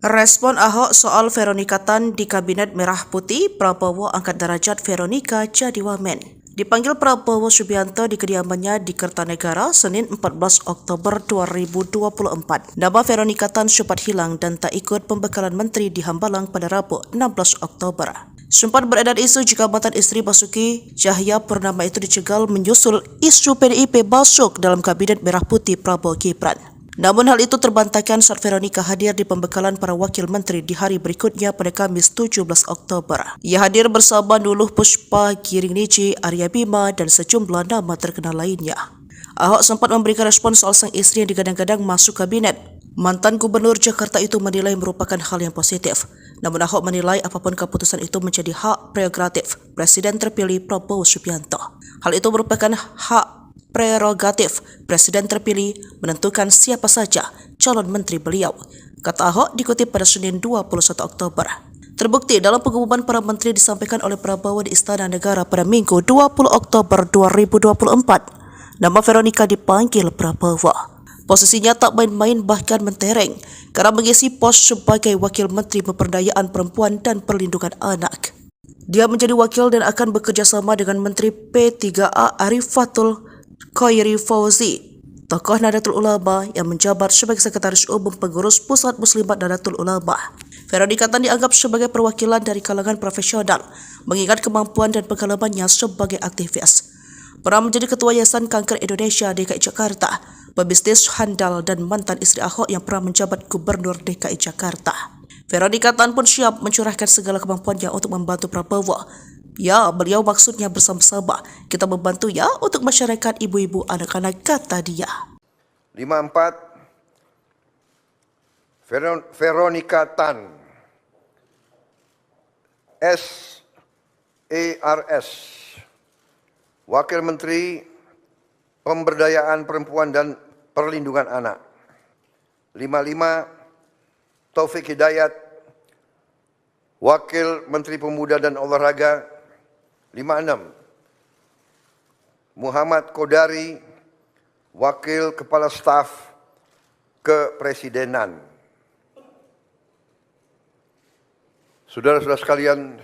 Respon Ahok soal Veronika Tan di Kabinet Merah Putih, Prabowo angkat derajat Veronika jadi wamen. Dipanggil Prabowo Subianto di kediamannya di Kertanegara, Senin 14 Oktober 2024. Nama Veronika Tan sempat hilang dan tak ikut pembekalan menteri di Hambalang pada Rabu 16 Oktober. Sempat beredar isu jika mantan istri Basuki Cahayapurnama itu dicegal menyusul isu PDIP masuk dalam Kabinet Merah Putih Prabowo Gibran. Namun hal itu terbantahkan saat Veronika hadir di pembekalan para wakil menteri di hari berikutnya pada Kamis 17 Oktober. Ia hadir bersama Nuluh Puspa, Giring Niji, Arya Bima, dan sejumlah nama terkenal lainnya. Ahok sempat memberikan respon soal sang istri yang digadang-gadang masuk kabinet. Mantan Gubernur Jakarta itu menilai merupakan hal yang positif. Namun Ahok menilai apapun keputusan itu menjadi hak prerogatif Presiden terpilih Prabowo Subianto. Hal itu merupakan hak prerogatif Presiden terpilih menentukan siapa saja calon menteri beliau, kata Ahok dikutip pada Senin 21 Oktober. Terbukti dalam pengumuman para menteri disampaikan oleh Prabowo di Istana Negara pada Minggu 20 Oktober 2024. Nama Veronika dipanggil Prabowo. Posisinya tak main-main bahkan mentereng karena mengisi pos sebagai Wakil Menteri Pemberdayaan Perempuan dan Perlindungan Anak. Dia menjadi wakil dan akan bekerja sama dengan Menteri P3A Arifatul Khairi Fauzi, tokoh Nahdlatul Ulama yang menjabat sebagai Sekretaris Umum Pengurus Pusat Muslimat Nahdlatul Ulama. Veronika Tan dianggap sebagai perwakilan dari kalangan profesional, mengingat kemampuan dan pengalamannya sebagai aktivis. Pernah menjadi Ketua Yayasan Kanker Indonesia DKI Jakarta, pebisnis handal dan mantan istri Ahok yang pernah menjabat Gubernur DKI Jakarta. Veronika Tan pun siap mencurahkan segala kemampuannya untuk membantu Prabowo. Ya, beliau maksudnya bersama-sama kita membantu ya untuk masyarakat ibu-ibu anak-anak, kata dia. 54 Veronika Tan SARS, Wakil Menteri Pemberdayaan Perempuan dan Perlindungan Anak. 55 Taufik Hidayat, Wakil Menteri Pemuda dan Olahraga. 56 Muhammad Kodari, Wakil Kepala Staf Kepresidenan. Saudara-saudara sekalian,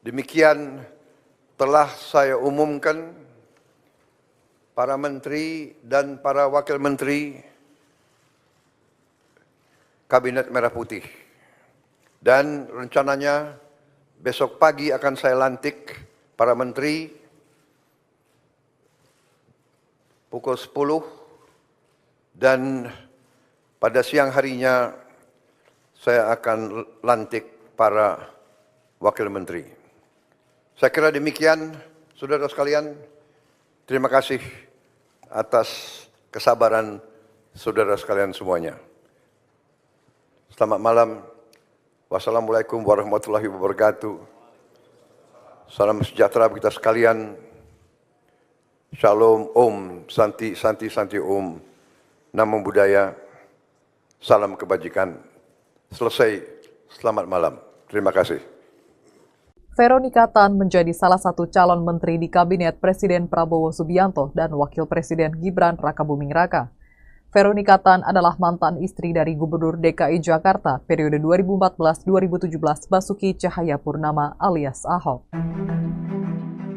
demikian telah saya umumkan para menteri dan para wakil menteri Kabinet Merah Putih. Dan rencananya besok pagi akan saya lantik para menteri pukul 10 dan pada siang harinya saya akan lantik para wakil menteri. Saya kira demikian, saudara sekalian. Terima kasih atas kesabaran saudara sekalian semuanya. Selamat malam. Wassalamualaikum warahmatullahi wabarakatuh. Salam sejahtera kita sekalian. Shalom Om, Santi Santi Santi Om. Namo Buddhaya. Salam kebajikan. Selesai. Selamat malam. Terima kasih. Veronika Tan menjadi salah satu calon menteri di Kabinet Presiden Prabowo Subianto dan Wakil Presiden Gibran Rakabuming Raka. Veronika Tan adalah mantan istri dari Gubernur DKI Jakarta periode 2014-2017 Basuki Cahayapurnama alias Ahok.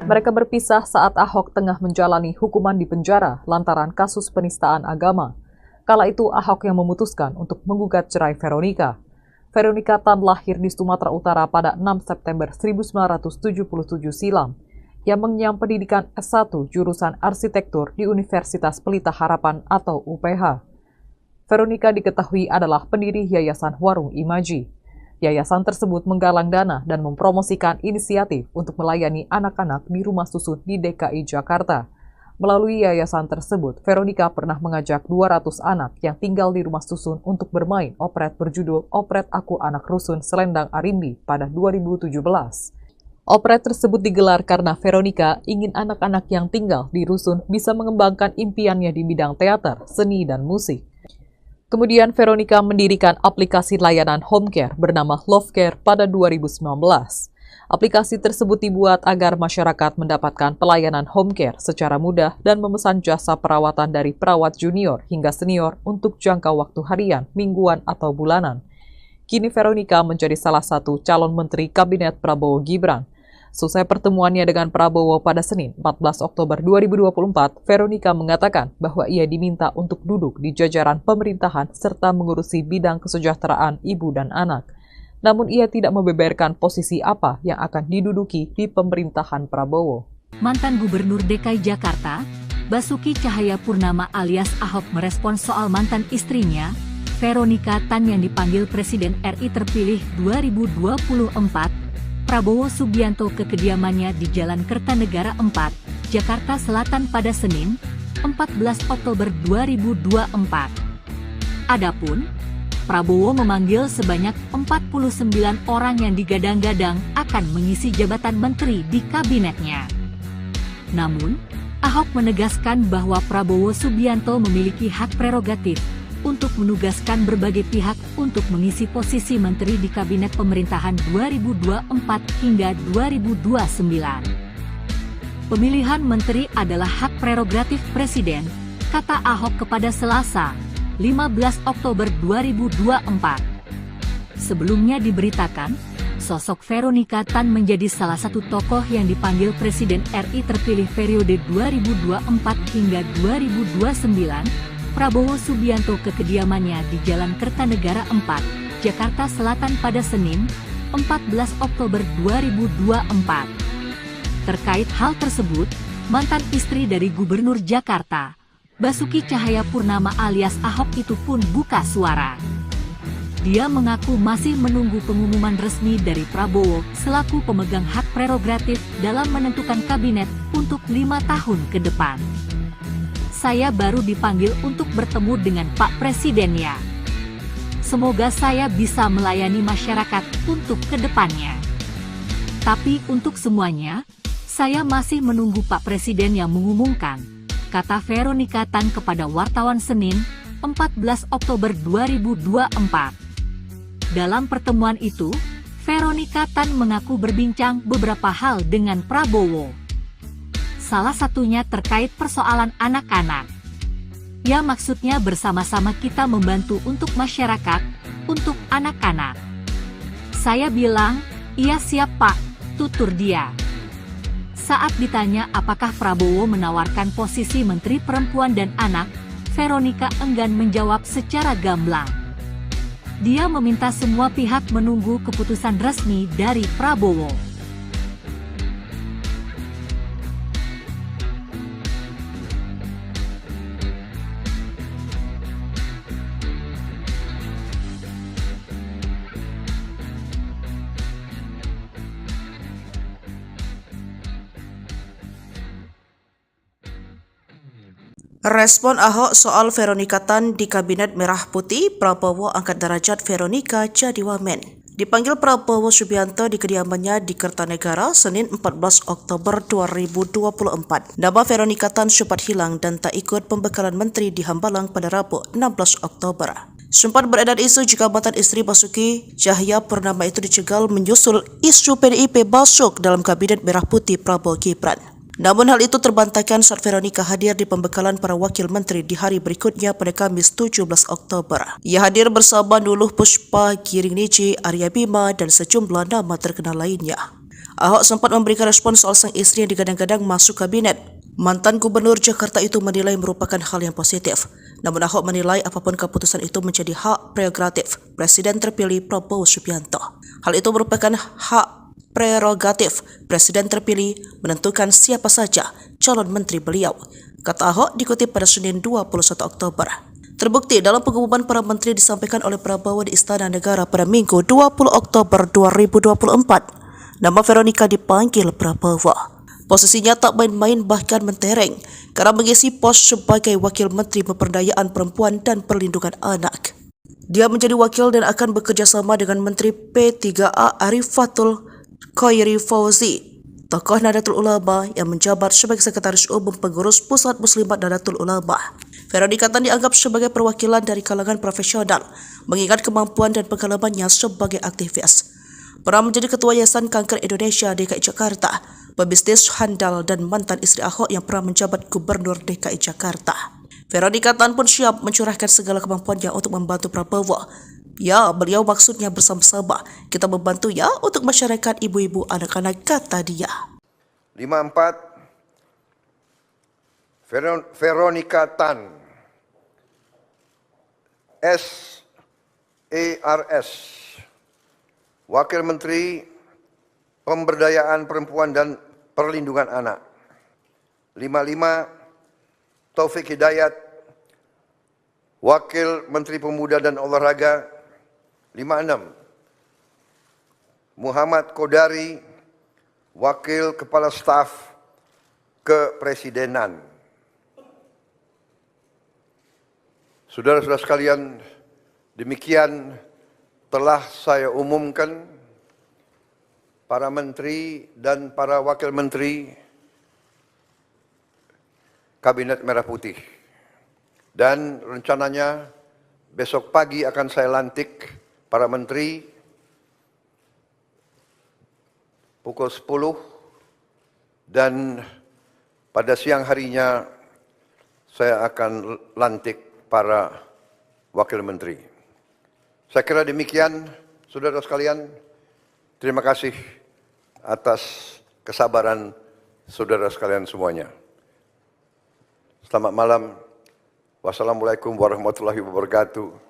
Mereka berpisah saat Ahok tengah menjalani hukuman di penjara lantaran kasus penistaan agama. Kala itu Ahok yang memutuskan untuk menggugat cerai Veronika. Veronika Tan lahir di Sumatera Utara pada 6 September 1977 silam. Yang mengenyam pendidikan S1 jurusan arsitektur di Universitas Pelita Harapan atau UPH. Veronika diketahui adalah pendiri Yayasan Warung Imaji. Yayasan tersebut menggalang dana dan mempromosikan inisiatif untuk melayani anak-anak di rumah susun di DKI Jakarta. Melalui yayasan tersebut, Veronika pernah mengajak 200 anak yang tinggal di rumah susun untuk bermain operet berjudul Operet Aku Anak Rusun Selendang Arimbi pada 2017. Operet tersebut digelar karena Veronika ingin anak-anak yang tinggal di rusun bisa mengembangkan impiannya di bidang teater, seni, dan musik. Kemudian Veronika mendirikan aplikasi layanan home care bernama Love Care pada 2019. Aplikasi tersebut dibuat agar masyarakat mendapatkan pelayanan home care secara mudah dan memesan jasa perawatan dari perawat junior hingga senior untuk jangka waktu harian, mingguan, atau bulanan. Kini Veronica menjadi salah satu calon menteri Kabinet Prabowo Gibran. Selesai pertemuannya dengan Prabowo pada Senin 14 Oktober 2024, Veronica mengatakan bahwa ia diminta untuk duduk di jajaran pemerintahan serta mengurusi bidang kesejahteraan ibu dan anak. Namun ia tidak membeberkan posisi apa yang akan diduduki di pemerintahan Prabowo. Mantan Gubernur DKI Jakarta, Basuki Cahayapurnama alias Ahok merespons soal mantan istrinya, Veronica Tan yang dipanggil Presiden RI terpilih 2024, Prabowo Subianto ke kediamannya di Jalan Kertanegara 4, Jakarta Selatan pada Senin, 14 Oktober 2024. Adapun, Prabowo memanggil sebanyak 49 orang yang digadang-gadang akan mengisi jabatan menteri di kabinetnya. Namun, Ahok menegaskan bahwa Prabowo Subianto memiliki hak prerogatif untuk menugaskan berbagai pihak untuk mengisi posisi menteri di Kabinet Pemerintahan 2024 hingga 2029. Pemilihan menteri adalah hak prerogatif Presiden, kata Ahok kepada Selasa, 15 Oktober 2024. Sebelumnya diberitakan, sosok Veronica Tan menjadi salah satu tokoh yang dipanggil Presiden RI terpilih periode 2024 hingga 2029, Prabowo Subianto ke kediamannya di Jalan Kertanegara 4, Jakarta Selatan pada Senin, 14 Oktober 2024. Terkait hal tersebut, mantan istri dari Gubernur Jakarta, Basuki Cahayapurnama alias Ahok itu pun buka suara. Dia mengaku masih menunggu pengumuman resmi dari Prabowo selaku pemegang hak prerogatif dalam menentukan kabinet untuk 5 tahun ke depan. Saya baru dipanggil untuk bertemu dengan Pak Presiden ya. Semoga saya bisa melayani masyarakat untuk kedepannya. Tapi untuk semuanya, saya masih menunggu Pak Presiden yang mengumumkan, kata Veronica Tan kepada wartawan Senin, 14 Oktober 2024. Dalam pertemuan itu, Veronica Tan mengaku berbincang beberapa hal dengan Prabowo. Salah satunya terkait persoalan anak-anak. Ya maksudnya bersama-sama kita membantu untuk masyarakat, untuk anak-anak. Saya bilang, iya siap Pak, tutur dia. Saat ditanya apakah Prabowo menawarkan posisi Menteri Perempuan dan Anak, Veronica enggan menjawab secara gamblang. Dia meminta semua pihak menunggu keputusan resmi dari Prabowo. Respon Ahok soal Veronica Tan di Kabinet Merah Putih, Prabowo angkat derajat Veronica jadi wamen. Dipanggil Prabowo Subianto di kediamannya di Kertanegara, Senin 14 Oktober 2024. Nama Veronica Tan sempat hilang dan tak ikut pembekalan menteri di Hambalang pada Rabu 16 Oktober. Sempat beredar isu jika mantan istri Basuki Cahayapurnama itu dicegal menyusul isu PDIP masuk dalam Kabinet Merah Putih Prabowo Gibran. Namun hal itu terbantahkan saat Veronica hadir di pembekalan para wakil menteri di hari berikutnya pada Kamis 17 Oktober. Ia hadir bersama Nuluh Puspa, Giring Niji, Arya Bima, dan sejumlah nama terkenal lainnya. Ahok sempat memberikan respon soal sang istri yang digadang-gadang masuk kabinet. Mantan Gubernur Jakarta itu menilai merupakan hal yang positif. Namun Ahok menilai apapun keputusan itu menjadi hak prerogatif Presiden terpilih Prabowo Subianto. Hal itu merupakan hak prerogatif Presiden terpilih menentukan siapa saja calon menteri beliau, kata Ahok dikutip pada Senin 21 Oktober. Terbukti dalam pengumuman para menteri disampaikan oleh Prabowo di Istana Negara pada Minggu 20 Oktober 2024. Nama Veronica dipanggil Prabowo. Posisinya tak main-main bahkan mentereng karena mengisi pos sebagai Wakil Menteri Pemberdayaan Perempuan dan Perlindungan Anak. Dia menjadi wakil dan akan bekerja sama dengan Menteri P3A Arifatul Khairi Fauzi, tokoh Nahdlatul Ulama yang menjabat sebagai Sekretaris Umum Pengurus Pusat Muslimat Nahdlatul Ulama. Veronica Tan dianggap sebagai perwakilan dari kalangan profesional, mengingat kemampuan dan pengalamannya sebagai aktivis. Pernah menjadi Ketua Yayasan Kanker Indonesia DKI Jakarta, pebisnis handal dan mantan istri Ahok yang pernah menjabat Gubernur DKI Jakarta. Veronica Tan pun siap mencurahkan segala kemampuannya untuk membantu Prabowo Ya, beliau maksudnya bersama-sama. Kita membantu ya untuk masyarakat ibu-ibu anak-anak, kata dia. 54, Veronica Tan, SARS, Wakil Menteri Pemberdayaan Perempuan dan Perlindungan Anak. 55, Taufik Hidayat, Wakil Menteri Pemuda dan Olahraga. 56, Muhammad Kodari, Wakil Kepala Staf Kepresidenan. Saudara-saudara sekalian, demikian telah saya umumkan para menteri dan para wakil menteri Kabinet Merah Putih. Dan rencananya besok pagi akan saya lantik para menteri pukul 10 dan pada siang harinya saya akan lantik para wakil menteri. Saya kira demikian, saudara sekalian. Terima kasih atas kesabaran saudara sekalian semuanya. Selamat malam. Wassalamualaikum warahmatullahi wabarakatuh.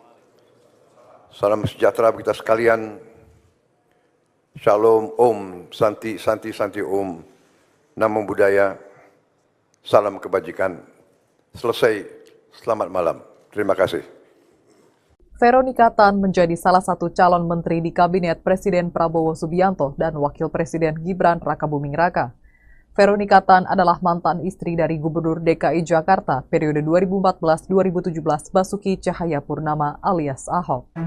Salam sejahtera kita sekalian. Shalom, Om, Santi, Santi, Santi, Om. Namo Buddhaya. Salam kebajikan. Selesai. Selamat malam. Terima kasih. Veronica Tan menjadi salah satu calon menteri di Kabinet Presiden Prabowo Subianto dan Wakil Presiden Gibran Rakabuming Raka. Veronica Tan adalah mantan istri dari Gubernur DKI Jakarta periode 2014-2017 Basuki Cahayapurnama alias Ahok.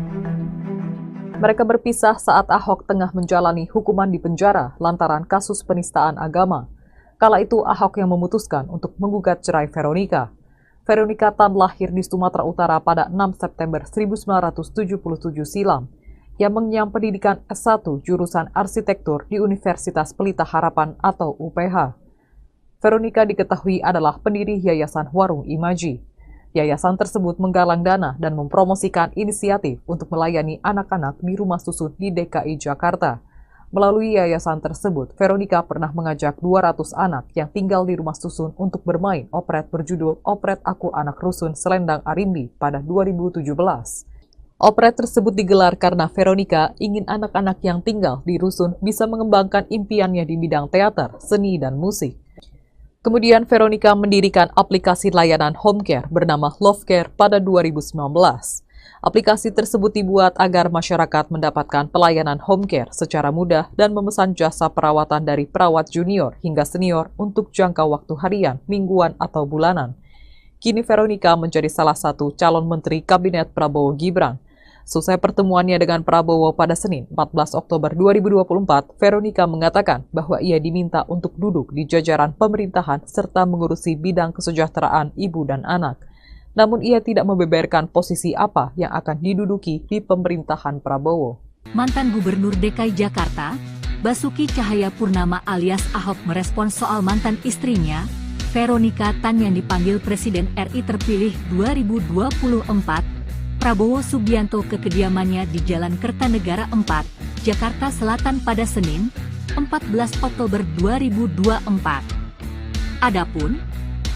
Mereka berpisah saat Ahok tengah menjalani hukuman di penjara lantaran kasus penistaan agama. Kala itu Ahok yang memutuskan untuk menggugat cerai Veronica. Veronica Tan lahir di Sumatera Utara pada 6 September 1977 silam. Yang mengenyam pendidikan S1 jurusan arsitektur di Universitas Pelita Harapan atau UPH. Veronica diketahui adalah pendiri Yayasan Warung Imaji. Yayasan tersebut menggalang dana dan mempromosikan inisiatif untuk melayani anak-anak di rumah susun di DKI Jakarta. Melalui yayasan tersebut, Veronica pernah mengajak 200 anak yang tinggal di rumah susun untuk bermain operet berjudul Operet Aku Anak Rusun Selendang Arimbi pada 2017. Operet tersebut digelar karena Veronica ingin anak-anak yang tinggal di rusun bisa mengembangkan impiannya di bidang teater, seni, dan musik. Kemudian Veronica mendirikan aplikasi layanan home care bernama Love Care pada 2019. Aplikasi tersebut dibuat agar masyarakat mendapatkan pelayanan home care secara mudah dan memesan jasa perawatan dari perawat junior hingga senior untuk jangka waktu harian, mingguan, atau bulanan. Kini Veronica menjadi salah satu calon menteri Kabinet Prabowo Gibran. Selesai pertemuannya dengan Prabowo pada Senin 14 Oktober 2024, Veronica mengatakan bahwa ia diminta untuk duduk di jajaran pemerintahan serta mengurusi bidang kesejahteraan ibu dan anak. Namun ia tidak membeberkan posisi apa yang akan diduduki di pemerintahan Prabowo. Mantan Gubernur DKI Jakarta, Basuki Cahayapurnama alias Ahok merespons soal mantan istrinya, Veronica Tan yang dipanggil Presiden RI terpilih 2024, Prabowo Subianto ke kediamannya di Jalan Kertanegara 4, Jakarta Selatan pada Senin, 14 Oktober 2024. Adapun,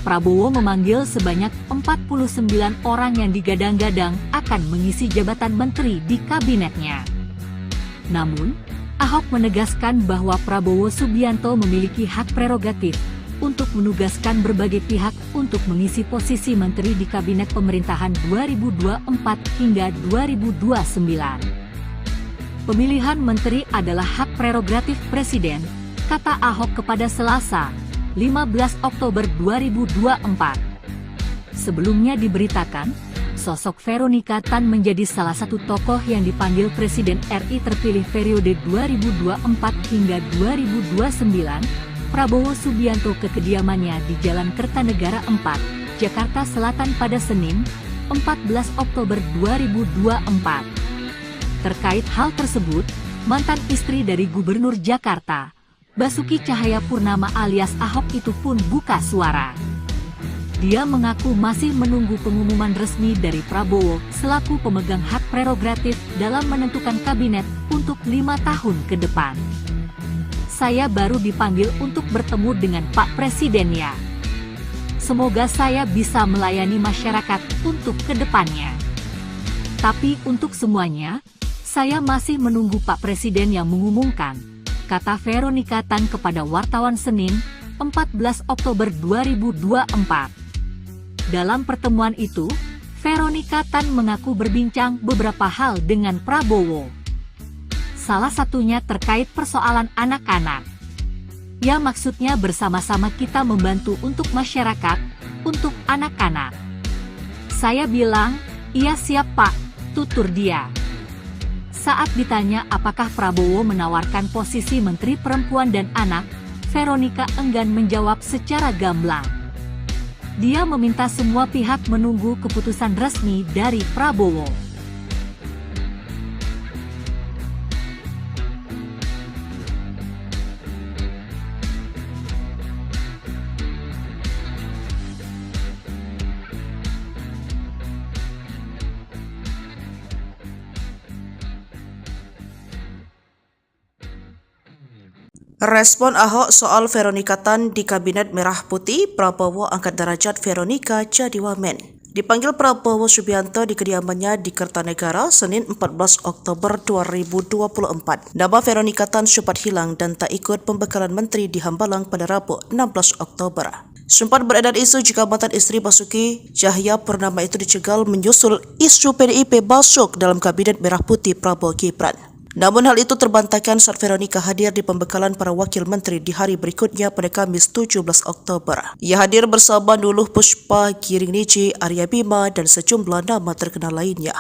Prabowo memanggil sebanyak 49 orang yang digadang-gadang akan mengisi jabatan menteri di kabinetnya. Namun, Ahok menegaskan bahwa Prabowo Subianto memiliki hak prerogatif untuk menugaskan berbagai pihak untuk mengisi posisi menteri di Kabinet Pemerintahan 2024 hingga 2029. Pemilihan menteri adalah hak prerogatif Presiden, kata Ahok kepada Selasa, 15 Oktober 2024. Sebelumnya diberitakan, sosok Veronica Tan menjadi salah satu tokoh yang dipanggil Presiden RI terpilih periode 2024 hingga 2029, Prabowo Subianto ke kediamannya di Jalan Kertanegara 4, Jakarta Selatan pada Senin, 14 Oktober 2024. Terkait hal tersebut, mantan istri dari Gubernur Jakarta, Basuki Cahayapurnama alias Ahok itu pun buka suara. Dia mengaku masih menunggu pengumuman resmi dari Prabowo selaku pemegang hak prerogatif dalam menentukan kabinet untuk 5 tahun ke depan. Saya baru dipanggil untuk bertemu dengan Pak Presiden ya. Semoga saya bisa melayani masyarakat untuk ke depannya. Tapi untuk semuanya, saya masih menunggu Pak Presiden yang mengumumkan, kata Veronica Tan kepada wartawan Senin, 14 Oktober 2024. Dalam pertemuan itu, Veronica Tan mengaku berbincang beberapa hal dengan Prabowo. Salah satunya terkait persoalan anak-anak. Ya maksudnya bersama-sama kita membantu untuk masyarakat, untuk anak-anak. Saya bilang, iya siap Pak, tutur dia. Saat ditanya apakah Prabowo menawarkan posisi Menteri Perempuan dan Anak, Veronica enggan menjawab secara gamblang. Dia meminta semua pihak menunggu keputusan resmi dari Prabowo. Respon Ahok soal Veronica Tan di Kabinet Merah Putih, Prabowo angkat derajat Veronica jadi wamen. Dipanggil Prabowo Subianto di kediamannya di Kertanegara, Senin 14 Oktober 2024. Nama Veronica Tan sempat hilang dan tak ikut pembekalan menteri di Hambalang pada Rabu 16 Oktober. Sempat beredar isu jika mantan istri Basuki Cahayapurnama itu dicegal menyusul isu PDIP masuk dalam Kabinet Merah Putih Prabowo Gibran. Namun hal itu terbantahkan saat Veronica hadir di pembekalan para wakil menteri di hari berikutnya pada Kamis 17 Oktober. Ia hadir bersama Nuluh Puspa, Giring Niji, Arya Bima, dan sejumlah nama terkenal lainnya.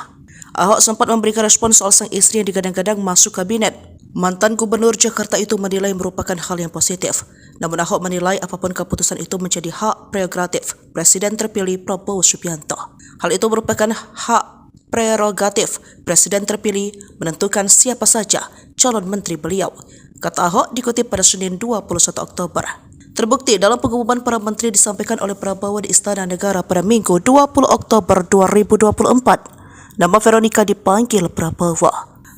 Ahok sempat memberikan respon soal sang istri yang digadang-gadang masuk kabinet. Mantan Gubernur Jakarta itu menilai merupakan hal yang positif. Namun Ahok menilai apapun keputusan itu menjadi hak prerogatif Presiden terpilih Prabowo Subianto. Hal itu merupakan hak prerogatif Presiden terpilih menentukan siapa saja calon menteri beliau, kata Ahok dikutip pada Senin 21 Oktober. Terbukti dalam pengumuman para menteri disampaikan oleh Prabowo di Istana Negara pada Minggu 20 Oktober 2024. Nama Veronica dipanggil Prabowo.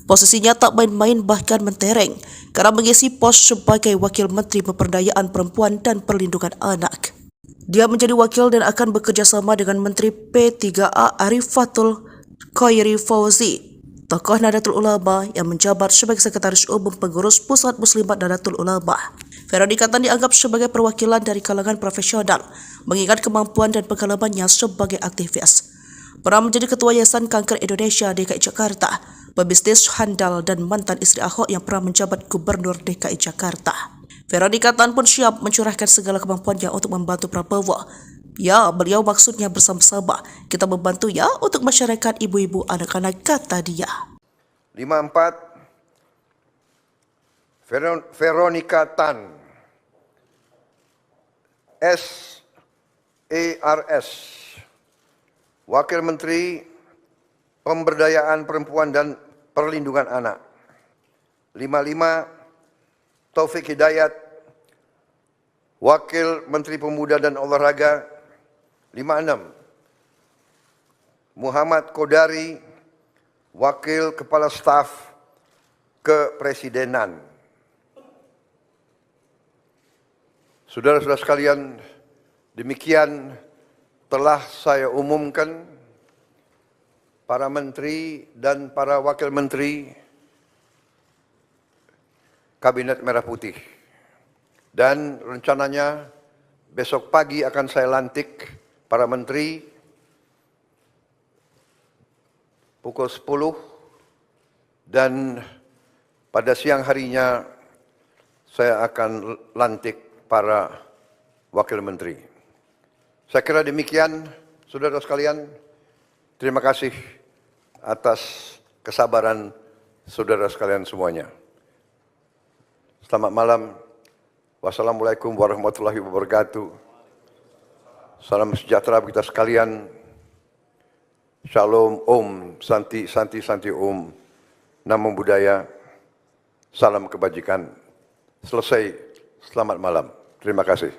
Posisinya tak main-main bahkan mentereng karena mengisi pos sebagai Wakil Menteri Pemberdayaan Perempuan dan Perlindungan Anak. Dia menjadi wakil dan akan bekerja sama dengan Menteri P3A Arifatul Khairi Fauzi, tokoh Nahdlatul Ulama yang menjabat sebagai Sekretaris Umum Pengurus Pusat Muslimat Nahdlatul Ulama. Veronica Tan dianggap sebagai perwakilan dari kalangan profesional, mengingat kemampuan dan pengalamannya sebagai aktivis. Pernah menjadi Ketua Yayasan Kanker Indonesia DKI Jakarta, pebisnis handal dan mantan istri Ahok yang pernah menjabat Gubernur DKI Jakarta. Veronica Tan pun siap mencurahkan segala kemampuannya untuk membantu Prabowo. Ya, beliau maksudnya bersama-sama kita membantu ya untuk masyarakat ibu-ibu anak-anak, kata dia. 54 Veronica Tan SARS, Wakil Menteri Pemberdayaan Perempuan dan Perlindungan Anak. 55 Taufik Hidayat, Wakil Menteri Pemuda dan Olahraga. 56 Muhammad Kodari, Wakil Kepala Staf Kepresidenan. Saudara-saudara sekalian, demikian telah saya umumkan para menteri dan para wakil menteri Kabinet Merah Putih. Dan rencananya besok pagi akan saya lantik para menteri pukul 10 dan pada siang harinya saya akan lantik para wakil menteri. Saya kira demikian, saudara sekalian. Terima kasih atas kesabaran saudara sekalian semuanya. Selamat malam. Wassalamualaikum warahmatullahi wabarakatuh. Salam sejahtera kita sekalian. Shalom, Om, Santi, Santi, Santi, Om. Namo Buddhaya. Salam kebajikan. Selesai. Selamat malam. Terima kasih.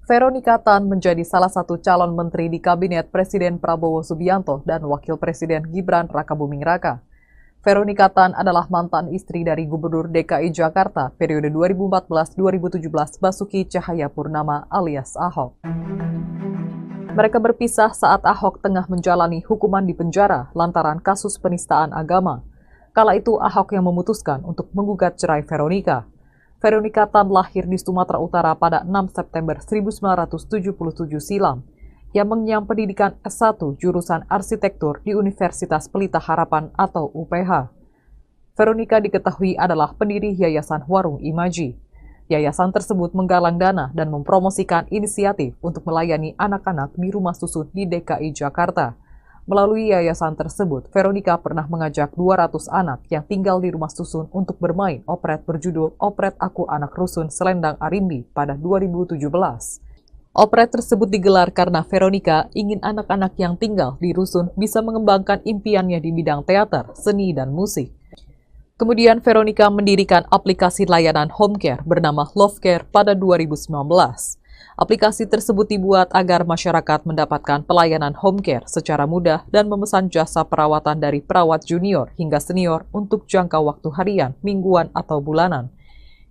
Veronika Tan menjadi salah satu calon menteri di Kabinet Presiden Prabowo Subianto dan Wakil Presiden Gibran Rakabuming Raka. Veronika Tan adalah mantan istri dari Gubernur DKI Jakarta periode 2014-2017 Basuki Cahayapurnama alias Ahok. Mereka berpisah saat Ahok tengah menjalani hukuman di penjara lantaran kasus penistaan agama. Kala itu Ahok yang memutuskan untuk menggugat cerai Veronika. Veronika Tan lahir di Sumatera Utara pada 6 September 1977 silam. Yang mengenyam pendidikan S1 jurusan arsitektur di Universitas Pelita Harapan atau UPH. Veronika diketahui adalah pendiri Yayasan Warung Imaji. Yayasan tersebut menggalang dana dan mempromosikan inisiatif untuk melayani anak-anak di rumah susun di DKI Jakarta. Melalui yayasan tersebut, Veronika pernah mengajak 200 anak yang tinggal di rumah susun untuk bermain operet berjudul Operet Aku Anak Rusun Selendang Arimbi pada 2017. Operet tersebut digelar karena Veronika ingin anak-anak yang tinggal di rusun bisa mengembangkan impiannya di bidang teater, seni, dan musik. Kemudian Veronika mendirikan aplikasi layanan home care bernama Love Care pada 2019. Aplikasi tersebut dibuat agar masyarakat mendapatkan pelayanan home care secara mudah dan memesan jasa perawatan dari perawat junior hingga senior untuk jangka waktu harian, mingguan, atau bulanan.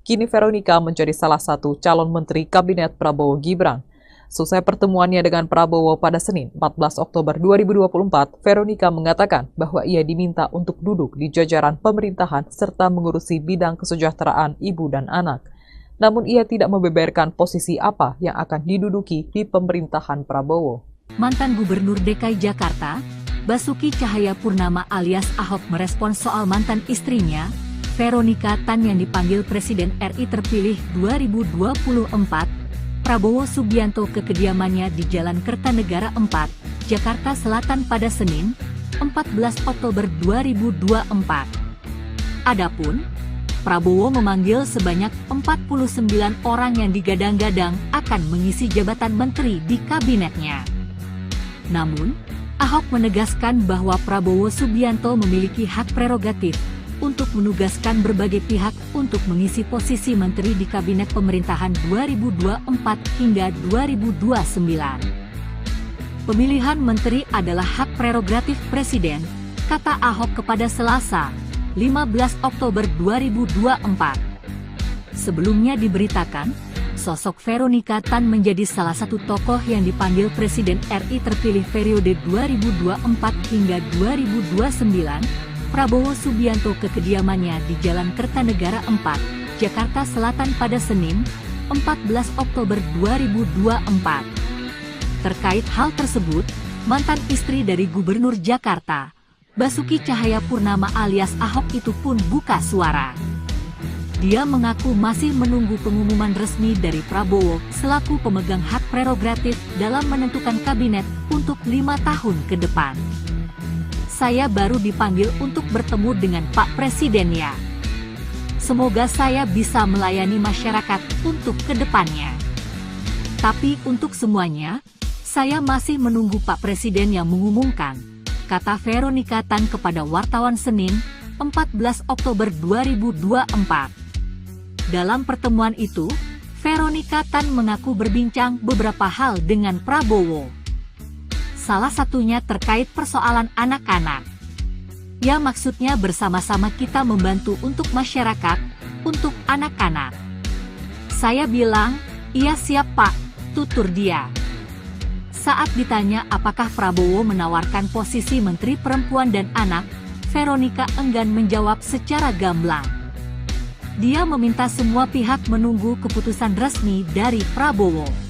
Kini Veronika menjadi salah satu calon menteri Kabinet Prabowo Gibran. Selesai pertemuannya dengan Prabowo pada Senin 14 Oktober 2024, Veronika mengatakan bahwa ia diminta untuk duduk di jajaran pemerintahan serta mengurusi bidang kesejahteraan ibu dan anak. Namun ia tidak membeberkan posisi apa yang akan diduduki di pemerintahan Prabowo. Mantan Gubernur DKI Jakarta, Basuki Cahayapurnama alias Ahok merespons soal mantan istrinya, Veronika Tan yang dipanggil Presiden RI terpilih 2024, Prabowo Subianto ke kediamannya di Jalan Kertanegara 4, Jakarta Selatan pada Senin, 14 Oktober 2024. Adapun, Prabowo memanggil sebanyak 49 orang yang digadang-gadang akan mengisi jabatan menteri di kabinetnya. Namun, Ahok menegaskan bahwa Prabowo Subianto memiliki hak prerogatif untuk menugaskan berbagai pihak untuk mengisi posisi menteri di kabinet pemerintahan 2024 hingga 2029. Pemilihan menteri adalah hak prerogatif Presiden, kata Ahok kepada Selasa, 15 Oktober 2024. Sebelumnya diberitakan, sosok Veronika Tan menjadi salah satu tokoh yang dipanggil Presiden RI terpilih periode 2024 hingga 2029, Prabowo Subianto ke kediamannya di Jalan Kertanegara 4, Jakarta Selatan pada Senin, 14 Oktober 2024. Terkait hal tersebut, mantan istri dari Gubernur Jakarta, Basuki Cahayapurnama alias Ahok itu pun buka suara. Dia mengaku masih menunggu pengumuman resmi dari Prabowo selaku pemegang hak prerogatif dalam menentukan kabinet untuk 5 tahun ke depan. Saya baru dipanggil untuk bertemu dengan Pak Presiden ya. Semoga saya bisa melayani masyarakat untuk ke depannya. Tapi untuk semuanya, saya masih menunggu Pak Presiden yang mengumumkan, kata Veronika Tan kepada wartawan Senin, 14 Oktober 2024. Dalam pertemuan itu, Veronika Tan mengaku berbincang beberapa hal dengan Prabowo. Salah satunya terkait persoalan anak-anak. Ya maksudnya bersama-sama kita membantu untuk masyarakat, untuk anak-anak. Saya bilang, iya siap Pak, tutur dia. Saat ditanya apakah Prabowo menawarkan posisi Menteri Perempuan dan Anak, Veronika enggan menjawab secara gamblang. Dia meminta semua pihak menunggu keputusan resmi dari Prabowo.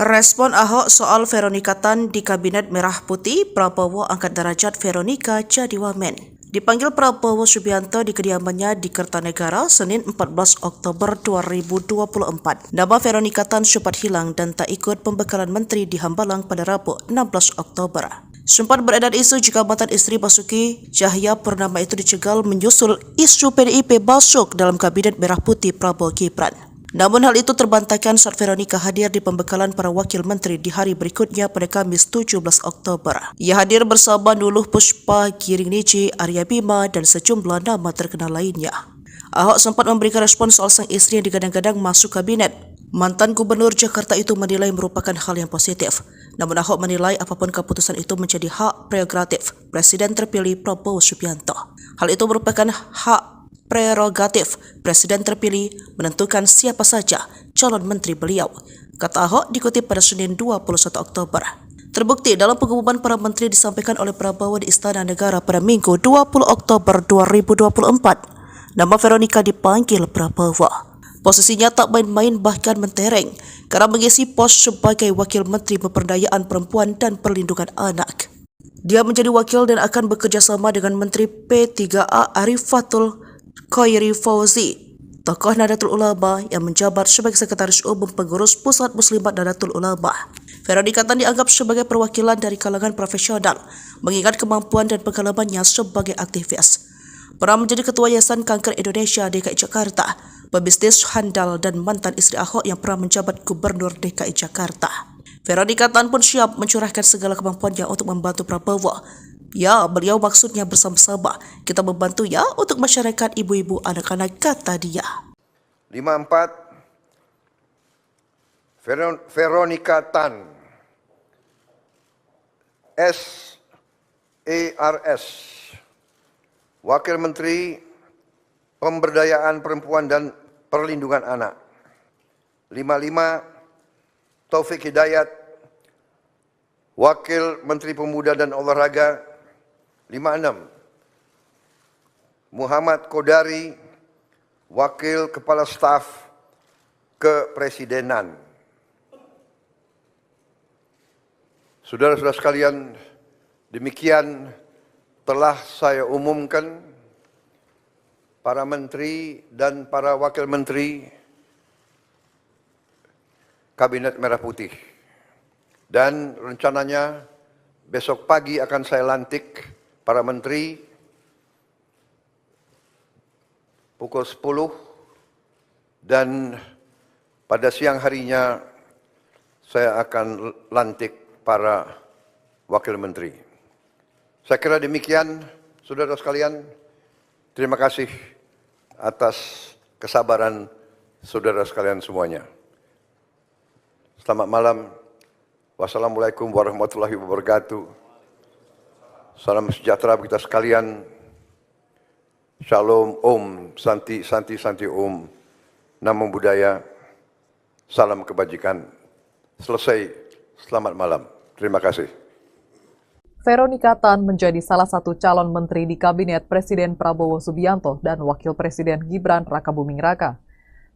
Respon Ahok soal Veronika Tan di Kabinet Merah Putih, Prabowo angkat derajat Veronika jadi wamen. Dipanggil Prabowo Subianto di kediamannya di Kertanegara, Senin 14 Oktober 2024. Nama Veronika Tan sempat hilang dan tak ikut pembekalan menteri di Hambalang pada Rabu 16 Oktober. Sempat beredar isu jika mantan isteri Basuki Cahayapurnama itu dicegal menyusul isu PDIP masuk dalam Kabinet Merah Putih Prabowo Gibran. Namun hal itu terbantahkan saat Veronica hadir di pembekalan para wakil menteri di hari berikutnya pada Kamis 17 Oktober. Ia hadir bersama Nuluh Puspa, Giring Niji, Arya Bima dan sejumlah nama terkenal lainnya. Ahok sempat memberikan respon soal sang istri yang digadang-gadang masuk kabinet. Mantan Gubernur Jakarta itu menilai merupakan hal yang positif. Namun Ahok menilai apapun keputusan itu menjadi hak prerogatif Presiden terpilih Prabowo Subianto. Hal itu merupakan hak prerogatif Presiden terpilih menentukan siapa saja calon menteri beliau, kata Ahok dikutip pada Senin 21 Oktober. Terbukti dalam pengumuman para menteri disampaikan oleh Prabowo di Istana Negara pada Minggu 20 Oktober 2024. Nama Veronica dipanggil Prabowo. Posisinya tak main-main bahkan mentereng karena mengisi pos sebagai Wakil Menteri Pemberdayaan Perempuan dan Perlindungan Anak. Dia menjadi wakil dan akan bekerja sama dengan Menteri P3A Arifatul Khairi Fauzi, tokoh Nahdlatul Ulama yang menjabat sebagai Sekretaris Umum Pengurus Pusat Muslimat Nahdlatul Ulama. Veronica Tan dianggap sebagai perwakilan dari kalangan profesional, mengingat kemampuan dan pengalamannya sebagai aktivis. Pernah menjadi Ketua Yayasan Kanker Indonesia DKI Jakarta, pebisnis handal dan mantan istri Ahok yang pernah menjabat Gubernur DKI Jakarta. Veronica Tan pun siap mencurahkan segala kemampuannya untuk membantu Prabowo. Ya, beliau maksudnya bersama-sama kita membantu ya untuk masyarakat ibu-ibu anak-anak, kata dia. 54 Veronica Tan SARS, Wakil Menteri Pemberdayaan Perempuan dan Perlindungan Anak. 55 Taufik Hidayat, Wakil Menteri Pemuda dan Olahraga. 56 Muhammad Kodari, Wakil Kepala Staf Kepresidenan. Saudara-saudara sekalian, demikian telah saya umumkan para menteri dan para wakil menteri Kabinet Merah Putih. Dan rencananya besok pagi akan saya lantik para menteri pukul 10 dan pada siang harinya saya akan lantik para wakil menteri. Saya kira demikian, saudara sekalian. Terima kasih atas kesabaran saudara sekalian semuanya. Selamat malam. Wassalamualaikum warahmatullahi wabarakatuh. Salam sejahtera bagi kita sekalian. Shalom, Om, Santi, Santi, Santi, Om. Namo Buddhaya. Salam kebajikan. Selesai. Selamat malam. Terima kasih. Veronica Tan menjadi salah satu calon menteri di Kabinet Presiden Prabowo Subianto dan Wakil Presiden Gibran Rakabuming Raka.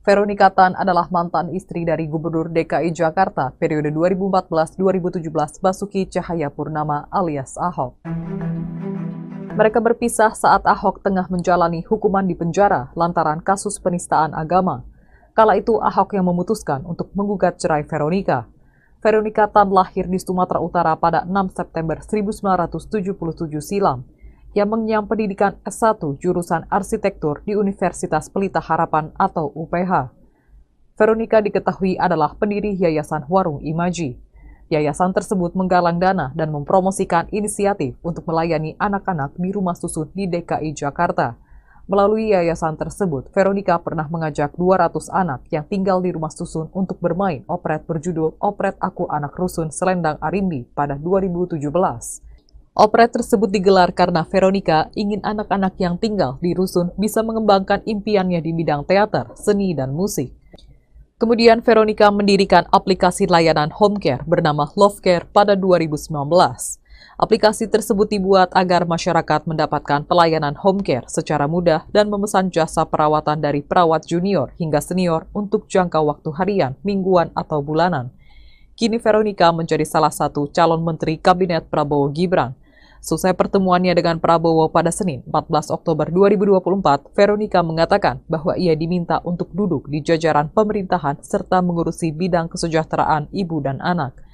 Veronica Tan adalah mantan istri dari Gubernur DKI Jakarta periode 2014-2017 Basuki Cahayapurnama alias Ahok. Mereka berpisah saat Ahok tengah menjalani hukuman di penjara lantaran kasus penistaan agama. Kala itu Ahok yang memutuskan untuk menggugat cerai Veronica. Veronica Tan lahir di Sumatera Utara pada 6 September 1977 silam, yang mengenyam pendidikan S1 jurusan arsitektur di Universitas Pelita Harapan atau UPH. Veronica diketahui adalah pendiri Yayasan Warung Imaji. Yayasan tersebut menggalang dana dan mempromosikan inisiatif untuk melayani anak-anak di rumah susun di DKI Jakarta. Melalui yayasan tersebut, Veronica pernah mengajak 200 anak yang tinggal di rumah susun untuk bermain operet berjudul Operet Aku Anak Rusun Selendang Arimbi pada 2017. Operet tersebut digelar karena Veronica ingin anak-anak yang tinggal di rusun bisa mengembangkan impiannya di bidang teater, seni, dan musik. Kemudian Veronica mendirikan aplikasi layanan home care bernama Love Care pada 2019. Aplikasi tersebut dibuat agar masyarakat mendapatkan pelayanan home care secara mudah dan memesan jasa perawatan dari perawat junior hingga senior untuk jangka waktu harian, mingguan, atau bulanan. Kini Veronica menjadi salah satu calon menteri Kabinet Prabowo Gibran. Selesai pertemuannya dengan Prabowo pada Senin 14 Oktober 2024, Veronica mengatakan bahwa ia diminta untuk duduk di jajaran pemerintahan serta mengurusi bidang kesejahteraan ibu dan anak.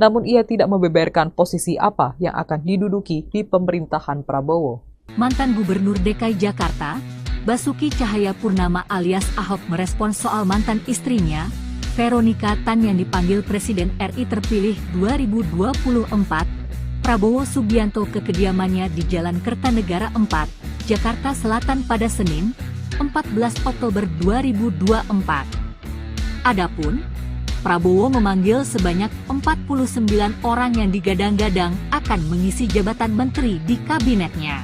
namun ia tidak membeberkan posisi apa yang akan diduduki di pemerintahan Prabowo. Mantan Gubernur DKI Jakarta, Basuki Cahayapurnama alias Ahok merespons soal mantan istrinya, Veronica Tan yang dipanggil Presiden RI terpilih 2024, Prabowo Subianto ke kediamannya di Jalan Kertanegara 4, Jakarta Selatan pada Senin, 14 Oktober 2024. Adapun, Prabowo memanggil sebanyak 49 orang yang digadang-gadang akan mengisi jabatan menteri di kabinetnya.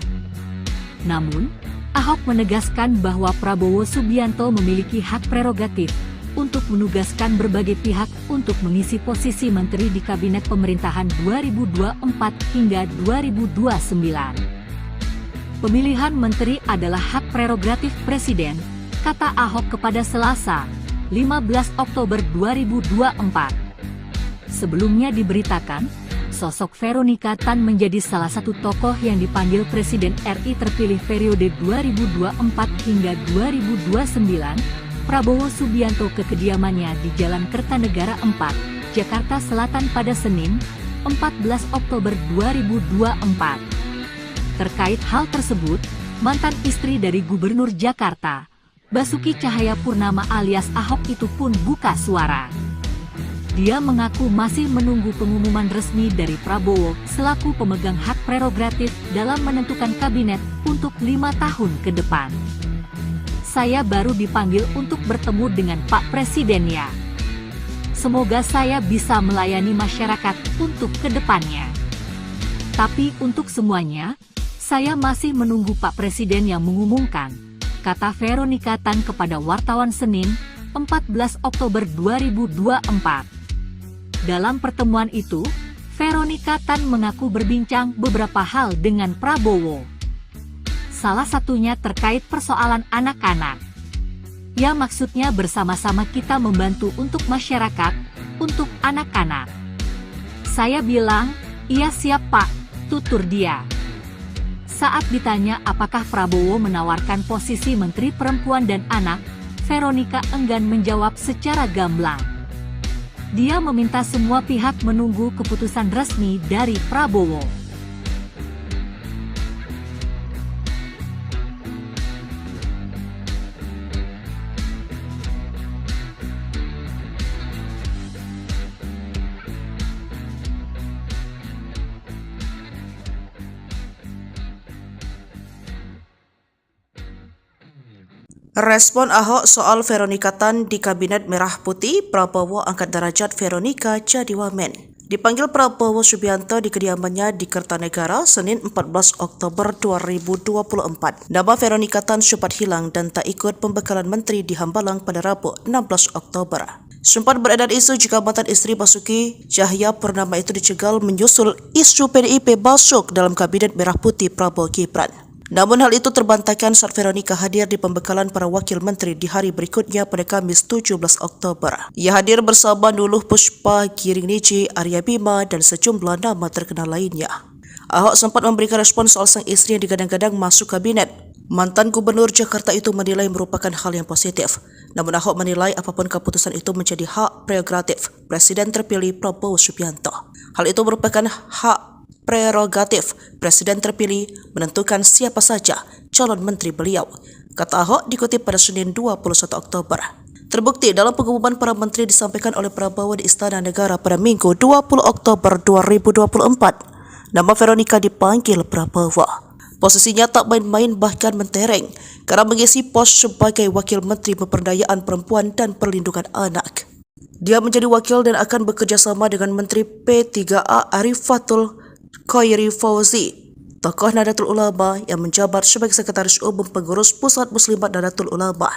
Namun, Ahok menegaskan bahwa Prabowo Subianto memiliki hak prerogatif untuk menugaskan berbagai pihak untuk mengisi posisi menteri di kabinet pemerintahan 2024 hingga 2029. Pemilihan menteri adalah hak prerogatif Presiden, kata Ahok kepada Selasa, 15 Oktober 2024. Sebelumnya diberitakan, sosok Veronica Tan menjadi salah satu tokoh yang dipanggil Presiden RI terpilih periode 2024 hingga 2029, Prabowo Subianto ke kediamannya di Jalan Kertanegara 4, Jakarta Selatan pada Senin, 14 Oktober 2024. Terkait hal tersebut, mantan istri dari Gubernur Jakarta, Basuki Cahayapurnama alias Ahok itu pun buka suara. Dia mengaku masih menunggu pengumuman resmi dari Prabowo selaku pemegang hak prerogatif dalam menentukan kabinet untuk 5 tahun ke depan. Saya baru dipanggil untuk bertemu dengan Pak Presiden ya. Semoga saya bisa melayani masyarakat untuk ke depannya. Tapi untuk semuanya, saya masih menunggu Pak Presiden yang mengumumkan, kata Veronica Tan kepada wartawan Senin, 14 Oktober 2024. Dalam pertemuan itu, Veronica Tan mengaku berbincang beberapa hal dengan Prabowo. Salah satunya terkait persoalan anak-anak. Ya maksudnya bersama-sama kita membantu untuk masyarakat, untuk anak-anak. Saya bilang, iya siap Pak, tutur dia. Saat ditanya apakah Prabowo menawarkan posisi Menteri Perempuan dan Anak, Veronica enggan menjawab secara gamblang. Dia meminta semua pihak menunggu keputusan resmi dari Prabowo. Respon Ahok soal Veronica Tan di Kabinet Merah Putih, Prabowo angkat derajat Veronica jadi wamen. Dipanggil Prabowo Subianto di kediamannya di Kertanegara, Senin 14 Oktober 2024. Nama Veronica Tan sempat hilang dan tak ikut pembekalan menteri di Hambalang pada Rabu 16 Oktober. Sempat beredar isu jika mantan istri Basuki Cahayapurnama itu dicegal menyusul isu PDIP masuk dalam Kabinet Merah Putih Prabowo Gibran. Namun hal itu terbantahkan saat Veronica hadir di pembekalan para wakil menteri di hari berikutnya pada Kamis 17 Oktober. Ia hadir bersama Nuluh Puspa, Giring Niji, Arya Bima, dan sejumlah nama terkenal lainnya. Ahok sempat memberikan respon soal sang istri yang digadang-gadang masuk kabinet. Mantan Gubernur Jakarta itu menilai merupakan hal yang positif. Namun Ahok menilai apapun keputusan itu menjadi hak prerogatif Presiden terpilih Prabowo Subianto. Hal itu merupakan hak prerogatif Presiden terpilih menentukan siapa saja calon menteri beliau, kata Ahok dikutip pada Senin 21 Oktober. Terbukti dalam pengumuman para menteri disampaikan oleh Prabowo di Istana Negara pada Minggu 20 Oktober 2024. Nama Veronica dipanggil Prabowo. Posisinya tak main-main bahkan mentereng karena mengisi pos sebagai Wakil Menteri Pemberdayaan Perempuan dan Perlindungan Anak. Dia menjadi wakil dan akan bekerja sama dengan Menteri P3A Arifatul Khairi Fauzi, tokoh Nahdlatul Ulama yang menjabat sebagai Sekretaris Umum Pengurus Pusat Muslimat Nahdlatul Ulama.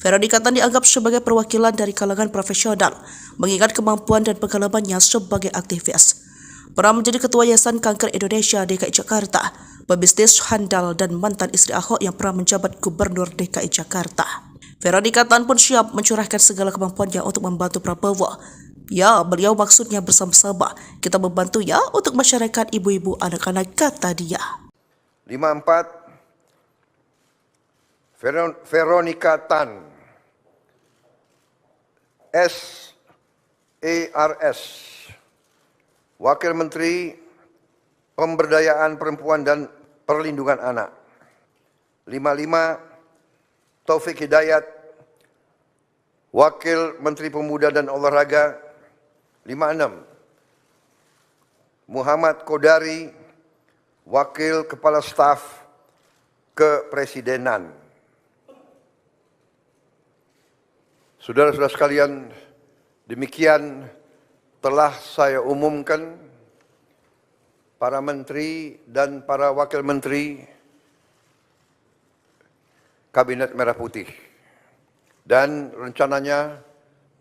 Veronica Tan dianggap sebagai perwakilan dari kalangan profesional, mengingat kemampuan dan pengalamannya sebagai aktivis. Pernah menjadi Ketua Yayasan Kanker Indonesia DKI Jakarta, pebisnis handal dan mantan istri Ahok yang pernah menjabat Gubernur DKI Jakarta. Veronica Tan pun siap mencurahkan segala kemampuannya untuk membantu Prabowo. Ya, beliau maksudnya bersama-sama kita membantu ya untuk masyarakat ibu-ibu anak-anak, kata dia. 54 Veronica Tan SARS Wakil Menteri Pemberdayaan Perempuan dan Perlindungan Anak. 55, Taufik Hidayat, Wakil Menteri Pemuda dan Olahraga. 56, Muhammad Kodari, Wakil Kepala Staf Kepresidenan. Saudara-saudara sekalian, demikian telah saya umumkan para menteri dan para wakil menteri Kabinet Merah Putih. Dan rencananya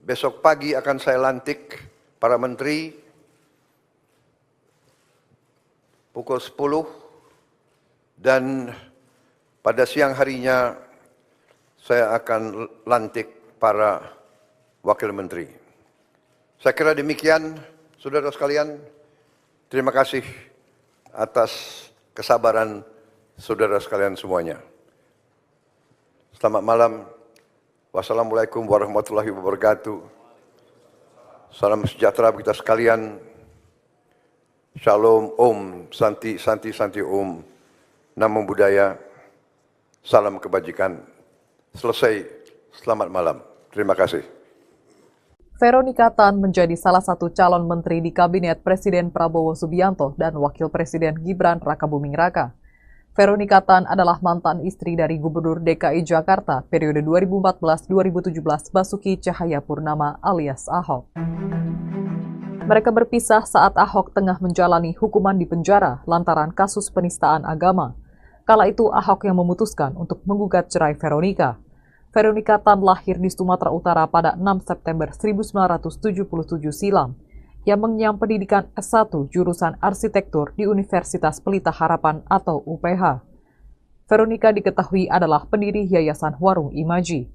besok pagi akan saya lantik para menteri pukul 10 dan pada siang harinya saya akan lantik para wakil menteri. Saya kira demikian, saudara sekalian. Terima kasih atas kesabaran saudara sekalian semuanya. Selamat malam. Wassalamualaikum warahmatullahi wabarakatuh. Salam sejahtera bagi kita sekalian. Shalom, Om, Santi, Santi, Santi, Om. Namo Buddhaya. Salam kebajikan. Selesai. Selamat malam. Terima kasih. Veronika Tan menjadi salah satu calon menteri di Kabinet Presiden Prabowo Subianto dan Wakil Presiden Gibran Rakabuming Raka. Veronika Tan adalah mantan istri dari Gubernur DKI Jakarta periode 2014-2017 Basuki Cahayapurnama alias Ahok. Mereka berpisah saat Ahok tengah menjalani hukuman di penjara lantaran kasus penistaan agama. Kala itu Ahok yang memutuskan untuk menggugat cerai Veronika. Veronika Tan lahir di Sumatera Utara pada 6 September 1977 silam. Yang mengenyam pendidikan S1 jurusan arsitektur di Universitas Pelita Harapan atau UPH. Veronika diketahui adalah pendiri Yayasan Warung Imaji.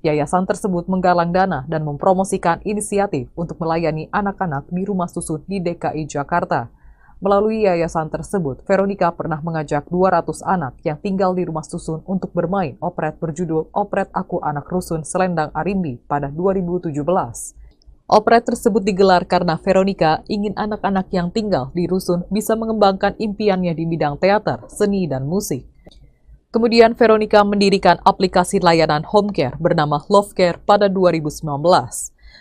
Yayasan tersebut menggalang dana dan mempromosikan inisiatif untuk melayani anak-anak di rumah susun di DKI Jakarta. Melalui yayasan tersebut, Veronika pernah mengajak 200 anak yang tinggal di rumah susun untuk bermain operet berjudul Operet Aku Anak Rusun Selendang Arimbi pada 2017. Operet tersebut digelar karena Veronika ingin anak-anak yang tinggal di rusun bisa mengembangkan impiannya di bidang teater, seni, dan musik. Kemudian Veronika mendirikan aplikasi layanan home care bernama Love Care pada 2019.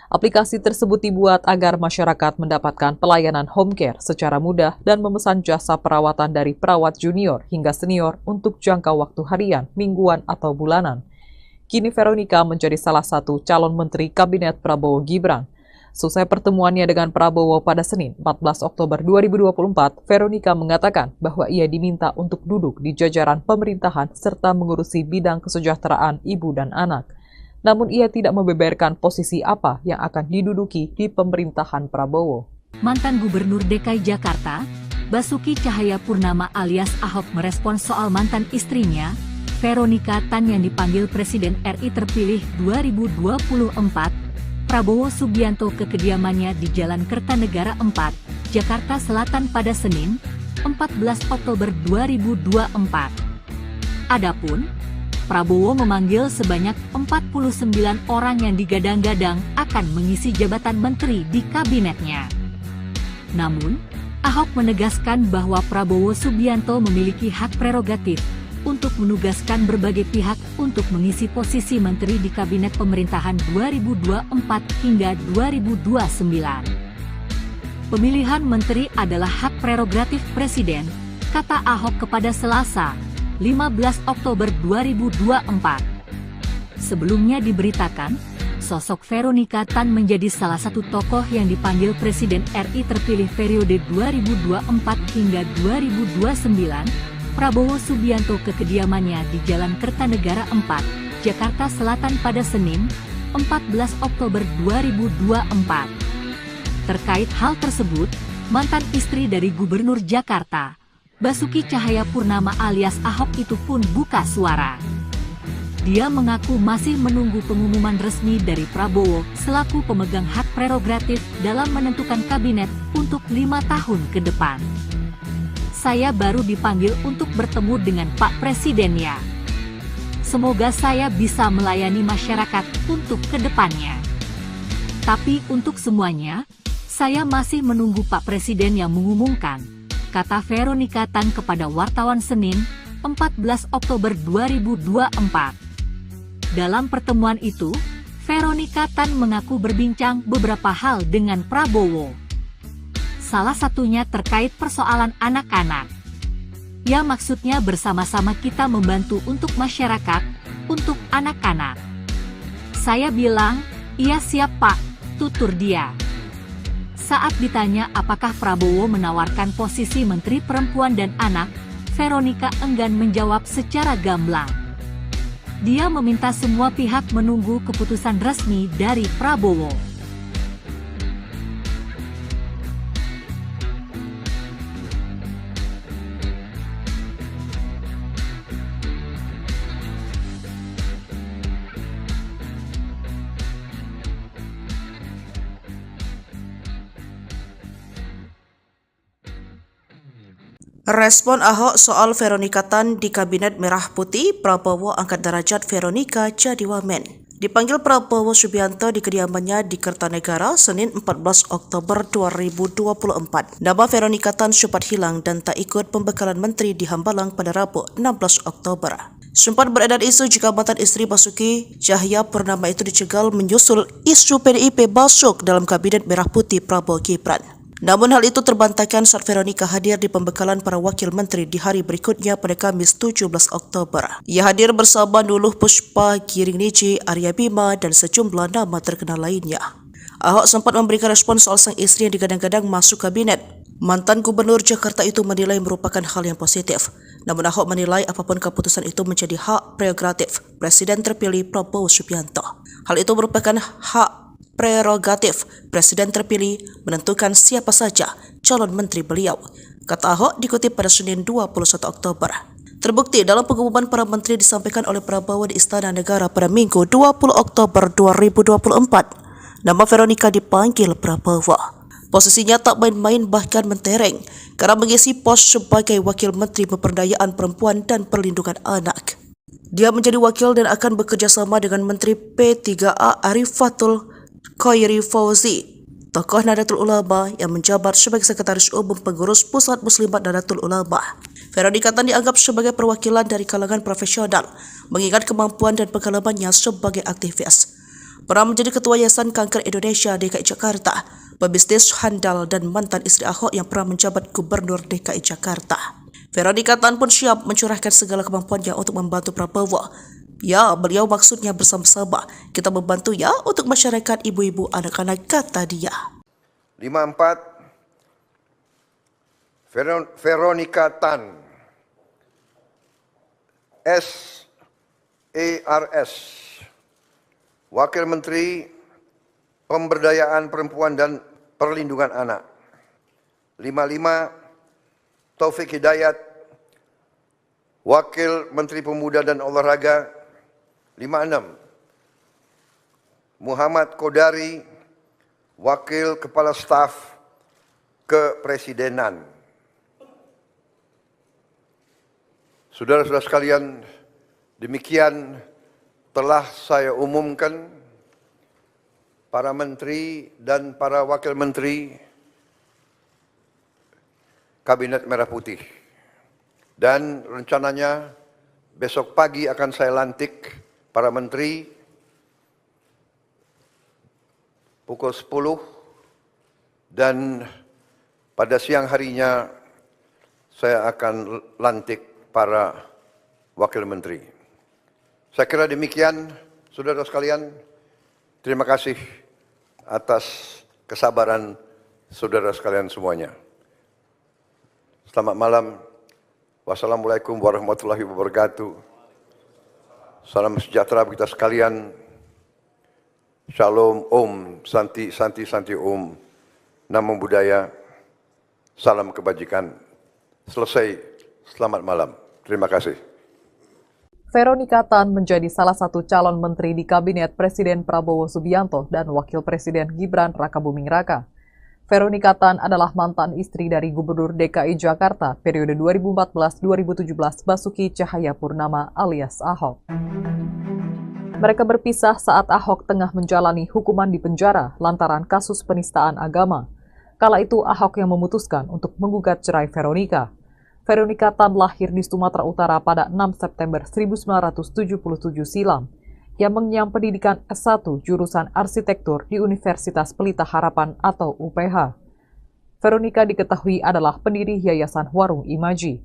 Aplikasi tersebut dibuat agar masyarakat mendapatkan pelayanan home care secara mudah dan memesan jasa perawatan dari perawat junior hingga senior untuk jangka waktu harian, mingguan, atau bulanan. Kini Veronika menjadi salah satu calon menteri Kabinet Prabowo Gibran. Selesai pertemuannya dengan Prabowo pada Senin 14 Oktober 2024, Veronika mengatakan bahwa ia diminta untuk duduk di jajaran pemerintahan serta mengurusi bidang kesejahteraan ibu dan anak. Namun ia tidak membeberkan posisi apa yang akan diduduki di pemerintahan Prabowo. Mantan Gubernur DKI Jakarta, Basuki Cahayapurnama alias Ahok merespons soal mantan istrinya, Veronika Tan yang dipanggil Presiden RI terpilih 2024, Prabowo Subianto ke kediamannya di Jalan Kertanegara 4, Jakarta Selatan pada Senin, 14 Oktober 2024. Adapun, Prabowo memanggil sebanyak 49 orang yang digadang-gadang akan mengisi jabatan menteri di kabinetnya. Namun, Ahok menegaskan bahwa Prabowo Subianto memiliki hak prerogatif untuk menugaskan berbagai pihak untuk mengisi posisi menteri di kabinet pemerintahan 2024 hingga 2029. Pemilihan menteri adalah hak prerogatif Presiden, kata Ahok kepada Selasa, 15 Oktober 2024. Sebelumnya diberitakan, sosok Veronika Tan menjadi salah satu tokoh yang dipanggil Presiden RI terpilih periode 2024 hingga 2029, Prabowo Subianto ke kediamannya di Jalan Kertanegara 4, Jakarta Selatan pada Senin, 14 Oktober 2024. Terkait hal tersebut, mantan istri dari Gubernur Jakarta, Basuki Cahayapurnama alias Ahok itu pun buka suara. Dia mengaku masih menunggu pengumuman resmi dari Prabowo selaku pemegang hak prerogatif dalam menentukan kabinet untuk 5 tahun ke depan. Saya baru dipanggil untuk bertemu dengan Pak Presiden ya. Semoga saya bisa melayani masyarakat untuk ke depannya. Tapi untuk semuanya, Saya masih menunggu Pak Presiden yang mengumumkan, kata Veronica Tan kepada wartawan Senin, 14 Oktober 2024. Dalam pertemuan itu, Veronica Tan mengaku berbincang beberapa hal dengan Prabowo. Salah satunya terkait persoalan anak-anak. Ya, maksudnya bersama-sama kita membantu untuk masyarakat, untuk anak-anak. Saya bilang, iya siap Pak, tutur dia. Saat ditanya apakah Prabowo menawarkan posisi Menteri Perempuan dan Anak, Veronica enggan menjawab secara gamblang. Dia meminta semua pihak menunggu keputusan resmi dari Prabowo. Respon Ahok soal Veronica Tan di Kabinet Merah Putih, Prabowo angkat derajat Veronica jadi wamen. Dipanggil Prabowo Subianto di kediamannya di Kertanegara, Senin 14 Oktober 2024. Nama Veronica Tan sempat hilang dan tak ikut pembekalan menteri di Hambalang pada Rabu 16 Oktober. Sempat beredar isu jika mantan istri Basuki Cahayapurnama itu dicegal menyusul isu PDIP masuk dalam Kabinet Merah Putih Prabowo Gibran. Namun hal itu terbantahkan saat Veronica hadir di pembekalan para wakil menteri di hari berikutnya pada Kamis 17 Oktober. Ia hadir bersama Nuluh Puspa, Giring Niji, Arya Bima, dan sejumlah nama terkenal lainnya. Ahok sempat memberikan respon soal sang istri yang digadang-gadang masuk kabinet. Mantan Gubernur Jakarta itu menilai merupakan hal yang positif. Namun Ahok menilai apapun keputusan itu menjadi hak prerogatif Presiden terpilih Prabowo Subianto. Hal itu merupakan hak prerogatif Presiden terpilih menentukan siapa saja calon menteri beliau, kata Ahok dikutip pada Senin 21 Oktober. Terbukti dalam pengumuman para menteri disampaikan oleh Prabowo di Istana Negara pada Minggu 20 Oktober 2024. Nama Veronica dipanggil Prabowo. Posisinya tak main-main bahkan mentereng karena mengisi pos sebagai Wakil Menteri Pemberdayaan Perempuan dan Perlindungan Anak. Dia menjadi wakil dan akan bekerja sama dengan Menteri P3A Arifatul Khairi Fauzi, tokoh Nahdlatul Ulama yang menjabat sebagai Sekretaris Umum Pengurus Pusat Muslimat Nahdlatul Ulama. Veronica Tan dianggap sebagai perwakilan dari kalangan profesional, mengingat kemampuan dan pengalamannya sebagai aktivis. Pernah menjadi Ketua Yayasan Kanker Indonesia DKI Jakarta, pebisnis handal dan mantan istri Ahok yang pernah menjabat Gubernur DKI Jakarta. Veronica Tan pun siap mencurahkan segala kemampuannya untuk membantu Prabowo. Ya, beliau maksudnya bersama-sama kita membantu ya untuk masyarakat ibu-ibu anak-anak, kata dia. 54 Veronica Tan SARS, Wakil Menteri Pemberdayaan Perempuan dan Perlindungan Anak. 55 Taufik Hidayat, Wakil Menteri Pemuda dan Olahraga. 56 Muhammad Kodari, Wakil Kepala Staf Kepresidenan. Saudara-saudara sekalian, demikian telah saya umumkan para menteri dan para wakil menteri Kabinet Merah Putih. Dan rencananya besok pagi akan saya lantik para menteri pukul 10 dan pada siang harinya saya akan lantik para wakil menteri. Saya kira demikian, saudara sekalian. Terima kasih atas kesabaran saudara sekalian semuanya. Selamat malam. Wassalamualaikum warahmatullahi wabarakatuh. Salam sejahtera bagi kita sekalian. Shalom, Om, Santi, Santi, Santi, Om. Namo Buddhaya. Salam kebajikan. Selesai. Selamat malam. Terima kasih. Veronica Tan menjadi salah satu calon menteri di Kabinet Presiden Prabowo Subianto dan Wakil Presiden Gibran Rakabuming Raka. Veronica Tan adalah mantan istri dari Gubernur DKI Jakarta periode 2014-2017 Basuki Cahayapurnama alias Ahok. Mereka berpisah saat Ahok tengah menjalani hukuman di penjara lantaran kasus penistaan agama. Kala itu Ahok yang memutuskan untuk menggugat cerai Veronica. Veronica Tan lahir di Sumatera Utara pada 6 September 1977 silam. Ia mengenyam pendidikan S1 jurusan arsitektur di Universitas Pelita Harapan atau UPH. Veronica diketahui adalah pendiri Yayasan Warung Imaji.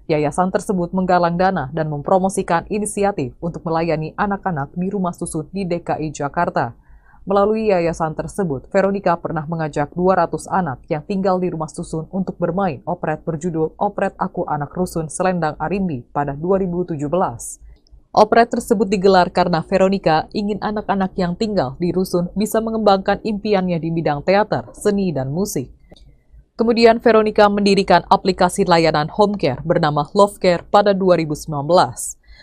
Yayasan tersebut menggalang dana dan mempromosikan inisiatif untuk melayani anak-anak di rumah susun di DKI Jakarta. Melalui yayasan tersebut, Veronica pernah mengajak 200 anak yang tinggal di rumah susun untuk bermain operet berjudul Operet Aku Anak Rusun Selendang Arimbi pada 2017. Operet tersebut digelar karena Veronica ingin anak-anak yang tinggal di rusun bisa mengembangkan impiannya di bidang teater, seni, dan musik. Kemudian Veronica mendirikan aplikasi layanan home care bernama Love Care pada 2019.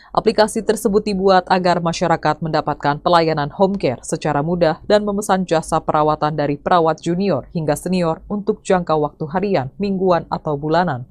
Aplikasi tersebut dibuat agar masyarakat mendapatkan pelayanan home care secara mudah dan memesan jasa perawatan dari perawat junior hingga senior untuk jangka waktu harian, mingguan, atau bulanan.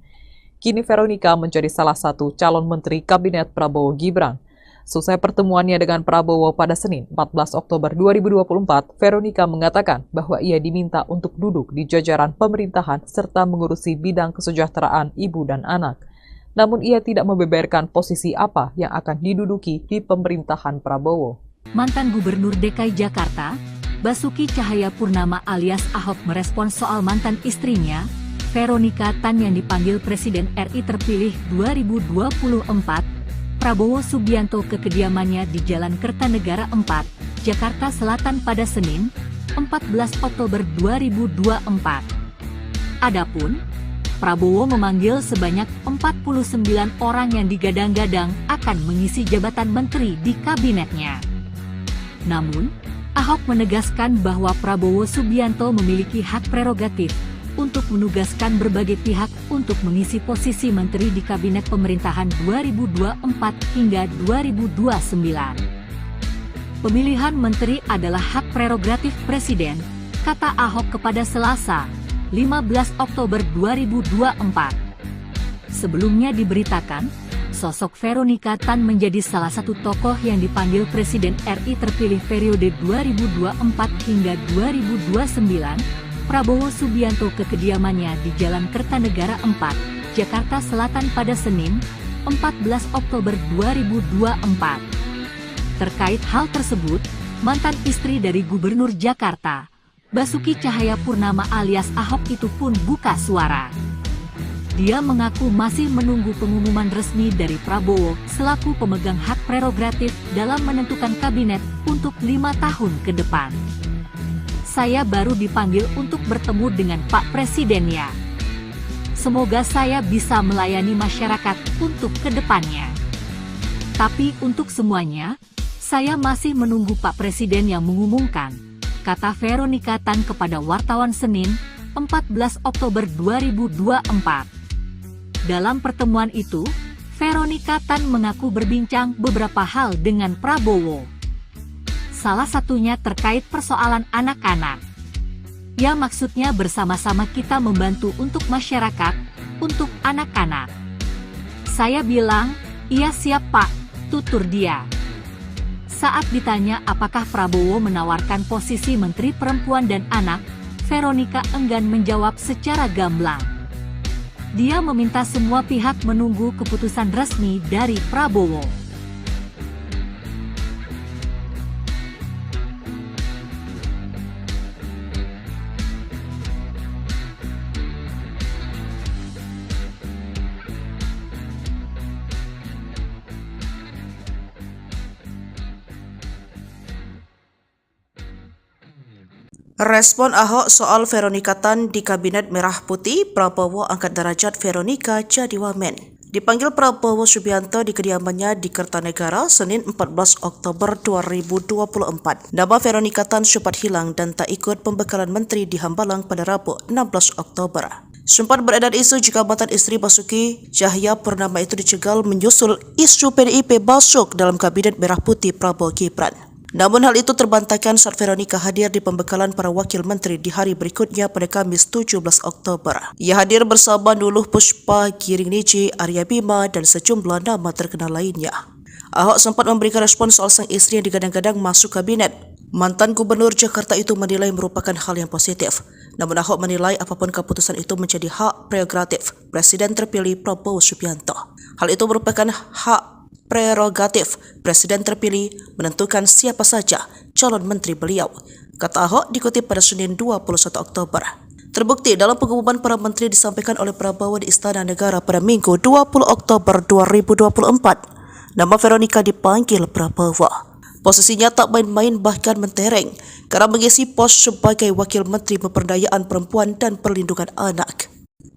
Kini Veronica menjadi salah satu calon menteri Kabinet Prabowo Gibran. Selesai pertemuannya dengan Prabowo pada Senin 14 Oktober 2024, Veronica mengatakan bahwa ia diminta untuk duduk di jajaran pemerintahan serta mengurusi bidang kesejahteraan ibu dan anak. Namun ia tidak membeberkan posisi apa yang akan diduduki di pemerintahan Prabowo. Mantan Gubernur DKI Jakarta, Basuki Cahayapurnama alias Ahok merespons soal mantan istrinya, Veronica Tan yang dipanggil Presiden RI terpilih 2024, Prabowo Subianto ke kediamannya di Jalan Kertanegara 4, Jakarta Selatan pada Senin, 14 Oktober 2024. Adapun, Prabowo memanggil sebanyak 49 orang yang digadang-gadang akan mengisi jabatan menteri di kabinetnya. Namun, Ahok menegaskan bahwa Prabowo Subianto memiliki hak prerogatif untuk menugaskan berbagai pihak untuk mengisi posisi menteri di kabinet pemerintahan 2024 hingga 2029. Pemilihan menteri adalah hak prerogatif Presiden, kata Ahok kepada Selasa, 15 Oktober 2024. Sebelumnya diberitakan, sosok Veronica Tan menjadi salah satu tokoh yang dipanggil Presiden RI terpilih periode 2024 hingga 2029, Prabowo Subianto ke kediamannya di Jalan Kertanegara 4, Jakarta Selatan pada Senin, 14 Oktober 2024. Terkait hal tersebut, mantan istri dari Gubernur Jakarta, Basuki Cahayapurnama alias Ahok itu pun buka suara. Dia mengaku masih menunggu pengumuman resmi dari Prabowo selaku pemegang hak prerogatif dalam menentukan kabinet untuk 5 tahun ke depan. Saya baru dipanggil untuk bertemu dengan Pak Presiden ya. Semoga saya bisa melayani masyarakat untuk kedepannya. Tapi untuk semuanya, saya masih menunggu Pak Presiden yang mengumumkan, kata Veronica Tan kepada wartawan Senin, 14 Oktober 2024. Dalam pertemuan itu, Veronica Tan mengaku berbincang beberapa hal dengan Prabowo. Salah satunya terkait persoalan anak-anak. Ya maksudnya bersama-sama kita membantu untuk masyarakat, untuk anak-anak. Saya bilang, iya siap Pak, tutur dia. Saat ditanya apakah Prabowo menawarkan posisi Menteri Perempuan dan Anak, Veronica enggan menjawab secara gamblang. Dia meminta semua pihak menunggu keputusan resmi dari Prabowo. Respon Ahok soal Veronica Tan di Kabinet Merah Putih, Prabowo angkat derajat Veronica jadi wamen. Dipanggil Prabowo Subianto di kediamannya di Kertanegara, Senin 14 Oktober 2024. Nama Veronica Tan sempat hilang dan tak ikut pembekalan menteri di Hambalang pada Rabu 16 Oktober. Sempat beredar isu jika mantan istri Basuki Cahayapurnama itu dicegal menyusul isu PDIP masuk dalam Kabinet Merah Putih Prabowo Gibran. Namun hal itu terbantahkan saat Veronica hadir di pembekalan para wakil menteri di hari berikutnya pada Kamis 17 Oktober. Ia hadir bersama Nuluh Pushpa, Giring Niji, Arya Bima, dan sejumlah nama terkenal lainnya. Ahok sempat memberikan respon soal sang istri yang digadang-gadang masuk kabinet. Mantan Gubernur Jakarta itu menilai merupakan hal yang positif. Namun Ahok menilai apapun keputusan itu menjadi hak prerogatif Presiden terpilih Prabowo Subianto. Hal itu merupakan hak prerogatif Presiden terpilih menentukan siapa saja calon menteri beliau, kata Ahok dikutip pada Senin 21 Oktober. Terbukti dalam pengumuman para menteri disampaikan oleh Prabowo di Istana Negara pada Minggu 20 Oktober 2024. Nama Veronica dipanggil Prabowo. Posisinya tak main-main bahkan mentereng karena mengisi pos sebagai Wakil Menteri Pemberdayaan Perempuan dan Perlindungan Anak.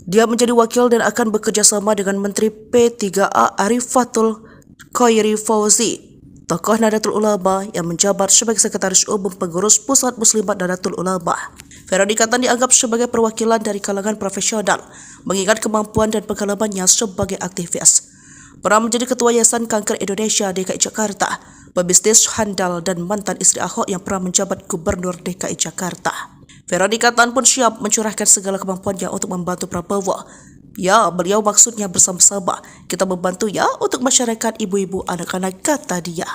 Dia menjadi wakil dan akan bekerja sama dengan Menteri P3A Arifatul Khairi Fauzi, tokoh Nahdlatul Ulama yang menjabat sebagai Sekretaris Umum Pengurus Pusat Muslimat Nahdlatul Ulama. Veronica Tan dianggap sebagai perwakilan dari kalangan profesional, mengingat kemampuan dan pengalamannya sebagai aktivis. Pernah menjadi Ketua Yayasan Kanker Indonesia DKI Jakarta, pebisnis handal dan mantan istri Ahok yang pernah menjabat Gubernur DKI Jakarta. Veronica Tan pun siap mencurahkan segala kemampuannya untuk membantu Prabowo. Ya, beliau maksudnya bersama-sama. Kita membantu ya untuk masyarakat ibu-ibu anak-anak, kata dia.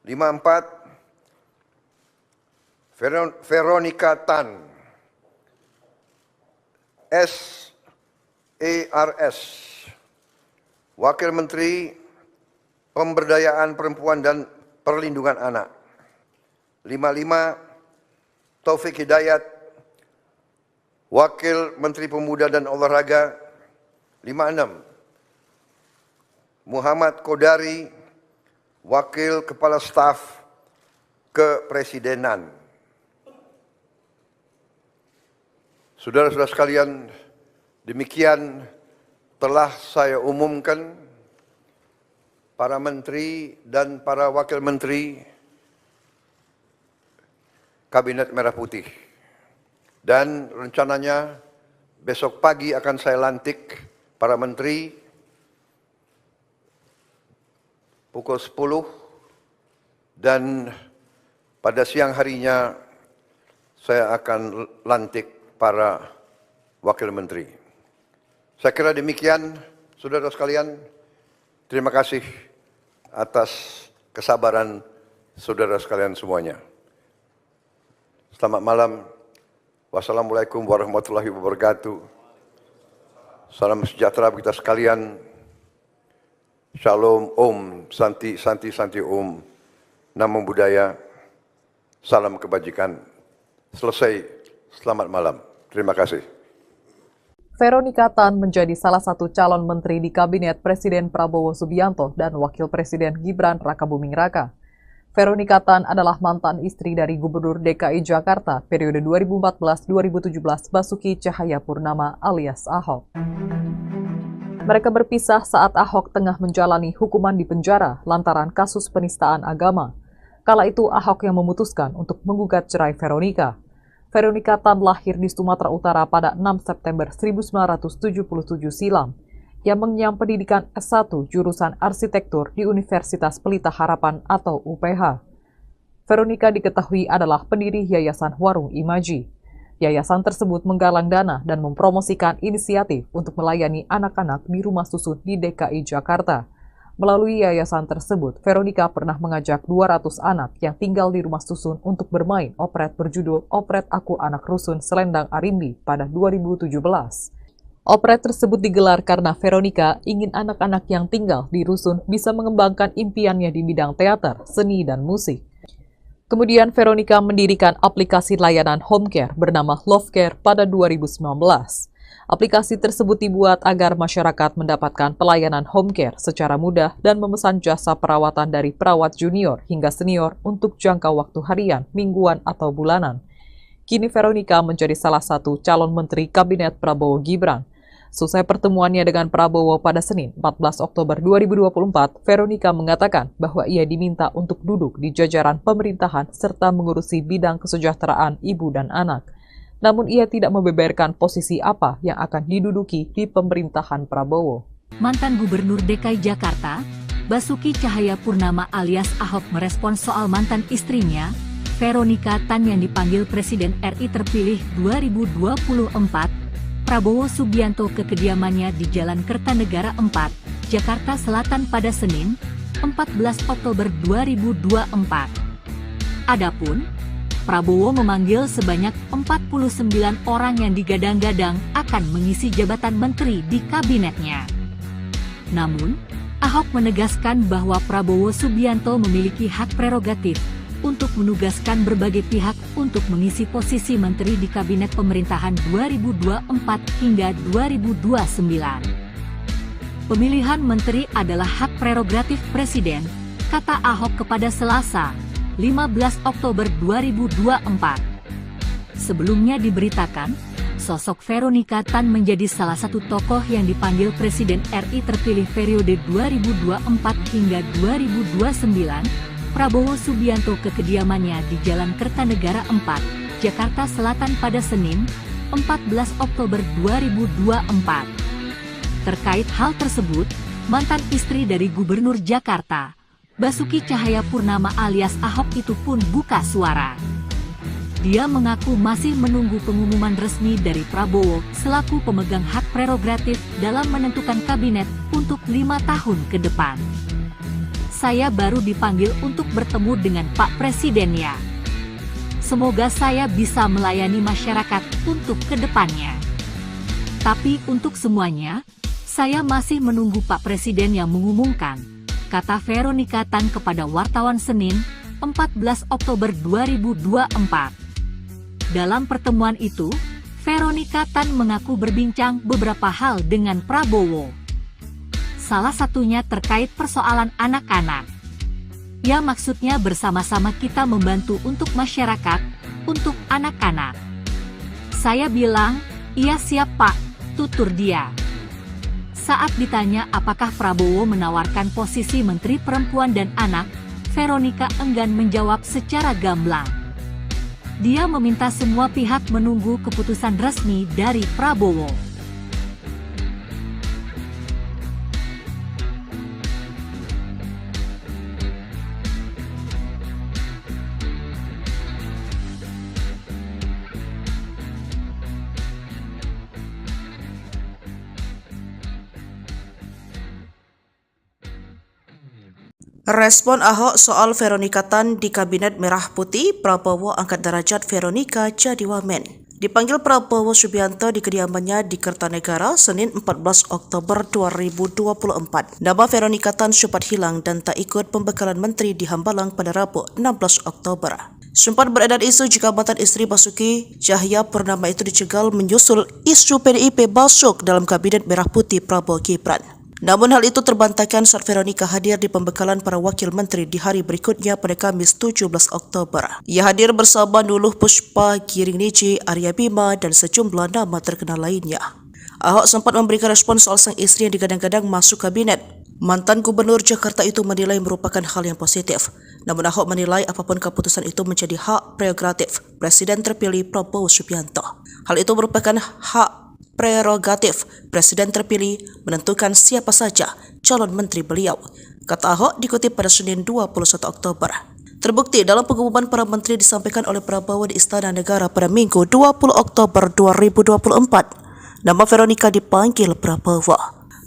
54 Veronica Tan SARS, Wakil Menteri Pemberdayaan Perempuan dan Perlindungan Anak. 55 Taufik Hidayat, Wakil Menteri Pemuda dan Olahraga. 56 Muhammad Kodari, Wakil Kepala Staf Kepresidenan. Saudara-saudara sekalian, demikian telah saya umumkan para menteri dan para wakil menteri Kabinet Merah Putih. Dan rencananya besok pagi akan saya lantik para menteri pukul 10 dan pada siang harinya saya akan lantik para wakil menteri. Saya kira demikian, saudara sekalian. Terima kasih atas kesabaran saudara sekalian semuanya. Selamat malam. Wassalamualaikum warahmatullahi wabarakatuh. Salam sejahtera bagi kita sekalian. Shalom, Om, Santi, Santi, Santi, Om. Namo Buddhaya. Salam kebajikan. Selesai. Selamat malam. Terima kasih. Veronica Tan menjadi salah satu calon menteri di Kabinet Presiden Prabowo Subianto dan Wakil Presiden Gibran Rakabuming Raka. Veronica Tan adalah mantan istri dari Gubernur DKI Jakarta periode 2014-2017 Basuki Cahayapurnama alias Ahok. Mereka berpisah saat Ahok tengah menjalani hukuman di penjara lantaran kasus penistaan agama. Kala itu Ahok yang memutuskan untuk menggugat cerai Veronica. Veronica Tan lahir di Sumatera Utara pada 6 September 1977 silam. Yang mengenyam pendidikan S1 jurusan arsitektur di Universitas Pelita Harapan atau UPH. Veronica diketahui adalah pendiri Yayasan Warung Imaji. Yayasan tersebut menggalang dana dan mempromosikan inisiatif untuk melayani anak-anak di rumah susun di DKI Jakarta. Melalui yayasan tersebut, Veronica pernah mengajak 200 anak yang tinggal di rumah susun untuk bermain operet berjudul Operet Aku Anak Rusun Selendang Arimbi pada 2017. Operet tersebut digelar karena Veronica ingin anak-anak yang tinggal di rusun bisa mengembangkan impiannya di bidang teater, seni, dan musik. Kemudian Veronica mendirikan aplikasi layanan home care bernama Love Care pada 2019. Aplikasi tersebut dibuat agar masyarakat mendapatkan pelayanan home care secara mudah dan memesan jasa perawatan dari perawat junior hingga senior untuk jangka waktu harian, mingguan, atau bulanan. Kini Veronica menjadi salah satu calon menteri Kabinet Prabowo Gibran. Selesai pertemuannya dengan Prabowo pada Senin 14 Oktober 2024, Veronica mengatakan bahwa ia diminta untuk duduk di jajaran pemerintahan serta mengurusi bidang kesejahteraan ibu dan anak. Namun ia tidak membeberkan posisi apa yang akan diduduki di pemerintahan Prabowo. Mantan Gubernur DKI Jakarta, Basuki Cahayapurnama alias Ahok merespons soal mantan istrinya, Veronica Tan yang dipanggil Presiden RI terpilih 2024, Prabowo Subianto ke kediamannya di Jalan Kertanegara 4, Jakarta Selatan pada Senin, 14 Oktober 2024. Adapun, Prabowo memanggil sebanyak 49 orang yang digadang-gadang akan mengisi jabatan menteri di kabinetnya. Namun, Ahok menegaskan bahwa Prabowo Subianto memiliki hak prerogatif untuk menugaskan berbagai pihak untuk mengisi posisi menteri di kabinet pemerintahan 2024 hingga 2029. Pemilihan menteri adalah hak prerogatif Presiden, kata Ahok kepada Selasa, 15 Oktober 2024. Sebelumnya diberitakan, sosok Veronica Tan menjadi salah satu tokoh yang dipanggil Presiden RI terpilih periode 2024 hingga 2029, Prabowo Subianto ke kediamannya di Jalan Kertanegara 4, Jakarta Selatan pada Senin, 14 Oktober 2024. Terkait hal tersebut, mantan istri dari Gubernur Jakarta, Basuki Cahayapurnama alias Ahok itu pun buka suara. Dia mengaku masih menunggu pengumuman resmi dari Prabowo selaku pemegang hak prerogatif dalam menentukan kabinet untuk 5 tahun ke depan. Saya baru dipanggil untuk bertemu dengan Pak Presiden ya. Semoga saya bisa melayani masyarakat untuk kedepannya. Tapi untuk semuanya, saya masih menunggu Pak Presiden yang mengumumkan, kata Veronica Tan kepada wartawan Senin, 14 Oktober 2024. Dalam pertemuan itu, Veronica Tan mengaku berbincang beberapa hal dengan Prabowo. Salah satunya terkait persoalan anak-anak. Ya maksudnya bersama-sama kita membantu untuk masyarakat, untuk anak-anak. Saya bilang, iya siap Pak, tutur dia. Saat ditanya apakah Prabowo menawarkan posisi Menteri Perempuan dan Anak, Veronica enggan menjawab secara gamblang. Dia meminta semua pihak menunggu keputusan resmi dari Prabowo. Respon Ahok soal Veronica Tan di Kabinet Merah Putih, Prabowo angkat derajat Veronica jadi wamen. Dipanggil Prabowo Subianto di kediamannya di Kertanegara, Senin 14 Oktober 2024. Nama Veronica Tan sempat hilang dan tak ikut pembekalan menteri di Hambalang pada Rabu 16 Oktober. Sempat beredar isu jika mantan istri Basuki Cahayapurnama itu dicegal menyusul isu PDIP masuk dalam Kabinet Merah Putih Prabowo Gibran. Namun hal itu terbantahkan saat Veronica hadir di pembekalan para wakil menteri di hari berikutnya pada Kamis 17 Oktober. Ia hadir bersama Nuluh Puspa, Giring Niji, Arya Bima, dan sejumlah nama terkenal lainnya. Ahok sempat memberikan respon soal sang istri yang digadang-gadang masuk kabinet. Mantan Gubernur Jakarta itu menilai merupakan hal yang positif. Namun Ahok menilai apapun keputusan itu menjadi hak prerogatif Presiden terpilih Prabowo Subianto. Hal itu merupakan hak prerogatif Presiden terpilih menentukan siapa saja calon menteri beliau, kata Ahok dikutip pada Senin 21 Oktober. Terbukti dalam pengumuman para menteri disampaikan oleh Prabowo di Istana Negara pada Minggu 20 Oktober 2024. Nama Veronica dipanggil Prabowo.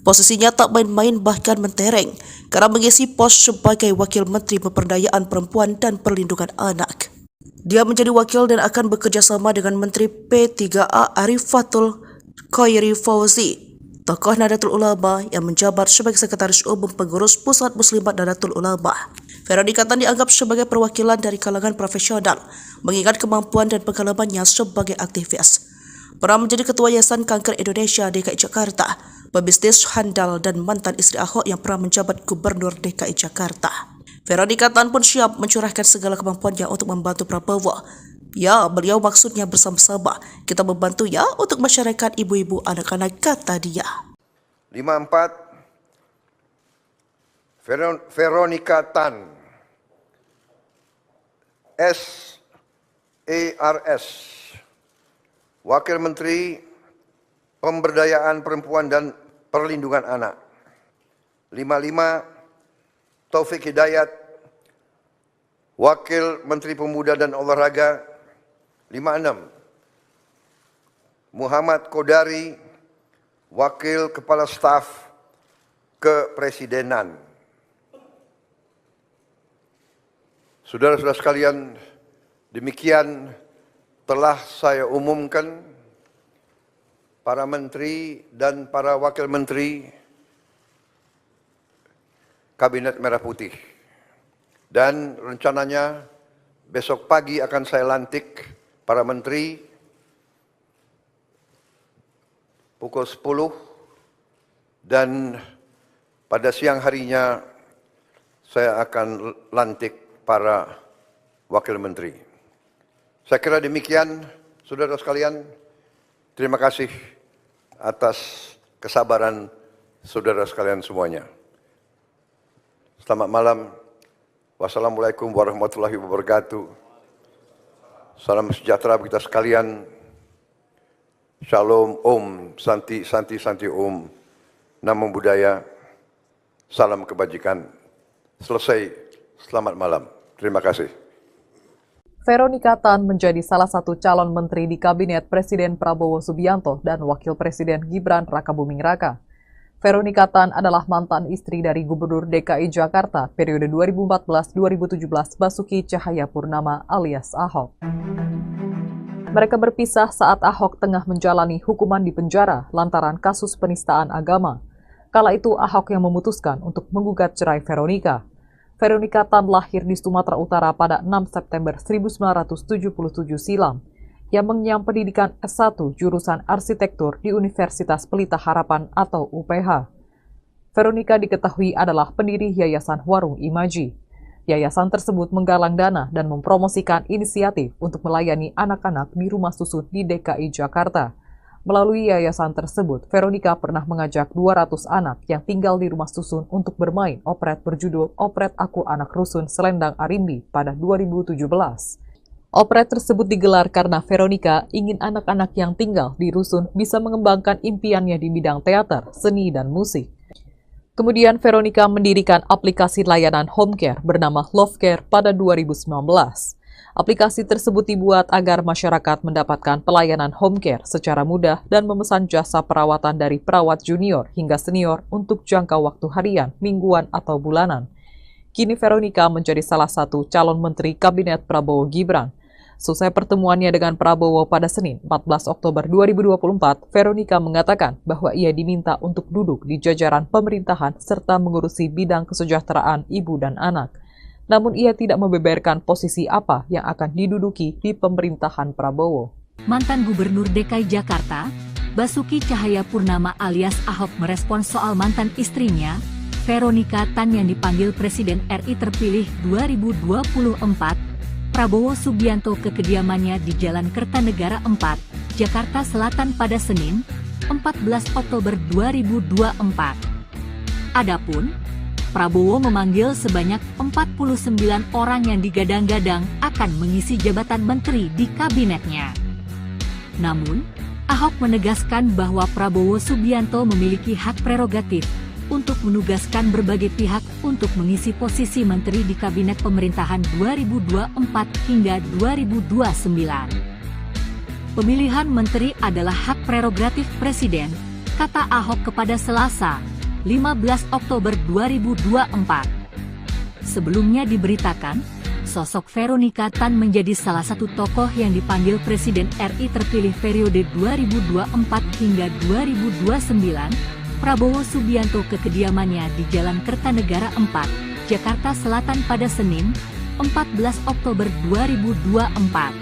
Posisinya tak main-main bahkan mentereng karena mengisi pos sebagai Wakil Menteri Pemberdayaan Perempuan dan Perlindungan Anak. Dia menjadi wakil dan akan bekerja sama dengan Menteri P3A Arifatul Khairi Fauzi, tokoh Nahdlatul Ulama yang menjabat sebagai Sekretaris Umum Pengurus Pusat Muslimat Nahdlatul Ulama. Veronica Tan dianggap sebagai perwakilan dari kalangan profesional, mengingat kemampuan dan pengalamannya sebagai aktivis. Pernah menjadi Ketua Yayasan Kanker Indonesia DKI Jakarta, pebisnis handal dan mantan istri Ahok yang pernah menjabat Gubernur DKI Jakarta. Veronica Tan pun siap mencurahkan segala kemampuannya untuk membantu Prabowo. Ya, beliau maksudnya bersama-sama. Kita membantu ya untuk masyarakat ibu-ibu anak-anak, kata dia. 54. Veronica Tan, SARS, Wakil Menteri Pemberdayaan Perempuan dan Perlindungan Anak. 55. Taufik Hidayat, Wakil Menteri Pemuda dan Olahraga. 56. Muhammad Kodari, Wakil Kepala Staf Kepresidenan. Saudara-saudara sekalian, demikian telah saya umumkan para menteri dan para wakil menteri Kabinet Merah Putih. Dan rencananya besok pagi akan saya lantik para menteri pukul 10 dan pada siang harinya saya akan lantik para wakil menteri. Saya kira demikian, saudara sekalian. Terima kasih atas kesabaran saudara sekalian semuanya. Selamat malam. Wassalamualaikum warahmatullahi wabarakatuh. Salam sejahtera bagi kita sekalian. Shalom, Om, Santi, Santi, Santi, Om. Namo Buddhaya. Salam kebajikan. Selesai. Selamat malam. Terima kasih. Veronika Tan menjadi salah satu calon menteri di Kabinet Presiden Prabowo Subianto dan Wakil Presiden Gibran Rakabuming Raka. Veronika Tan adalah mantan istri dari Gubernur DKI Jakarta periode 2014-2017 Basuki Cahayapurnama alias Ahok. Mereka berpisah saat Ahok tengah menjalani hukuman di penjara lantaran kasus penistaan agama. Kala itu Ahok yang memutuskan untuk menggugat cerai Veronika. Veronika Tan lahir di Sumatera Utara pada 6 September 1977 silam. Ia mengenyam pendidikan S1 jurusan arsitektur di Universitas Pelita Harapan atau UPH. Veronika diketahui adalah pendiri Yayasan Warung Imaji. Yayasan tersebut menggalang dana dan mempromosikan inisiatif untuk melayani anak-anak di rumah susun di DKI Jakarta. Melalui yayasan tersebut, Veronika pernah mengajak 200 anak yang tinggal di rumah susun untuk bermain operet berjudul Operet Aku Anak Rusun Selendang Arimbi pada 2017. Operet tersebut digelar karena Veronika ingin anak-anak yang tinggal di rusun bisa mengembangkan impiannya di bidang teater, seni, dan musik. Kemudian Veronika mendirikan aplikasi layanan home care bernama Love Care pada 2019. Aplikasi tersebut dibuat agar masyarakat mendapatkan pelayanan home care secara mudah dan memesan jasa perawatan dari perawat junior hingga senior untuk jangka waktu harian, mingguan, atau bulanan. Kini Veronika menjadi salah satu calon menteri Kabinet Prabowo Gibran. Selesai pertemuannya dengan Prabowo pada Senin 14 Oktober 2024, Veronika mengatakan bahwa ia diminta untuk duduk di jajaran pemerintahan serta mengurusi bidang kesejahteraan ibu dan anak. Namun ia tidak membeberkan posisi apa yang akan diduduki di pemerintahan Prabowo. Mantan Gubernur DKI Jakarta, Basuki Cahayapurnama alias Ahok merespons soal mantan istrinya, Veronika Tan yang dipanggil Presiden RI terpilih 2024, Prabowo Subianto ke kediamannya di Jalan Kertanegara 4, Jakarta Selatan pada Senin, 14 Oktober 2024. Adapun, Prabowo memanggil sebanyak 49 orang yang digadang-gadang akan mengisi jabatan menteri di kabinetnya. Namun, Ahok menegaskan bahwa Prabowo Subianto memiliki hak prerogatif untuk menugaskan berbagai pihak untuk mengisi posisi menteri di kabinet pemerintahan 2024 hingga 2029. Pemilihan menteri adalah hak prerogatif Presiden, kata Ahok kepada Selasa, 15 Oktober 2024. Sebelumnya diberitakan, sosok Veronika Tan menjadi salah satu tokoh yang dipanggil Presiden RI terpilih periode 2024 hingga 2029, Prabowo Subianto ke kediamannya di Jalan Kertanegara 4, Jakarta Selatan pada Senin, 14 Oktober 2024.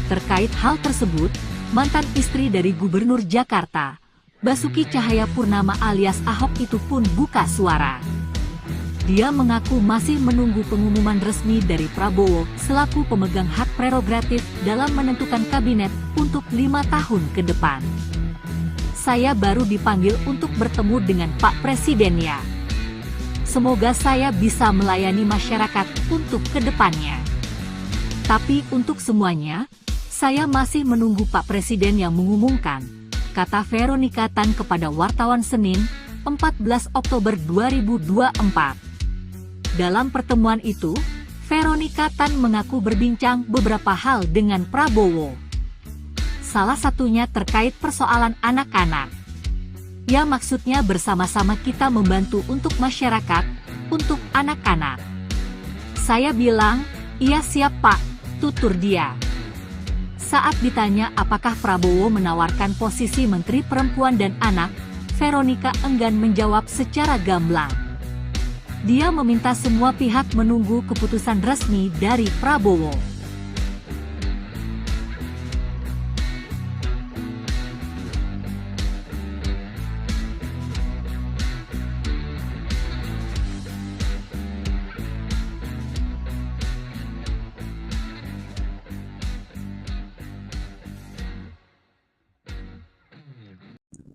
Terkait hal tersebut, mantan istri dari Gubernur Jakarta, Basuki Cahayapurnama alias Ahok itu pun buka suara. Dia mengaku masih menunggu pengumuman resmi dari Prabowo selaku pemegang hak prerogatif dalam menentukan kabinet untuk 5 tahun ke depan. Saya baru dipanggil untuk bertemu dengan Pak Presiden ya. Semoga saya bisa melayani masyarakat untuk kedepannya. Tapi untuk semuanya, saya masih menunggu Pak Presiden yang mengumumkan, kata Veronika Tan kepada wartawan Senin, 14 Oktober 2024. Dalam pertemuan itu, Veronika Tan mengaku berbincang beberapa hal dengan Prabowo. Salah satunya terkait persoalan anak-anak. Ya maksudnya bersama-sama kita membantu untuk masyarakat, untuk anak-anak. Saya bilang, iya siap Pak, tutur dia. Saat ditanya apakah Prabowo menawarkan posisi Menteri Perempuan dan Anak, Veronica enggan menjawab secara gamblang. Dia meminta semua pihak menunggu keputusan resmi dari Prabowo.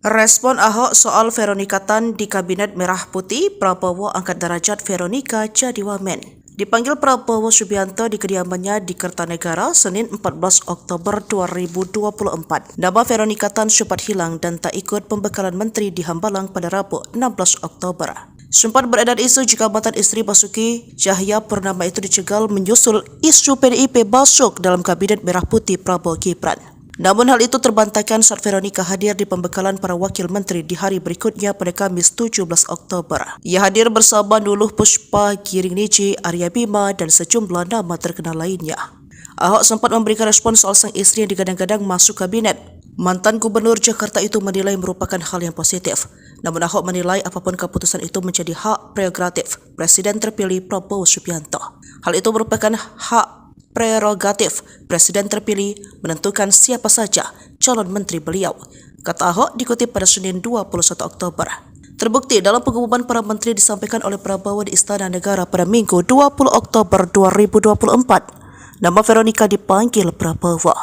Respon Ahok soal Veronica Tan di Kabinet Merah Putih, Prabowo angkat derajat Veronica jadi wamen. Dipanggil Prabowo Subianto di kediamannya di Kertanegara, Senin 14 Oktober 2024. Nama Veronica Tan sempat hilang dan tak ikut pembekalan menteri di Hambalang pada Rabu 16 Oktober. Sempat beredar isu jika mantan istri Basuki Cahayapurnama itu dicegal menyusul isu PDIP masuk dalam Kabinet Merah Putih Prabowo Gibran. Namun hal itu terbantahkan saat Veronica hadir di pembekalan para wakil menteri di hari berikutnya pada Kamis 17 Oktober. Ia hadir bersama Nuluh Puspa, Giring Niji, Arya Bima, dan sejumlah nama terkenal lainnya. Ahok sempat memberikan respon soal sang istri yang digadang-gadang masuk kabinet. Mantan Gubernur Jakarta itu menilai merupakan hal yang positif. Namun Ahok menilai apapun keputusan itu menjadi hak prerogatif Presiden terpilih Prabowo Subianto. Hal itu merupakan hak prerogatif Presiden terpilih menentukan siapa saja calon menteri beliau, kata Ahok dikutip pada Senin 21 Oktober. Terbukti dalam pengumuman para menteri disampaikan oleh Prabowo di Istana Negara pada Minggu 20 Oktober 2024. Nama Veronica dipanggil Prabowo.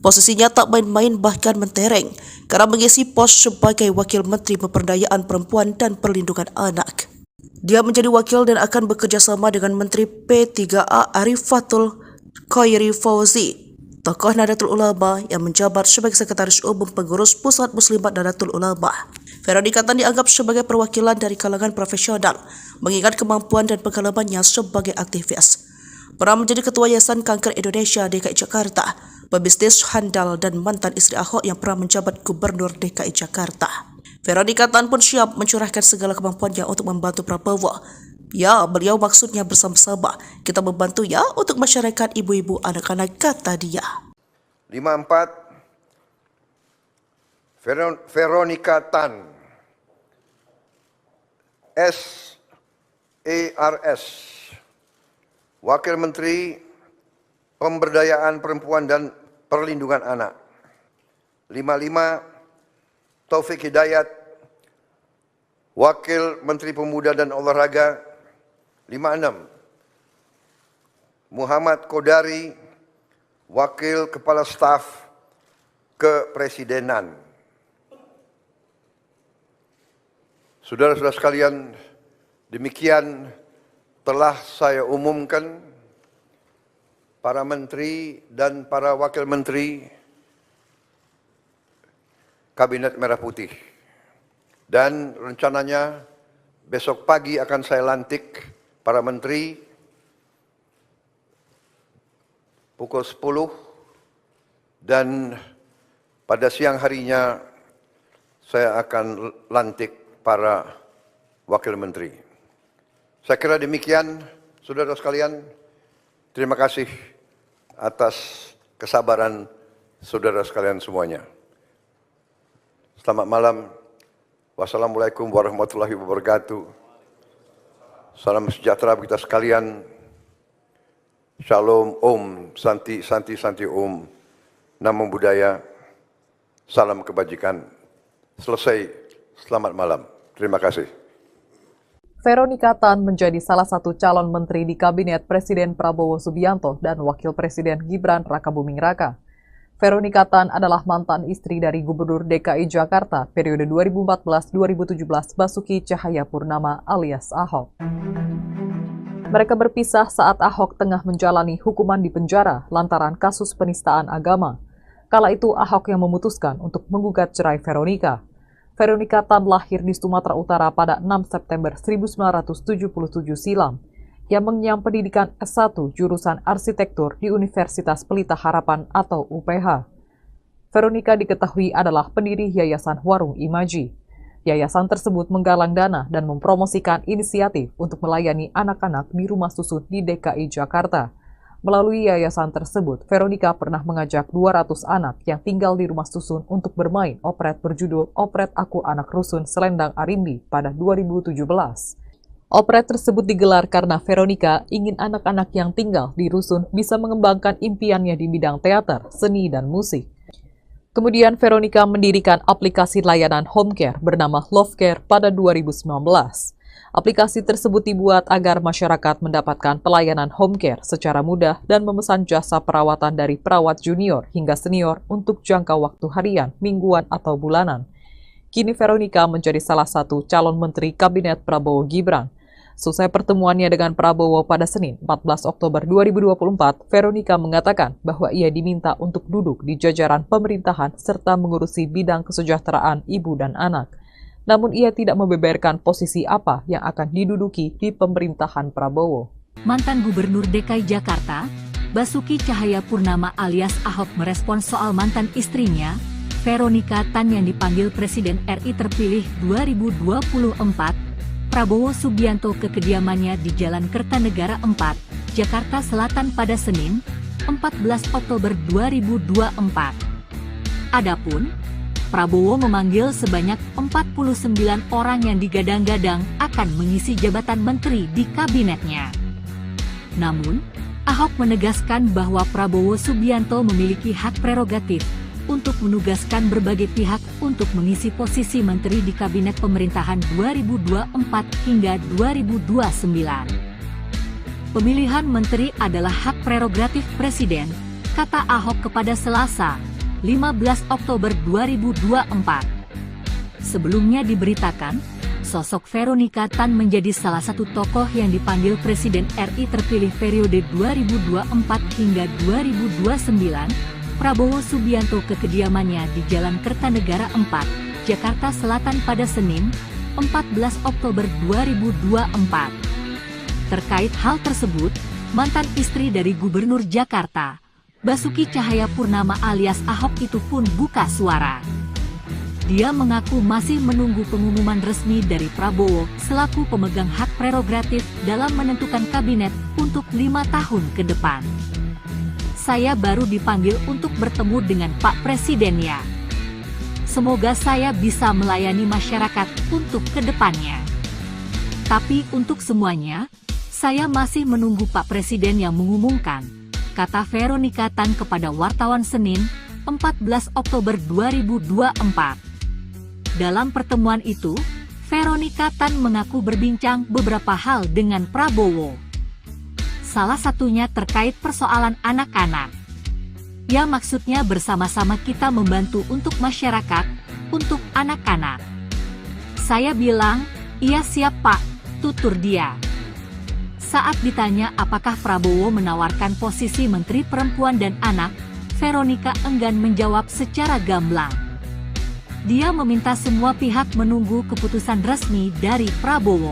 Posisinya tak main-main bahkan mentereng karena mengisi pos sebagai Wakil Menteri Pemberdayaan Perempuan dan Perlindungan Anak. Dia menjadi wakil dan akan bekerja sama dengan Menteri P3A Arifatul Khairi Fauzi, tokoh Nahdlatul Ulama yang menjabat sebagai Sekretaris Umum Pengurus Pusat Muslimat Nahdlatul Ulama. Veronica Tan dianggap sebagai perwakilan dari kalangan profesional, mengingat kemampuan dan pengalamannya sebagai aktivis. Pernah menjadi Ketua Yayasan Kanker Indonesia DKI Jakarta, pebisnis handal dan mantan istri Ahok yang pernah menjabat Gubernur DKI Jakarta. Veronica Tan pun siap mencurahkan segala kemampuannya untuk membantu Prabowo. Ya, beliau maksudnya bersama-sama. Kita membantu ya untuk masyarakat ibu-ibu anak-anak, kata dia. 54. Veronica Tan, SARS, Wakil Menteri Pemberdayaan Perempuan dan Perlindungan Anak. 55. Taufik Hidayat, Wakil Menteri Pemuda dan Olahraga. 56. Muhammad Kodari, Wakil Kepala Staf Kepresidenan. Saudara-saudara sekalian, demikian telah saya umumkan para menteri dan para wakil menteri Kabinet Merah Putih. Dan rencananya besok pagi akan saya lantik para menteri pukul 10 dan pada siang harinya saya akan lantik para wakil menteri. Saya kira demikian, saudara sekalian. Terima kasih atas kesabaran saudara sekalian semuanya. Selamat malam. Wassalamualaikum warahmatullahi wabarakatuh. Salam sejahtera kita sekalian. Shalom, Om, Santi, Santi, Santi, Om. Namo Buddhaya. Salam kebajikan. Selesai. Selamat malam. Terima kasih. Veronica Tan menjadi salah satu calon menteri di Kabinet Presiden Prabowo Subianto dan Wakil Presiden Gibran Rakabuming Raka. Veronica Tan adalah mantan istri dari Gubernur DKI Jakarta periode 2014-2017 Basuki Cahayapurnama alias Ahok. Mereka berpisah saat Ahok tengah menjalani hukuman di penjara lantaran kasus penistaan agama. Kala itu Ahok yang memutuskan untuk menggugat cerai Veronica. Veronica Tan lahir di Sumatera Utara pada 6 September 1977 silam. Yang mengenyam pendidikan S1 jurusan arsitektur di Universitas Pelita Harapan atau UPH. Veronica diketahui adalah pendiri Yayasan Warung Imaji. Yayasan tersebut menggalang dana dan mempromosikan inisiatif untuk melayani anak-anak di rumah susun di DKI Jakarta. Melalui yayasan tersebut, Veronica pernah mengajak 200 anak yang tinggal di rumah susun untuk bermain operet berjudul Operet Aku Anak Rusun Selendang Arimbi pada 2017. Operet tersebut digelar karena Veronica ingin anak-anak yang tinggal di rusun bisa mengembangkan impiannya di bidang teater, seni, dan musik. Kemudian Veronica mendirikan aplikasi layanan home care bernama Love Care pada 2019. Aplikasi tersebut dibuat agar masyarakat mendapatkan pelayanan home care secara mudah dan memesan jasa perawatan dari perawat junior hingga senior untuk jangka waktu harian, mingguan, atau bulanan. Kini Veronica menjadi salah satu calon menteri Kabinet Prabowo Gibran. Selesai pertemuannya dengan Prabowo pada Senin 14 Oktober 2024, Veronica mengatakan bahwa ia diminta untuk duduk di jajaran pemerintahan serta mengurusi bidang kesejahteraan ibu dan anak. Namun ia tidak membeberkan posisi apa yang akan diduduki di pemerintahan Prabowo. Mantan Gubernur DKI Jakarta, Basuki Cahayapurnama alias Ahok merespons soal mantan istrinya, Veronica Tan yang dipanggil Presiden RI terpilih 2024, Prabowo Subianto ke kediamannya di Jalan Kertanegara 4, Jakarta Selatan pada Senin, 14 Oktober 2024. Adapun, Prabowo memanggil sebanyak 49 orang yang digadang-gadang akan mengisi jabatan menteri di kabinetnya. Namun, Ahok menegaskan bahwa Prabowo Subianto memiliki hak prerogatif untuk menugaskan berbagai pihak untuk mengisi posisi menteri di kabinet pemerintahan 2024 hingga 2029. Pemilihan menteri adalah hak prerogatif Presiden, kata Ahok kepada Selasa, 15 Oktober 2024. Sebelumnya diberitakan, sosok Veronica Tan menjadi salah satu tokoh yang dipanggil Presiden RI terpilih periode 2024 hingga 2029, Prabowo Subianto ke kediamannya di Jalan Kertanegara 4, Jakarta Selatan pada Senin, 14 Oktober 2024. Terkait hal tersebut, mantan istri dari Gubernur Jakarta, Basuki Cahayapurnama alias Ahok itu pun buka suara. Dia mengaku masih menunggu pengumuman resmi dari Prabowo selaku pemegang hak prerogatif dalam menentukan kabinet untuk 5 tahun ke depan. Saya baru dipanggil untuk bertemu dengan Pak Presiden ya. Semoga saya bisa melayani masyarakat untuk kedepannya. Tapi untuk semuanya, saya masih menunggu Pak Presiden yang mengumumkan, kata Veronica Tan kepada wartawan Senin, 14 Oktober 2024. Dalam pertemuan itu, Veronica Tan mengaku berbincang beberapa hal dengan Prabowo. Salah satunya terkait persoalan anak-anak. Ya maksudnya bersama-sama kita membantu untuk masyarakat, untuk anak-anak. Saya bilang, iya siap Pak, tutur dia. Saat ditanya apakah Prabowo menawarkan posisi Menteri Perempuan dan Anak, Veronica enggan menjawab secara gamblang. Dia meminta semua pihak menunggu keputusan resmi dari Prabowo.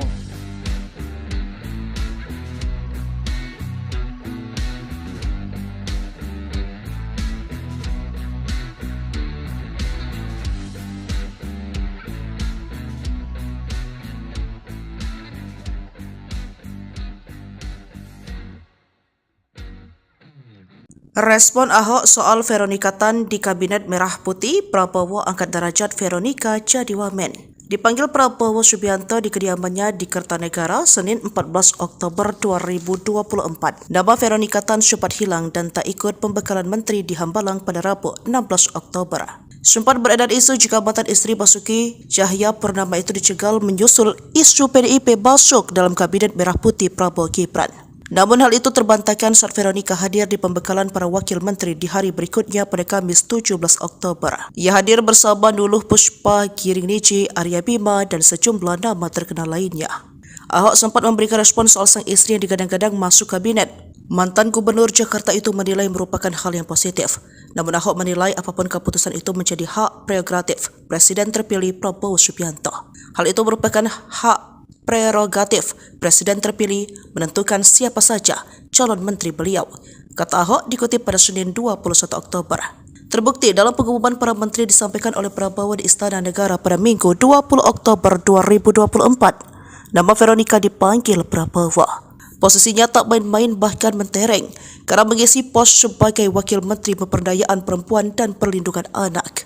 Respon Ahok soal Veronica Tan di Kabinet Merah Putih, Prabowo angkat derajat Veronica jadi wamen. Dipanggil Prabowo Subianto di kediamannya di Kertanegara, Senin 14 Oktober 2024. Nama Veronica Tan sempat hilang dan tak ikut pembekalan menteri di Hambalang pada Rabu 16 Oktober. Sempat beredar isu jika mantan istri Basuki Cahayapurnama itu dicegal menyusul isu PDIP masuk dalam Kabinet Merah Putih Prabowo Gibran. Namun hal itu terbantahkan saat Veronica hadir di pembekalan para wakil menteri di hari berikutnya pada Kamis 17 Oktober. Ia hadir bersama Nuluh Puspa, Giring Niji, Arya Bima, dan sejumlah nama terkenal lainnya. Ahok sempat memberikan respon soal sang istri yang digadang-gadang masuk kabinet. Mantan Gubernur Jakarta itu menilai merupakan hal yang positif. Namun Ahok menilai apapun keputusan itu menjadi hak prerogatif Presiden terpilih Prabowo Subianto. Hal itu merupakan hak prerogatif Presiden terpilih menentukan siapa saja calon menteri beliau, kata Ahok dikutip pada Senin 21 Oktober. Terbukti dalam pengumuman para menteri disampaikan oleh Prabowo di Istana Negara pada Minggu 20 Oktober 2024, nama Veronica dipanggil Prabowo. Posisinya tak main-main bahkan mentereng kerana mengisi pos sebagai Wakil Menteri Pemberdayaan Perempuan dan Perlindungan Anak.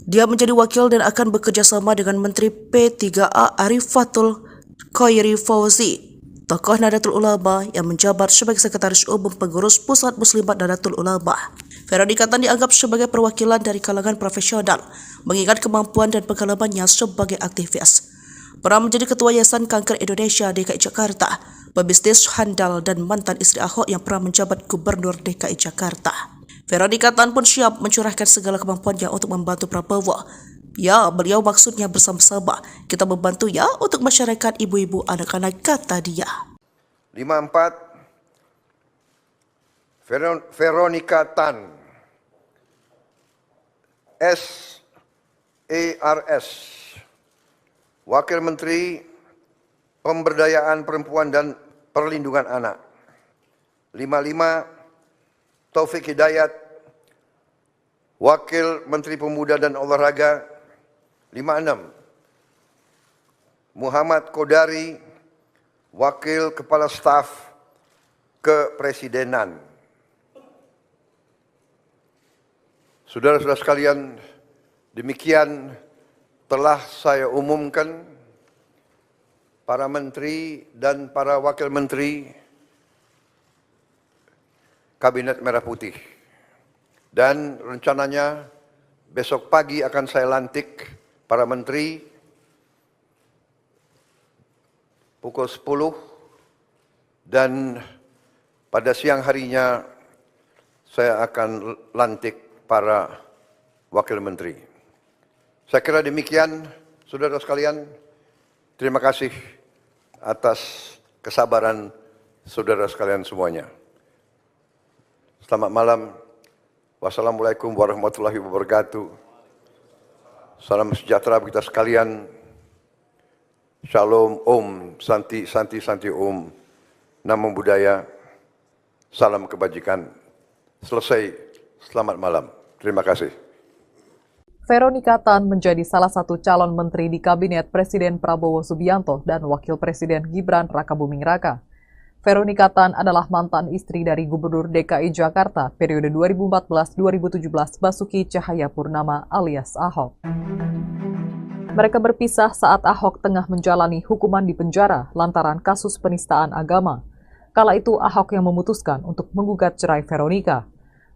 Dia menjadi wakil dan akan bekerjasama dengan Menteri P3A Arifatul Khairi Fauzi, tokoh Nahdlatul Ulama yang menjabat sebagai Sekretaris Umum Pengurus Pusat Muslimat Nahdlatul Ulama. Veronica Tan dianggap sebagai perwakilan dari kalangan profesional, mengingat kemampuan dan pengalamannya sebagai aktivis. Pernah menjadi Ketua Yayasan Kanker Indonesia DKI Jakarta, pebisnis handal dan mantan istri Ahok yang pernah menjabat Gubernur DKI Jakarta. Veronica Tan pun siap mencurahkan segala kemampuannya untuk membantu Prabowo. Ya, beliau maksudnya bersama-sama. Kita membantu ya untuk masyarakat ibu-ibu anak-anak, kata dia. 54 Veronica Tan SARS, Wakil Menteri Pemberdayaan Perempuan dan Perlindungan Anak. 55 Taufik Hidayat, Wakil Menteri Pemuda dan Olahraga. 56 Muhammad Kodari, Wakil Kepala Staf Kepresidenan. Saudara-saudara sekalian, demikian telah saya umumkan para menteri dan para wakil menteri Kabinet Merah Putih. Dan rencananya besok pagi akan saya lantik para menteri pukul 10 dan pada siang harinya saya akan lantik para wakil menteri. Saya kira demikian, saudara sekalian. Terima kasih atas kesabaran saudara sekalian semuanya. Selamat malam. Wassalamualaikum warahmatullahi wabarakatuh. Salam sejahtera bagi kita sekalian. Shalom, Om, Santi, Santi, Santi, Om. Namo Buddhaya. Salam kebajikan. Selesai. Selamat malam. Terima kasih. Veronica Tan menjadi salah satu calon menteri di Kabinet Presiden Prabowo Subianto dan Wakil Presiden Gibran Rakabuming Raka. Veronica Tan adalah mantan istri dari Gubernur DKI Jakarta periode 2014-2017 Basuki Cahayapurnama alias Ahok. Mereka berpisah saat Ahok tengah menjalani hukuman di penjara lantaran kasus penistaan agama. Kala itu Ahok yang memutuskan untuk menggugat cerai Veronica.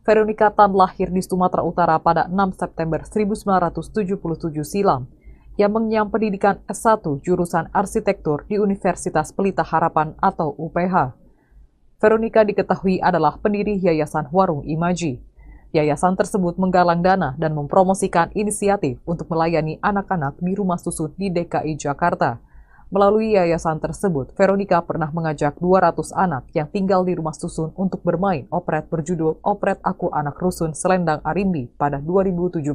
Veronica Tan lahir di Sumatera Utara pada 6 September 1977 silam. Yang mengenyam pendidikan S1 jurusan arsitektur di Universitas Pelita Harapan atau UPH. Veronica diketahui adalah pendiri Yayasan Warung Imaji. Yayasan tersebut menggalang dana dan mempromosikan inisiatif untuk melayani anak-anak di rumah susun di DKI Jakarta. Melalui yayasan tersebut, Veronica pernah mengajak 200 anak yang tinggal di rumah susun untuk bermain operet berjudul Operet Aku Anak Rusun Selendang Arimbi pada 2017.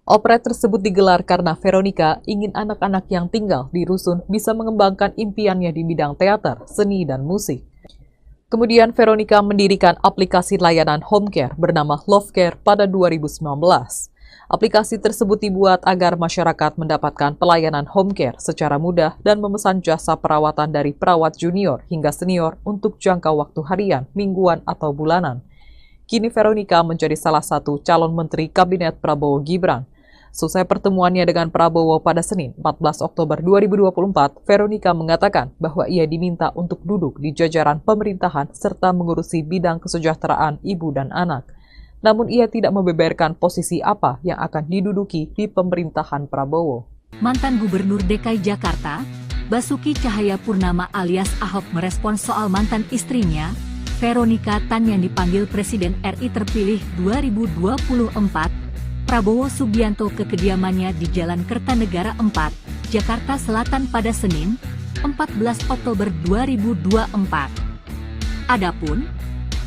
Operet tersebut digelar karena Veronica ingin anak-anak yang tinggal di rusun bisa mengembangkan impiannya di bidang teater, seni, dan musik. Kemudian Veronica mendirikan aplikasi layanan home care bernama Love Care pada 2019. Aplikasi tersebut dibuat agar masyarakat mendapatkan pelayanan home care secara mudah dan memesan jasa perawatan dari perawat junior hingga senior untuk jangka waktu harian, mingguan, atau bulanan. Kini Veronica menjadi salah satu calon menteri Kabinet Prabowo Gibran. Selesai pertemuannya dengan Prabowo pada Senin 14 Oktober 2024, Veronica mengatakan bahwa ia diminta untuk duduk di jajaran pemerintahan serta mengurusi bidang kesejahteraan ibu dan anak. Namun ia tidak membeberkan posisi apa yang akan diduduki di pemerintahan Prabowo. Mantan Gubernur DKI Jakarta, Basuki Cahayapurnama alias Ahok merespons soal mantan istrinya, Veronica Tan yang dipanggil Presiden RI terpilih 2024, Prabowo Subianto ke kediamannya di Jalan Kertanegara 4, Jakarta Selatan pada Senin, 14 Oktober 2024. Adapun,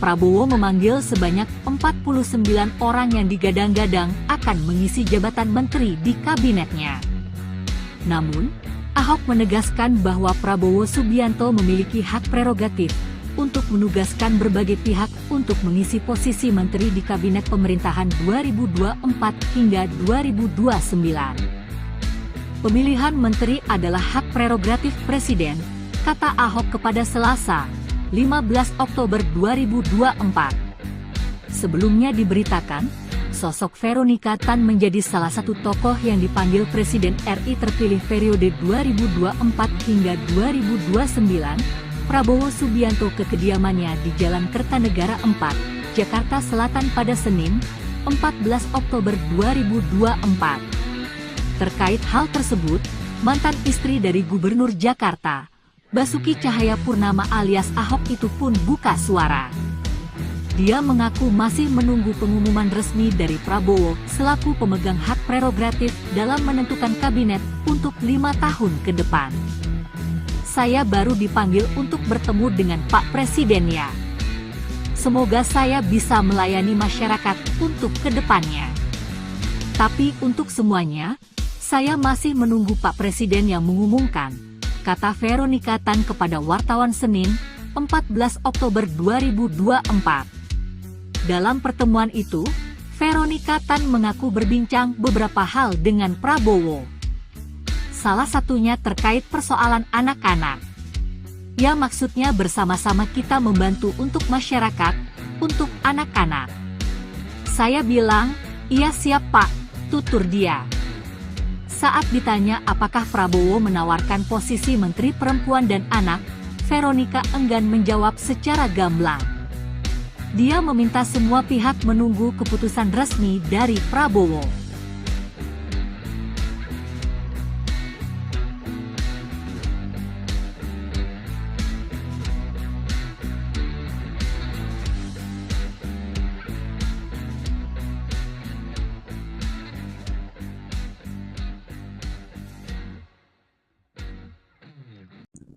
Prabowo memanggil sebanyak 49 orang yang digadang-gadang akan mengisi jabatan menteri di kabinetnya. Namun, Ahok menegaskan bahwa Prabowo Subianto memiliki hak prerogatif untuk menugaskan berbagai pihak untuk mengisi posisi menteri di Kabinet Pemerintahan 2024 hingga 2029. Pemilihan menteri adalah hak prerogatif Presiden, kata Ahok kepada Selasa, 15 Oktober 2024. Sebelumnya diberitakan, sosok Veronika Tan menjadi salah satu tokoh yang dipanggil Presiden RI terpilih periode 2024 hingga 2029, Prabowo Subianto ke kediamannya di Jalan Kertanegara 4, Jakarta Selatan pada Senin, 14 Oktober 2024. Terkait hal tersebut, mantan istri dari Gubernur Jakarta, Basuki Cahayapurnama alias Ahok itu pun buka suara. Dia mengaku masih menunggu pengumuman resmi dari Prabowo selaku pemegang hak prerogatif dalam menentukan kabinet untuk 5 tahun ke depan. Saya baru dipanggil untuk bertemu dengan Pak Presiden ya. Semoga saya bisa melayani masyarakat untuk kedepannya. Tapi untuk semuanya, saya masih menunggu Pak Presiden yang mengumumkan, kata Veronika Tan kepada wartawan Senin, 14 Oktober 2024. Dalam pertemuan itu, Veronika Tan mengaku berbincang beberapa hal dengan Prabowo. Salah satunya terkait persoalan anak-anak. Ya maksudnya bersama-sama kita membantu untuk masyarakat, untuk anak-anak. Saya bilang, iya siap Pak, tutur dia. Saat ditanya apakah Prabowo menawarkan posisi Menteri Perempuan dan Anak, Veronika enggan menjawab secara gamblang. Dia meminta semua pihak menunggu keputusan resmi dari Prabowo.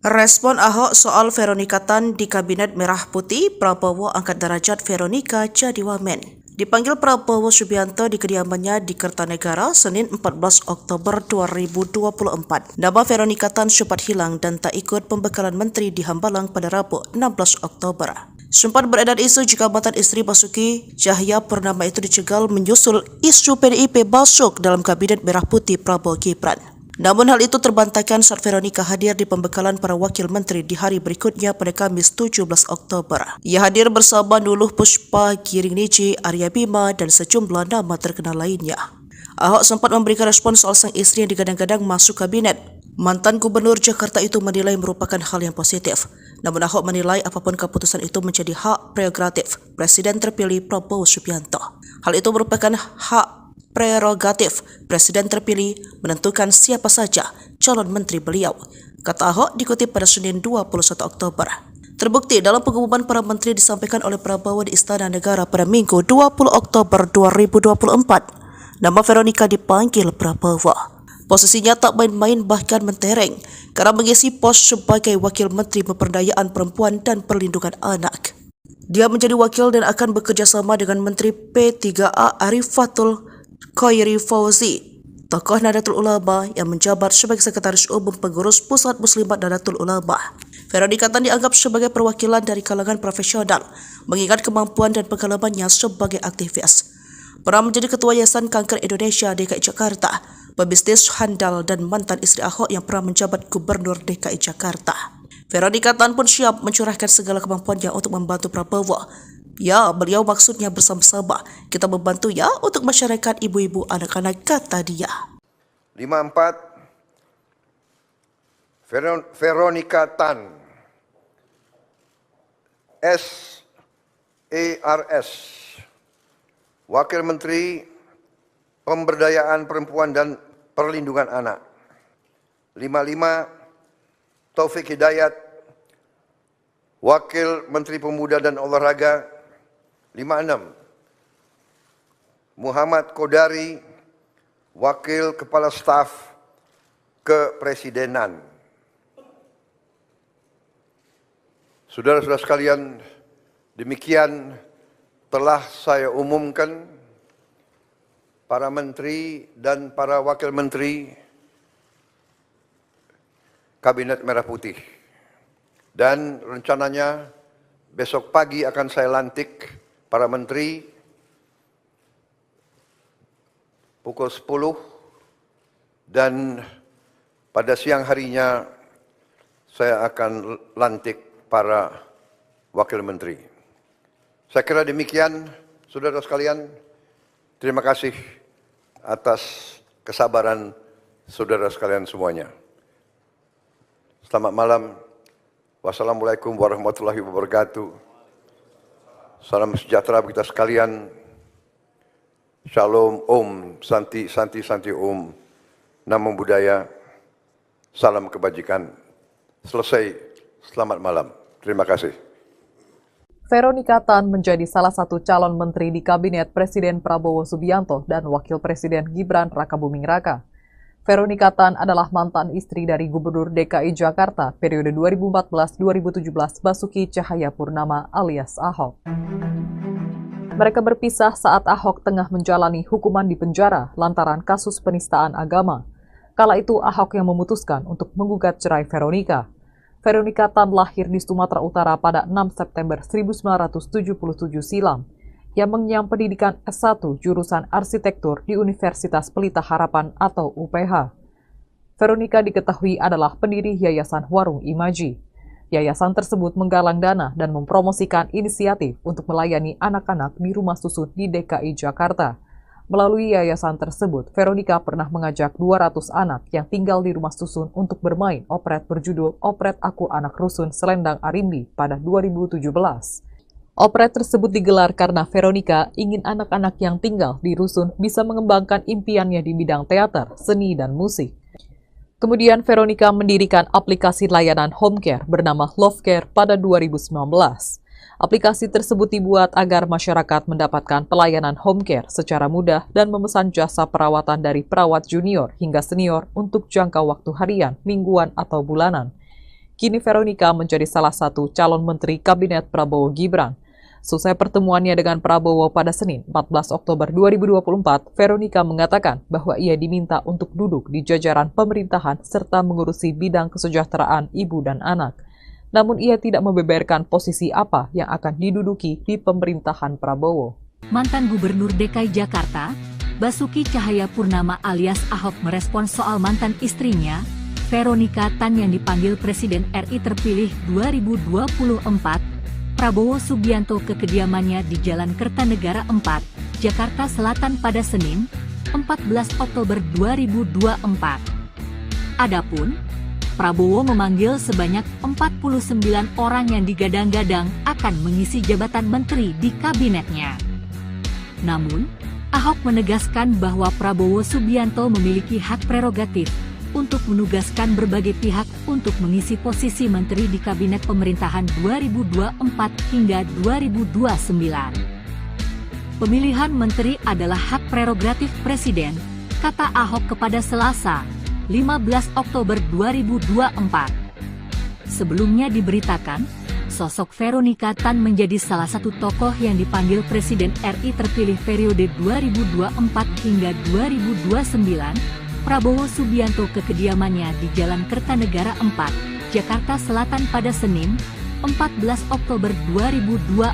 Respon Ahok soal Veronika Tan di Kabinet Merah Putih, Prabowo angkat derajat Veronika jadi wamen. Dipanggil Prabowo Subianto di kediamannya di Kertanegara, Senin 14 Oktober 2024. Nama Veronika Tan sempat hilang dan tak ikut pembekalan menteri di Hambalang pada Rabu 16 Oktober. Sempat beredar isu jika mantan istri Basuki Cahayapurnama itu dicegal menyusul isu PDIP masuk dalam Kabinet Merah Putih Prabowo Gibran. Namun hal itu terbantahkan saat Veronika hadir di pembekalan para wakil menteri di hari berikutnya pada Kamis 17 Oktober. Ia hadir bersama Nuluh Puspa, Giring Niji, Arya Bima, dan sejumlah nama terkenal lainnya. Ahok sempat memberikan respon soal sang istri yang digadang-gadang masuk kabinet. Mantan Gubernur Jakarta itu menilai merupakan hal yang positif. Namun Ahok menilai apapun keputusan itu menjadi hak prerogatif Presiden terpilih Prabowo Subianto. Hal itu merupakan hak prerogatif Presiden terpilih menentukan siapa saja calon menteri beliau, kata Ahok dikutip pada Senin 21 Oktober. Terbukti dalam pengumuman para menteri disampaikan oleh Prabowo di Istana Negara pada Minggu 20 Oktober 2024. Nama Veronika dipanggil Prabowo. Posisinya tak main-main bahkan mentereng karena mengisi pos sebagai Wakil Menteri Pemberdayaan Perempuan dan Perlindungan Anak. Dia menjadi wakil dan akan bekerja sama dengan Menteri P3A Arifatul Khairi Fauzi, tokoh Nahdlatul Ulama yang menjabat sebagai Sekretaris Umum Pengurus Pusat Muslimat Nahdlatul Ulama. Veronika Tan dianggap sebagai perwakilan dari kalangan profesional, mengingat kemampuan dan pengalamannya sebagai aktivis. Pernah menjadi Ketua Yayasan Kanker Indonesia DKI Jakarta, pebisnis handal dan mantan istri Ahok yang pernah menjabat Gubernur DKI Jakarta. Veronika Tan pun siap mencurahkan segala kemampuannya untuk membantu Prabowo. Ya, beliau maksudnya bersama-sama kita membantu ya untuk masyarakat ibu-ibu anak-anak, kata dia. 54 Veronika Tan SARS, Wakil Menteri Pemberdayaan Perempuan dan Perlindungan Anak. 55 Taufik Hidayat, Wakil Menteri Pemuda dan Olahraga. 56 Muhammad Kodari, Wakil Kepala Staf Kepresidenan. Saudara-saudara sekalian, demikian telah saya umumkan para menteri dan para wakil menteri Kabinet Merah Putih. Dan rencananya besok pagi akan saya lantik para menteri pukul 10 dan pada siang harinya saya akan lantik para wakil menteri. Saya kira demikian, saudara sekalian. Terima kasih atas kesabaran saudara sekalian semuanya. Selamat malam. Wassalamualaikum warahmatullahi wabarakatuh. Salam sejahtera bagi kita sekalian. Shalom, Om, Santi, Santi, Santi, Om. Namo Buddhaya. Salam kebajikan. Selesai. Selamat malam. Terima kasih. Veronika Tan menjadi salah satu calon menteri di Kabinet Presiden Prabowo Subianto dan Wakil Presiden Gibran Rakabuming Raka. Veronika Tan adalah mantan istri dari Gubernur DKI Jakarta periode 2014-2017 Basuki Cahayapurnama alias Ahok. Mereka berpisah saat Ahok tengah menjalani hukuman di penjara lantaran kasus penistaan agama. Kala itu Ahok yang memutuskan untuk menggugat cerai Veronika. Veronika Tan lahir di Sumatera Utara pada 6 September 1977 silam. Yang mengenyam pendidikan S1 jurusan arsitektur di Universitas Pelita Harapan atau UPH. Veronika diketahui adalah pendiri Yayasan Warung Imaji. Yayasan tersebut menggalang dana dan mempromosikan inisiatif untuk melayani anak-anak di rumah susun di DKI Jakarta. Melalui yayasan tersebut, Veronika pernah mengajak 200 anak yang tinggal di rumah susun untuk bermain operet berjudul Operet Aku Anak Rusun Selendang Arimbi pada 2017. Operet tersebut digelar karena Veronika ingin anak-anak yang tinggal di rusun bisa mengembangkan impiannya di bidang teater, seni, dan musik. Kemudian Veronika mendirikan aplikasi layanan home care bernama Love Care pada 2019. Aplikasi tersebut dibuat agar masyarakat mendapatkan pelayanan home care secara mudah dan memesan jasa perawatan dari perawat junior hingga senior untuk jangka waktu harian, mingguan, atau bulanan. Kini Veronika menjadi salah satu calon menteri Kabinet Prabowo Gibran. Selesai pertemuannya dengan Prabowo pada Senin 14 Oktober 2024, Veronika mengatakan bahwa ia diminta untuk duduk di jajaran pemerintahan serta mengurusi bidang kesejahteraan ibu dan anak. Namun ia tidak membeberkan posisi apa yang akan diduduki di pemerintahan Prabowo. Mantan Gubernur DKI Jakarta, Basuki Cahayapurnama alias Ahok merespons soal mantan istrinya, Veronika Tan yang dipanggil Presiden RI terpilih 2024, Prabowo Subianto ke kediamannya di Jalan Kertanegara 4, Jakarta Selatan pada Senin, 14 Oktober 2024. Adapun, Prabowo memanggil sebanyak 49 orang yang digadang-gadang akan mengisi jabatan menteri di kabinetnya. Namun, Ahok menegaskan bahwa Prabowo Subianto memiliki hak prerogatif untuk menugaskan berbagai pihak untuk mengisi posisi menteri di kabinet pemerintahan 2024 hingga 2029. Pemilihan menteri adalah hak prerogatif Presiden, kata Ahok kepada Selasa, 15 Oktober 2024. Sebelumnya diberitakan, sosok Veronika Tan menjadi salah satu tokoh yang dipanggil Presiden RI terpilih periode 2024 hingga 2029, Prabowo Subianto ke kediamannya di Jalan Kertanegara 4, Jakarta Selatan pada Senin, 14 Oktober 2024.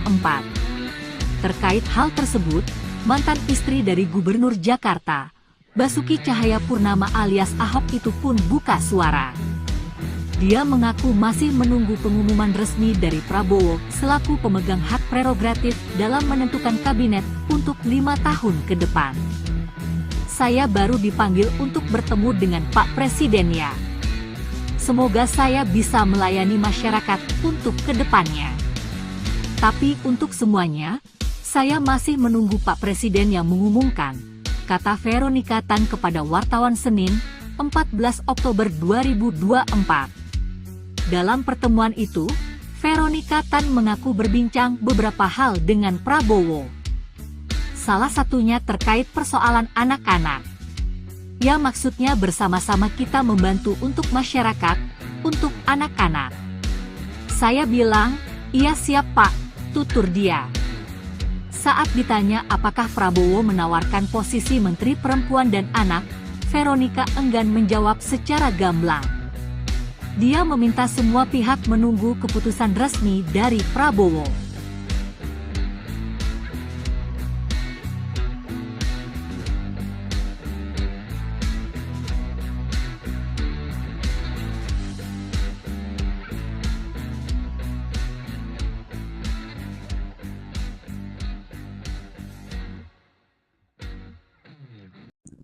Terkait hal tersebut, mantan istri dari Gubernur Jakarta, Basuki Cahayapurnama alias Ahok itu pun buka suara. Dia mengaku masih menunggu pengumuman resmi dari Prabowo selaku pemegang hak prerogatif dalam menentukan kabinet untuk 5 tahun ke depan. Saya baru dipanggil untuk bertemu dengan Pak Presiden ya. Semoga saya bisa melayani masyarakat untuk kedepannya. Tapi untuk semuanya, saya masih menunggu Pak Presiden yang mengumumkan, kata Veronika Tan kepada wartawan Senin, 14 Oktober 2024. Dalam pertemuan itu, Veronika Tan mengaku berbincang beberapa hal dengan Prabowo. Salah satunya terkait persoalan anak-anak. Ya maksudnya bersama-sama kita membantu untuk masyarakat, untuk anak-anak. Saya bilang, iya siap Pak, tutur dia. Saat ditanya apakah Prabowo menawarkan posisi Menteri Perempuan dan Anak, Veronika enggan menjawab secara gamblang. Dia meminta semua pihak menunggu keputusan resmi dari Prabowo.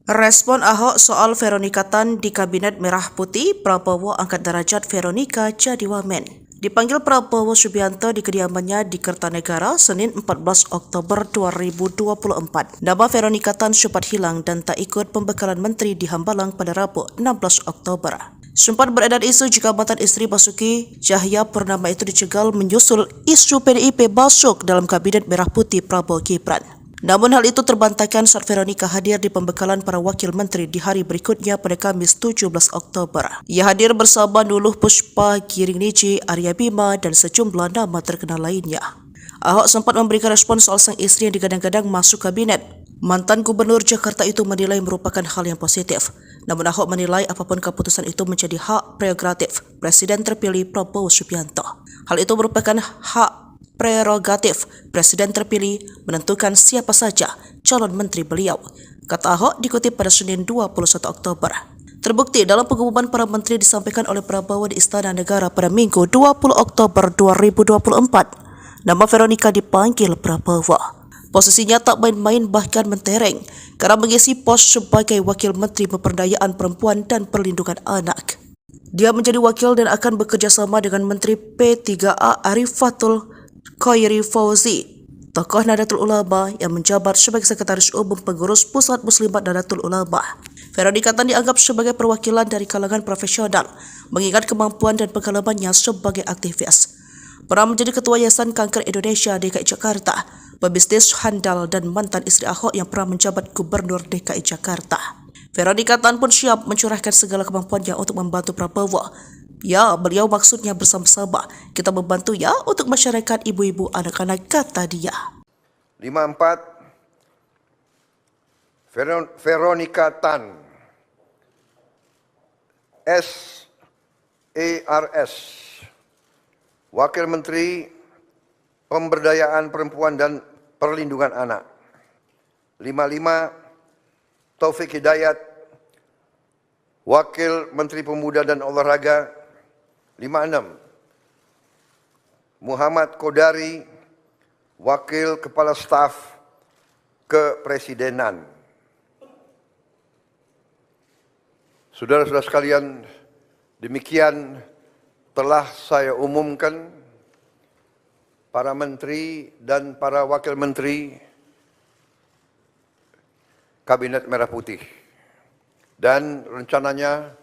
Respon Ahok soal Veronika Tan di Kabinet Merah Putih, Prabowo angkat derajat Veronika jadi wamen. Dipanggil Prabowo Subianto di kediamannya di Kertanegara, Senin 14 Oktober 2024. Nama Veronika Tan sempat hilang dan tak ikut pembekalan menteri di Hambalang pada Rabu 16 Oktober. Sempat beredar isu jika mantan istri Basuki Cahayapurnama itu dicegal menyusul isu PDIP masuk dalam Kabinet Merah Putih Prabowo Gibran. Namun hal itu terbantahkan saat Veronika hadir di pembekalan para wakil menteri di hari berikutnya pada Kamis 17 Oktober. Ia hadir bersama Nuluh Puspa, Giring Niji, Arya Bima, dan sejumlah nama terkenal lainnya. Ahok sempat memberikan respon soal sang istri yang digadang-gadang masuk kabinet. Mantan Gubernur Jakarta itu menilai merupakan hal yang positif. Namun Ahok menilai apapun keputusan itu menjadi hak prerogatif Presiden terpilih Prabowo Subianto. Hal itu merupakan hak prerogatif Presiden terpilih menentukan siapa saja calon menteri beliau, kata Ahok dikutip pada Senin 21 Oktober. Terbukti dalam pengumuman para menteri disampaikan oleh Prabowo di Istana Negara pada Minggu 20 Oktober 2024. Nama Veronika dipanggil Prabowo. Posisinya tak main-main bahkan mentereng karena mengisi pos sebagai Wakil Menteri Pemberdayaan Perempuan dan Perlindungan Anak. Dia menjadi wakil dan akan bekerja sama dengan Menteri P3A Arifatul Khairi Fauzi, tokoh Nahdlatul Ulama yang menjabat sebagai Sekretaris Umum Pengurus Pusat Muslimat Nahdlatul Ulama. Veronika Tan dianggap sebagai perwakilan dari kalangan profesional, mengingat kemampuan dan pengalamannya sebagai aktivis. Pernah menjadi Ketua Yayasan Kanker Indonesia DKI Jakarta, pebisnis handal dan mantan istri Ahok yang pernah menjabat Gubernur DKI Jakarta. Veronika Tan pun siap mencurahkan segala kemampuannya untuk membantu Prabowo. Ya, beliau maksudnya bersama-sama. Kita membantu ya untuk masyarakat ibu-ibu anak-anak, kata dia. 54. Veronika Tan, SARS, Wakil Menteri Pemberdayaan Perempuan dan Perlindungan Anak. 55. Taufik Hidayat, Wakil Menteri Pemuda dan Olahraga. 56. Muhammad Kodari, Wakil Kepala Staf Kepresidenan. Saudara-saudara sekalian, demikian telah saya umumkan para menteri dan para wakil menteri Kabinet Merah Putih. Dan rencananya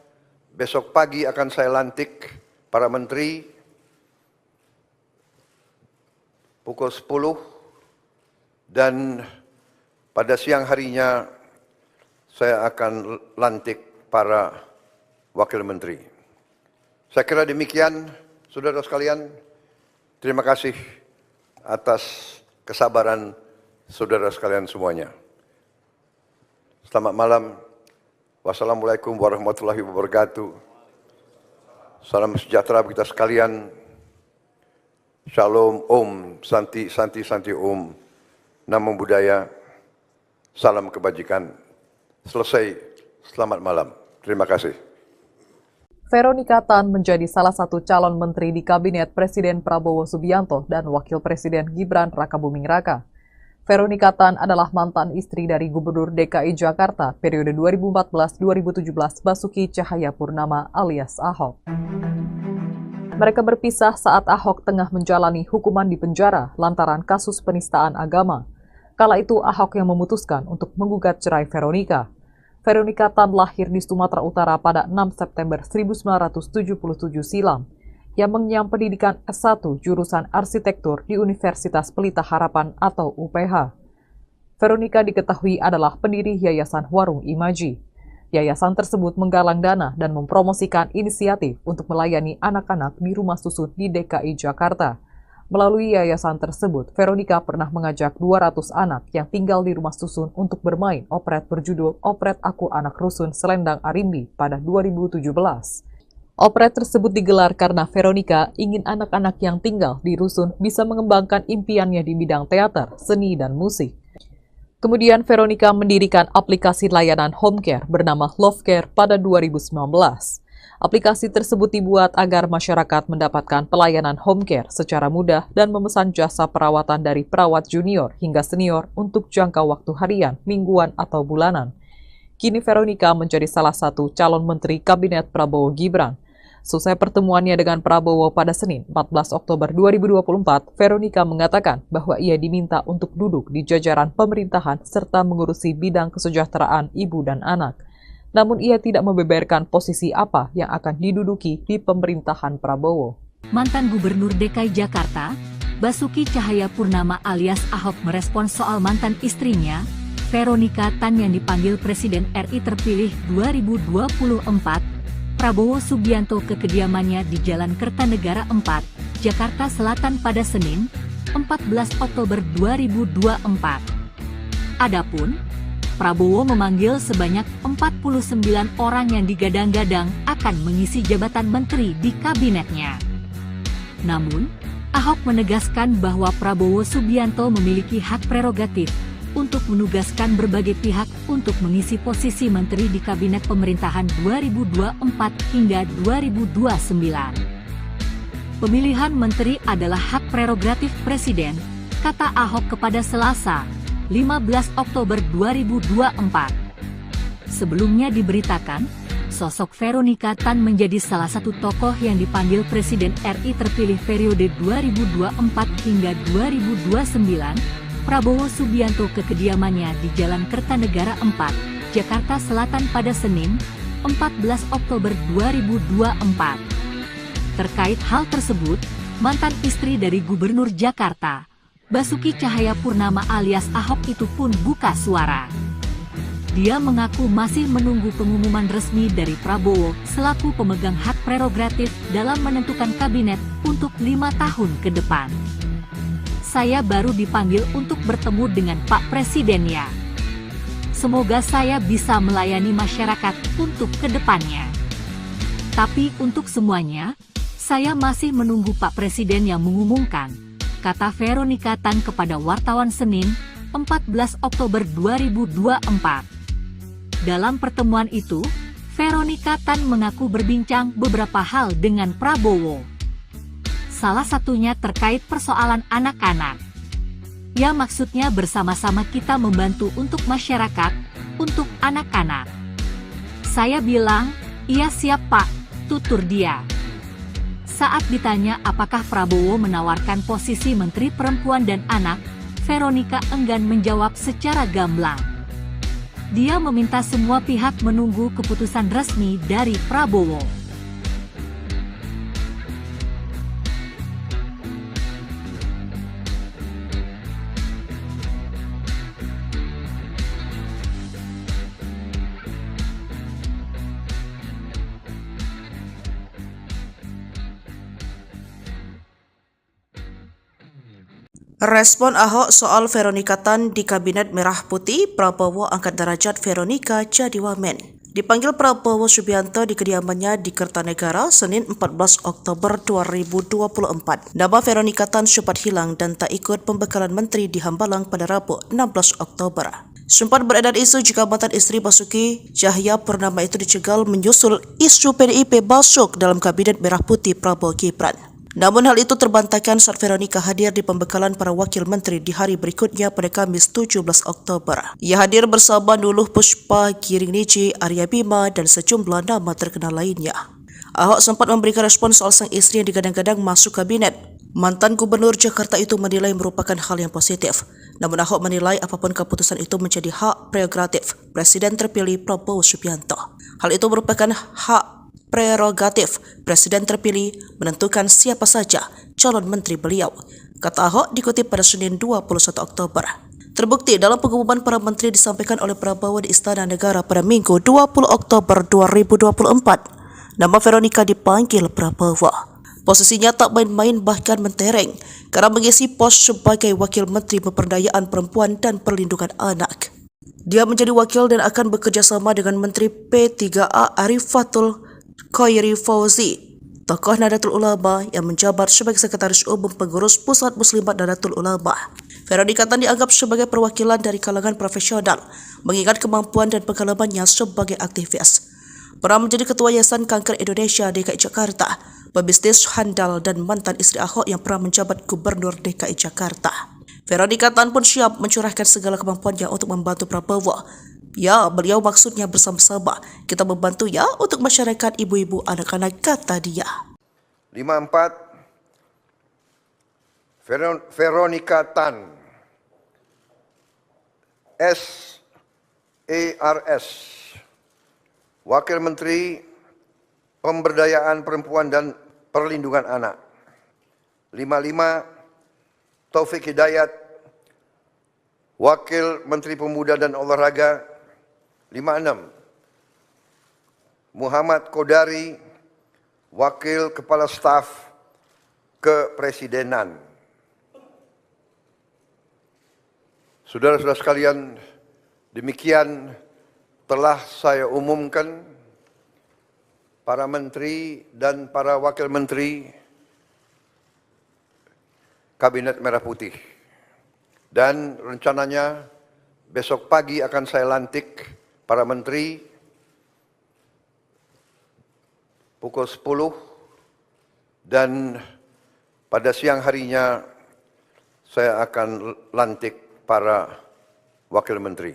besok pagi akan saya lantik para menteri pukul 10 dan pada siang harinya saya akan lantik para wakil menteri. Saya kira demikian, saudara sekalian. Terima kasih atas kesabaran saudara sekalian semuanya. Selamat malam. Wassalamualaikum warahmatullahi wabarakatuh. Salam sejahtera bagi kita sekalian. Shalom, Om, Santi, Santi, Santi, Om. Namo Buddhaya. Salam kebajikan. Selesai. Selamat malam. Terima kasih. Veronika Tan menjadi salah satu calon menteri di Kabinet Presiden Prabowo Subianto dan Wakil Presiden Gibran Rakabuming Raka. Veronika Tan adalah mantan istri dari Gubernur DKI Jakarta periode 2014-2017 Basuki Cahayapurnama alias Ahok. Mereka berpisah saat Ahok tengah menjalani hukuman di penjara lantaran kasus penistaan agama. Kala itu Ahok yang memutuskan untuk menggugat cerai Veronika. Veronika Tan lahir di Sumatera Utara pada 6 September 1977 silam. Yang mengenyam pendidikan S1 jurusan arsitektur di Universitas Pelita Harapan atau UPH. Veronika diketahui adalah pendiri Yayasan Warung Imaji. Yayasan tersebut menggalang dana dan mempromosikan inisiatif untuk melayani anak-anak di rumah susun di DKI Jakarta. Melalui yayasan tersebut, Veronika pernah mengajak 200 anak yang tinggal di rumah susun untuk bermain operet berjudul Operet Aku Anak Rusun Selendang Arimbi pada 2017. Opera tersebut digelar karena Veronica ingin anak-anak yang tinggal di rusun bisa mengembangkan impiannya di bidang teater, seni, dan musik. Kemudian Veronica mendirikan aplikasi layanan home care bernama Love Care pada 2019. Aplikasi tersebut dibuat agar masyarakat mendapatkan pelayanan home care secara mudah dan memesan jasa perawatan dari perawat junior hingga senior untuk jangka waktu harian, mingguan, atau bulanan. Kini Veronica menjadi salah satu calon menteri Kabinet Prabowo Gibran. Selesai pertemuannya dengan Prabowo pada Senin, 14 Oktober 2024, Veronica mengatakan bahwa ia diminta untuk duduk di jajaran pemerintahan serta mengurusi bidang kesejahteraan ibu dan anak. Namun ia tidak membeberkan posisi apa yang akan diduduki di pemerintahan Prabowo. Mantan Gubernur DKI Jakarta, Basuki Cahayapurnama alias Ahok merespons soal mantan istrinya, Veronica Tan yang dipanggil Presiden RI terpilih 2024, Prabowo Subianto ke kediamannya di Jalan Kertanegara 4, Jakarta Selatan pada Senin, 14 Oktober 2024. Adapun, Prabowo memanggil sebanyak 49 orang yang digadang-gadang akan mengisi jabatan menteri di kabinetnya. Namun, Ahok menegaskan bahwa Prabowo Subianto memiliki hak prerogatif untuk menugaskan berbagai pihak untuk mengisi posisi menteri di kabinet pemerintahan 2024 hingga 2029. Pemilihan menteri adalah hak prerogatif Presiden, kata Ahok kepada Selasa, 15 Oktober 2024. Sebelumnya diberitakan, sosok Veronica Tan menjadi salah satu tokoh yang dipanggil Presiden RI terpilih periode 2024 hingga 2029, Prabowo Subianto ke kediamannya di Jalan Kertanegara 4, Jakarta Selatan pada Senin, 14 Oktober 2024. Terkait hal tersebut, mantan istri dari Gubernur Jakarta, Basuki Cahayapurnama alias Ahok itu pun buka suara. Dia mengaku masih menunggu pengumuman resmi dari Prabowo selaku pemegang hak prerogatif dalam menentukan kabinet untuk 5 tahun ke depan. Saya baru dipanggil untuk bertemu dengan Pak Presiden ya. Semoga saya bisa melayani masyarakat untuk kedepannya. Tapi untuk semuanya, saya masih menunggu Pak Presiden yang mengumumkan, kata Veronica Tan kepada wartawan Senin, 14 Oktober 2024. Dalam pertemuan itu, Veronica Tan mengaku berbincang beberapa hal dengan Prabowo. Salah satunya terkait persoalan anak-anak. Ya maksudnya bersama-sama kita membantu untuk masyarakat, untuk anak-anak. Saya bilang, iya siap Pak, tutur dia. Saat ditanya apakah Prabowo menawarkan posisi Menteri Perempuan dan Anak, Veronica enggan menjawab secara gamblang. Dia meminta semua pihak menunggu keputusan resmi dari Prabowo. Respon Ahok soal Veronica Tan di Kabinet Merah Putih, Prabowo angkat derajat Veronica jadi wamen. Dipanggil Prabowo Subianto di kediamannya di Kertanegara, Senin 14 Oktober 2024. Nama Veronica Tan sempat hilang dan tak ikut pembekalan menteri di Hambalang pada Rabu 16 Oktober. Sempat beredar isu jika mantan istri Basuki Cahayapurnama itu dicegal menyusul isu PDIP masuk dalam Kabinet Merah Putih Prabowo Gibran. Namun hal itu terbantahkan saat Veronica hadir di pembekalan para wakil menteri di hari berikutnya pada Kamis 17 Oktober. Ia hadir bersama Nuluh Puspa, Giring Niji, Arya Bima, dan sejumlah nama terkenal lainnya. Ahok sempat memberikan respon soal sang istri yang digadang-gadang masuk kabinet. Mantan Gubernur Jakarta itu menilai merupakan hal yang positif. Namun Ahok menilai apapun keputusan itu menjadi hak prerogatif Presiden terpilih Prabowo Subianto. Hal itu merupakan hak prerogatif Presiden terpilih menentukan siapa saja calon menteri beliau, kata Ahok dikutip pada Senin 21 Oktober. Terbukti dalam pengumuman para menteri disampaikan oleh Prabowo di Istana Negara pada Minggu 20 Oktober 2024. Nama Veronica dipanggil Prabowo. Posisinya tak main-main bahkan mentereng karena mengisi pos sebagai Wakil Menteri Pemberdayaan Perempuan dan Perlindungan Anak. Dia menjadi wakil dan akan bekerja sama dengan Menteri P3A Arifatul Khairi Fauzi, tokoh Nahdlatul Ulama yang menjabat sebagai Sekretaris Umum Pengurus Pusat Muslimat Nahdlatul Ulama. Veronica Tan dianggap sebagai perwakilan dari kalangan profesional, mengingat kemampuan dan pengalamannya sebagai aktivis. Pernah menjadi Ketua Yayasan Kanker Indonesia DKI Jakarta, pebisnis handal dan mantan istri Ahok yang pernah menjabat Gubernur DKI Jakarta. Veronica Tan pun siap mencurahkan segala kemampuannya untuk membantu Prabowo. Ya, beliau maksudnya bersama-sama kita membantu ya untuk masyarakat ibu-ibu anak-anak, kata dia. 54 Veronica Tan SARS, Wakil Menteri Pemberdayaan Perempuan dan Perlindungan Anak. 55 Taufik Hidayat, Wakil Menteri Pemuda dan Olahraga. 56 Muhammad Kodari, Wakil Kepala Staf Kepresidenan. Saudara-saudara sekalian, demikian telah saya umumkan para menteri dan para wakil menteri Kabinet Merah Putih. Dan rencananya besok pagi akan saya lantik para menteri pukul 10 dan pada siang harinya saya akan lantik para wakil menteri.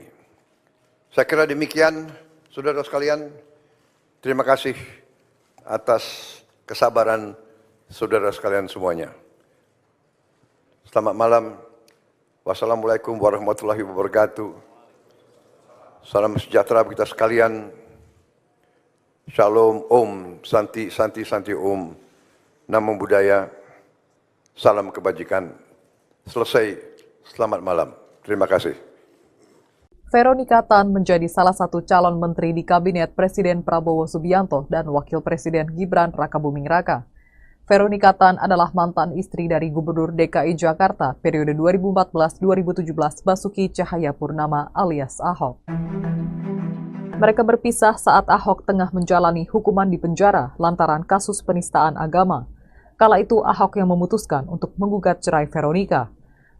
Saya kira demikian, saudara sekalian. Terima kasih atas kesabaran saudara sekalian semuanya. Selamat malam. Wassalamualaikum warahmatullahi wabarakatuh. Salam sejahtera bagi kita sekalian. Shalom, Om, Santi, Santi, Santi, Om. Namo Buddhaya. Salam kebajikan. Selesai. Selamat malam. Terima kasih. Veronica Tan menjadi salah satu calon menteri di Kabinet Presiden Prabowo Subianto dan Wakil Presiden Gibran Rakabuming Raka. Veronica Tan adalah mantan istri dari Gubernur DKI Jakarta periode 2014-2017 Basuki Cahayapurnama alias Ahok. Mereka berpisah saat Ahok tengah menjalani hukuman di penjara lantaran kasus penistaan agama. Kala itu Ahok yang memutuskan untuk menggugat cerai Veronica.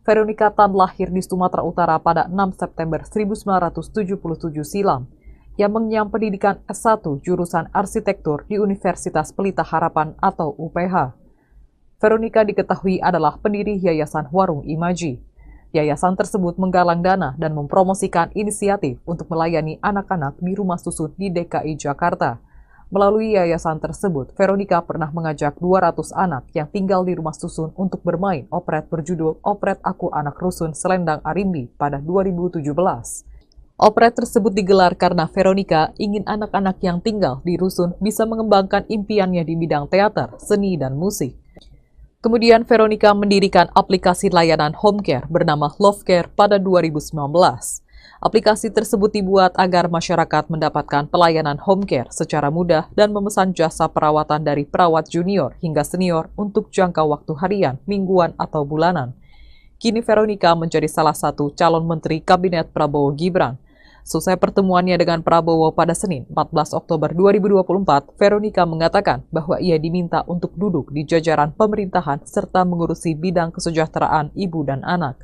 Veronica Tan lahir di Sumatera Utara pada 6 September 1977 silam, yang mengenyam pendidikan S1 jurusan arsitektur di Universitas Pelita Harapan atau UPH. Veronica diketahui adalah pendiri Yayasan Warung Imaji. Yayasan tersebut menggalang dana dan mempromosikan inisiatif untuk melayani anak-anak di rumah susun di DKI Jakarta. Melalui yayasan tersebut, Veronica pernah mengajak 200 anak yang tinggal di rumah susun untuk bermain operet berjudul Operet Aku Anak Rusun Selendang Arimbi pada 2017. Operet tersebut digelar karena Veronica ingin anak-anak yang tinggal di rusun bisa mengembangkan impiannya di bidang teater, seni, dan musik. Kemudian Veronica mendirikan aplikasi layanan home care bernama Love Care pada 2019. Aplikasi tersebut dibuat agar masyarakat mendapatkan pelayanan home care secara mudah dan memesan jasa perawatan dari perawat junior hingga senior untuk jangka waktu harian, mingguan, atau bulanan. Kini Veronica menjadi salah satu calon menteri Kabinet Prabowo Gibran. Selesai pertemuannya dengan Prabowo pada Senin 14 Oktober 2024, Veronica mengatakan bahwa ia diminta untuk duduk di jajaran pemerintahan serta mengurusi bidang kesejahteraan ibu dan anak.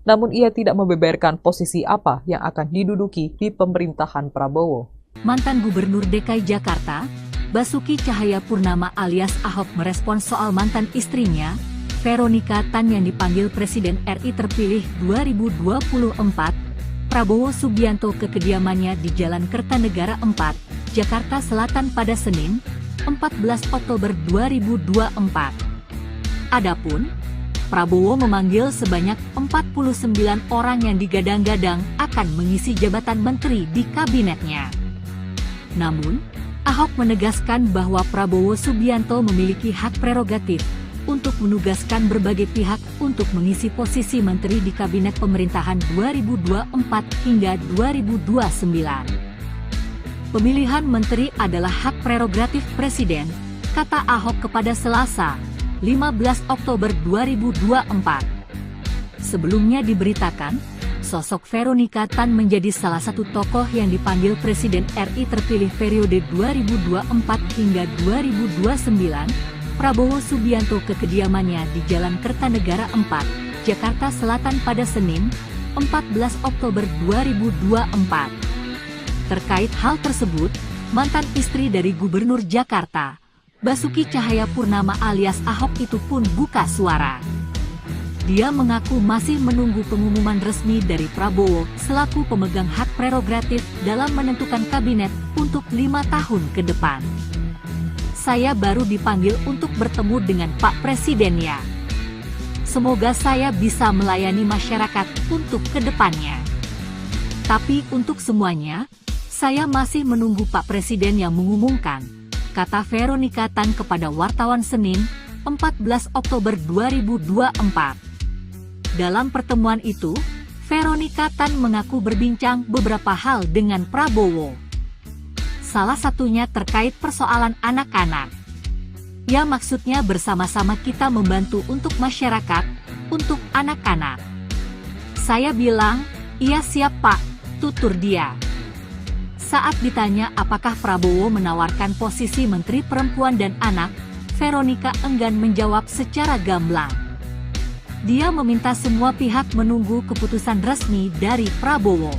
Namun ia tidak membeberkan posisi apa yang akan diduduki di pemerintahan Prabowo. Mantan Gubernur DKI Jakarta, Basuki Cahayapurnama alias Ahok merespons soal mantan istrinya, Veronica Tan yang dipanggil Presiden RI terpilih 2024, Prabowo Subianto ke kediamannya di Jalan Kertanegara 4, Jakarta Selatan pada Senin, 14 Oktober 2024. Adapun, Prabowo memanggil sebanyak 49 orang yang digadang-gadang akan mengisi jabatan menteri di kabinetnya. Namun, Ahok menegaskan bahwa Prabowo Subianto memiliki hak prerogatif untuk menugaskan berbagai pihak untuk mengisi posisi menteri di kabinet pemerintahan 2024 hingga 2029. Pemilihan menteri adalah hak prerogatif Presiden, kata Ahok kepada Selasa, 15 Oktober 2024. Sebelumnya diberitakan, sosok Veronika Tan menjadi salah satu tokoh yang dipanggil Presiden RI terpilih periode 2024 hingga 2029, Prabowo Subianto ke kediamannya di Jalan Kertanegara 4, Jakarta Selatan pada Senin, 14 Oktober 2024. Terkait hal tersebut, mantan istri dari Gubernur Jakarta, Basuki Cahayapurnama alias Ahok itu pun buka suara. Dia mengaku masih menunggu pengumuman resmi dari Prabowo selaku pemegang hak prerogatif dalam menentukan kabinet untuk 5 tahun ke depan. Saya baru dipanggil untuk bertemu dengan Pak Presiden ya. Semoga saya bisa melayani masyarakat untuk ke depannya. Tapi untuk semuanya, saya masih menunggu Pak Presiden yang mengumumkan, kata Veronika Tan kepada wartawan Senin, 14 Oktober 2024. Dalam pertemuan itu, Veronika Tan mengaku berbincang beberapa hal dengan Prabowo. Salah satunya terkait persoalan anak-anak. Ya maksudnya bersama-sama kita membantu untuk masyarakat, untuk anak-anak. Saya bilang, iya siap Pak, tutur dia. Saat ditanya apakah Prabowo menawarkan posisi Menteri Perempuan dan Anak, Veronika enggan menjawab secara gamblang. Dia meminta semua pihak menunggu keputusan resmi dari Prabowo.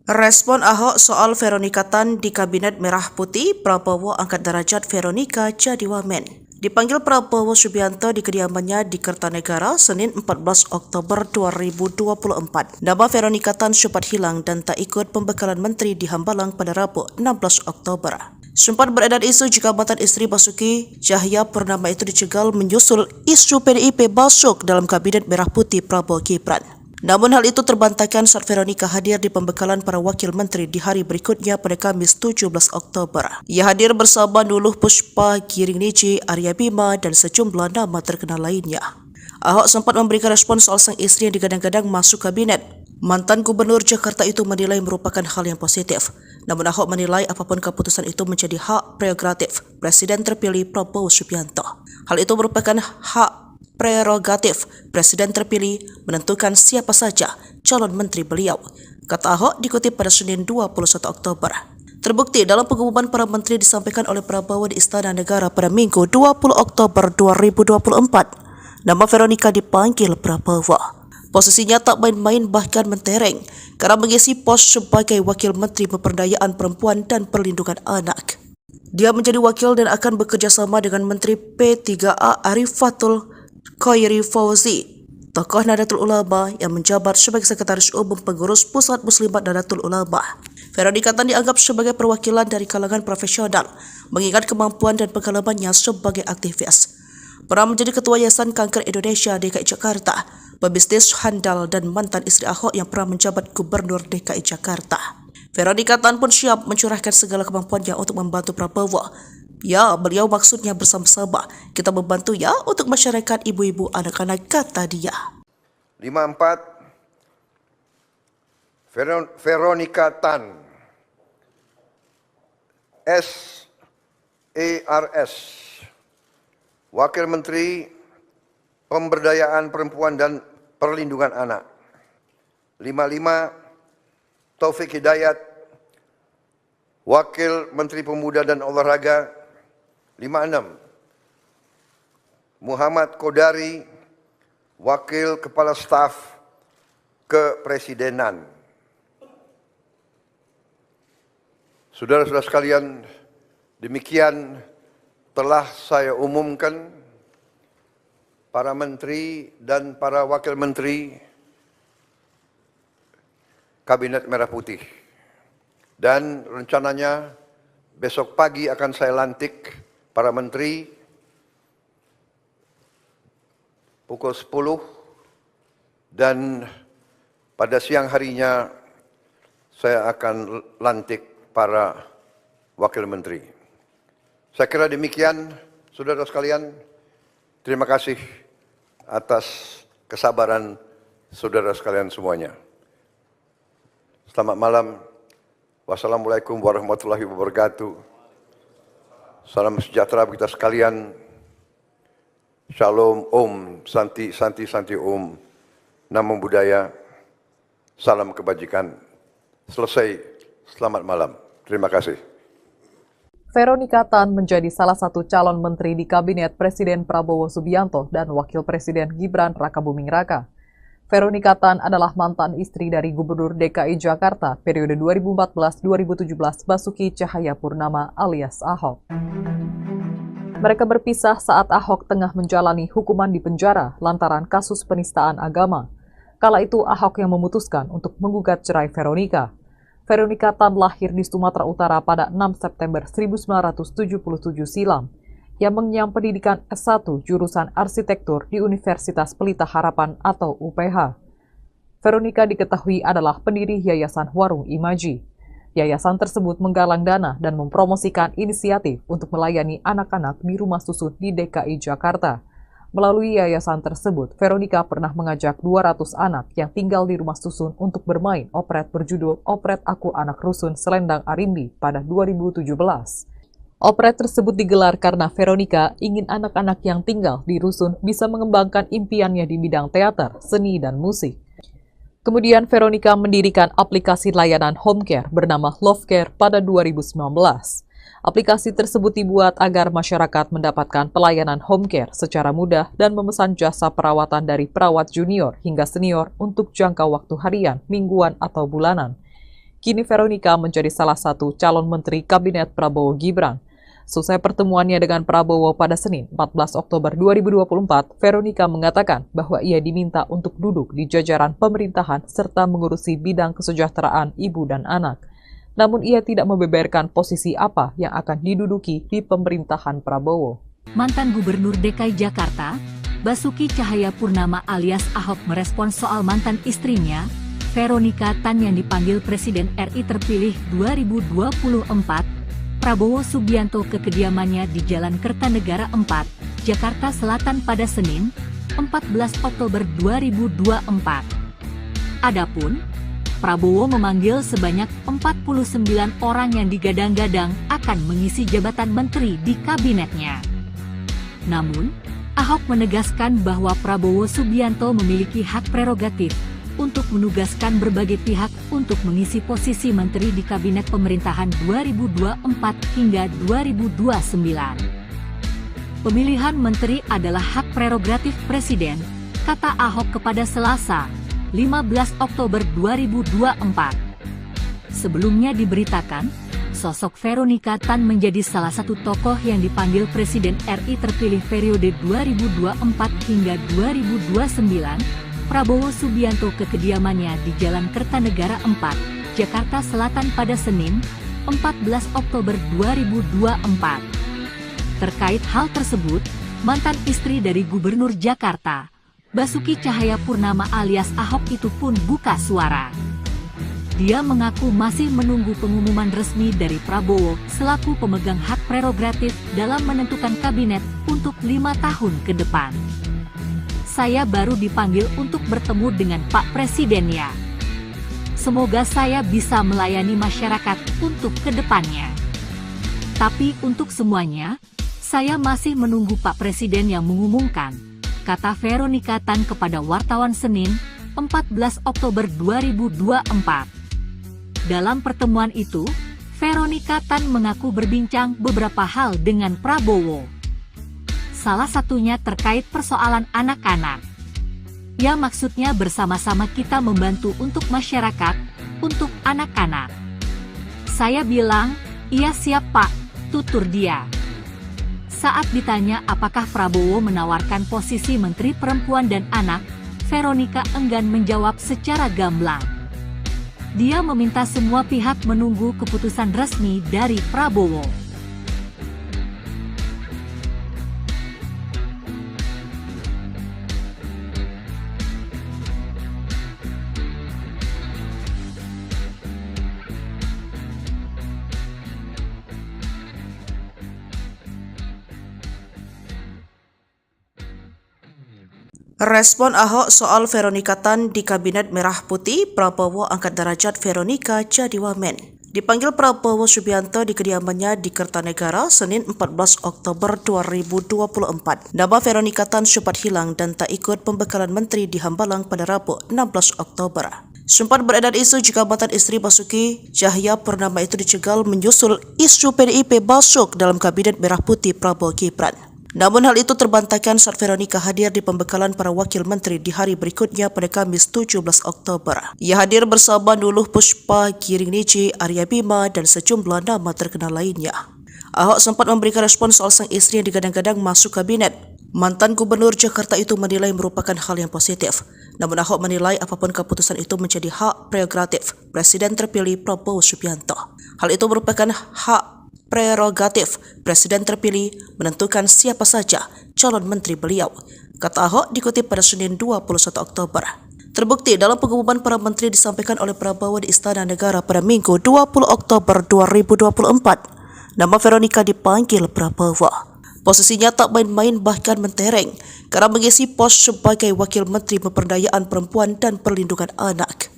Respon Ahok soal Veronika Tan di Kabinet Merah Putih, Prabowo angkat derajat Veronika jadi wamen. Dipanggil Prabowo Subianto di kediamannya di Kertanegara, Senin 14 Oktober 2024. Nama Veronika Tan sempat hilang dan tak ikut pembekalan menteri di Hambalang pada Rabu 16 Oktober. Sempat beredar isu jika mantan istri Basuki Cahayapurnama itu dicegal menyusul isu PDIP masuk dalam Kabinet Merah Putih Prabowo Gibran. Namun hal itu terbantahkan saat Veronika hadir di pembekalan para wakil menteri di hari berikutnya pada Kamis 17 Oktober. Ia hadir bersama Nuluh Puspa, Giring Niji, Arya Bima, dan sejumlah nama terkenal lainnya. Ahok sempat memberikan respon soal sang istri yang digadang-gadang masuk kabinet. Mantan Gubernur Jakarta itu menilai merupakan hal yang positif. Namun Ahok menilai apapun keputusan itu menjadi hak prerogatif Presiden terpilih Prabowo Subianto. Hal itu merupakan hak prerogatif Presiden terpilih menentukan siapa saja calon menteri beliau, kata Ahok dikutip pada Senin 21 Oktober. Terbukti dalam pengumuman para menteri disampaikan oleh Prabowo di Istana Negara pada Minggu 20 Oktober 2024. Nama Veronika dipanggil Prabowo. Posisinya tak main-main bahkan mentereng karena mengisi pos sebagai Wakil Menteri Pemberdayaan Perempuan dan Perlindungan Anak. Dia menjadi wakil dan akan bekerja sama dengan Menteri P3A Arifatul Khairi Fauzi, tokoh Nahdlatul Ulama yang menjabat sebagai Sekretaris Umum Pengurus Pusat Muslimat Nahdlatul Ulama. Veronika Tan dianggap sebagai perwakilan dari kalangan profesional, mengingat kemampuan dan pengalamannya sebagai aktivis. Pernah menjadi Ketua Yayasan Kanker Indonesia DKI Jakarta, pebisnis handal dan mantan istri Ahok yang pernah menjabat Gubernur DKI Jakarta. Veronika Tan pun siap mencurahkan segala kemampuannya untuk membantu Prabowo. Ya, beliau maksudnya bersama-sama kita membantu ya untuk masyarakat ibu-ibu anak-anak, kata dia. 54 Veronika Tan SARS, Wakil Menteri Pemberdayaan Perempuan dan Perlindungan Anak. 55 Taufik Hidayat, Wakil Menteri Pemuda dan Olahraga. 56 Muhammad Kodari, Wakil Kepala Staf Kepresidenan. Saudara-saudara sekalian, demikian telah saya umumkan para menteri dan para wakil menteri Kabinet Merah Putih. Dan rencananya besok pagi akan saya lantik para menteri pukul 10 dan pada siang harinya saya akan lantik para wakil menteri. Saya kira demikian, saudara sekalian. Terima kasih atas kesabaran saudara sekalian semuanya. Selamat malam. Wassalamualaikum warahmatullahi wabarakatuh. Salam sejahtera bagi kita sekalian. Shalom, Om, Santi, Santi, Santi, Om. Namo Buddhaya. Salam kebajikan. Selesai. Selamat malam. Terima kasih. Veronika Tan menjadi salah satu calon menteri di Kabinet Presiden Prabowo Subianto dan Wakil Presiden Gibran Rakabuming Raka. Veronika Tan adalah mantan istri dari Gubernur DKI Jakarta periode 2014-2017 Basuki Cahayapurnama alias Ahok. Mereka berpisah saat Ahok tengah menjalani hukuman di penjara lantaran kasus penistaan agama. Kala itu Ahok yang memutuskan untuk menggugat cerai Veronika. Veronika Tan lahir di Sumatera Utara pada 6 September 1977 silam. Yang mengenyam pendidikan S1 jurusan arsitektur di Universitas Pelita Harapan atau UPH. Veronika diketahui adalah pendiri Yayasan Warung Imaji. Yayasan tersebut menggalang dana dan mempromosikan inisiatif untuk melayani anak-anak di rumah susun di DKI Jakarta. Melalui yayasan tersebut, Veronika pernah mengajak 200 anak yang tinggal di rumah susun untuk bermain operet berjudul Operet Aku Anak Rusun Selendang Arimbi pada 2017. Operet tersebut digelar karena Veronika ingin anak-anak yang tinggal di rusun bisa mengembangkan impiannya di bidang teater, seni, dan musik. Kemudian Veronika mendirikan aplikasi layanan home care bernama Love Care pada 2019. Aplikasi tersebut dibuat agar masyarakat mendapatkan pelayanan home care secara mudah dan memesan jasa perawatan dari perawat junior hingga senior untuk jangka waktu harian, mingguan, atau bulanan. Kini Veronika menjadi salah satu calon menteri Kabinet Prabowo Gibran. Selesai pertemuannya dengan Prabowo pada Senin, 14 Oktober 2024, Veronika mengatakan bahwa ia diminta untuk duduk di jajaran pemerintahan serta mengurusi bidang kesejahteraan ibu dan anak. Namun ia tidak membeberkan posisi apa yang akan diduduki di pemerintahan Prabowo. Mantan Gubernur DKI Jakarta, Basuki Cahayapurnama alias Ahok merespons soal mantan istrinya, Veronika Tan yang dipanggil Presiden RI terpilih 2024, Prabowo Subianto ke kediamannya di Jalan Kertanegara 4, Jakarta Selatan pada Senin, 14 Oktober 2024. Adapun, Prabowo memanggil sebanyak 49 orang yang digadang-gadang akan mengisi jabatan menteri di kabinetnya. Namun, Ahok menegaskan bahwa Prabowo Subianto memiliki hak prerogatif untuk menugaskan berbagai pihak untuk mengisi posisi menteri di kabinet pemerintahan 2024 hingga 2029. Pemilihan menteri adalah hak prerogatif Presiden, kata Ahok kepada Selasa, 15 Oktober 2024. Sebelumnya diberitakan, sosok Veronika Tan menjadi salah satu tokoh yang dipanggil Presiden RI terpilih periode 2024 hingga 2029, Prabowo Subianto ke kediamannya di Jalan Kertanegara 4, Jakarta Selatan pada Senin, 14 Oktober 2024. Terkait hal tersebut, mantan istri dari Gubernur Jakarta, Basuki Cahayapurnama alias Ahok itu pun buka suara. Dia mengaku masih menunggu pengumuman resmi dari Prabowo selaku pemegang hak prerogatif dalam menentukan kabinet untuk 5 tahun ke depan. Saya baru dipanggil untuk bertemu dengan Pak Presiden ya. Semoga saya bisa melayani masyarakat untuk ke depannya. Tapi untuk semuanya, saya masih menunggu Pak Presiden yang mengumumkan, kata Veronika Tan kepada wartawan Senin, 14 Oktober 2024. Dalam pertemuan itu, Veronika Tan mengaku berbincang beberapa hal dengan Prabowo. Salah satunya terkait persoalan anak-anak. Ya maksudnya bersama-sama kita membantu untuk masyarakat, untuk anak-anak. Saya bilang, iya siap Pak, tutur dia. Saat ditanya apakah Prabowo menawarkan posisi Menteri Perempuan dan Anak, Veronika enggan menjawab secara gamblang. Dia meminta semua pihak menunggu keputusan resmi dari Prabowo. Respon Ahok soal Veronika Tan di Kabinet Merah Putih, Prabowo angkat derajat Veronika jadi wamen. Dipanggil Prabowo Subianto di kediamannya di Kertanegara, Senin 14 Oktober 2024. Nama Veronika Tan sempat hilang dan tak ikut pembekalan menteri di Hambalang pada Rabu 16 Oktober. Sempat beredar isu jika mantan istri Basuki Cahayapurnama itu dicegal menyusul isu PDIP masuk dalam Kabinet Merah Putih Prabowo Gibran. Namun hal itu terbantahkan saat Veronika hadir di pembekalan para wakil menteri di hari berikutnya pada Kamis 17 Oktober. Ia hadir bersama Nuluh Puspa, Giring Niji, Arya Bima, dan sejumlah nama terkenal lainnya. Ahok sempat memberikan respon soal sang istri yang digadang-gadang masuk kabinet. Mantan Gubernur Jakarta itu menilai merupakan hal yang positif. Namun Ahok menilai apapun keputusan itu menjadi hak prerogatif Presiden terpilih Prabowo Subianto. Hal itu merupakan hak prerogatif Presiden terpilih menentukan siapa saja calon menteri beliau, kata Ahok dikutip pada Senin 21 Oktober. Terbukti dalam pengumuman para menteri disampaikan oleh Prabowo di Istana Negara pada Minggu 20 Oktober 2024. Nama Veronika dipanggil Prabowo. Posisinya tak main-main bahkan mentereng karena mengisi pos sebagai Wakil Menteri Pemberdayaan Perempuan dan Perlindungan Anak.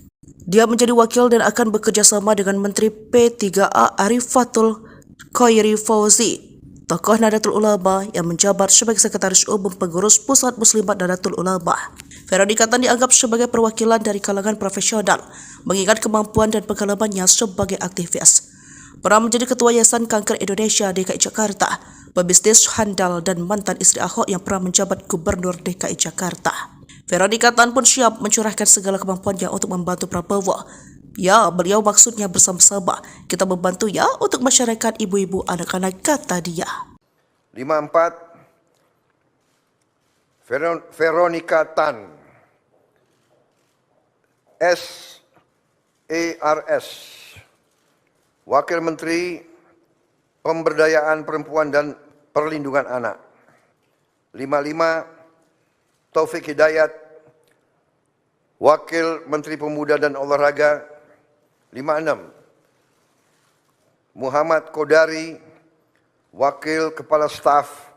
Dia menjadi wakil dan akan bekerja sama dengan Menteri P3A Arifatul Khairi Fauzi, tokoh Nahdlatul Ulama yang menjabat sebagai Sekretaris Umum Pengurus Pusat Muslimat Nahdlatul Ulama. Veronika Tan dianggap sebagai perwakilan dari kalangan profesional, mengingat kemampuan dan pengalamannya sebagai aktivis. Pernah menjadi Ketua Yayasan Kanker Indonesia DKI Jakarta, pebisnis handal dan mantan istri Ahok yang pernah menjabat Gubernur DKI Jakarta. Veronika Tan pun siap mencurahkan segala kemampuannya untuk membantu Prabowo. Ya, beliau maksudnya bersama-sama. Kita membantu ya untuk masyarakat ibu-ibu anak-anak, kata dia. 54. Veronika Tan, SARS, Wakil Menteri Pemberdayaan Perempuan dan Perlindungan Anak. 55. Taufik Hidayat, Wakil Menteri Pemuda dan Olahraga. 56. Muhammad Kodari, Wakil Kepala Staf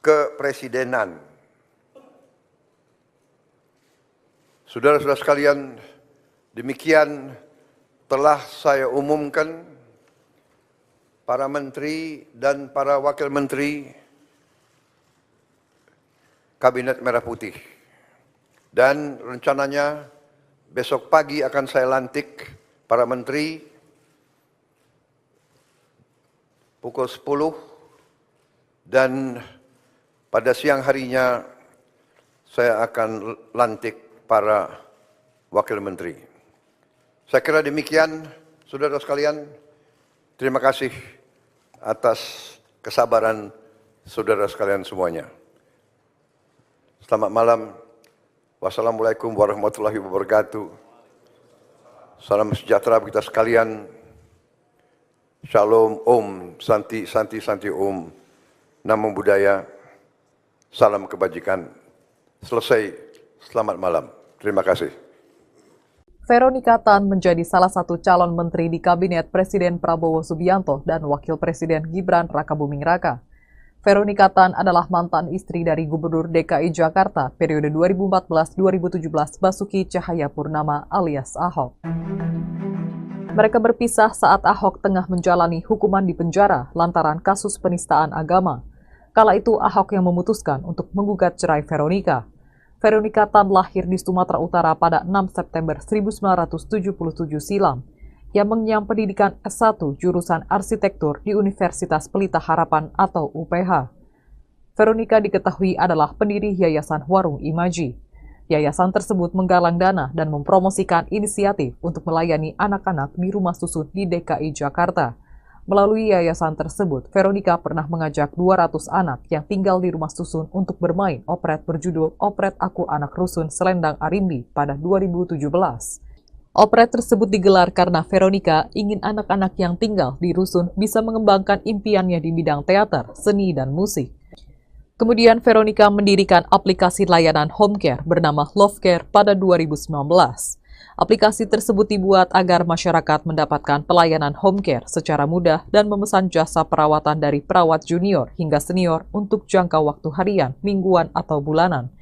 Kepresidenan. Saudara-saudara sekalian, demikian telah saya umumkan para menteri dan para wakil menteri Kabinet Merah Putih. Dan rencananya besok pagi akan saya lantik para menteri pukul 10 dan pada siang harinya saya akan lantik para wakil menteri. Saya kira demikian, saudara sekalian. Terima kasih atas kesabaran saudara sekalian semuanya. Selamat malam. Wassalamualaikum warahmatullahi wabarakatuh. Salam sejahtera bagi kita sekalian. Shalom, Om, Santi, Santi, Santi, Om. Namo Buddhaya. Salam kebajikan. Selesai. Selamat malam. Terima kasih. Veronika Tan menjadi salah satu calon menteri di Kabinet Presiden Prabowo Subianto dan Wakil Presiden Gibran Rakabuming Raka. Veronika Tan adalah mantan istri dari Gubernur DKI Jakarta periode 2014-2017 Basuki Cahayapurnama alias Ahok. Mereka berpisah saat Ahok tengah menjalani hukuman di penjara lantaran kasus penistaan agama. Kala itu Ahok yang memutuskan untuk menggugat cerai Veronika. Veronika Tan lahir di Sumatera Utara pada 6 September 1977 silam. Yang mengenyam pendidikan S1 jurusan arsitektur di Universitas Pelita Harapan atau UPH. Veronika diketahui adalah pendiri Yayasan Warung Imaji. Yayasan tersebut menggalang dana dan mempromosikan inisiatif untuk melayani anak-anak di rumah susun di DKI Jakarta. Melalui yayasan tersebut, Veronika pernah mengajak 200 anak yang tinggal di rumah susun untuk bermain operet berjudul Operet Aku Anak Rusun Selendang Arimbi pada 2017. Operet tersebut digelar karena Veronika ingin anak-anak yang tinggal di rusun bisa mengembangkan impiannya di bidang teater, seni, dan musik. Kemudian Veronika mendirikan aplikasi layanan home care bernama Love Care pada 2019. Aplikasi tersebut dibuat agar masyarakat mendapatkan pelayanan home care secara mudah dan memesan jasa perawatan dari perawat junior hingga senior untuk jangka waktu harian, mingguan, atau bulanan.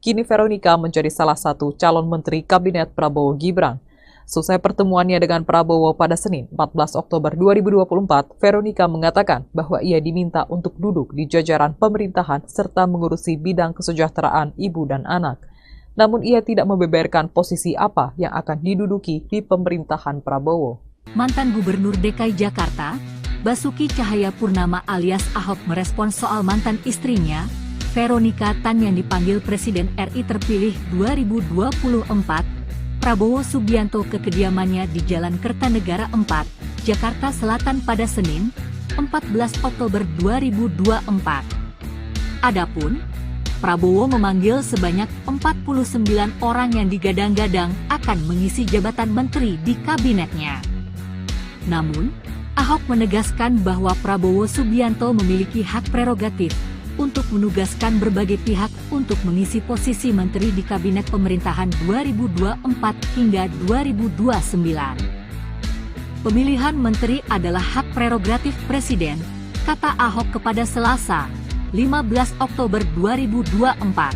Kini Veronica menjadi salah satu calon menteri Kabinet Prabowo Gibran. Selesai pertemuannya dengan Prabowo pada Senin 14 Oktober 2024, Veronica mengatakan bahwa ia diminta untuk duduk di jajaran pemerintahan serta mengurusi bidang kesejahteraan ibu dan anak. Namun ia tidak membeberkan posisi apa yang akan diduduki di pemerintahan Prabowo. Mantan Gubernur DKI Jakarta, Basuki Cahayapurnama alias Ahok merespons soal mantan istrinya, Veronica Tan yang dipanggil Presiden RI terpilih 2024, Prabowo Subianto ke kediamannya di Jalan Kertanegara 4, Jakarta Selatan pada Senin, 14 Oktober 2024. Adapun, Prabowo memanggil sebanyak 49 orang yang digadang-gadang akan mengisi jabatan menteri di kabinetnya. Namun, Ahok menegaskan bahwa Prabowo Subianto memiliki hak prerogatif untuk menugaskan berbagai pihak untuk mengisi posisi menteri di Kabinet Pemerintahan 2024 hingga 2029. Pemilihan menteri adalah hak prerogatif Presiden, kata Ahok kepada Selasa, 15 Oktober 2024.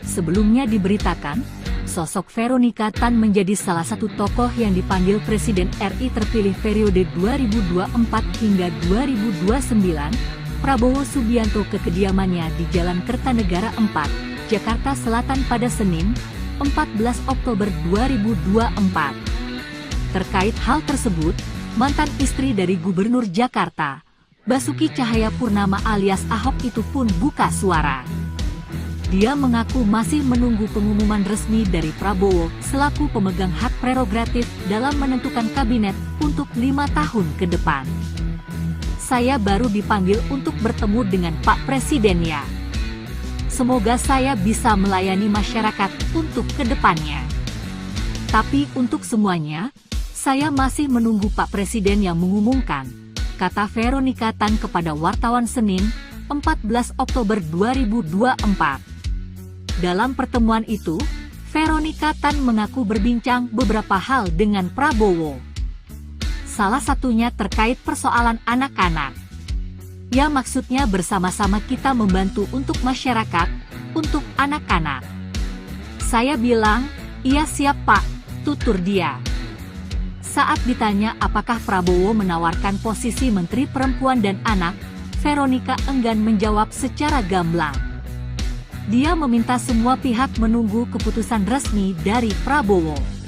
Sebelumnya diberitakan, sosok Veronica Tan menjadi salah satu tokoh yang dipanggil Presiden RI terpilih periode 2024 hingga 2029, Prabowo Subianto ke kediamannya di Jalan Kertanegara 4, Jakarta Selatan pada Senin, 14 Oktober 2024. Terkait hal tersebut, mantan istri dari Gubernur Jakarta, Basuki Cahayapurnama alias Ahok itu pun buka suara. Dia mengaku masih menunggu pengumuman resmi dari Prabowo selaku pemegang hak prerogatif dalam menentukan kabinet untuk 5 tahun ke depan. Saya baru dipanggil untuk bertemu dengan Pak Presiden ya. Semoga saya bisa melayani masyarakat untuk ke depannya. Tapi untuk semuanya, saya masih menunggu Pak Presiden yang mengumumkan, kata Veronica Tan kepada wartawan Senin, 14 Oktober 2024. Dalam pertemuan itu, Veronica Tan mengaku berbincang beberapa hal dengan Prabowo. Salah satunya terkait persoalan anak-anak. Ya maksudnya bersama-sama kita membantu untuk masyarakat, untuk anak-anak. Saya bilang, iya siap Pak, tutur dia. Saat ditanya apakah Prabowo menawarkan posisi Menteri Perempuan dan Anak, Veronica enggan menjawab secara gamblang. Dia meminta semua pihak menunggu keputusan resmi dari Prabowo.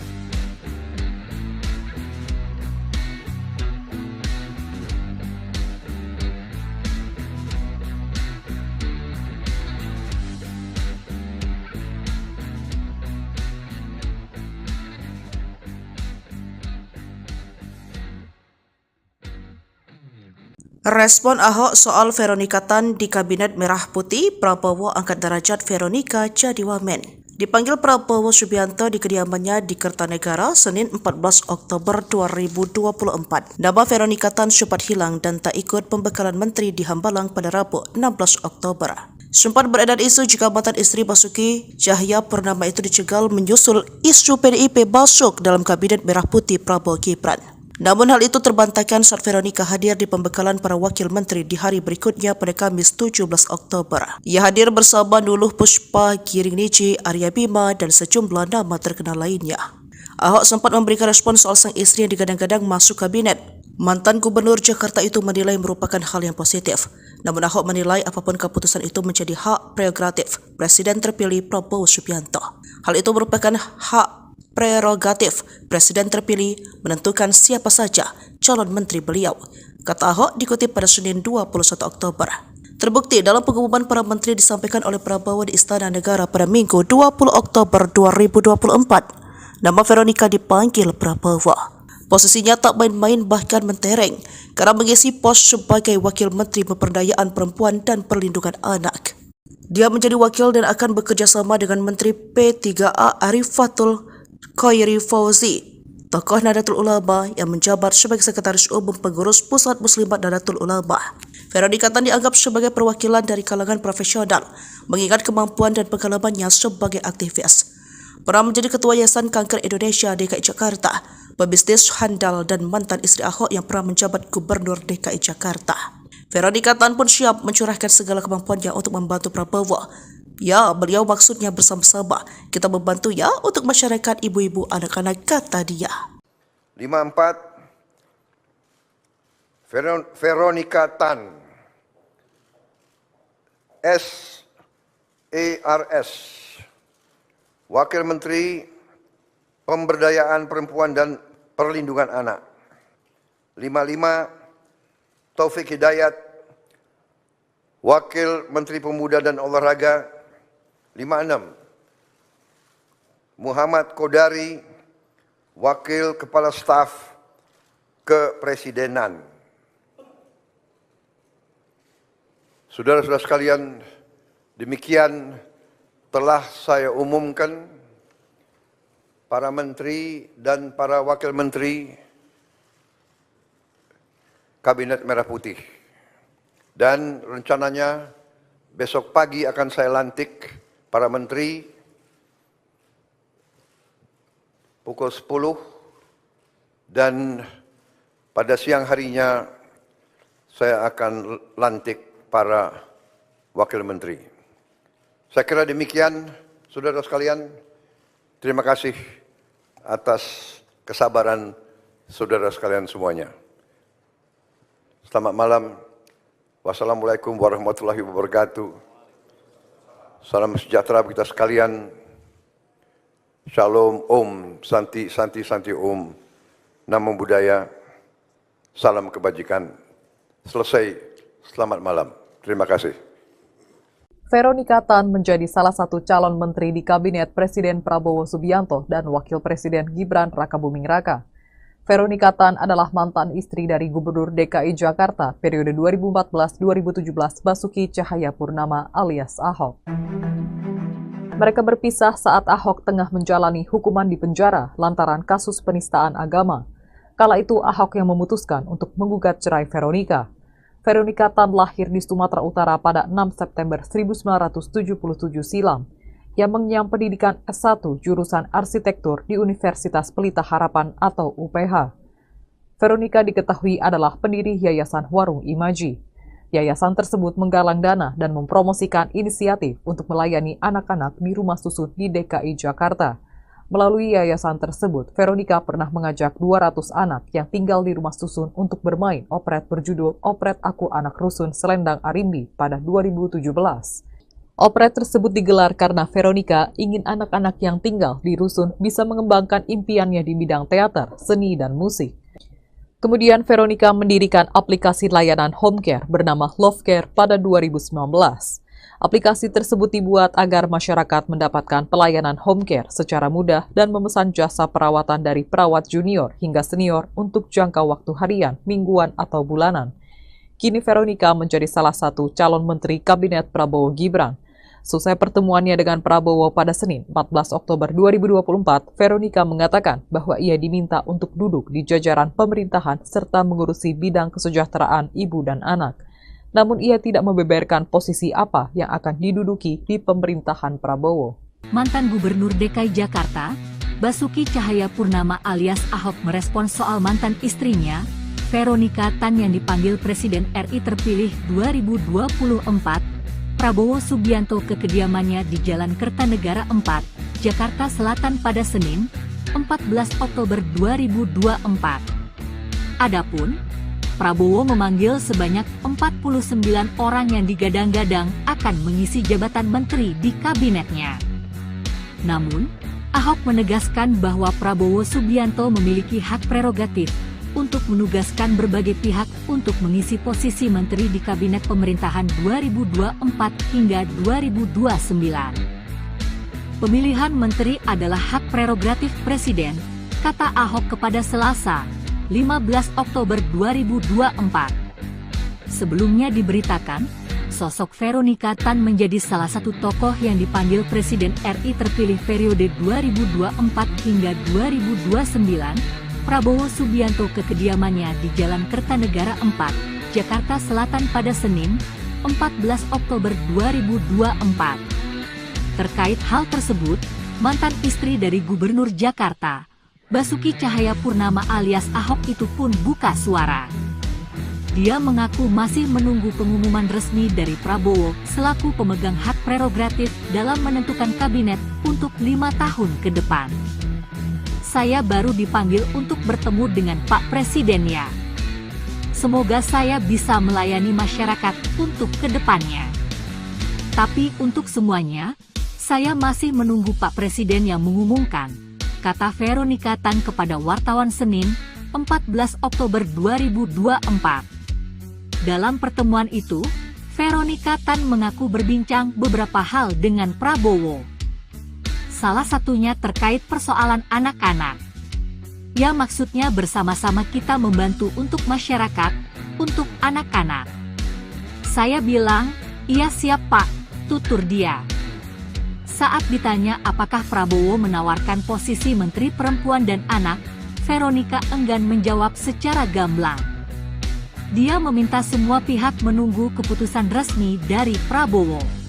Respon Ahok soal Veronica Tan di Kabinet Merah Putih, Prabowo angkat derajat Veronica jadi wamen. Dipanggil Prabowo Subianto di kediamannya di Kertanegara, Senin 14 Oktober 2024. Nama Veronica Tan sempat hilang dan tak ikut pembekalan menteri di Hambalang pada Rabu 16 Oktober. Sempat beredar isu jika mantan istri Basuki Cahayapurnama itu dicegal menyusul isu PDIP masuk dalam Kabinet Merah Putih Prabowo Gibran. Namun hal itu terbantahkan saat Veronica hadir di pembekalan para wakil menteri di hari berikutnya pada Kamis 17 Oktober. Ia hadir bersama Nuluh Puspa, Giring Niji, Arya Bima, dan sejumlah nama terkenal lainnya. Ahok sempat memberikan respon soal sang istri yang digadang-gadang masuk kabinet. Mantan Gubernur Jakarta itu menilai merupakan hal yang positif. Namun Ahok menilai apapun keputusan itu menjadi hak prerogatif Presiden terpilih Prabowo Subianto. Hal itu merupakan hak prerogatif Presiden terpilih menentukan siapa saja calon menteri beliau, kata Ahok dikutip pada Senin 21 Oktober. Terbukti dalam pengumuman para menteri disampaikan oleh Prabowo di Istana Negara pada Minggu 20 Oktober 2024. Nama Veronica dipanggil Prabowo. Posisinya tak main-main bahkan mentereng karena mengisi pos sebagai Wakil Menteri Pemberdayaan Perempuan dan Perlindungan Anak. Dia menjadi wakil dan akan bekerja sama dengan Menteri P3A Arifatul Khairi Fauzi, tokoh Nahdlatul Ulama yang menjabat sebagai Sekretaris Umum Pengurus Pusat Muslimat Nahdlatul Ulama. Veronica Tan dianggap sebagai perwakilan dari kalangan profesional, mengingat kemampuan dan pengalamannya sebagai aktivis. Pernah menjadi Ketua Yayasan Kanker Indonesia DKI Jakarta, pebisnis handal dan mantan istri Ahok yang pernah menjabat Gubernur DKI Jakarta. Veronica Tan pun siap mencurahkan segala kemampuannya untuk membantu Prabowo Ya, beliau maksudnya bersama-sama. Kita membantu ya untuk masyarakat ibu-ibu anak-anak, kata dia. 54, Veronica Tan, SARS, Wakil Menteri Pemberdayaan Perempuan dan Perlindungan Anak. 55, Taufik Hidayat, Wakil Menteri Pemuda dan Olahraga. 56, Muhammad Kodari, Wakil Kepala Staf Kepresidenan. Saudara-saudara sekalian, demikian telah saya umumkan para menteri dan para wakil menteri Kabinet Merah Putih. Dan rencananya besok pagi akan saya lantik para menteri pukul 10 dan pada siang harinya saya akan lantik para wakil menteri. Saya kira demikian, saudara sekalian. Terima kasih atas kesabaran saudara sekalian semuanya. Selamat malam. Wassalamualaikum warahmatullahi wabarakatuh. Salam sejahtera kita sekalian. Shalom Om, Santi, Santi, Santi Om. Namo Buddhaya. Salam kebajikan. Selesai. Selamat malam. Terima kasih. Veronica Tan menjadi salah satu calon menteri di Kabinet Presiden Prabowo Subianto dan Wakil Presiden Gibran Rakabuming Raka. Veronica Tan adalah mantan istri dari Gubernur DKI Jakarta periode 2014-2017 Basuki Cahayapurnama alias Ahok. Mereka berpisah saat Ahok tengah menjalani hukuman di penjara lantaran kasus penistaan agama. Kala itu Ahok yang memutuskan untuk menggugat cerai Veronica. Veronica Tan lahir di Sumatera Utara pada 6 September 1977 silam. Ia mengenyam pendidikan S1 jurusan arsitektur di Universitas Pelita Harapan atau UPH. Veronica diketahui adalah pendiri Yayasan Warung Imaji. Yayasan tersebut menggalang dana dan mempromosikan inisiatif untuk melayani anak-anak di rumah susun di DKI Jakarta. Melalui yayasan tersebut, Veronica pernah mengajak 200 anak yang tinggal di rumah susun untuk bermain operet berjudul Operet Aku Anak Rusun Selendang Arimbi pada 2017. Operet tersebut digelar karena Veronica ingin anak-anak yang tinggal di rusun bisa mengembangkan impiannya di bidang teater, seni, dan musik. Kemudian Veronica mendirikan aplikasi layanan home care bernama Love Care pada 2019. Aplikasi tersebut dibuat agar masyarakat mendapatkan pelayanan home care secara mudah dan memesan jasa perawatan dari perawat junior hingga senior untuk jangka waktu harian, mingguan, atau bulanan. Kini Veronica menjadi salah satu calon menteri Kabinet Prabowo Gibran. Selesai pertemuannya dengan Prabowo pada Senin 14 Oktober 2024, Veronica mengatakan bahwa ia diminta untuk duduk di jajaran pemerintahan serta mengurusi bidang kesejahteraan ibu dan anak. Namun ia tidak membeberkan posisi apa yang akan diduduki di pemerintahan Prabowo. Mantan Gubernur DKI Jakarta, Basuki Cahayapurnama alias Ahok merespons soal mantan istrinya, Veronica Tan yang dipanggil Presiden RI terpilih 2024, Prabowo Subianto ke kediamannya di Jalan Kertanegara 4, Jakarta Selatan pada Senin, 14 Oktober 2024. Adapun, Prabowo memanggil sebanyak 49 orang yang digadang-gadang akan mengisi jabatan menteri di kabinetnya. Namun, Ahok menegaskan bahwa Prabowo Subianto memiliki hak prerogatif untuk menugaskan berbagai pihak untuk mengisi posisi menteri di kabinet pemerintahan 2024 hingga 2029. Pemilihan menteri adalah hak prerogatif Presiden, kata Ahok kepada Selasa, 15 Oktober 2024. Sebelumnya diberitakan, sosok Veronica Tan menjadi salah satu tokoh yang dipanggil Presiden RI terpilih periode 2024 hingga 2029, Prabowo Subianto ke kediamannya di Jalan Kertanegara 4, Jakarta Selatan pada Senin, 14 Oktober 2024. Terkait hal tersebut, mantan istri dari Gubernur Jakarta, Basuki Cahayapurnama alias Ahok itu pun buka suara. Dia mengaku masih menunggu pengumuman resmi dari Prabowo selaku pemegang hak prerogatif dalam menentukan kabinet untuk 5 tahun ke depan. Saya baru dipanggil untuk bertemu dengan Pak Presiden ya. Semoga saya bisa melayani masyarakat untuk ke depannya. Tapi untuk semuanya, saya masih menunggu Pak Presiden yang mengumumkan, kata Veronica Tan kepada wartawan Senin, 14 Oktober 2024. Dalam pertemuan itu, Veronica Tan mengaku berbincang beberapa hal dengan Prabowo. Salah satunya terkait persoalan anak-anak. Ya, maksudnya bersama-sama kita membantu untuk masyarakat, untuk anak-anak. Saya bilang, iya siap Pak, tutur dia. Saat ditanya apakah Prabowo menawarkan posisi Menteri Perempuan dan Anak, Veronica enggan menjawab secara gamblang. Dia meminta semua pihak menunggu keputusan resmi dari Prabowo.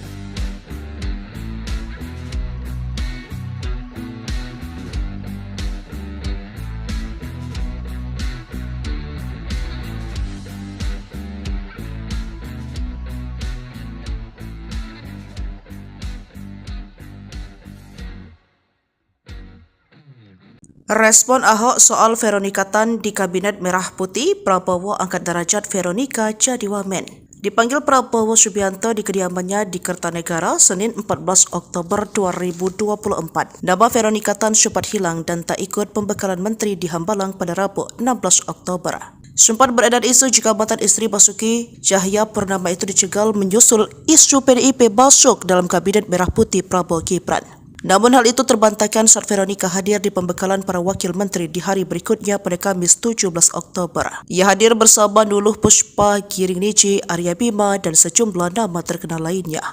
Respon Ahok soal Veronica Tan di Kabinet Merah Putih, Prabowo angkat derajat Veronica jadi wamen. Dipanggil Prabowo Subianto di kediamannya di Kertanegara, Senin 14 Oktober 2024. Nama Veronica Tan sempat hilang dan tak ikut pembekalan menteri di Hambalang pada Rabu 16 Oktober. Sempat beredar isu jika mantan istri Basuki Cahayapurnama itu dicegal menyusul isu PDIP masuk dalam Kabinet Merah Putih Prabowo Gibran. Namun hal itu terbantahkan saat Veronica hadir di pembekalan para wakil menteri di hari berikutnya pada Kamis 17 Oktober. Ia hadir bersama Nuluh Puspa, Giring Niji, Arya Bima, dan sejumlah nama terkenal lainnya.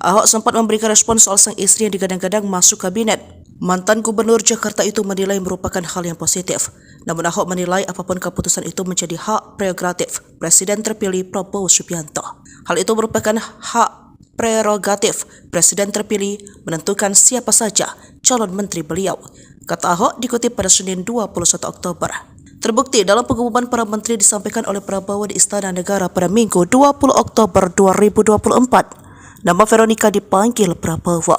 Ahok sempat memberikan respon soal sang istri yang digadang-gadang masuk kabinet. Mantan Gubernur Jakarta itu menilai merupakan hal yang positif. Namun Ahok menilai apapun keputusan itu menjadi hak prerogatif Presiden terpilih Prabowo Subianto. Hal itu merupakan hak prerogatif Presiden terpilih menentukan siapa saja calon menteri beliau, kata Ahok dikutip pada Senin 21 Oktober. Terbukti dalam pengumuman para menteri disampaikan oleh Prabowo di Istana Negara pada Minggu 20 Oktober 2024. Nama Veronica dipanggil Prabowo.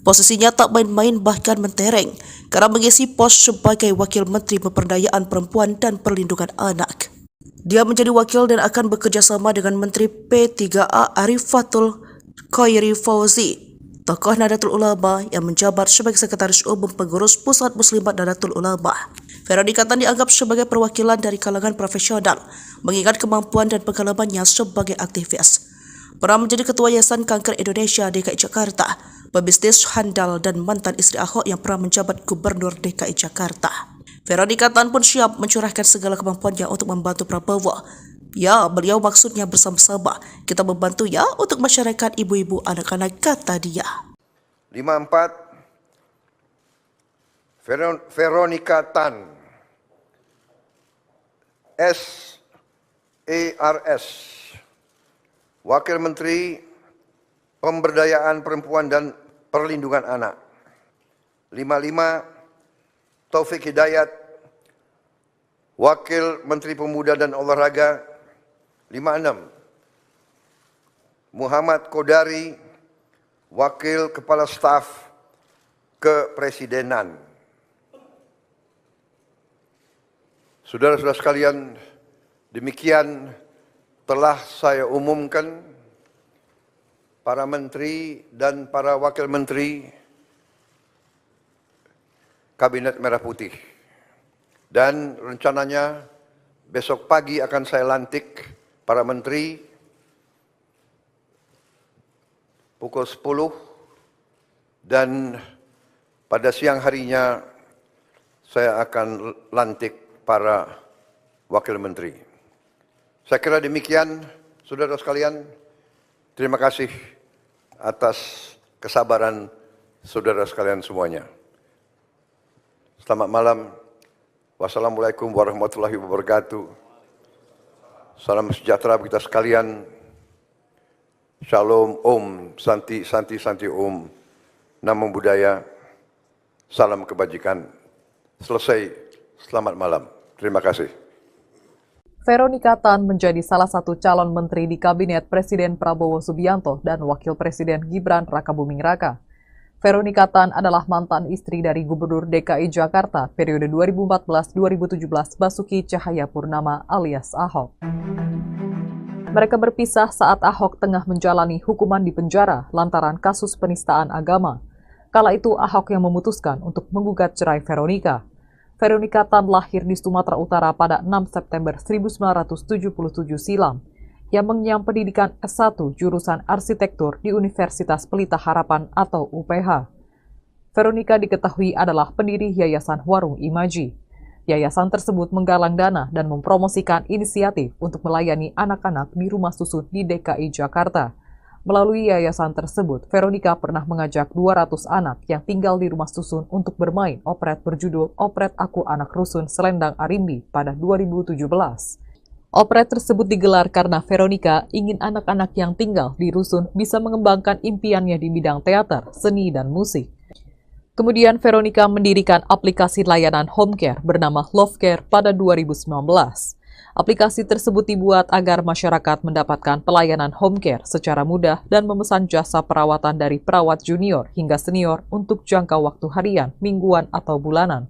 Posisinya tak main-main bahkan mentereng karena mengisi pos sebagai Wakil Menteri Pemberdayaan Perempuan dan Perlindungan Anak. Dia menjadi wakil dan akan bekerja sama dengan Menteri P3A Arifatul Khairi Fauzi, tokoh Nahdlatul Ulama yang menjabat sebagai Sekretaris Umum Pengurus Pusat Muslimat Nahdlatul Ulama. Veronica Tan dianggap sebagai perwakilan dari kalangan profesional, mengingat kemampuan dan pengalamannya sebagai aktivis. Pernah menjadi Ketua Yayasan Kanker Indonesia DKI Jakarta, pebisnis handal dan mantan istri Ahok yang pernah menjabat Gubernur DKI Jakarta. Veronica Tan pun siap mencurahkan segala kemampuannya untuk membantu Prabowo. Ya, beliau maksudnya bersama-sama kita membantu ya untuk masyarakat ibu-ibu anak-anak, kata dia. 54 Veronica Tan SARS, Wakil Menteri Pemberdayaan Perempuan dan Perlindungan Anak. 55 Taufik Hidayat, Wakil Menteri Pemuda dan Olahraga. 56 Muhammad Kodari, Wakil Kepala Staf Kepresidenan. Saudara-saudara sekalian, demikian telah saya umumkan para menteri dan para wakil menteri Kabinet Merah Putih. Dan rencananya besok pagi akan saya lantik para menteri pukul 10 dan pada siang harinya saya akan lantik para wakil menteri. Saya kira demikian, saudara sekalian. Terima kasih atas kesabaran saudara sekalian semuanya. Selamat malam. Wassalamualaikum warahmatullahi wabarakatuh. Salam sejahtera kita sekalian. Shalom, Om, Santi, Santi, Santi, Om. Namo Buddhaya. Salam kebajikan. Selesai. Selamat malam. Terima kasih. Veronika Tan menjadi salah satu calon menteri di Kabinet Presiden Prabowo Subianto dan Wakil Presiden Gibran Rakabuming Raka. Veronika Tan adalah mantan istri dari Gubernur DKI Jakarta periode 2014-2017 Basuki Cahayapurnama alias Ahok. Mereka berpisah saat Ahok tengah menjalani hukuman di penjara lantaran kasus penistaan agama. Kala itu Ahok yang memutuskan untuk menggugat cerai Veronika. Veronika Tan lahir di Sumatera Utara pada 6 September 1977 silam, yang mengenyam pendidikan S1 jurusan arsitektur di Universitas Pelita Harapan atau UPH. Veronika diketahui adalah pendiri Yayasan Warung Imaji. Yayasan tersebut menggalang dana dan mempromosikan inisiatif untuk melayani anak-anak di rumah susun di DKI Jakarta. Melalui yayasan tersebut, Veronika pernah mengajak 200 anak yang tinggal di rumah susun untuk bermain operet berjudul Operet Aku Anak Rusun Selendang Arimbi pada 2017. Operet tersebut digelar karena Veronika ingin anak-anak yang tinggal di rusun bisa mengembangkan impiannya di bidang teater, seni, dan musik. Kemudian Veronika mendirikan aplikasi layanan home care bernama Love Care pada 2019. Aplikasi tersebut dibuat agar masyarakat mendapatkan pelayanan home care secara mudah dan memesan jasa perawatan dari perawat junior hingga senior untuk jangka waktu harian, mingguan, atau bulanan.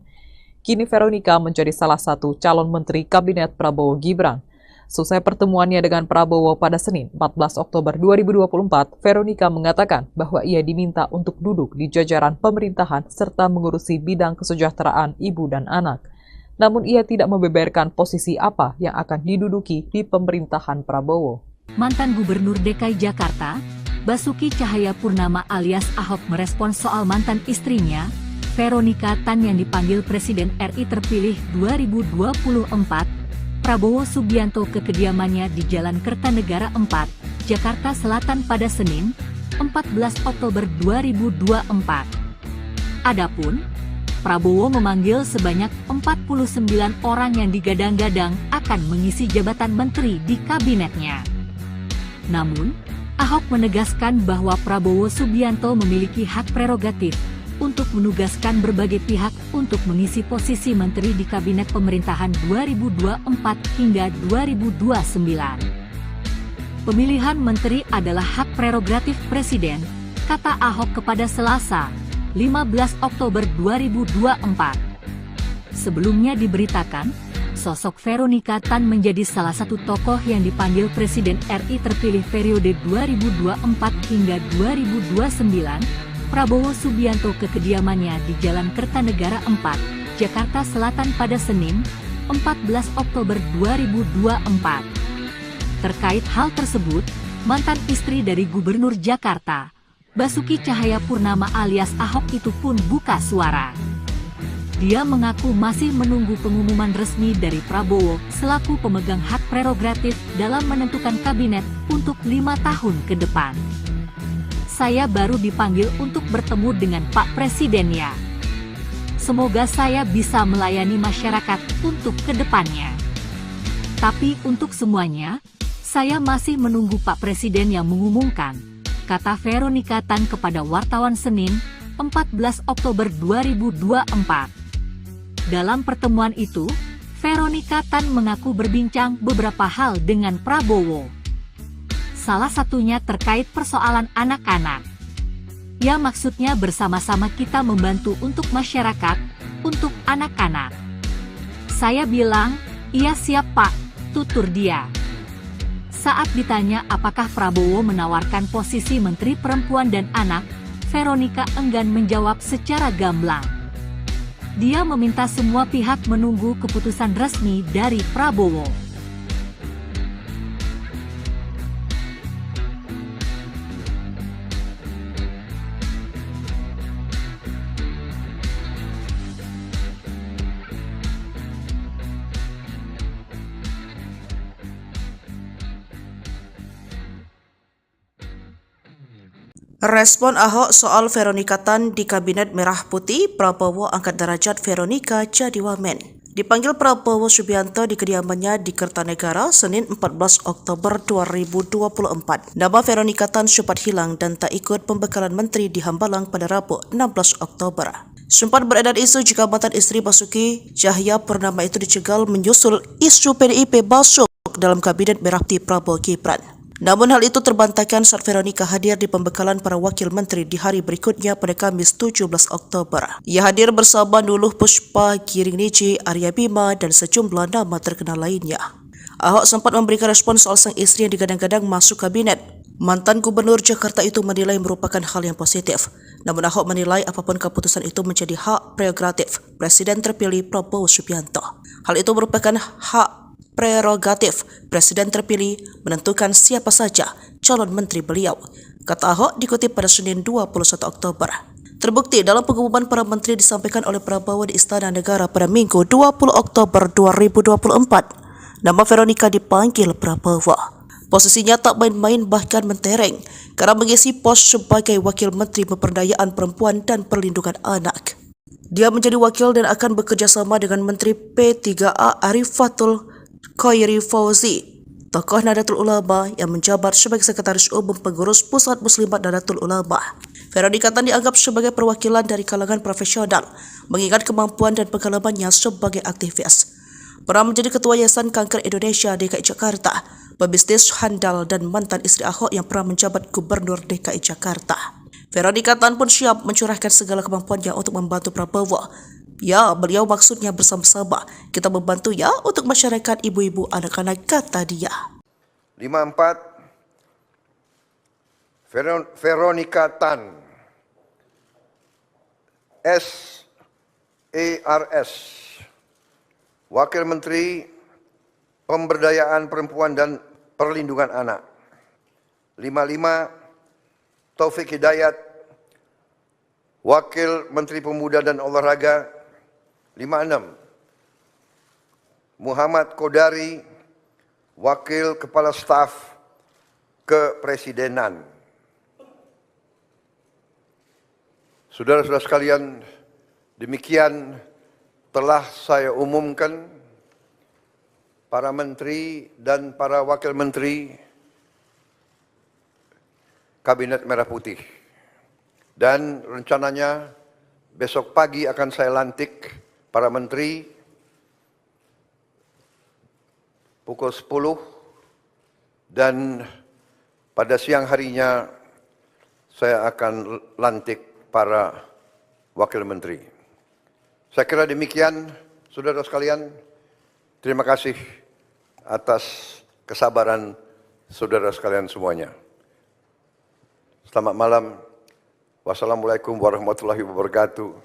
Kini Veronika menjadi salah satu calon menteri Kabinet Prabowo Gibran. Selesai pertemuannya dengan Prabowo pada Senin 14 Oktober 2024, Veronika mengatakan bahwa ia diminta untuk duduk di jajaran pemerintahan serta mengurusi bidang kesejahteraan ibu dan anak. Namun ia tidak membeberkan posisi apa yang akan diduduki di pemerintahan Prabowo. Mantan Gubernur DKI Jakarta, Basuki Cahayapurnama alias Ahok merespons soal mantan istrinya, Veronika Tan yang dipanggil Presiden RI terpilih 2024, Prabowo Subianto ke kediamannya di Jalan Kertanegara 4, Jakarta Selatan pada Senin, 14 Oktober 2024. Adapun, Prabowo memanggil sebanyak 49 orang yang digadang-gadang akan mengisi jabatan menteri di kabinetnya. Namun, Ahok menegaskan bahwa Prabowo Subianto memiliki hak prerogatif untuk menugaskan berbagai pihak untuk mengisi posisi menteri di kabinet pemerintahan 2024 hingga 2029. Pemilihan menteri adalah hak prerogatif Presiden, kata Ahok kepada Selasa, 15 Oktober 2024. Sebelumnya diberitakan, sosok Veronika Tan menjadi salah satu tokoh yang dipanggil Presiden RI terpilih periode 2024 hingga 2029, Prabowo Subianto ke kediamannya di Jalan Kertanegara 4, Jakarta Selatan pada Senin, 14 Oktober 2024. Terkait hal tersebut, mantan istri dari Gubernur Jakarta, Basuki Cahayapurnama alias Ahok itu pun buka suara. Dia mengaku masih menunggu pengumuman resmi dari Prabowo selaku pemegang hak prerogatif dalam menentukan kabinet untuk 5 tahun ke depan. Saya baru dipanggil untuk bertemu dengan Pak Presiden ya. Semoga saya bisa melayani masyarakat untuk ke depannya. Tapi untuk semuanya, saya masih menunggu Pak Presiden yang mengumumkan, kata Veronika Tan kepada wartawan Senin, 14 Oktober 2024. Dalam pertemuan itu, Veronika Tan mengaku berbincang beberapa hal dengan Prabowo. Salah satunya terkait persoalan anak-anak. Ya maksudnya bersama-sama kita membantu untuk masyarakat, untuk anak-anak. Saya bilang, iya siap Pak, tutur dia. Saat ditanya apakah Prabowo menawarkan posisi Menteri Perempuan dan Anak, Veronika enggan menjawab secara gamblang. Dia meminta semua pihak menunggu keputusan resmi dari Prabowo. Respon Ahok soal Veronika Tan di Kabinet Merah Putih, Prabowo angkat derajat Veronika jadi wamen. Dipanggil Prabowo Subianto di kediamannya di Kertanegara, Senin 14 Oktober 2024. Nama Veronika Tan sempat hilang dan tak ikut pembekalan menteri di Hambalang pada Rabu 16 Oktober. Sempat beredar isu jika mantan istri Basuki Cahayapurnama itu dicegal menyusul isu PDIP masuk dalam kabinet Merah Putih Prabowo Gibran. Namun hal itu terbantahkan saat Veronica hadir di pembekalan para wakil menteri di hari berikutnya pada Kamis 17 Oktober. Ia hadir bersama Nuluh Pushpa, Giring Niji, Arya Bima dan sejumlah nama terkenal lainnya. Ahok sempat memberikan respon soal sang istri yang digadang-gadang masuk kabinet. Mantan Gubernur Jakarta itu menilai merupakan hal yang positif. Namun Ahok menilai apapun keputusan itu menjadi hak prerogatif Presiden terpilih Prabowo Subianto. Hal itu merupakan hak prerogatif Presiden terpilih menentukan siapa saja calon menteri beliau, kata Ahok dikutip pada Senin 21 Oktober. Terbukti dalam pengumuman para menteri disampaikan oleh Prabowo di Istana Negara pada Minggu 20 Oktober 2024. Nama Veronica dipanggil Prabowo. Posisinya tak main-main bahkan mentereng karena mengisi pos sebagai Wakil Menteri Pemberdayaan Perempuan dan Perlindungan Anak. Dia menjadi wakil dan akan bekerja sama dengan Menteri P3A Arifatul Khairi Fauzi, tokoh Nahdlatul Ulama yang menjabat sebagai Sekretaris Umum Pengurus Pusat Muslimat Nahdlatul Ulama. Veronica Tan dianggap sebagai perwakilan dari kalangan profesional, mengingat kemampuan dan pengalamannya sebagai aktivis. Pernah menjadi Ketua Yayasan Kanker Indonesia DKI Jakarta, pebisnis handal dan mantan istri Ahok yang pernah menjabat Gubernur DKI Jakarta. Veronica Tan pun siap mencurahkan segala kemampuannya untuk membantu Prabowo. Ya, beliau maksudnya bersama-sama. Kita membantu ya untuk masyarakat ibu-ibu anak-anak, kata dia. 54 Veronica Tan SARS, Wakil Menteri Pemberdayaan Perempuan dan Perlindungan Anak. 55 Taufik Hidayat, Wakil Menteri Pemuda dan Olahraga. 56 Muhammad Kodari, Wakil Kepala Staf Kepresidenan. Saudara-saudara sekalian, demikian telah saya umumkan para menteri dan para wakil menteri Kabinet Merah Putih. Dan rencananya besok pagi akan saya lantik para menteri pukul 10 dan pada siang harinya saya akan lantik para wakil menteri. Saya kira demikian, saudara sekalian. Terima kasih atas kesabaran saudara sekalian semuanya. Selamat malam. Wassalamualaikum warahmatullahi wabarakatuh.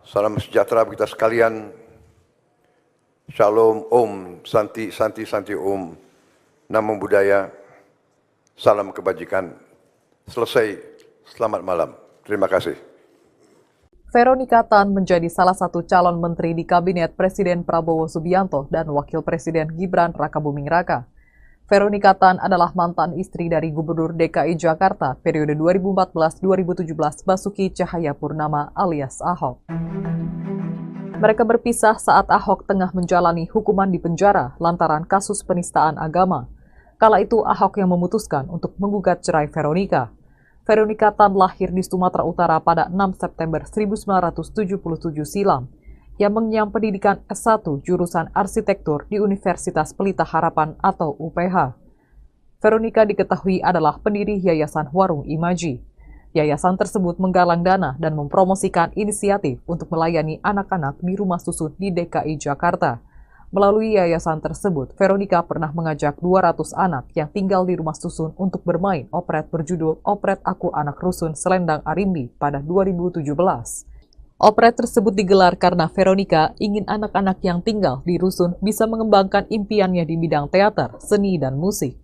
Salam sejahtera bagi kita sekalian. Shalom, Om, Santi, Santi, Santi, Om. Namo Buddhaya. Salam kebajikan. Selesai. Selamat malam. Terima kasih. Veronica Tan menjadi salah satu calon menteri di Kabinet Presiden Prabowo Subianto dan Wakil Presiden Gibran Rakabuming Raka. Veronica Tan adalah mantan istri dari Gubernur DKI Jakarta periode 2014-2017 Basuki Cahayapurnama alias Ahok. Mereka berpisah saat Ahok tengah menjalani hukuman di penjara lantaran kasus penistaan agama. Kala itu Ahok yang memutuskan untuk menggugat cerai Veronica. Veronica Tan lahir di Sumatera Utara pada 6 September 1977 silam, yang mengenyam pendidikan S1 jurusan arsitektur di Universitas Pelita Harapan atau UPH. Veronica diketahui adalah pendiri Yayasan Warung Imaji. Yayasan tersebut menggalang dana dan mempromosikan inisiatif untuk melayani anak-anak di rumah susun di DKI Jakarta. Melalui yayasan tersebut, Veronica pernah mengajak 200 anak yang tinggal di rumah susun untuk bermain operet berjudul Operet Aku Anak Rusun Selendang Arimbi pada 2017. Operet tersebut digelar karena Veronica ingin anak-anak yang tinggal di rusun bisa mengembangkan impiannya di bidang teater, seni, dan musik.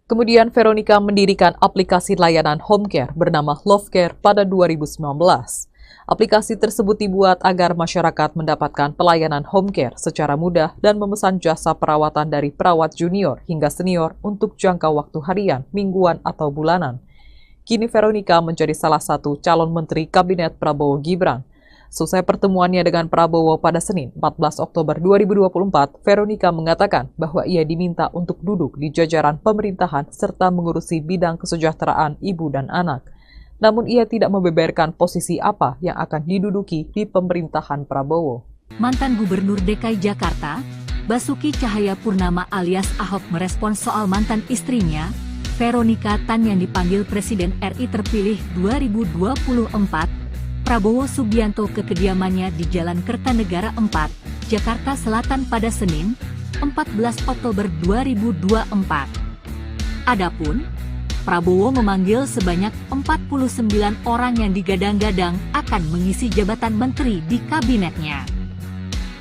Kemudian Veronica mendirikan aplikasi layanan home care bernama Love Care pada 2019. Aplikasi tersebut dibuat agar masyarakat mendapatkan pelayanan home care secara mudah dan memesan jasa perawatan dari perawat junior hingga senior untuk jangka waktu harian, mingguan, atau bulanan. Kini Veronica menjadi salah satu calon menteri Kabinet Prabowo Gibran. Selesai pertemuannya dengan Prabowo pada Senin 14 Oktober 2024, Veronica mengatakan bahwa ia diminta untuk duduk di jajaran pemerintahan serta mengurusi bidang kesejahteraan ibu dan anak. Namun ia tidak membeberkan posisi apa yang akan diduduki di pemerintahan Prabowo. Mantan Gubernur DKI Jakarta, Basuki Cahayapurnama alias Ahok merespons soal mantan istrinya, Veronika Tan yang dipanggil Presiden RI terpilih 2024, Prabowo Subianto ke kediamannya di Jalan Kertanegara 4, Jakarta Selatan pada Senin, 14 Oktober 2024. Adapun, Prabowo memanggil sebanyak 49 orang yang digadang-gadang akan mengisi jabatan menteri di kabinetnya.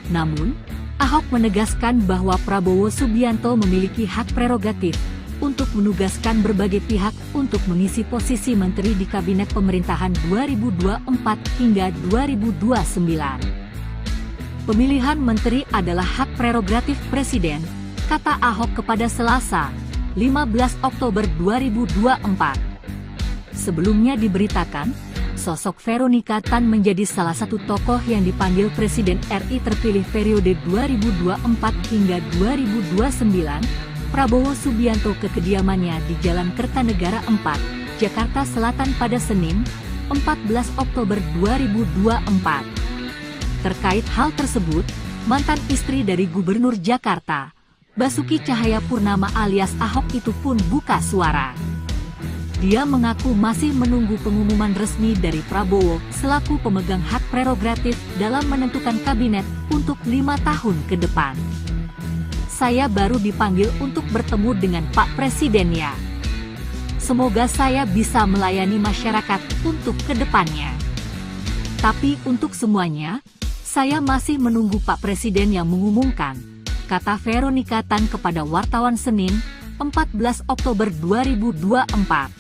Namun, Ahok menegaskan bahwa Prabowo Subianto memiliki hak prerogatif untuk menugaskan berbagai pihak untuk mengisi posisi menteri di kabinet pemerintahan 2024 hingga 2029. Pemilihan menteri adalah hak prerogatif Presiden, kata Ahok kepada Selasa, 15 Oktober 2024. Sebelumnya diberitakan, sosok Veronika Tan menjadi salah satu tokoh yang dipanggil Presiden RI terpilih periode 2024 hingga 2029, Prabowo Subianto ke kediamannya di Jalan Kertanegara 4, Jakarta Selatan pada Senin, 14 Oktober 2024. Terkait hal tersebut, mantan istri dari Gubernur Jakarta, Basuki Cahayapurnama alias Ahok itu pun buka suara. Dia mengaku masih menunggu pengumuman resmi dari Prabowo selaku pemegang hak prerogatif dalam menentukan kabinet untuk 5 tahun ke depan. Saya baru dipanggil untuk bertemu dengan Pak Presiden ya. Semoga saya bisa melayani masyarakat untuk kedepannya. Tapi untuk semuanya, saya masih menunggu Pak Presiden yang mengumumkan, kata Veronika Tan kepada wartawan Senin, 14 Oktober 2024.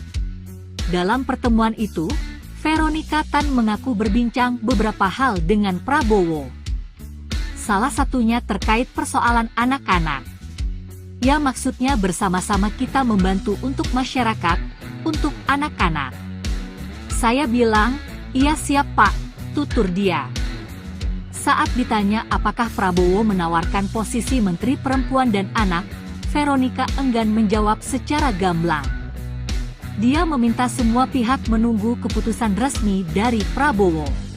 Dalam pertemuan itu, Veronika Tan mengaku berbincang beberapa hal dengan Prabowo. Salah satunya terkait persoalan anak-anak. Ya maksudnya bersama-sama kita membantu untuk masyarakat, untuk anak-anak. Saya bilang, iya siap Pak, tutur dia. Saat ditanya apakah Prabowo menawarkan posisi Menteri Perempuan dan Anak, Veronika enggan menjawab secara gamblang. Dia meminta semua pihak menunggu keputusan resmi dari Prabowo.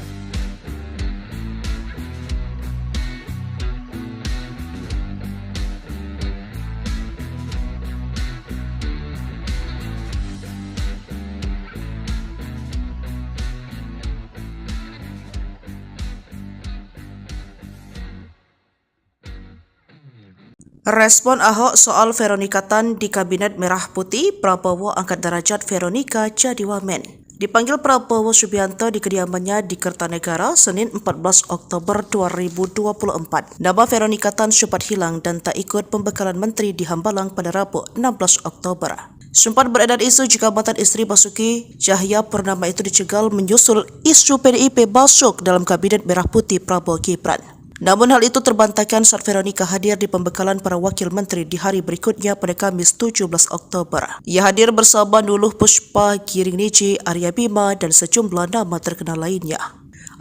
Respon Ahok soal Veronika Tan di Kabinet Merah Putih, Prabowo angkat derajat Veronika jadi wamen. Dipanggil Prabowo Subianto di kediamannya di Kertanegara, Senin 14 Oktober 2024. Nama Veronika Tan sempat hilang dan tak ikut pembekalan menteri di Hambalang pada Rabu 16 Oktober. Sempat beredar isu jika mantan istri Basuki Cahayapurnama itu dicegal menyusul isu PDIP masuk dalam Kabinet Merah Putih Prabowo Gibran. Namun hal itu terbantahkan saat Veronika hadir di pembekalan para wakil menteri di hari berikutnya pada Kamis 17 Oktober. Ia hadir bersama Nuluh Puspa, Giring Niji, Arya Bima, dan sejumlah nama terkenal lainnya.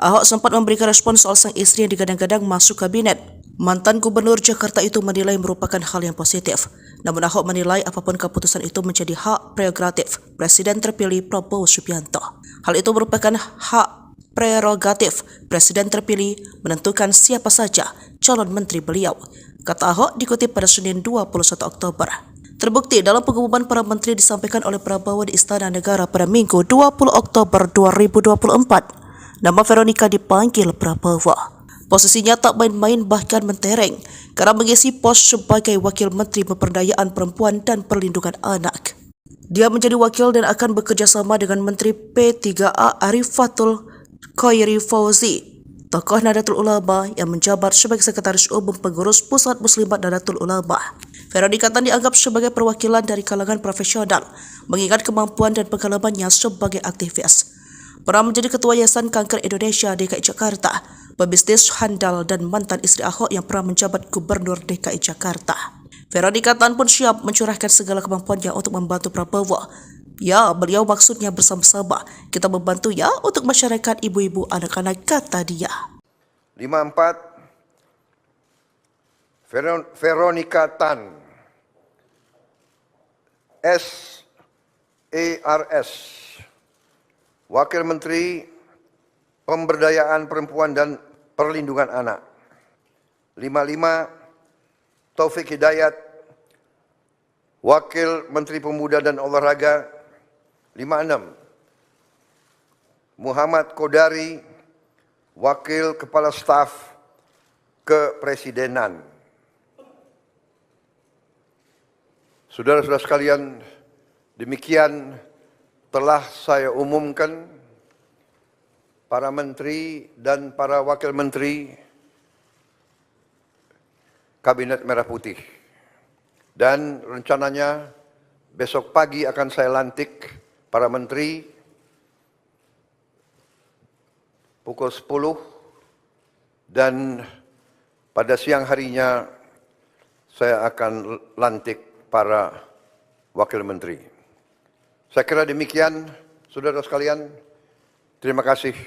Ahok sempat memberikan respon soal sang istri yang digadang-gadang masuk kabinet. Mantan Gubernur Jakarta itu menilai merupakan hal yang positif. Namun Ahok menilai apapun keputusan itu menjadi hak prerogatif Presiden terpilih Prabowo Subianto. Hal itu merupakan hak prerogatif Presiden terpilih menentukan siapa saja calon menteri beliau, kata Ahok dikutip pada Senin 21 Oktober. Terbukti dalam pengumuman para menteri disampaikan oleh Prabowo di Istana Negara pada Minggu 20 Oktober 2024. Nama Veronika dipanggil Prabowo. Posisinya tak main-main bahkan mentereng karena mengisi pos sebagai Wakil Menteri Pemberdayaan Perempuan dan Perlindungan Anak. Dia menjadi wakil dan akan bekerja sama dengan Menteri P3A Arifatul Khairi Fauzi, tokoh Nahdlatul Ulama yang menjabat sebagai Sekretaris Umum Pengurus Pusat Muslimat Nahdlatul Ulama. Veronika Tan dianggap sebagai perwakilan dari kalangan profesional, mengingat kemampuan dan pengalamannya sebagai aktivis. Pernah menjadi Ketua Yayasan Kanker Indonesia DKI Jakarta, pebisnis handal dan mantan istri Ahok yang pernah menjabat Gubernur DKI Jakarta. Veronika Tan pun siap mencurahkan segala kemampuannya untuk membantu Prabowo. Ya, beliau maksudnya bersama-sama. Kita membantu ya untuk masyarakat ibu-ibu anak-anak, kata dia. 54. Veronika Tan. SARS. Wakil Menteri Pemberdayaan Perempuan dan Perlindungan Anak. 55, Taufik Hidayat, Wakil Menteri Pemuda dan Olahraga. 56, Muhammad Kodari, Wakil Kepala Staf Kepresidenan. Saudara-saudara sekalian, demikian telah saya umumkan para menteri dan para wakil menteri Kabinet Merah Putih. Dan rencananya besok pagi akan saya lantik para menteri pukul 10 dan pada siang harinya saya akan lantik para wakil menteri. Saya kira demikian, saudara sekalian. Terima kasih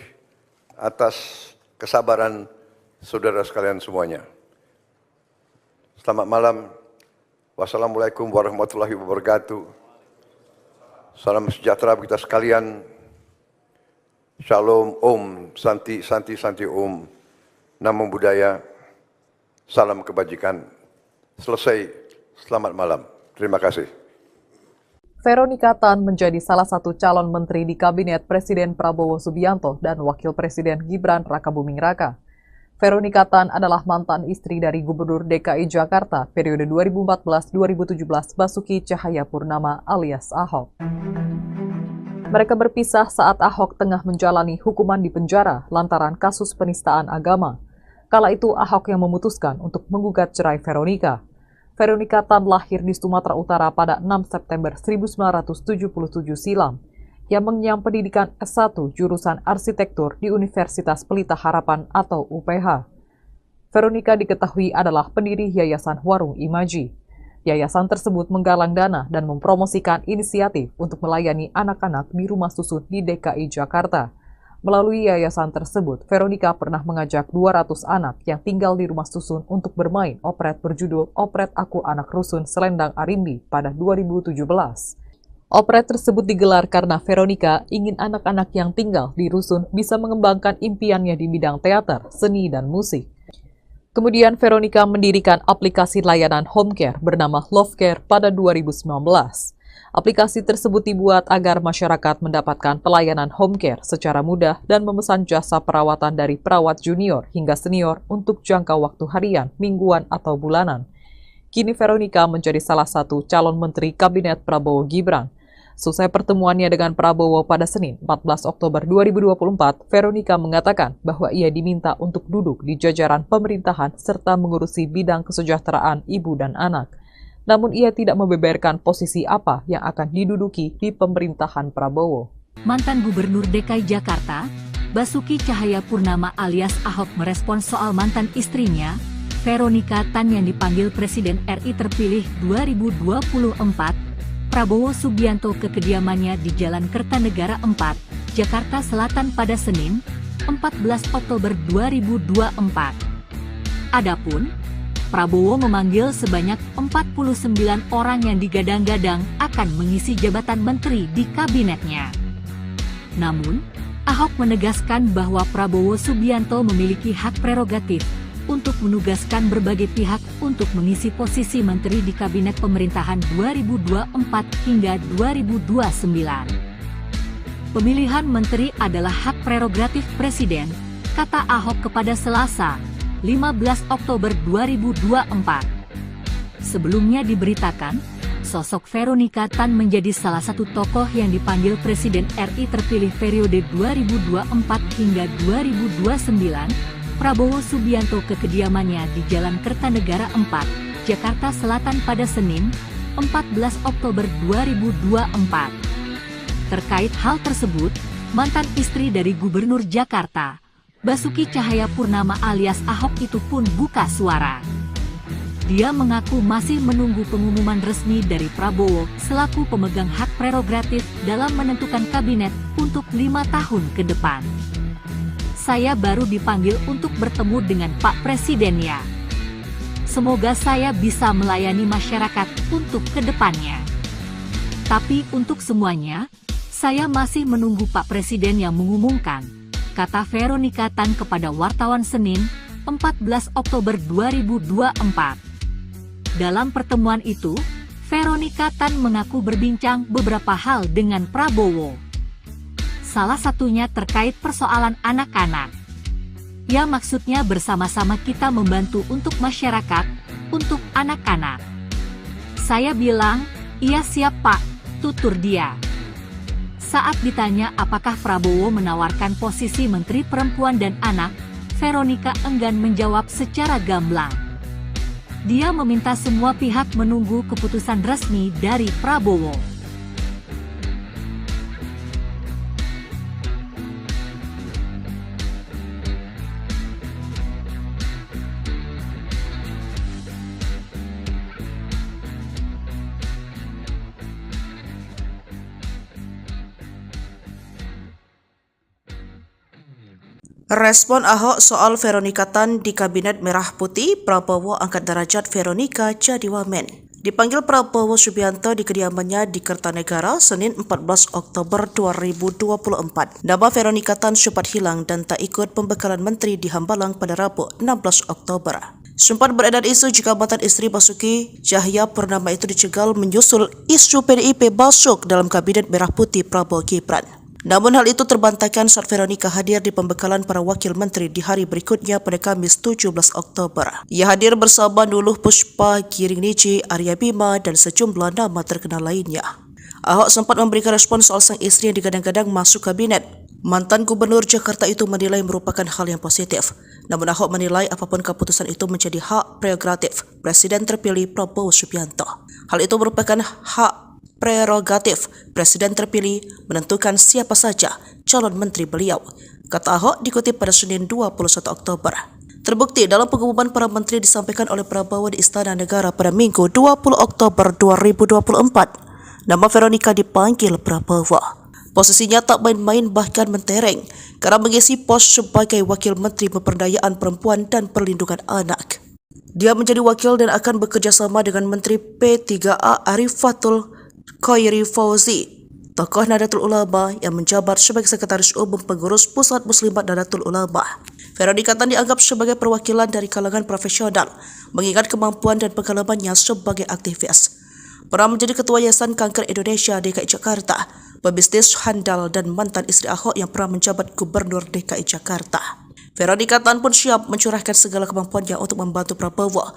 atas kesabaran saudara sekalian semuanya. Selamat malam. Wassalamualaikum warahmatullahi wabarakatuh. Salam sejahtera bagi kita sekalian. Shalom, Om, Santi, Santi, Santi, Om. Namo Buddhaya. Salam kebajikan. Selesai. Selamat malam. Terima kasih. Veronika Tan menjadi salah satu calon menteri di Kabinet Presiden Prabowo Subianto dan Wakil Presiden Gibran Rakabuming Raka. Veronika Tan adalah mantan istri dari Gubernur DKI Jakarta periode 2014-2017 Basuki Cahayapurnama alias Ahok. Mereka berpisah saat Ahok tengah menjalani hukuman di penjara lantaran kasus penistaan agama. Kala itu Ahok yang memutuskan untuk menggugat cerai Veronika. Veronika Tan lahir di Sumatera Utara pada 6 September 1977 silam. Ia mengenyam pendidikan S1 jurusan arsitektur di Universitas Pelita Harapan atau UPH. Veronika diketahui adalah pendiri Yayasan Warung Imaji. Yayasan tersebut menggalang dana dan mempromosikan inisiatif untuk melayani anak-anak di rumah susun di DKI Jakarta. Melalui yayasan tersebut, Veronika pernah mengajak 200 anak yang tinggal di rumah susun untuk bermain operet berjudul Operet Aku Anak Rusun Selendang Arimbi pada 2017. Operet tersebut digelar karena Veronika ingin anak-anak yang tinggal di rusun bisa mengembangkan impiannya di bidang teater, seni, dan musik. Kemudian Veronika mendirikan aplikasi layanan home care bernama Love Care pada 2019. Aplikasi tersebut dibuat agar masyarakat mendapatkan pelayanan home care secara mudah dan memesan jasa perawatan dari perawat junior hingga senior untuk jangka waktu harian, mingguan, atau bulanan. Kini Veronika menjadi salah satu calon menteri Kabinet Prabowo Gibran. Selesai pertemuannya dengan Prabowo pada Senin 14 Oktober 2024, Veronika mengatakan bahwa ia diminta untuk duduk di jajaran pemerintahan serta mengurusi bidang kesejahteraan ibu dan anak. Namun ia tidak membeberkan posisi apa yang akan diduduki di pemerintahan Prabowo. Mantan Gubernur DKI Jakarta, Basuki Cahayapurnama alias Ahok merespons soal mantan istrinya, Veronika Tan yang dipanggil Presiden RI terpilih 2024, Prabowo Subianto ke kediamannya di Jalan Kertanegara 4, Jakarta Selatan pada Senin, 14 Oktober 2024. Adapun, Prabowo memanggil sebanyak 49 orang yang digadang-gadang akan mengisi jabatan menteri di kabinetnya. Namun, Ahok menegaskan bahwa Prabowo Subianto memiliki hak prerogatif untuk menugaskan berbagai pihak untuk mengisi posisi menteri di kabinet pemerintahan 2024 hingga 2029. Pemilihan menteri adalah hak prerogatif Presiden, kata Ahok kepada Selasa, 15 Oktober 2024. Sebelumnya diberitakan, sosok Veronika Tan menjadi salah satu tokoh yang dipanggil Presiden RI terpilih periode 2024 hingga 2029, Prabowo Subianto ke kediamannya di Jalan Kertanegara 4, Jakarta Selatan pada Senin, 14 Oktober 2024. Terkait hal tersebut, mantan istri dari Gubernur Jakarta, Basuki Cahayapurnama alias Ahok itu pun buka suara. Dia mengaku masih menunggu pengumuman resmi dari Prabowo selaku pemegang hak prerogatif dalam menentukan kabinet untuk 5 tahun ke depan. Saya baru dipanggil untuk bertemu dengan Pak Presiden ya. Semoga saya bisa melayani masyarakat untuk ke depannya. Tapi untuk semuanya, Saya masih menunggu Pak Presiden yang mengumumkan, kata Veronica Tan kepada wartawan Senin, 14 Oktober 2024. Dalam pertemuan itu, Veronica Tan mengaku berbincang beberapa hal dengan Prabowo. Salah satunya terkait persoalan anak-anak. Ya, maksudnya bersama-sama kita membantu untuk masyarakat, untuk anak-anak. Saya bilang, iya siap Pak, tutur dia. Saat ditanya apakah Prabowo menawarkan posisi Menteri Perempuan dan Anak, Veronica enggan menjawab secara gamblang. Dia meminta semua pihak menunggu keputusan resmi dari Prabowo. Respon Ahok soal Veronica Tan di Kabinet Merah Putih, Prabowo angkat derajat Veronica jadi wamen. Dipanggil Prabowo Subianto di kediamannya di Kertanegara, Senin 14 Oktober 2024. Nama Veronica Tan sempat hilang dan tak ikut pembekalan menteri di Hambalang pada Rabu 16 Oktober. Sempat beredar isu jika mantan istri Basuki Cahayapurnama itu dicegal menyusul isu PDIP masuk dalam Kabinet Merah Putih Prabowo Gibran. Namun hal itu terbantahkan saat Veronica hadir di pembekalan para wakil menteri di hari berikutnya pada Kamis 17 Oktober. Ia hadir bersama Nuluh Puspa, Giring Niji, Arya Bima, dan sejumlah nama terkenal lainnya. Ahok sempat memberikan respon soal sang istri yang digadang-gadang masuk kabinet. Mantan Gubernur Jakarta itu menilai merupakan hal yang positif. Namun Ahok menilai apapun keputusan itu menjadi hak prerogatif Presiden terpilih Prabowo Subianto. Hal itu merupakan hak prerogatif Presiden terpilih menentukan siapa saja calon menteri beliau, kata Ahok dikutip pada Senin 21 Oktober. Terbukti dalam pengumuman para menteri disampaikan oleh Prabowo di Istana Negara pada Minggu 20 Oktober 2024. Nama Veronica dipanggil Prabowo. Posisinya tak main-main bahkan mentereng karena mengisi pos sebagai Wakil Menteri Pemberdayaan Perempuan dan Perlindungan Anak. Dia menjadi wakil dan akan bekerja sama dengan Menteri P3A Arifatul Khairi Fauzi, tokoh Nahdlatul Ulama yang menjabat sebagai Sekretaris Umum Pengurus Pusat Muslimat Nahdlatul Ulama. Veronica Tan dianggap sebagai perwakilan dari kalangan profesional, mengingat kemampuan dan pengalamannya sebagai aktivis. Pernah menjadi Ketua Yayasan Kanker Indonesia DKI Jakarta, pebisnis handal dan mantan istri Ahok yang pernah menjabat Gubernur DKI Jakarta. Veronica Tan pun siap mencurahkan segala kemampuannya untuk membantu Prabowo.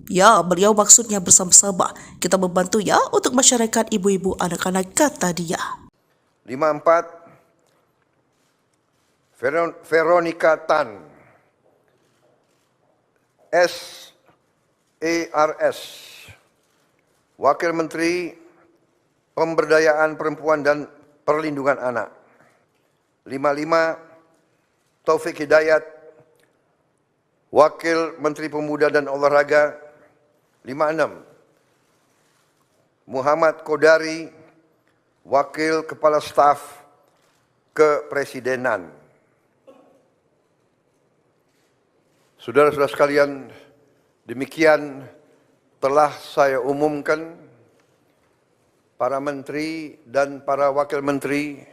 Ya, beliau maksudnya bersama-sama kita membantu ya untuk masyarakat ibu-ibu anak-anak, kata dia. 54 Veronica Tan SARS, Wakil Menteri Pemberdayaan Perempuan dan Perlindungan Anak. 55 Taufik Hidayat, Wakil Menteri Pemuda dan Olahraga. 56 Muhammad Kodari, Wakil Kepala Staf Kepresidenan. Saudara-saudara sekalian, demikian telah saya umumkan para menteri dan para wakil menteri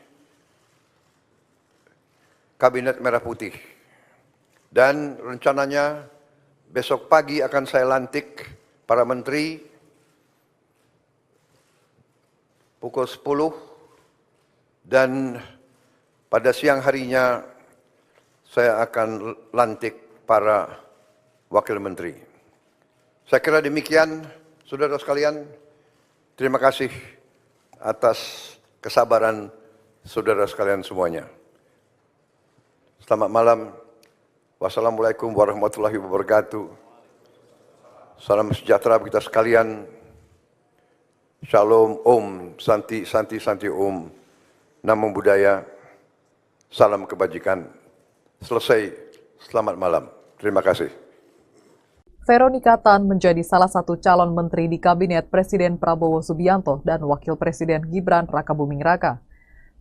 Kabinet Merah Putih. Dan rencananya besok pagi akan saya lantik para menteri pukul 10 dan pada siang harinya saya akan lantik para wakil menteri. Saya kira demikian, saudara sekalian. Terima kasih atas kesabaran saudara sekalian semuanya. Selamat malam. Wassalamualaikum warahmatullahi wabarakatuh. Salam sejahtera kita sekalian. Shalom, Om, Santi, Santi, Santi, Om. Namo Buddhaya. Salam kebajikan. Selesai. Selamat malam. Terima kasih. Veronica Tan menjadi salah satu calon menteri di Kabinet Presiden Prabowo Subianto dan Wakil Presiden Gibran Rakabuming Raka.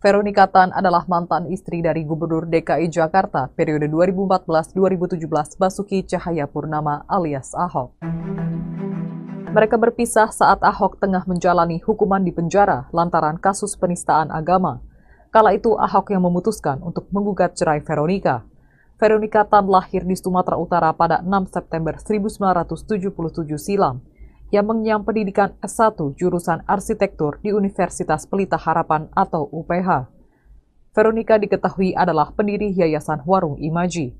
Veronica Tan adalah mantan istri dari Gubernur DKI Jakarta periode 2014-2017 Basuki Cahayapurnama alias Ahok. Mereka berpisah saat Ahok tengah menjalani hukuman di penjara lantaran kasus penistaan agama. Kala itu Ahok yang memutuskan untuk menggugat cerai Veronica. Veronica Tan lahir di Sumatera Utara pada 6 September 1977 silam. Ia mengenyam pendidikan S1 jurusan arsitektur di Universitas Pelita Harapan atau UPH. Veronica diketahui adalah pendiri Yayasan Warung Imaji.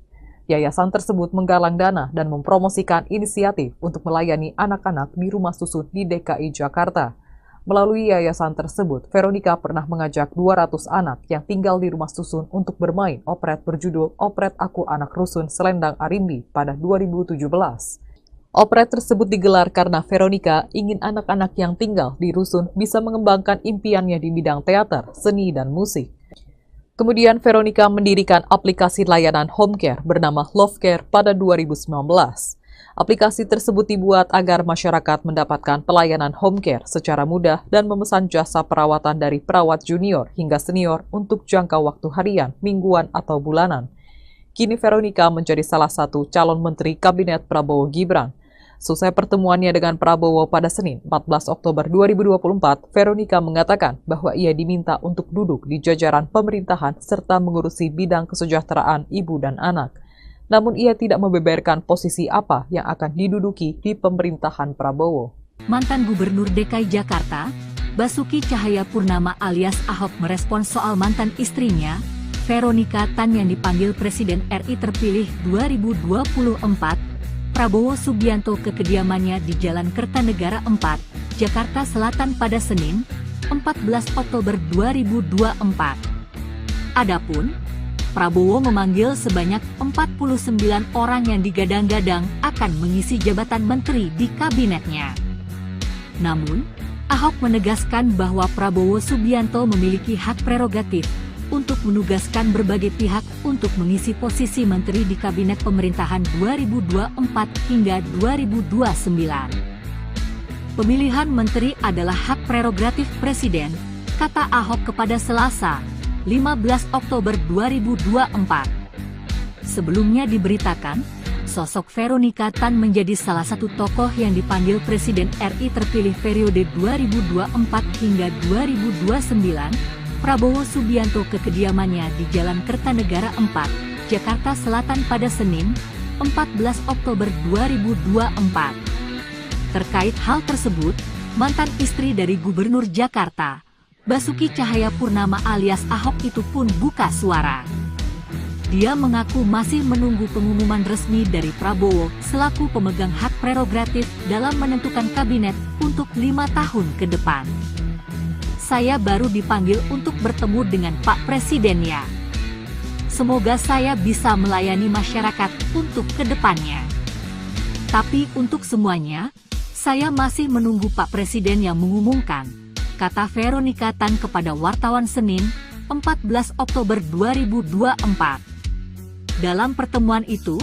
Yayasan tersebut menggalang dana dan mempromosikan inisiatif untuk melayani anak-anak di rumah susun di DKI Jakarta. Melalui yayasan tersebut, Veronica pernah mengajak 200 anak yang tinggal di rumah susun untuk bermain operet berjudul Operet Aku Anak Rusun Selendang Arimbi pada 2017. Operet tersebut digelar karena Veronica ingin anak-anak yang tinggal di rusun bisa mengembangkan impiannya di bidang teater, seni, dan musik. Kemudian Veronica mendirikan aplikasi layanan home care bernama Love Care pada 2019. Aplikasi tersebut dibuat agar masyarakat mendapatkan pelayanan home care secara mudah dan memesan jasa perawatan dari perawat junior hingga senior untuk jangka waktu harian, mingguan, atau bulanan. Kini Veronica menjadi salah satu calon menteri Kabinet Prabowo Gibran. Selesai pertemuannya dengan Prabowo pada Senin 14 Oktober 2024, Veronica mengatakan bahwa ia diminta untuk duduk di jajaran pemerintahan serta mengurusi bidang kesejahteraan ibu dan anak. Namun ia tidak membeberkan posisi apa yang akan diduduki di pemerintahan Prabowo. Mantan Gubernur DKI Jakarta, Basuki Cahayapurnama alias Ahok merespons soal mantan istrinya, Veronica Tan yang dipanggil Presiden RI terpilih 2024, Prabowo Subianto ke kediamannya di Jalan Kertanegara 4, Jakarta Selatan pada Senin, 14 Oktober 2024. Adapun, Prabowo memanggil sebanyak 49 orang yang digadang-gadang akan mengisi jabatan menteri di kabinetnya. Namun, Ahok menegaskan bahwa Prabowo Subianto memiliki hak prerogatif untuk menugaskan berbagai pihak untuk mengisi posisi menteri di kabinet pemerintahan 2024 hingga 2029. Pemilihan menteri adalah hak prerogatif Presiden, kata Ahok kepada Selasa, 15 Oktober 2024. Sebelumnya diberitakan, sosok Veronica Tan menjadi salah satu tokoh yang dipanggil Presiden RI terpilih periode 2024 hingga 2029, Prabowo Subianto ke kediamannya di Jalan Kertanegara 4, Jakarta Selatan pada Senin, 14 Oktober 2024. Terkait hal tersebut, mantan istri dari Gubernur Jakarta, Basuki Cahayapurnama alias Ahok itu pun buka suara. Dia mengaku masih menunggu pengumuman resmi dari Prabowo selaku pemegang hak prerogatif dalam menentukan kabinet untuk 5 tahun ke depan. Saya baru dipanggil untuk bertemu dengan Pak Presiden ya. Semoga saya bisa melayani masyarakat untuk ke depannya. Tapi untuk semuanya, saya masih menunggu Pak Presiden yang mengumumkan, kata Veronica Tan kepada wartawan Senin, 14 Oktober 2024. Dalam pertemuan itu,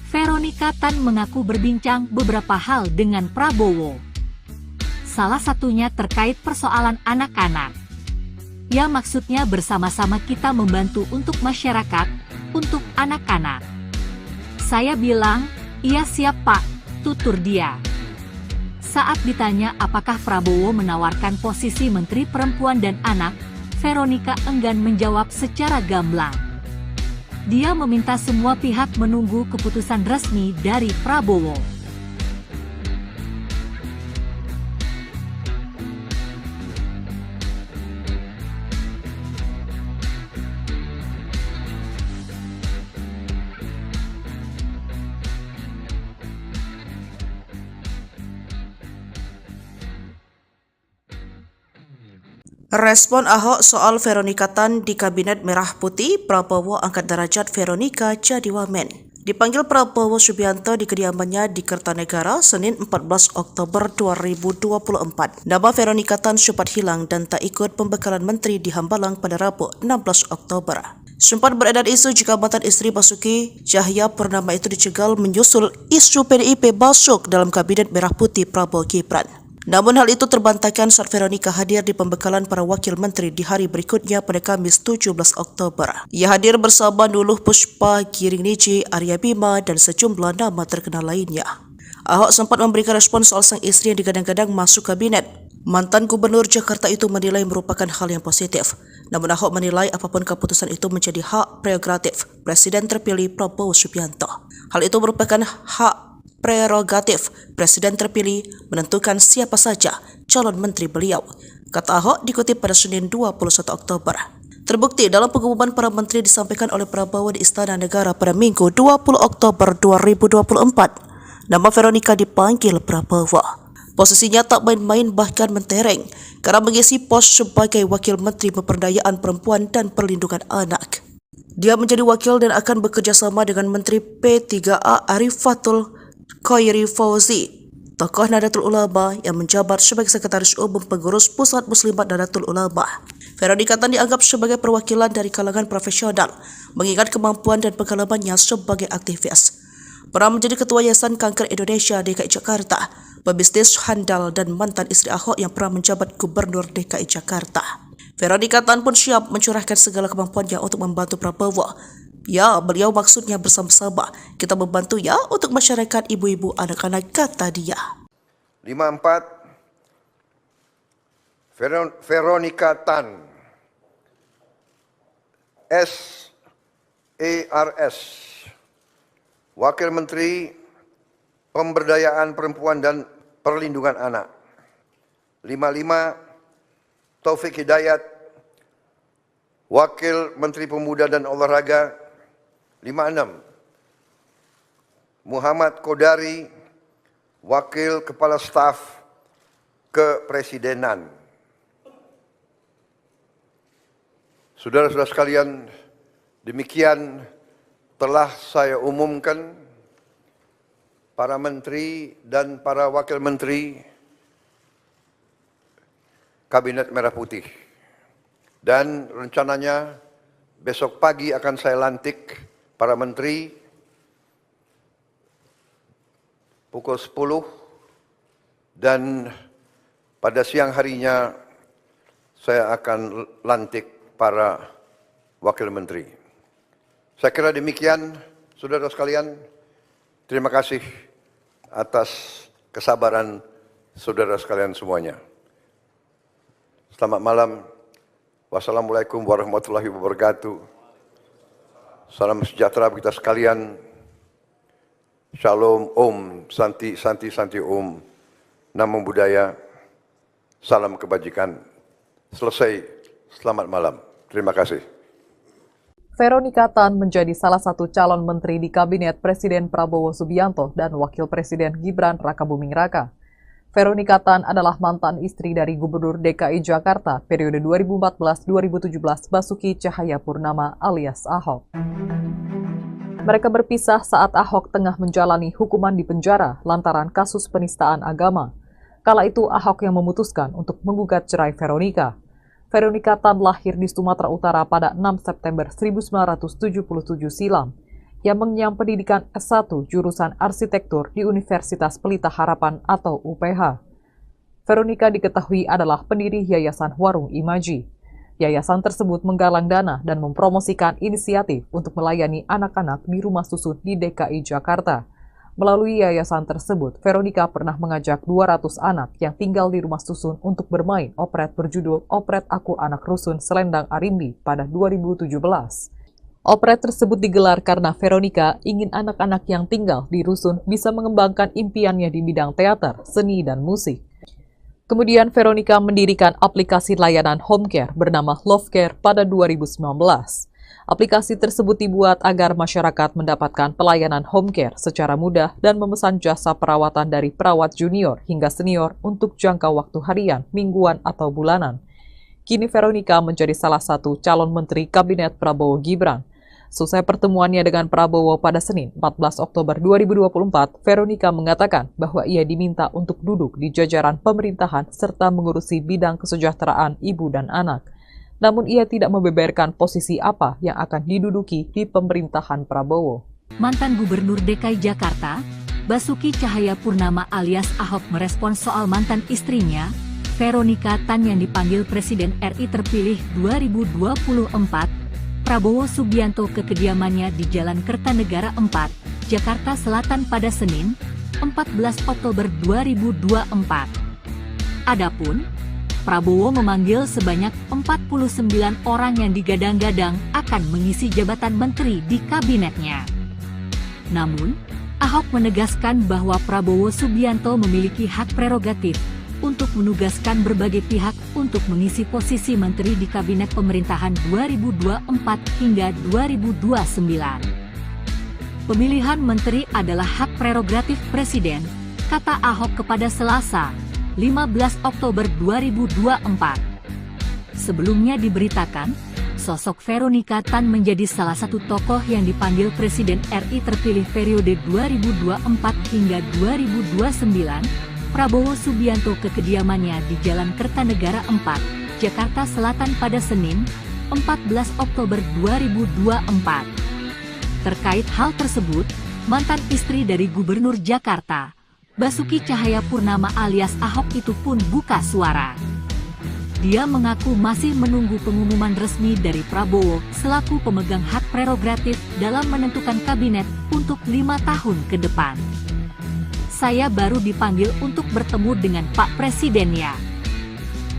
Veronica Tan mengaku berbincang beberapa hal dengan Prabowo. Salah satunya terkait persoalan anak-anak. Ya maksudnya bersama-sama kita membantu untuk masyarakat, untuk anak-anak. Saya bilang, iya siap Pak, tutur dia. Saat ditanya apakah Prabowo menawarkan posisi Menteri Perempuan dan Anak, Veronica enggan menjawab secara gamblang. Dia meminta semua pihak menunggu keputusan resmi dari Prabowo. Respon Ahok soal Veronica Tan di Kabinet Merah Putih, Prabowo angkat derajat Veronica jadi wamen. Dipanggil Prabowo Subianto di kediamannya di Kertanegara, Senin 14 Oktober 2024. Nama Veronica Tan sempat hilang dan tak ikut pembekalan menteri di Hambalang pada Rabu 16 Oktober. Sempat beredar isu jika mantan istri Basuki Cahayapurnama itu dicegal menyusul isu PDIP masuk dalam Kabinet Merah Putih Prabowo Gibran. Namun hal itu terbantahkan saat Veronica hadir di pembekalan para wakil menteri di hari berikutnya pada Kamis 17 Oktober. Ia hadir bersama Nuluh Puspa, Giring Niji, Arya Bima, dan sejumlah nama terkenal lainnya. Ahok sempat memberikan respon soal sang istri yang digadang-gadang masuk kabinet. Mantan Gubernur Jakarta itu menilai merupakan hal yang positif. Namun Ahok menilai apapun keputusan itu menjadi hak prerogatif Presiden terpilih Prabowo Subianto. Hal itu merupakan hak prerogatif Presiden terpilih menentukan siapa saja calon menteri beliau, kata Ahok dikutip pada Senin 21 Oktober. Terbukti dalam pengumuman para menteri disampaikan oleh Prabowo di Istana Negara pada Minggu 20 Oktober 2024. Nama Veronica dipanggil Prabowo. Posisinya tak main-main bahkan mentereng karena mengisi pos sebagai Wakil Menteri Pemberdayaan Perempuan dan Perlindungan Anak. Dia menjadi wakil dan akan bekerja sama dengan Menteri P3A Arifatul Khairi Fauzi, tokoh Nahdlatul Ulama yang menjabat sebagai Sekretaris Umum Pengurus Pusat Muslimat Nahdlatul Ulama. Veronica Tan dianggap sebagai perwakilan dari kalangan profesional, mengingat kemampuan dan pengalamannya sebagai aktivis. Pernah menjadi Ketua Yayasan Kanker Indonesia DKI Jakarta, pebisnis handal dan mantan istri Ahok yang pernah menjabat Gubernur DKI Jakarta. Veronica Tan pun siap mencurahkan segala kemampuannya untuk membantu Prabowo. Ya, beliau maksudnya bersama-sama. Kita membantu ya untuk masyarakat ibu-ibu anak-anak, kata dia. 54 Veronica Tan SARS, Wakil Menteri Pemberdayaan Perempuan dan Perlindungan Anak. 55 Taufik Hidayat, Wakil Menteri Pemuda dan Olahraga. 56 Muhammad Kodari, Wakil Kepala Staf Kepresidenan. Saudara-saudara sekalian, demikian telah saya umumkan para menteri dan para wakil menteri Kabinet Merah Putih. Dan rencananya besok pagi akan saya lantik para menteri pukul 10 dan pada siang harinya saya akan lantik para wakil menteri. Saya kira demikian, saudara sekalian. Terima kasih atas kesabaran saudara sekalian semuanya. Selamat malam. Wassalamualaikum warahmatullahi wabarakatuh. Salam sejahtera bagi kita sekalian. Shalom, Om, Santi, Santi, Santi, Om. Namo Buddhaya. Salam kebajikan. Selesai. Selamat malam. Terima kasih. Veronica Tan menjadi salah satu calon menteri di Kabinet Presiden Prabowo Subianto dan Wakil Presiden Gibran Rakabuming Raka. Veronica Tan adalah mantan istri dari Gubernur DKI Jakarta periode 2014-2017 Basuki Cahayapurnama alias Ahok. Mereka berpisah saat Ahok tengah menjalani hukuman di penjara lantaran kasus penistaan agama. Kala itu Ahok yang memutuskan untuk menggugat cerai Veronica. Veronica Tan lahir di Sumatera Utara pada 6 September 1977 silam, yang mengenyam pendidikan S1 jurusan arsitektur di Universitas Pelita Harapan atau UPH. Veronica diketahui adalah pendiri Yayasan Warung Imaji. Yayasan tersebut menggalang dana dan mempromosikan inisiatif untuk melayani anak-anak di rumah susun di DKI Jakarta. Melalui yayasan tersebut, Veronica pernah mengajak 200 anak yang tinggal di rumah susun untuk bermain operet berjudul Operet Aku Anak Rusun Selendang Arimbi pada 2017. Operet tersebut digelar karena Veronica ingin anak-anak yang tinggal di rusun bisa mengembangkan impiannya di bidang teater, seni, dan musik. Kemudian Veronica mendirikan aplikasi layanan home care bernama Love Care pada 2019. Aplikasi tersebut dibuat agar masyarakat mendapatkan pelayanan home care secara mudah dan memesan jasa perawatan dari perawat junior hingga senior untuk jangka waktu harian, mingguan, atau bulanan. Kini Veronica menjadi salah satu calon menteri Kabinet Prabowo Gibran. Selesai pertemuannya dengan Prabowo pada Senin 14 Oktober 2024, Veronica mengatakan bahwa ia diminta untuk duduk di jajaran pemerintahan serta mengurusi bidang kesejahteraan ibu dan anak. Namun ia tidak membeberkan posisi apa yang akan diduduki di pemerintahan Prabowo. Mantan Gubernur DKI Jakarta, Basuki Cahayapurnama alias Ahok merespons soal mantan istrinya, Veronica Tan yang dipanggil Presiden RI terpilih 2024, Prabowo Subianto ke kediamannya di Jalan Kertanegara 4, Jakarta Selatan pada Senin, 14 Oktober 2024. Adapun, Prabowo memanggil sebanyak 49 orang yang digadang-gadang akan mengisi jabatan menteri di kabinetnya. Namun, Ahok menegaskan bahwa Prabowo Subianto memiliki hak prerogatif untuk menugaskan berbagai pihak untuk mengisi posisi menteri di kabinet pemerintahan 2024 hingga 2029. Pemilihan menteri adalah hak prerogatif Presiden, kata Ahok kepada Selasa, 15 Oktober 2024. Sebelumnya diberitakan, sosok Veronika Tan menjadi salah satu tokoh yang dipanggil Presiden RI terpilih periode 2024 hingga 2029, Prabowo Subianto ke kediamannya di Jalan Kertanegara 4, Jakarta Selatan pada Senin, 14 Oktober 2024. Terkait hal tersebut, mantan istri dari Gubernur Jakarta, Basuki Cahayapurnama alias Ahok itu pun buka suara. Dia mengaku masih menunggu pengumuman resmi dari Prabowo selaku pemegang hak prerogatif dalam menentukan kabinet untuk 5 tahun ke depan. Saya baru dipanggil untuk bertemu dengan Pak Presiden ya.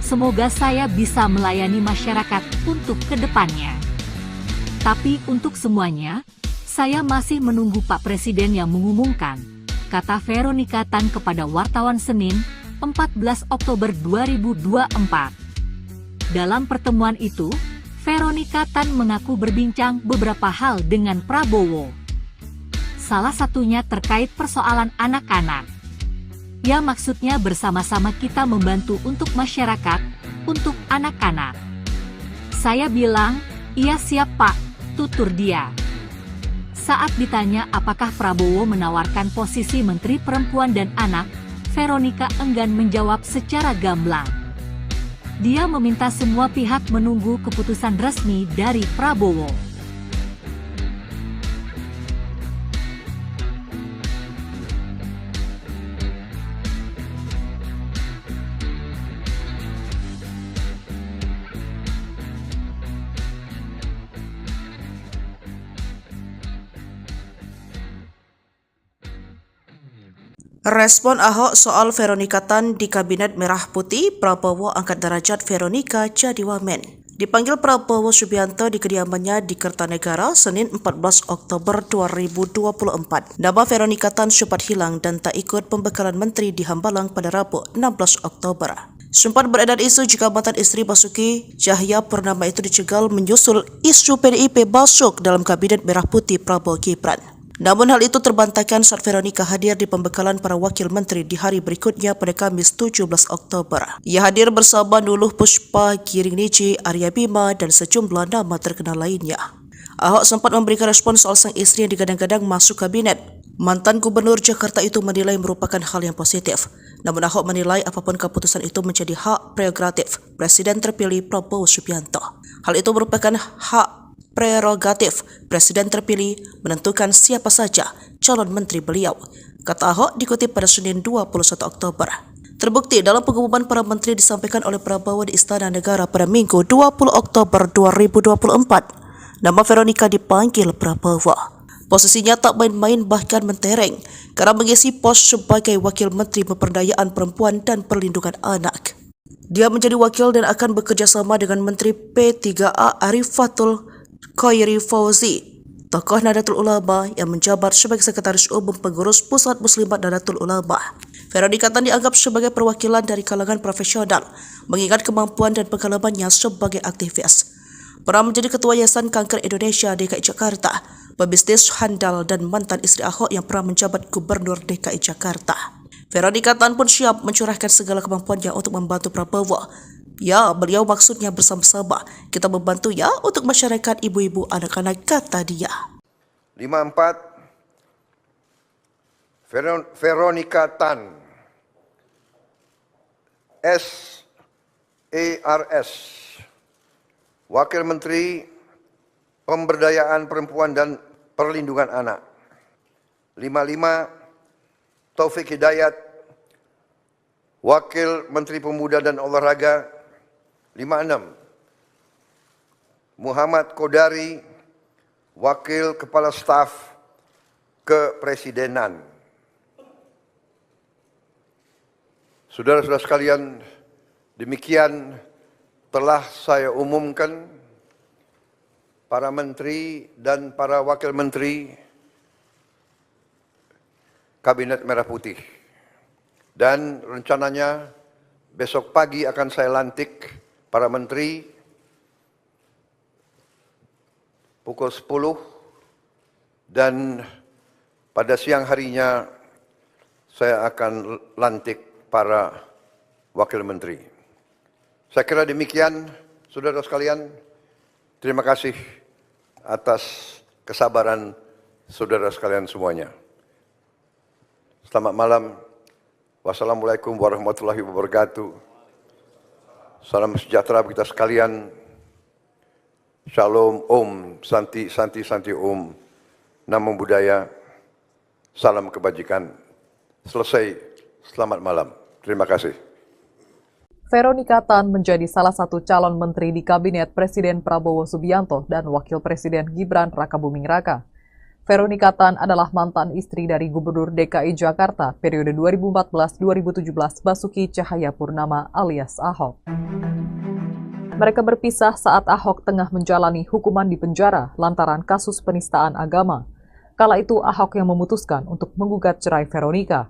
Semoga saya bisa melayani masyarakat untuk ke depannya. Tapi untuk semuanya, saya masih menunggu Pak Presiden yang mengumumkan, kata Veronika Tan kepada wartawan Senin, 14 Oktober 2024. Dalam pertemuan itu, Veronika Tan mengaku berbincang beberapa hal dengan Prabowo. Salah satunya terkait persoalan anak-anak. Ya maksudnya bersama-sama kita membantu untuk masyarakat, untuk anak-anak. Saya bilang, iya siap Pak, tutur dia. Saat ditanya apakah Prabowo menawarkan posisi Menteri Perempuan dan Anak, Veronika enggan menjawab secara gamblang. Dia meminta semua pihak menunggu keputusan resmi dari Prabowo. Respon Ahok soal Veronika Tan di Kabinet Merah Putih, Prabowo angkat derajat Veronika jadi wamen. Dipanggil Prabowo Subianto di kediamannya di Kertanegara, Senin 14 Oktober 2024. Nama Veronika Tan sempat hilang dan tak ikut pembekalan menteri di Hambalang pada Rabu 16 Oktober. Sempat beredar isu jika mantan istri Basuki Cahayapurnama itu dicegal menyusul isu PDIP masuk dalam Kabinet Merah Putih Prabowo Gibran. Namun hal itu terbantahkan saat Veronika hadir di pembekalan para wakil menteri di hari berikutnya pada Kamis 17 Oktober. Ia hadir bersama Nuluh Puspa, Giring Niji, Arya Bima, dan sejumlah nama terkenal lainnya. Ahok sempat memberikan respon soal sang istri yang digadang-gadang masuk kabinet. Mantan Gubernur Jakarta itu menilai merupakan hal yang positif. Namun Ahok menilai apapun keputusan itu menjadi hak prerogatif Presiden terpilih Prabowo Subianto. Hal itu merupakan hak prerogatif Presiden terpilih menentukan siapa saja calon menteri beliau, kata Ahok dikutip pada Senin 21 Oktober. Terbukti dalam pengumuman para menteri disampaikan oleh Prabowo di Istana Negara pada Minggu 20 Oktober 2024. Nama Veronika dipanggil Prabowo. Posisinya tak main-main bahkan mentereng karena mengisi pos sebagai Wakil Menteri Pemberdayaan Perempuan dan Perlindungan Anak. Dia menjadi wakil dan akan bekerja sama dengan Menteri P3A Arifatul Khairi Fauzi, tokoh Nahdlatul Ulama yang menjabat sebagai Sekretaris Umum Pengurus Pusat Muslimat Nahdlatul Ulama. Veronika Tan dianggap sebagai perwakilan dari kalangan profesional, mengingat kemampuan dan pengalamannya sebagai aktivis. Pernah menjadi Ketua Yayasan Kanker Indonesia DKI Jakarta, pebisnis handal dan mantan istri Ahok yang pernah menjabat Gubernur DKI Jakarta. Veronika Tan pun siap mencurahkan segala kemampuannya untuk membantu Prabowo. Ya, beliau maksudnya bersama-sama kita membantu ya untuk masyarakat ibu-ibu anak-anak, kata dia. 54 Veronika Tan SARS, Wakil Menteri Pemberdayaan Perempuan dan Perlindungan Anak. 55 Taufik Hidayat, Wakil Menteri Pemuda dan Olahraga. 56 Muhammad Kodari, Wakil Kepala Staf Kepresidenan. Saudara-saudara sekalian, demikian telah saya umumkan para menteri dan para wakil menteri Kabinet Merah Putih. Dan rencananya besok pagi akan saya lantik para menteri pukul 10 dan pada siang harinya saya akan lantik para wakil menteri. Saya kira demikian, saudara sekalian. Terima kasih atas kesabaran saudara sekalian semuanya. Selamat malam. Wassalamualaikum warahmatullahi wabarakatuh. Salam sejahtera bagi kita sekalian. Shalom, Om, Santi, Santi, Santi, Om. Namo Buddhaya. Salam kebajikan. Selesai. Selamat malam. Terima kasih. Veronika Tan menjadi salah satu calon menteri di Kabinet Presiden Prabowo Subianto dan Wakil Presiden Gibran Rakabuming Raka. Veronika Tan adalah mantan istri dari Gubernur DKI Jakarta periode 2014-2017 Basuki Cahayapurnama alias Ahok. Mereka berpisah saat Ahok tengah menjalani hukuman di penjara lantaran kasus penistaan agama. Kala itu Ahok yang memutuskan untuk menggugat cerai Veronika.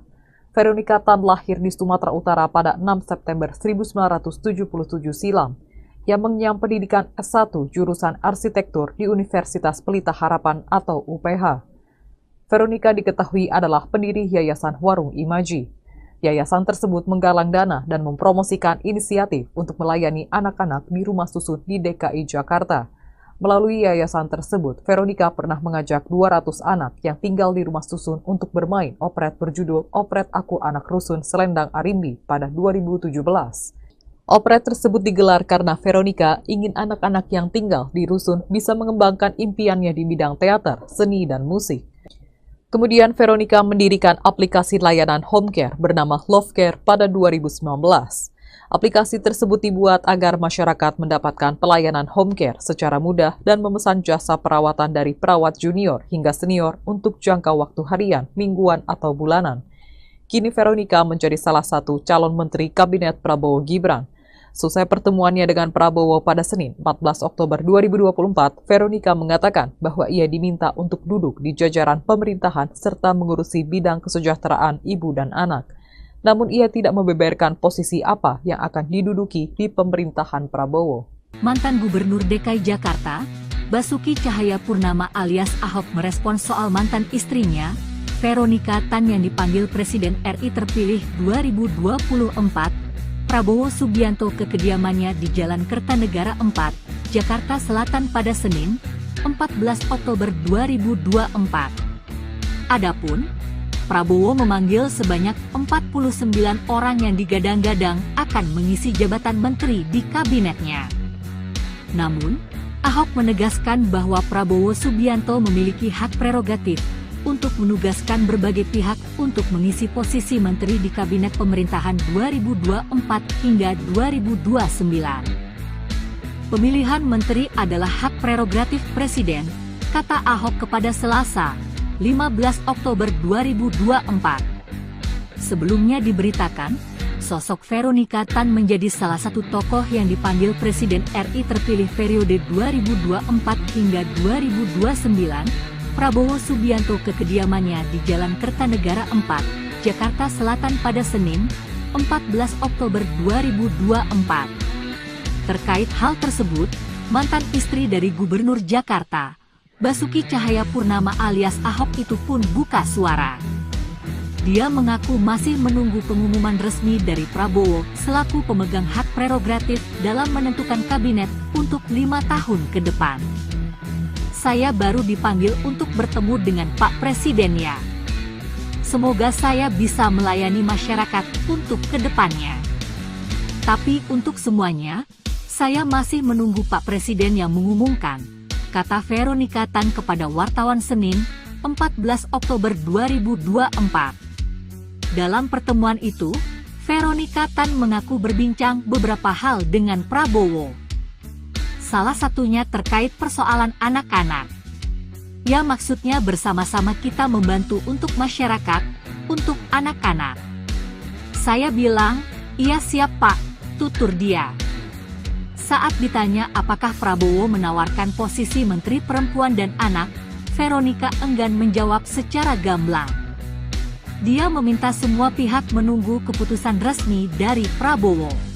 Veronika Tan lahir di Sumatera Utara pada 6 September 1977 silam. Yang mengenyam pendidikan S1 jurusan arsitektur di Universitas Pelita Harapan atau UPH. Veronika diketahui adalah pendiri Yayasan Warung Imaji. Yayasan tersebut menggalang dana dan mempromosikan inisiatif untuk melayani anak-anak di rumah susun di DKI Jakarta. Melalui yayasan tersebut, Veronika pernah mengajak 200 anak yang tinggal di rumah susun untuk bermain operet berjudul Operet Aku Anak Rusun Selendang Arimbi pada 2017. Operet tersebut digelar karena Veronika ingin anak-anak yang tinggal di rusun bisa mengembangkan impiannya di bidang teater, seni, dan musik. Kemudian Veronika mendirikan aplikasi layanan home care bernama Love Care pada 2019. Aplikasi tersebut dibuat agar masyarakat mendapatkan pelayanan home care secara mudah dan memesan jasa perawatan dari perawat junior hingga senior untuk jangka waktu harian, mingguan, atau bulanan. Kini Veronika menjadi salah satu calon menteri Kabinet Prabowo Gibran. Selesai pertemuannya dengan Prabowo pada Senin 14 Oktober 2024, Veronika mengatakan bahwa ia diminta untuk duduk di jajaran pemerintahan serta mengurusi bidang kesejahteraan ibu dan anak. Namun ia tidak membeberkan posisi apa yang akan diduduki di pemerintahan Prabowo. Mantan Gubernur DKI Jakarta, Basuki Cahayapurnama alias Ahok merespons soal mantan istrinya, Veronika Tan yang dipanggil Presiden RI terpilih 2024, Prabowo Subianto ke kediamannya di Jalan Kertanegara 4, Jakarta Selatan pada Senin, 14 Oktober 2024. Adapun, Prabowo memanggil sebanyak 49 orang yang digadang-gadang akan mengisi jabatan menteri di kabinetnya. Namun, Ahok menegaskan bahwa Prabowo Subianto memiliki hak prerogatif untuk menugaskan berbagai pihak untuk mengisi posisi menteri di Kabinet Pemerintahan 2024 hingga 2029. Pemilihan menteri adalah hak prerogatif Presiden, kata Ahok kepada Selasa, 15 Oktober 2024. Sebelumnya diberitakan, sosok Veronika Tan menjadi salah satu tokoh yang dipanggil Presiden RI terpilih periode 2024 hingga 2029, Prabowo Subianto ke kediamannya di Jalan Kertanegara 4, Jakarta Selatan pada Senin, 14 Oktober 2024. Terkait hal tersebut, mantan istri dari Gubernur Jakarta, Basuki Cahayapurnama alias Ahok itu pun buka suara. Dia mengaku masih menunggu pengumuman resmi dari Prabowo selaku pemegang hak prerogatif dalam menentukan kabinet untuk 5 tahun ke depan. Saya baru dipanggil untuk bertemu dengan Pak Presiden ya. Semoga saya bisa melayani masyarakat untuk kedepannya. Tapi untuk semuanya, saya masih menunggu Pak Presiden yang mengumumkan, kata Veronika Tan kepada wartawan Senin, 14 Oktober 2024. Dalam pertemuan itu, Veronika Tan mengaku berbincang beberapa hal dengan Prabowo. Salah satunya terkait persoalan anak-anak. Ya maksudnya bersama-sama kita membantu untuk masyarakat, untuk anak-anak. Saya bilang, "Iya siap Pak," tutur dia. Saat ditanya apakah Prabowo menawarkan posisi Menteri Perempuan dan Anak, Veronica enggan menjawab secara gamblang. Dia meminta semua pihak menunggu keputusan resmi dari Prabowo.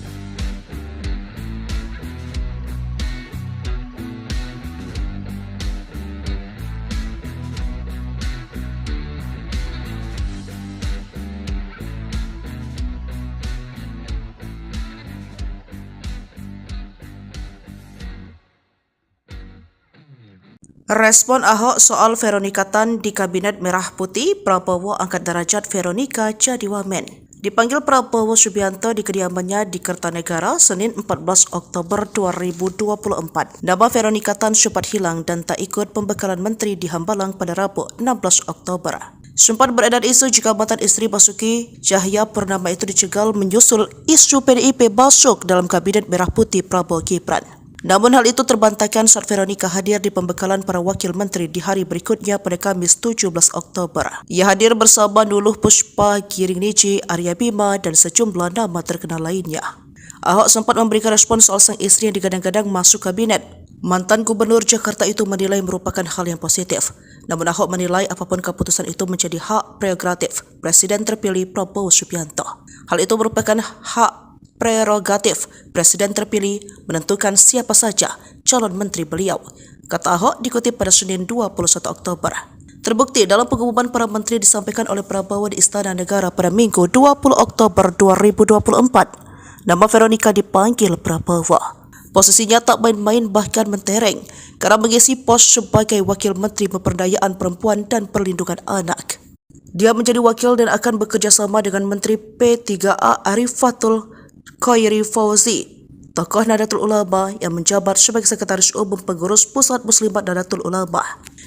Respon Ahok soal Veronica Tan di Kabinet Merah Putih, Prabowo angkat derajat Veronica jadi wamen. Dipanggil Prabowo Subianto di kediamannya di Kertanegara, Senin 14 Oktober 2024. Nama Veronica Tan sempat hilang dan tak ikut pembekalan menteri di Hambalang pada Rabu 16 Oktober. Sempat beredar isu jika mantan istri Basuki Cahayapurnama itu dicegal menyusul isu PDIP masuk dalam Kabinet Merah Putih Prabowo Gibran. Namun hal itu terbantahkan saat Veronica hadir di pembekalan para wakil menteri di hari berikutnya pada Kamis 17 Oktober. Ia hadir bersama Nuluh Puspa, Giring Niji, Arya Bima, dan sejumlah nama terkenal lainnya. Ahok sempat memberikan respon soal sang istri yang digadang-gadang masuk kabinet. Mantan Gubernur Jakarta itu menilai merupakan hal yang positif. Namun Ahok menilai apapun keputusan itu menjadi hak prerogatif Presiden terpilih Prabowo Subianto. Hal itu merupakan hak prerogatif Presiden terpilih menentukan siapa saja calon menteri beliau, kata Ahok dikutip pada Senin 21 Oktober. Terbukti dalam pengumuman para menteri disampaikan oleh Prabowo di Istana Negara pada Minggu 20 Oktober 2024. Nama Veronica dipanggil Prabowo. Posisinya tak main-main bahkan mentereng karena mengisi pos sebagai Wakil Menteri Pemberdayaan Perempuan dan Perlindungan Anak. Dia menjadi wakil dan akan bekerja sama dengan Menteri P3A Arifatul Khairi Fauzi, tokoh Nahdlatul Ulama yang menjabat sebagai Sekretaris Umum Pengurus Pusat Muslimat Nahdlatul Ulama.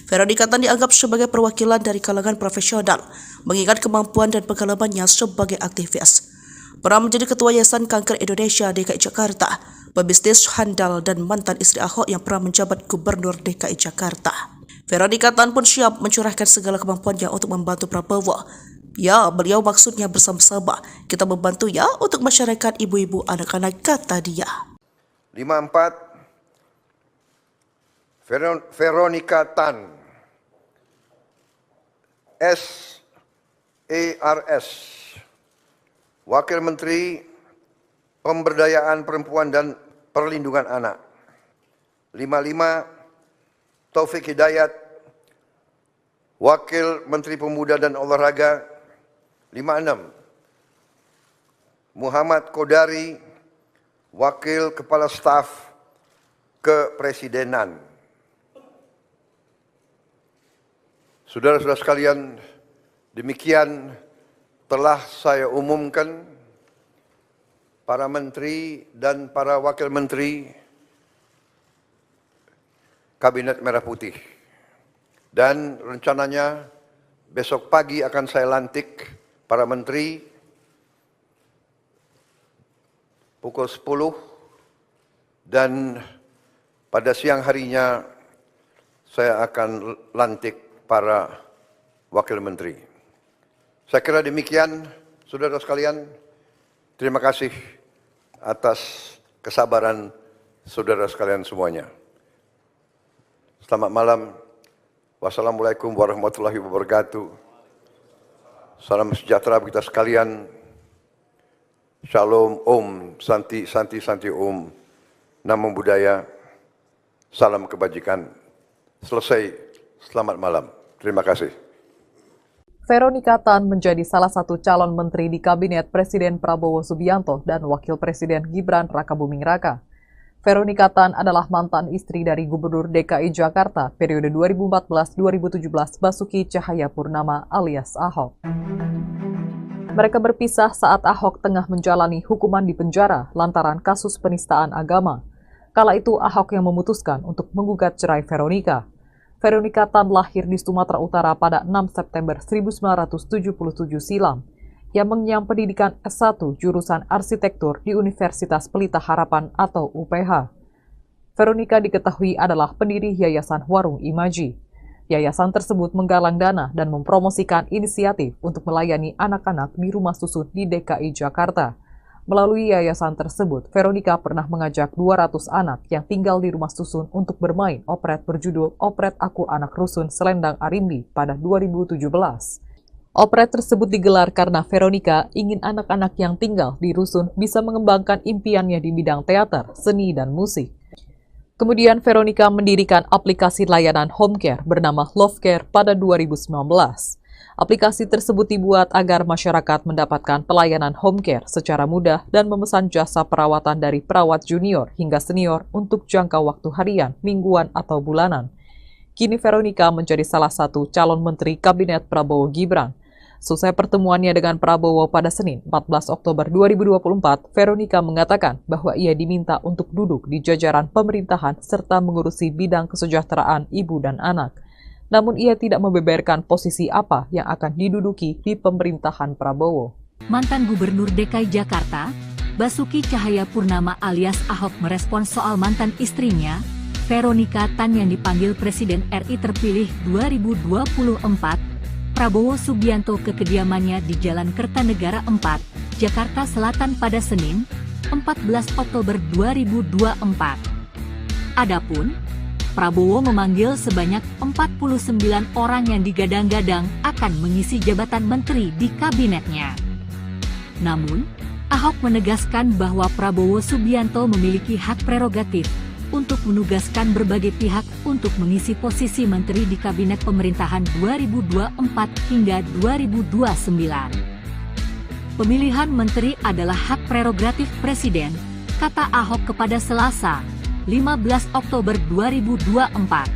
Veronica Tan dianggap sebagai perwakilan dari kalangan profesional, mengingat kemampuan dan pengalamannya sebagai aktivis. Pernah menjadi Ketua Yayasan Kanker Indonesia DKI Jakarta, pebisnis handal dan mantan istri Ahok yang pernah menjabat Gubernur DKI Jakarta. Veronica Tan pun siap mencurahkan segala kemampuannya untuk membantu Prabowo. Ya, beliau maksudnya bersama-sama. Kita membantu ya untuk masyarakat ibu-ibu anak-anak, kata dia. 54 Veronica Tan SARS, Wakil Menteri Pemberdayaan Perempuan dan Perlindungan Anak. 55 Taufik Hidayat, Wakil Menteri Pemuda dan Olahraga. 56 Muhammad Kodari, Wakil Kepala Staf Kepresidenan. Saudara-saudara sekalian, demikian telah saya umumkan para menteri dan para wakil menteri Kabinet Merah Putih. Dan rencananya besok pagi akan saya lantik para menteri pukul 10 dan pada siang harinya saya akan lantik para wakil menteri. Saya kira demikian, saudara sekalian. Terima kasih atas kesabaran saudara sekalian semuanya. Selamat malam. Wassalamualaikum warahmatullahi wabarakatuh. Salam sejahtera bagi kita sekalian. Shalom, Om, Santi, Santi, Santi, Om. Namo Buddhaya. Salam kebajikan. Selesai. Selamat malam. Terima kasih. Veronica Tan menjadi salah satu calon menteri di Kabinet Presiden Prabowo Subianto dan Wakil Presiden Gibran Rakabuming Raka. Veronica Tan adalah mantan istri dari Gubernur DKI Jakarta periode 2014-2017 Basuki Cahayapurnama alias Ahok. Mereka berpisah saat Ahok tengah menjalani hukuman di penjara lantaran kasus penistaan agama. Kala itu Ahok yang memutuskan untuk menggugat cerai Veronica. Veronica Tan lahir di Sumatera Utara pada 6 September 1977 silam. Yang mengenyam pendidikan S1 jurusan arsitektur di Universitas Pelita Harapan atau UPH. Veronica diketahui adalah pendiri Yayasan Warung Imaji. Yayasan tersebut menggalang dana dan mempromosikan inisiatif untuk melayani anak-anak di rumah susun di DKI Jakarta. Melalui yayasan tersebut, Veronica pernah mengajak 200 anak yang tinggal di rumah susun untuk bermain operet berjudul Operet Aku Anak Rusun Selendang Arimbi pada 2017. Operet tersebut digelar karena Veronica ingin anak-anak yang tinggal di rusun bisa mengembangkan impiannya di bidang teater, seni, dan musik. Kemudian Veronica mendirikan aplikasi layanan home care bernama Love Care pada 2019. Aplikasi tersebut dibuat agar masyarakat mendapatkan pelayanan home care secara mudah dan memesan jasa perawatan dari perawat junior hingga senior untuk jangka waktu harian, mingguan, atau bulanan. Kini Veronica menjadi salah satu calon menteri Kabinet Prabowo Gibran. Selesai pertemuannya dengan Prabowo pada Senin, 14 Oktober 2024, Veronica mengatakan bahwa ia diminta untuk duduk di jajaran pemerintahan serta mengurusi bidang kesejahteraan ibu dan anak. Namun ia tidak membeberkan posisi apa yang akan diduduki di pemerintahan Prabowo. Mantan Gubernur DKI Jakarta, Basuki Cahayapurnama alias Ahok merespons soal mantan istrinya, Veronica Tan yang dipanggil Presiden RI terpilih 2024, Prabowo Subianto ke kediamannya di Jalan Kertanegara 4, Jakarta Selatan pada Senin, 14 Oktober 2024. Adapun, Prabowo memanggil sebanyak 49 orang yang digadang-gadang akan mengisi jabatan menteri di kabinetnya. Namun, Ahok menegaskan bahwa Prabowo Subianto memiliki hak prerogatif untuk menugaskan berbagai pihak untuk mengisi posisi menteri di kabinet pemerintahan 2024 hingga 2029. Pemilihan menteri adalah hak prerogatif Presiden, kata Ahok kepada Selasa, 15 Oktober 2024.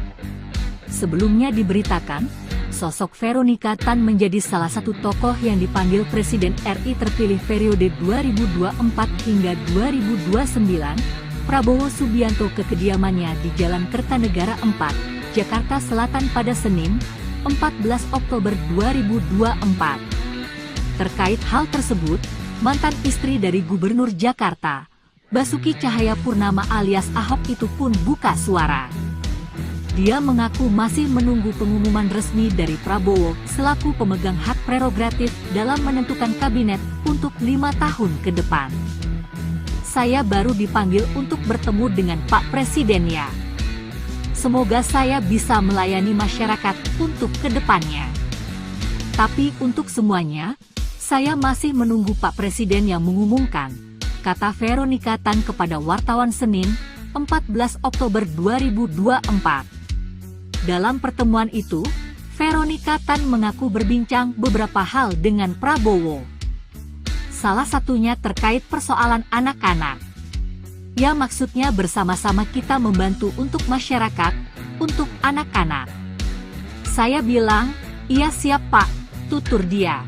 Sebelumnya diberitakan, sosok Veronica Tan menjadi salah satu tokoh yang dipanggil Presiden RI terpilih periode 2024 hingga 2029, Prabowo Subianto ke kediamannya di Jalan Kertanegara 4, Jakarta Selatan pada Senin, 14 Oktober 2024. Terkait hal tersebut, mantan istri dari Gubernur Jakarta, Basuki Cahayapurnama alias Ahok itu pun buka suara. Dia mengaku masih menunggu pengumuman resmi dari Prabowo selaku pemegang hak prerogatif dalam menentukan kabinet untuk 5 tahun ke depan. Saya baru dipanggil untuk bertemu dengan Pak Presiden ya. Semoga saya bisa melayani masyarakat untuk kedepannya. Tapi untuk semuanya, saya masih menunggu Pak Presiden yang mengumumkan, kata Veronica Tan kepada wartawan Senin, 14 Oktober 2024. Dalam pertemuan itu, Veronica Tan mengaku berbincang beberapa hal dengan Prabowo. Salah satunya terkait persoalan anak-anak. Ya maksudnya bersama-sama kita membantu untuk masyarakat, untuk anak-anak. Saya bilang, iya siap Pak, tutur dia.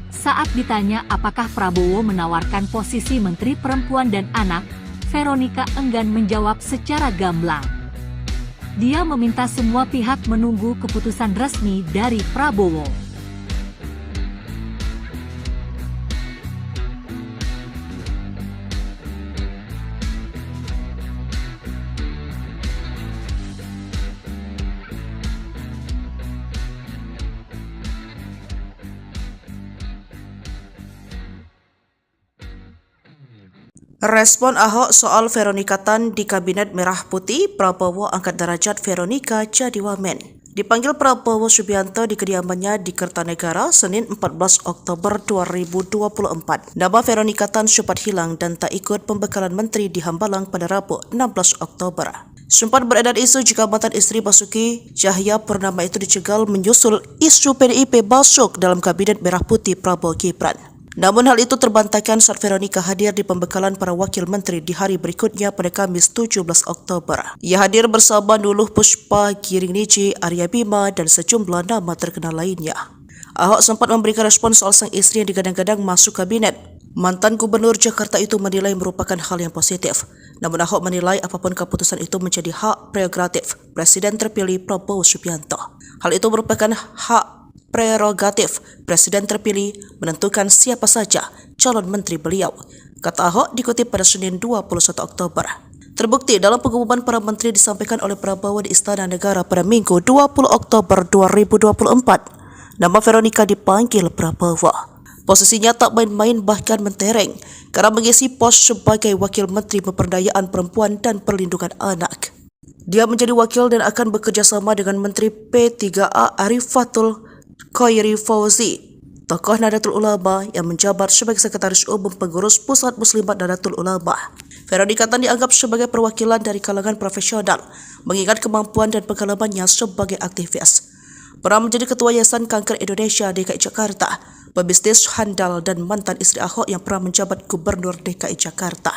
Saat ditanya apakah Prabowo menawarkan posisi Menteri Perempuan dan Anak, Veronica enggan menjawab secara gamblang. Dia meminta semua pihak menunggu keputusan resmi dari Prabowo. Respon Ahok soal Veronica Tan di Kabinet Merah Putih, Prabowo angkat derajat Veronica jadi wamen. Dipanggil Prabowo Subianto di kediamannya di Kertanegara, Senin 14 Oktober 2024. Nama Veronica Tan sempat hilang dan tak ikut pembekalan menteri di Hambalang pada Rabu 16 Oktober. Sempat beredar isu jika mantan istri Basuki Cahayapurnama itu dicegal menyusul isu PDIP masuk dalam Kabinet Merah Putih Prabowo Gibran. Namun hal itu terbantahkan saat Veronica hadir di pembekalan para wakil menteri di hari berikutnya pada Kamis 17 Oktober. Ia hadir bersama Nuluh Puspa, Giring Niji, Arya Bima, dan sejumlah nama terkenal lainnya. Ahok sempat memberikan respon soal sang istri yang digadang-gadang masuk kabinet. Mantan Gubernur Jakarta itu menilai merupakan hal yang positif. Namun Ahok menilai apapun keputusan itu menjadi hak prerogatif Presiden terpilih Prabowo Subianto. Hal itu merupakan hak prerogatif Presiden terpilih menentukan siapa saja calon menteri beliau, kata Ahok dikutip pada Senin 21 Oktober. Terbukti dalam pengumuman para menteri disampaikan oleh Prabowo di Istana Negara pada Minggu 20 Oktober 2024. Nama Veronica dipanggil Prabowo. Posisinya tak main-main bahkan mentereng kerana mengisi pos sebagai Wakil Menteri Pemberdayaan Perempuan dan Perlindungan Anak. Dia menjadi wakil dan akan bekerjasama dengan Menteri P3A Arifatul Khairi Fauzi, tokoh Nahdlatul Ulama yang menjabat sebagai Sekretaris Umum Pengurus Pusat Muslimat Nahdlatul Ulama. Veronica Tan dianggap sebagai perwakilan dari kalangan profesional, mengingat kemampuan dan pengalamannya sebagai aktivis. Pernah menjadi Ketua Yayasan Kanker Indonesia DKI Jakarta, pebisnis handal dan mantan istri Ahok yang pernah menjabat Gubernur DKI Jakarta.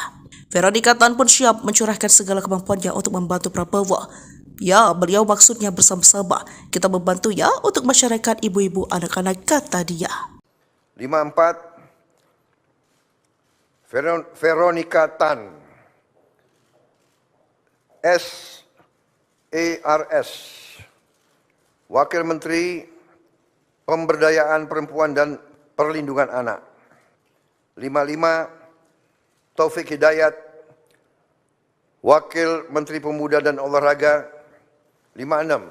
Veronica Tan pun siap mencurahkan segala kemampuannya untuk membantu Prabowo. Ya, beliau maksudnya bersama-sama. Kita membantu ya untuk masyarakat ibu-ibu anak-anak, kata dia. 54. Veronica Tan, SARS, Wakil Menteri Pemberdayaan Perempuan dan Perlindungan Anak. 55. Taufik Hidayat, Wakil Menteri Pemuda dan Olahraga. 56.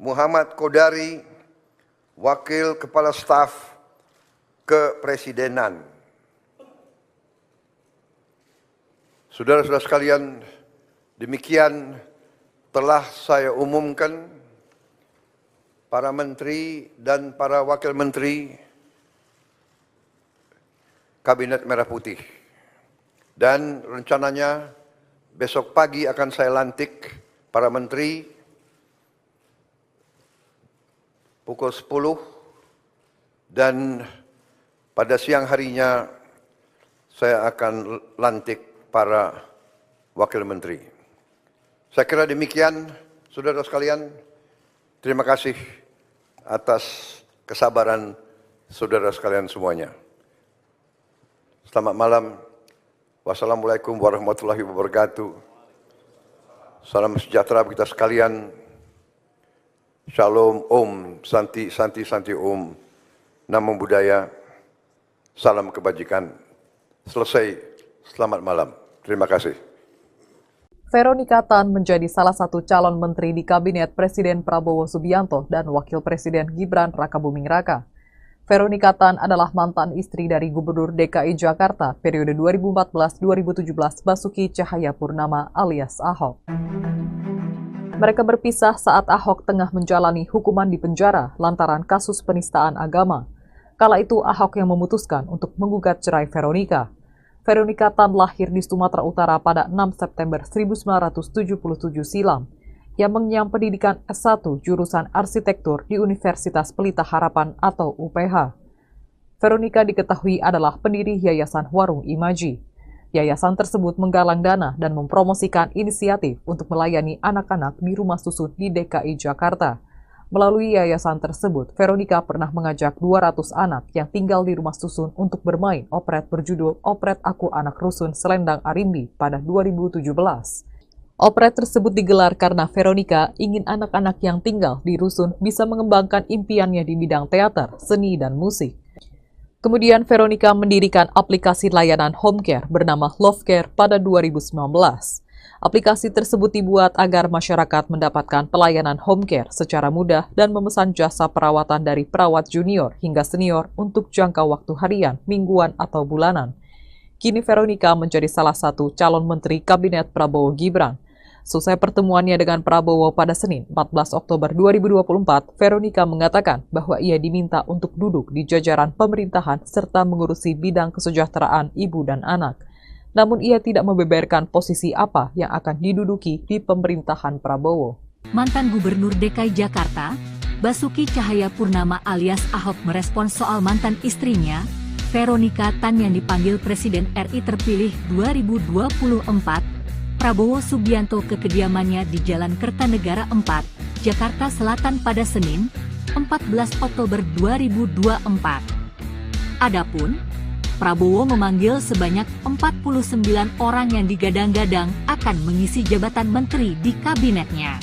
Muhammad Kodari, Wakil Kepala Staf Kepresidenan. Saudara-saudara sekalian, demikian telah saya umumkan para menteri dan para wakil menteri Kabinet Merah Putih. Dan rencananya besok pagi akan saya lantik para menteri pukul 10 dan pada siang harinya saya akan lantik para wakil menteri. Saya kira demikian, saudara sekalian. Terima kasih atas kesabaran saudara sekalian semuanya. Selamat malam. Wassalamualaikum warahmatullahi wabarakatuh. Salam sejahtera bagi kita sekalian. Shalom, Om, Santi, Santi, Santi, Om. Namo Buddhaya. Salam kebajikan. Selesai. Selamat malam. Terima kasih. Veronica Tan menjadi salah satu calon menteri di Kabinet Presiden Prabowo Subianto dan Wakil Presiden Gibran Rakabuming Raka. Veronica Tan adalah mantan istri dari Gubernur DKI Jakarta periode 2014-2017 Basuki Cahayapurnama alias Ahok. Mereka berpisah saat Ahok tengah menjalani hukuman di penjara lantaran kasus penistaan agama. Kala itu Ahok yang memutuskan untuk menggugat cerai Veronica. Veronica Tan lahir di Sumatera Utara pada 6 September 1977 silam. Yang mengenyam pendidikan S1 jurusan arsitektur di Universitas Pelita Harapan atau UPH. Veronica diketahui adalah pendiri Yayasan Warung Imaji. Yayasan tersebut menggalang dana dan mempromosikan inisiatif untuk melayani anak-anak di rumah susun di DKI Jakarta. Melalui yayasan tersebut, Veronica pernah mengajak 200 anak yang tinggal di rumah susun untuk bermain operet berjudul Operet Aku Anak Rusun Selendang Arimbi pada 2017. Operet tersebut digelar karena Veronica ingin anak-anak yang tinggal di rusun bisa mengembangkan impiannya di bidang teater, seni, dan musik. Kemudian Veronica mendirikan aplikasi layanan home care bernama Love Care pada 2019. Aplikasi tersebut dibuat agar masyarakat mendapatkan pelayanan home care secara mudah dan memesan jasa perawatan dari perawat junior hingga senior untuk jangka waktu harian, mingguan, atau bulanan. Kini Veronica menjadi salah satu calon menteri Kabinet Prabowo Gibran. Selesai pertemuannya dengan Prabowo pada Senin 14 Oktober 2024, Veronica mengatakan bahwa ia diminta untuk duduk di jajaran pemerintahan serta mengurusi bidang kesejahteraan ibu dan anak. Namun ia tidak membeberkan posisi apa yang akan diduduki di pemerintahan Prabowo. Mantan Gubernur DKI Jakarta, Basuki Cahayapurnama alias Ahok merespons soal mantan istrinya, Veronica Tan yang dipanggil Presiden RI terpilih 2024, Prabowo Subianto ke kediamannya di Jalan Kertanegara 4, Jakarta Selatan pada Senin, 14 Oktober 2024. Adapun, Prabowo memanggil sebanyak 49 orang yang digadang-gadang akan mengisi jabatan menteri di kabinetnya.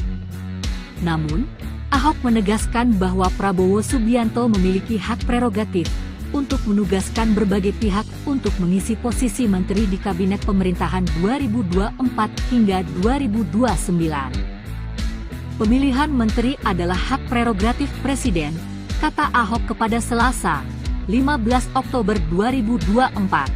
Namun, Ahok menegaskan bahwa Prabowo Subianto memiliki hak prerogatif untuk menugaskan berbagai pihak untuk mengisi posisi menteri di kabinet pemerintahan 2024 hingga 2029. Pemilihan menteri adalah hak prerogatif presiden, kata Ahok kepada Selasa, 15 Oktober 2024.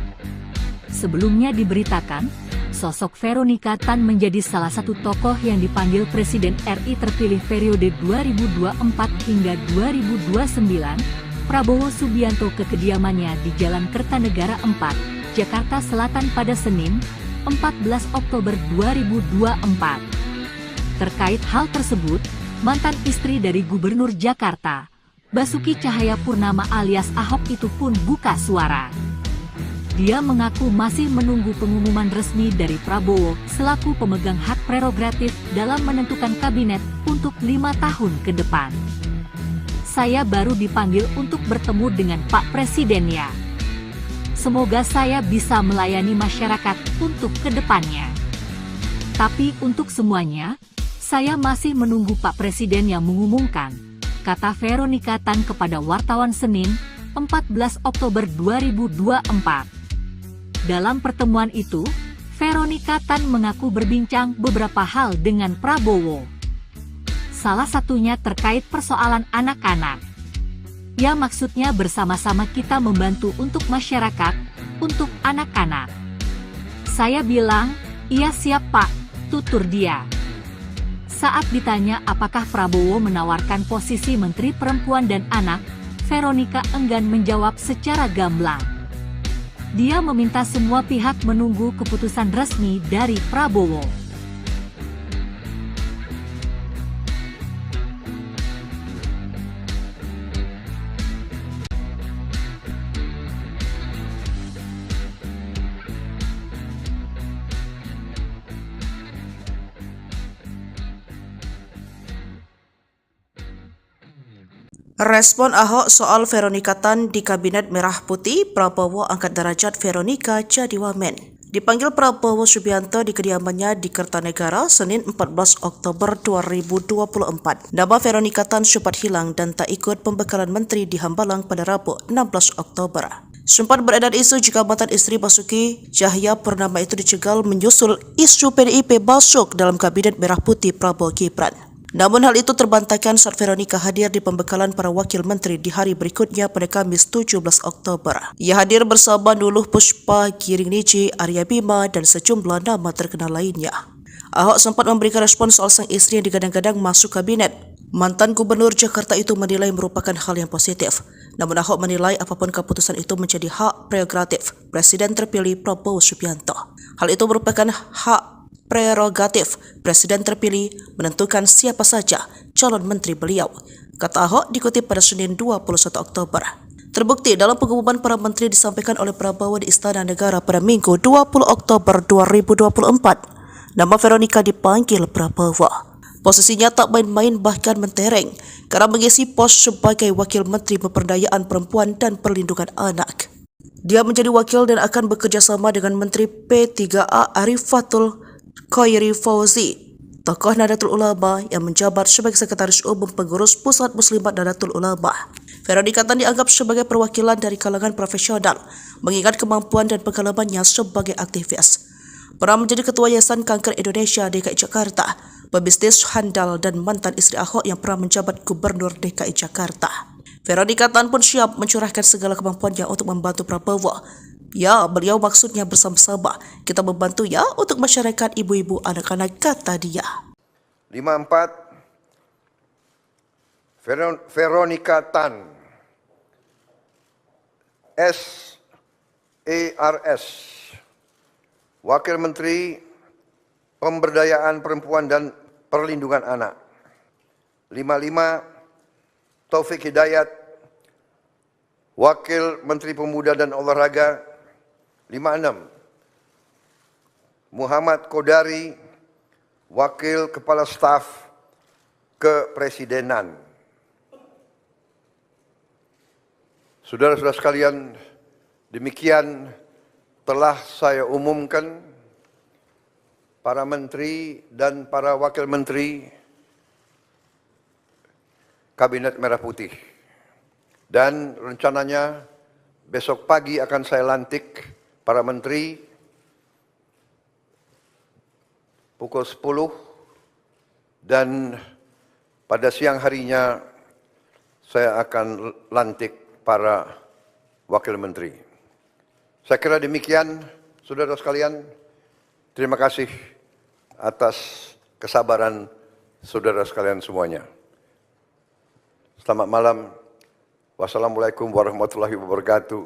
Sebelumnya diberitakan, sosok Veronika Tan menjadi salah satu tokoh yang dipanggil Presiden RI terpilih periode 2024 hingga 2029, Prabowo Subianto ke kediamannya di Jalan Kertanegara 4, Jakarta Selatan pada Senin, 14 Oktober 2024. Terkait hal tersebut, mantan istri dari Gubernur Jakarta, Basuki Cahayapurnama alias Ahok itu pun buka suara. Dia mengaku masih menunggu pengumuman resmi dari Prabowo selaku pemegang hak prerogatif dalam menentukan kabinet untuk 5 tahun ke depan. Saya baru dipanggil untuk bertemu dengan Pak Presiden ya. Semoga saya bisa melayani masyarakat untuk kedepannya. Tapi untuk semuanya, saya masih menunggu Pak Presiden yang mengumumkan, kata Veronika Tan kepada wartawan Senin, 14 Oktober 2024. Dalam pertemuan itu, Veronika Tan mengaku berbincang beberapa hal dengan Prabowo. Salah satunya terkait persoalan anak-anak. Ya maksudnya bersama-sama kita membantu untuk masyarakat, untuk anak-anak. Saya bilang, iya siap Pak, tutur dia. Saat ditanya apakah Prabowo menawarkan posisi Menteri Perempuan dan Anak, Veronika enggan menjawab secara gamblang. Dia meminta semua pihak menunggu keputusan resmi dari Prabowo. Respon Ahok soal Veronika Tan di Kabinet Merah Putih, Prabowo angkat derajat Veronika jadi wamen. Dipanggil Prabowo Subianto di kediamannya di Kertanegara, Senin 14 Oktober 2024. Nama Veronika Tan sempat hilang dan tak ikut pembekalan menteri di Hambalang pada Rabu 16 Oktober. Sempat beredar isu jika mantan istri Basuki Cahayapurnama itu dicegal menyusul isu PDIP masuk dalam Kabinet Merah Putih Prabowo Gibran. Namun hal itu terbantahkan saat Veronika hadir di pembekalan para wakil menteri di hari berikutnya pada Kamis 17 Oktober. Ia hadir bersama Nuluh Puspa, Giring Niji, Arya Bima, dan sejumlah nama terkenal lainnya. Ahok sempat memberikan respon soal sang istri yang digadang-gadang masuk kabinet. Mantan Gubernur Jakarta itu menilai merupakan hal yang positif. Namun Ahok menilai apapun keputusan itu menjadi hak prerogatif Presiden terpilih Prabowo Subianto. Hal itu merupakan hak prerogatif Presiden terpilih menentukan siapa saja calon menteri beliau, kata Ahok dikutip pada Senin 21 Oktober. Terbukti dalam pengumuman para menteri disampaikan oleh Prabowo di Istana Negara pada Minggu 20 Oktober 2024. Nama Veronika dipanggil Prabowo. Posisinya tak main-main bahkan mentereng karena mengisi pos sebagai Wakil Menteri Pemberdayaan Perempuan dan Perlindungan Anak. Dia menjadi wakil dan akan bekerja sama dengan Menteri P3A Arifatul Khairi Fauzi, tokoh Nahdlatul Ulama yang menjabat sebagai Sekretaris Umum Pengurus Pusat Muslimat Nahdlatul Ulama. Veronika Tan dianggap sebagai perwakilan dari kalangan profesional, mengingat kemampuan dan pengalamannya sebagai aktivis. Pernah menjadi Ketua Yayasan Kanker Indonesia DKI Jakarta, pebisnis handal dan mantan istri Ahok yang pernah menjabat Gubernur DKI Jakarta. Veronika Tan pun siap mencurahkan segala kemampuannya untuk membantu Prabowo. Ya, beliau maksudnya bersama-sama. Kita membantu ya untuk masyarakat ibu-ibu anak-anak, kata dia. 54. Veronika Tan, SARS, Wakil Menteri Pemberdayaan Perempuan dan Perlindungan Anak. 55. Taufik Hidayat, Wakil Menteri Pemuda dan Olahraga. 56. Muhammad Kodari, Wakil Kepala Staf Kepresidenan. Saudara-saudara sekalian, demikian telah saya umumkan para menteri dan para wakil menteri Kabinet Merah Putih. Dan rencananya besok pagi akan saya lantik para menteri pukul 10 dan pada siang harinya saya akan lantik para Wakil Menteri. Saya kira demikian, saudara sekalian. Terima kasih atas kesabaran saudara sekalian semuanya. Selamat malam. Wassalamualaikum warahmatullahi wabarakatuh.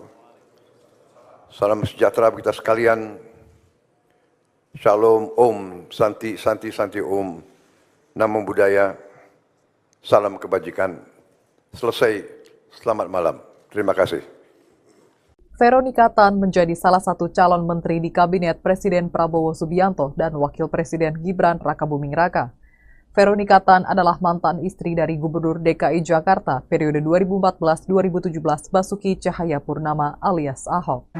Salam sejahtera kita sekalian. Shalom, Om, Santi, Santi, Santi, Om. Namo Buddhaya. Salam kebajikan. Selesai. Selamat malam. Terima kasih. Veronika Tan menjadi salah satu calon menteri di Kabinet Presiden Prabowo Subianto dan Wakil Presiden Gibran Rakabuming Raka. Veronika Tan adalah mantan istri dari Gubernur DKI Jakarta periode 2014-2017 Basuki Cahayapurnama alias Ahok.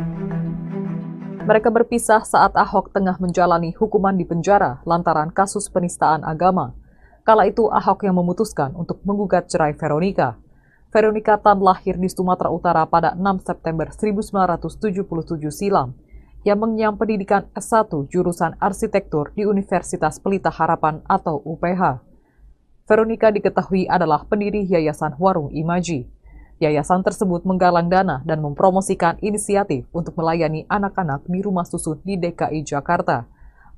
Mereka berpisah saat Ahok tengah menjalani hukuman di penjara lantaran kasus penistaan agama. Kala itu Ahok yang memutuskan untuk menggugat cerai Veronika. Veronika Tan lahir di Sumatera Utara pada 6 September 1977 silam. Ia mengenyam pendidikan S1 jurusan arsitektur di Universitas Pelita Harapan atau UPH. Veronika diketahui adalah pendiri Yayasan Warung Imaji. Yayasan tersebut menggalang dana dan mempromosikan inisiatif untuk melayani anak-anak di rumah susun di DKI Jakarta.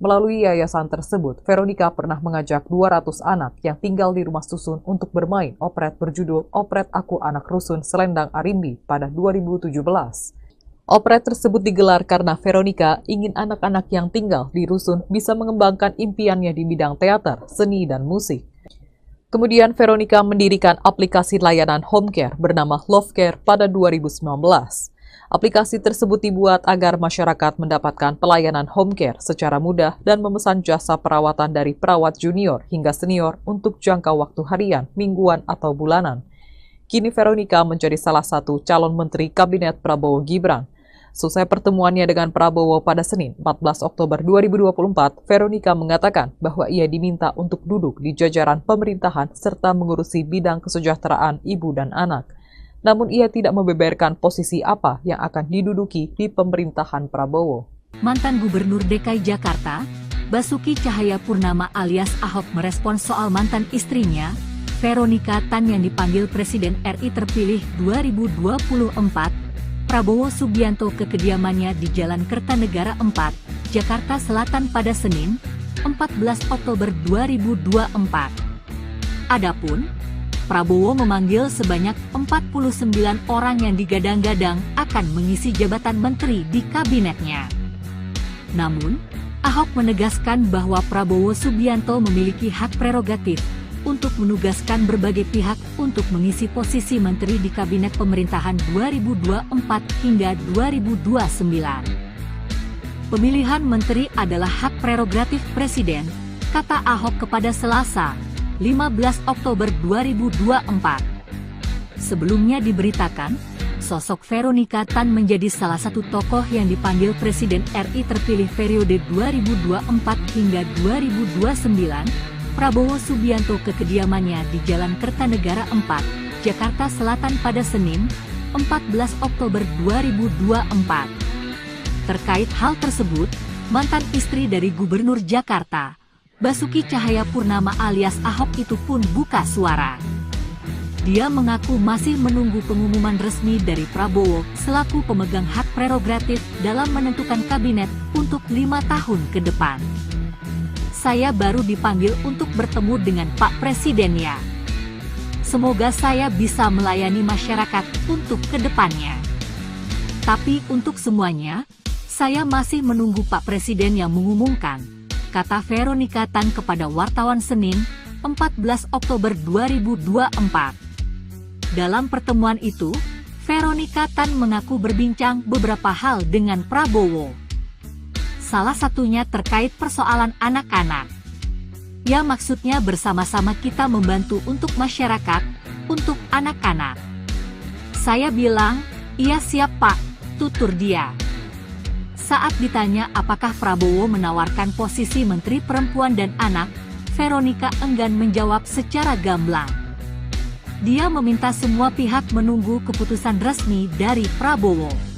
Melalui yayasan tersebut, Veronika pernah mengajak 200 anak yang tinggal di rumah susun untuk bermain operet berjudul Operet Aku Anak Rusun Selendang Arimbi pada 2017. Operet tersebut digelar karena Veronika ingin anak-anak yang tinggal di rusun bisa mengembangkan impiannya di bidang teater, seni, dan musik. Kemudian Veronika mendirikan aplikasi layanan home care bernama Love Care pada 2019. Aplikasi tersebut dibuat agar masyarakat mendapatkan pelayanan home care secara mudah dan memesan jasa perawatan dari perawat junior hingga senior untuk jangka waktu harian, mingguan, atau bulanan. Kini Veronika menjadi salah satu calon menteri Kabinet Prabowo Gibran. Selesai pertemuannya dengan Prabowo pada Senin 14 Oktober 2024, Veronika mengatakan bahwa ia diminta untuk duduk di jajaran pemerintahan serta mengurusi bidang kesejahteraan ibu dan anak. Namun ia tidak membeberkan posisi apa yang akan diduduki di pemerintahan Prabowo. Mantan Gubernur DKI Jakarta, Basuki Cahayapurnama alias Ahok merespons soal mantan istrinya, Veronika Tan yang dipanggil Presiden RI terpilih 2024, Prabowo Subianto ke kediamannya di Jalan Kertanegara 4, Jakarta Selatan pada Senin, 14 Oktober 2024. Adapun, Prabowo memanggil sebanyak 49 orang yang digadang-gadang akan mengisi jabatan menteri di kabinetnya. Namun, Ahok menegaskan bahwa Prabowo Subianto memiliki hak prerogatif untuk menugaskan berbagai pihak untuk mengisi posisi menteri di kabinet pemerintahan 2024 hingga 2029. Pemilihan menteri adalah hak prerogatif Presiden, kata Ahok kepada Selasa, 15 Oktober 2024. Sebelumnya diberitakan, sosok Veronika Tan menjadi salah satu tokoh yang dipanggil Presiden RI terpilih periode 2024 hingga 2029, Prabowo Subianto ke kediamannya di Jalan Kertanegara 4, Jakarta Selatan pada Senin, 14 Oktober 2024. Terkait hal tersebut, mantan istri dari Gubernur Jakarta, Basuki Cahayapurnama alias Ahok itu pun buka suara. Dia mengaku masih menunggu pengumuman resmi dari Prabowo selaku pemegang hak prerogatif dalam menentukan kabinet untuk 5 tahun ke depan. Saya baru dipanggil untuk bertemu dengan Pak Presiden ya. Semoga saya bisa melayani masyarakat untuk ke depannya. Tapi untuk semuanya, saya masih menunggu Pak Presiden yang mengumumkan, kata Veronika Tan kepada wartawan Senin, 14 Oktober 2024. Dalam pertemuan itu, Veronika Tan mengaku berbincang beberapa hal dengan Prabowo. Salah satunya terkait persoalan anak-anak. Ya, maksudnya bersama-sama kita membantu untuk masyarakat, untuk anak-anak. Saya bilang, iya siap Pak, tutur dia. Saat ditanya apakah Prabowo menawarkan posisi Menteri Perempuan dan Anak, Veronika enggan menjawab secara gamblang. Dia meminta semua pihak menunggu keputusan resmi dari Prabowo.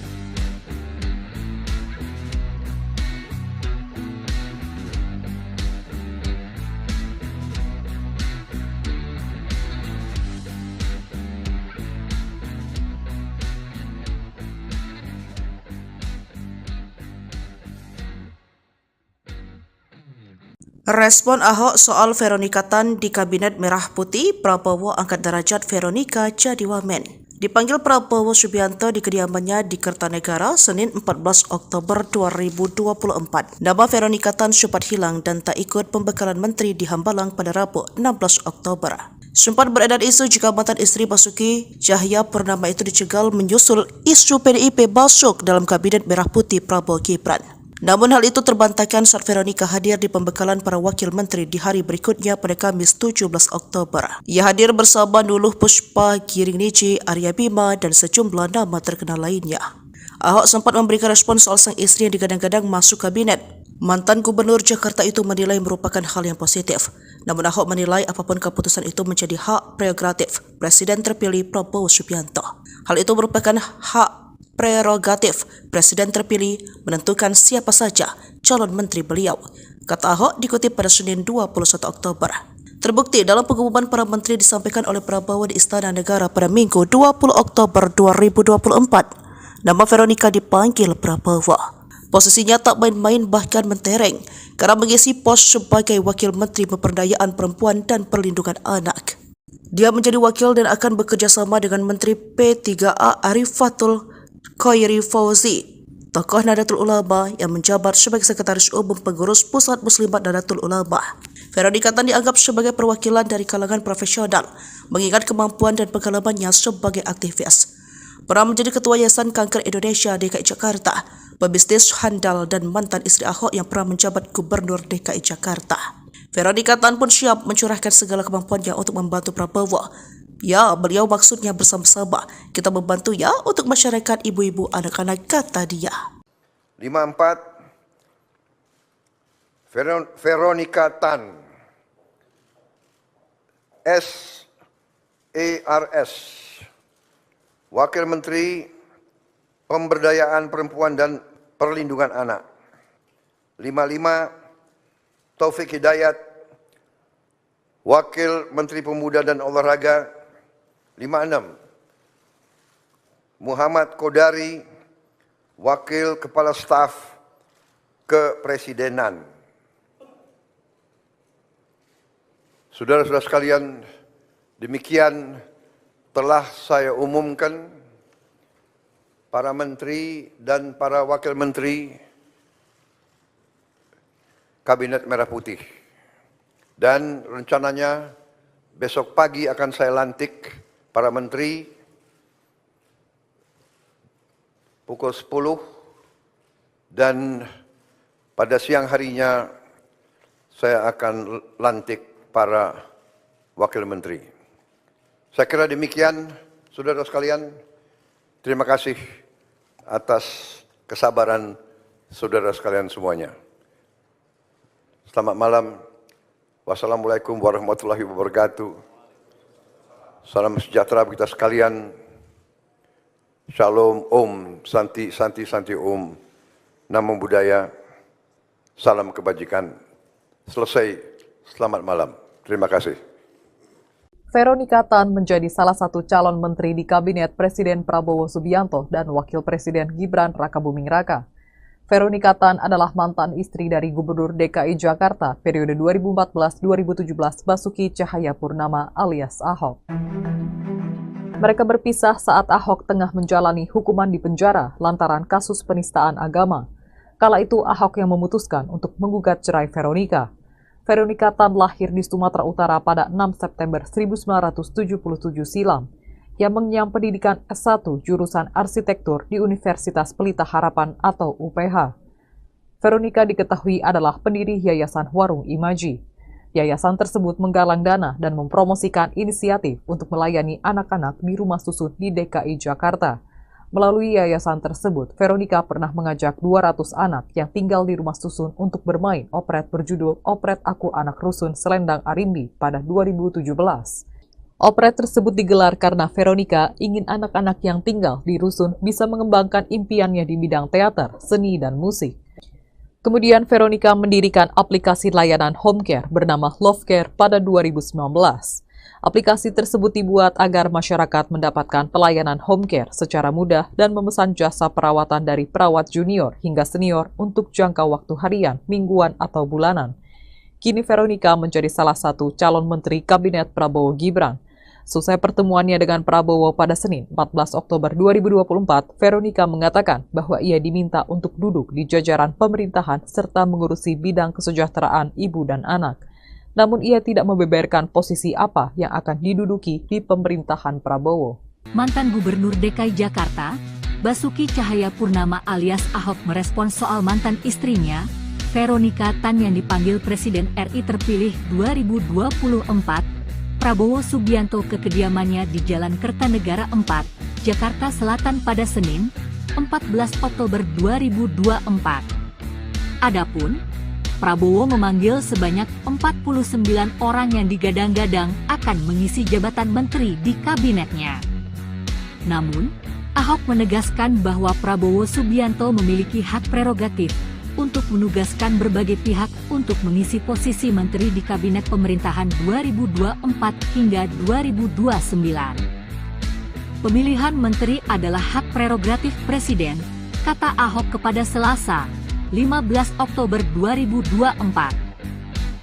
Respon Ahok soal Veronika Tan di Kabinet Merah Putih, Prabowo angkat derajat Veronika jadi wamen. Dipanggil Prabowo Subianto di kediamannya di Kertanegara, Senin 14 Oktober 2024. Nama Veronika Tan sempat hilang dan tak ikut pembekalan menteri di Hambalang pada Rabu 16 Oktober. Sempat beredar isu jika mantan istri Basuki Cahayapurnama itu dicegal menyusul isu PDIP masuk dalam Kabinet Merah Putih Prabowo Gibran. Namun hal itu terbantahkan saat Veronika hadir di pembekalan para wakil menteri di hari berikutnya pada Kamis 17 Oktober. Ia hadir bersama Nuluh Puspa, Giring Niji, Arya Bima, dan sejumlah nama terkenal lainnya. Ahok sempat memberikan respon soal sang istri yang digadang-gadang masuk kabinet. Mantan Gubernur Jakarta itu menilai merupakan hal yang positif. Namun Ahok menilai apapun keputusan itu menjadi hak prerogatif Presiden terpilih Prabowo Subianto. Hal itu merupakan hak prerogatif Presiden terpilih menentukan siapa saja calon menteri beliau, kata Ahok dikutip pada Senin 21 Oktober. Terbukti dalam pengumuman para menteri disampaikan oleh Prabowo di Istana Negara pada Minggu 20 Oktober 2024. Nama Veronika dipanggil Prabowo. Posisinya tak main-main bahkan mentereng karena mengisi pos sebagai Wakil Menteri Pemberdayaan Perempuan dan Perlindungan Anak. Dia menjadi wakil dan akan bekerja sama dengan Menteri P3A Arifatul Khairi Fauzi, tokoh Nahdlatul Ulama yang menjabat sebagai Sekretaris Umum Pengurus Pusat Muslimat Nahdlatul Ulama. Veronika Tan dianggap sebagai perwakilan dari kalangan profesional, mengingat kemampuan dan pengalamannya sebagai aktivis. Pernah menjadi Ketua Yayasan Kanker Indonesia DKI Jakarta, pebisnis handal dan mantan istri Ahok yang pernah menjabat Gubernur DKI Jakarta. Veronika Tan pun siap mencurahkan segala kemampuannya untuk membantu Prabowo. Ya, beliau maksudnya bersama-sama. Kita membantu ya untuk masyarakat ibu-ibu anak-anak, kata dia. 54. Veronika Tan, SARS, Wakil Menteri Pemberdayaan Perempuan dan Perlindungan Anak. 55. Taufik Hidayat, Wakil Menteri Pemuda dan Olahraga. 56. Muhammad Kodari, Wakil Kepala Staf Kepresidenan. Saudara-saudara sekalian, demikian telah saya umumkan para menteri dan para wakil menteri Kabinet Merah Putih. Dan rencananya besok pagi akan saya lantik para menteri pukul 10 dan pada siang harinya saya akan lantik para wakil menteri. Saya kira demikian, saudara sekalian. Terima kasih atas kesabaran saudara sekalian semuanya. Selamat malam. Wassalamualaikum warahmatullahi wabarakatuh. Salam sejahtera bagi kita sekalian. Shalom Om, Santi, Santi, Santi Om. Namo Buddhaya. Salam kebajikan. Selesai. Selamat malam. Terima kasih. Veronika Tan menjadi salah satu calon menteri di Kabinet Presiden Prabowo Subianto dan Wakil Presiden Gibran Rakabuming Raka. Veronika Tan adalah mantan istri dari Gubernur DKI Jakarta periode 2014-2017 Basuki Cahayapurnama alias Ahok. Mereka berpisah saat Ahok tengah menjalani hukuman di penjara lantaran kasus penistaan agama. Kala itu Ahok yang memutuskan untuk menggugat cerai Veronika. Veronika Tan lahir di Sumatera Utara pada 6 September 1977 silam. Ia mengenyam pendidikan S1 jurusan arsitektur di Universitas Pelita Harapan atau UPH. Veronika diketahui adalah pendiri Yayasan Warung Imaji. Yayasan tersebut menggalang dana dan mempromosikan inisiatif untuk melayani anak-anak di rumah susun di DKI Jakarta. Melalui yayasan tersebut, Veronika pernah mengajak 200 anak yang tinggal di rumah susun untuk bermain operet berjudul Operet Aku Anak Rusun Selendang Arimbi pada 2017. Operet tersebut digelar karena Veronika ingin anak-anak yang tinggal di rusun bisa mengembangkan impiannya di bidang teater, seni, dan musik. Kemudian Veronika mendirikan aplikasi layanan home care bernama Love Care pada 2019. Aplikasi tersebut dibuat agar masyarakat mendapatkan pelayanan home care secara mudah dan memesan jasa perawatan dari perawat junior hingga senior untuk jangka waktu harian, mingguan, atau bulanan. Kini Veronica menjadi salah satu calon menteri Kabinet Prabowo Gibran. Selesai pertemuannya dengan Prabowo pada Senin 14 Oktober 2024, Veronica mengatakan bahwa ia diminta untuk duduk di jajaran pemerintahan serta mengurusi bidang kesejahteraan ibu dan anak. Namun ia tidak membeberkan posisi apa yang akan diduduki di pemerintahan Prabowo. Mantan Gubernur DKI Jakarta, Basuki Cahayapurnama alias Ahok merespons soal mantan istrinya, Veronica Tan yang dipanggil Presiden RI terpilih 2024, Prabowo Subianto ke kediamannya di Jalan Kertanegara 4, Jakarta Selatan pada Senin, 14 Oktober 2024. Adapun, Prabowo memanggil sebanyak 49 orang yang digadang-gadang akan mengisi jabatan menteri di kabinetnya. Namun, Ahok menegaskan bahwa Prabowo Subianto memiliki hak prerogatif untuk menugaskan berbagai pihak untuk mengisi posisi menteri di kabinet pemerintahan 2024 hingga 2029. Pemilihan menteri adalah hak prerogatif Presiden, kata Ahok kepada Selasa, 15 Oktober 2024.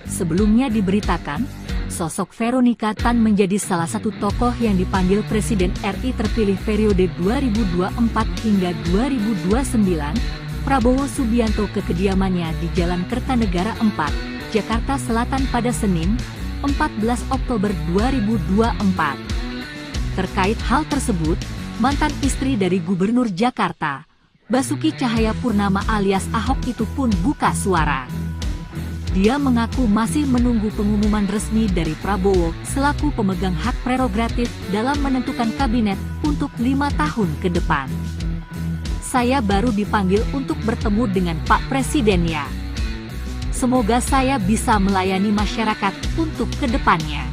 Sebelumnya diberitakan, sosok Veronica Tan menjadi salah satu tokoh yang dipanggil Presiden RI terpilih periode 2024 hingga 2029, Prabowo Subianto ke kediamannya di Jalan Kertanegara 4, Jakarta Selatan pada Senin, 14 Oktober 2024. Terkait hal tersebut, mantan istri dari Gubernur Jakarta, Basuki Cahayapurnama alias Ahok itu pun buka suara. Dia mengaku masih menunggu pengumuman resmi dari Prabowo selaku pemegang hak prerogatif dalam menentukan kabinet untuk 5 tahun ke depan. Saya baru dipanggil untuk bertemu dengan Pak Presiden ya. Semoga saya bisa melayani masyarakat untuk kedepannya.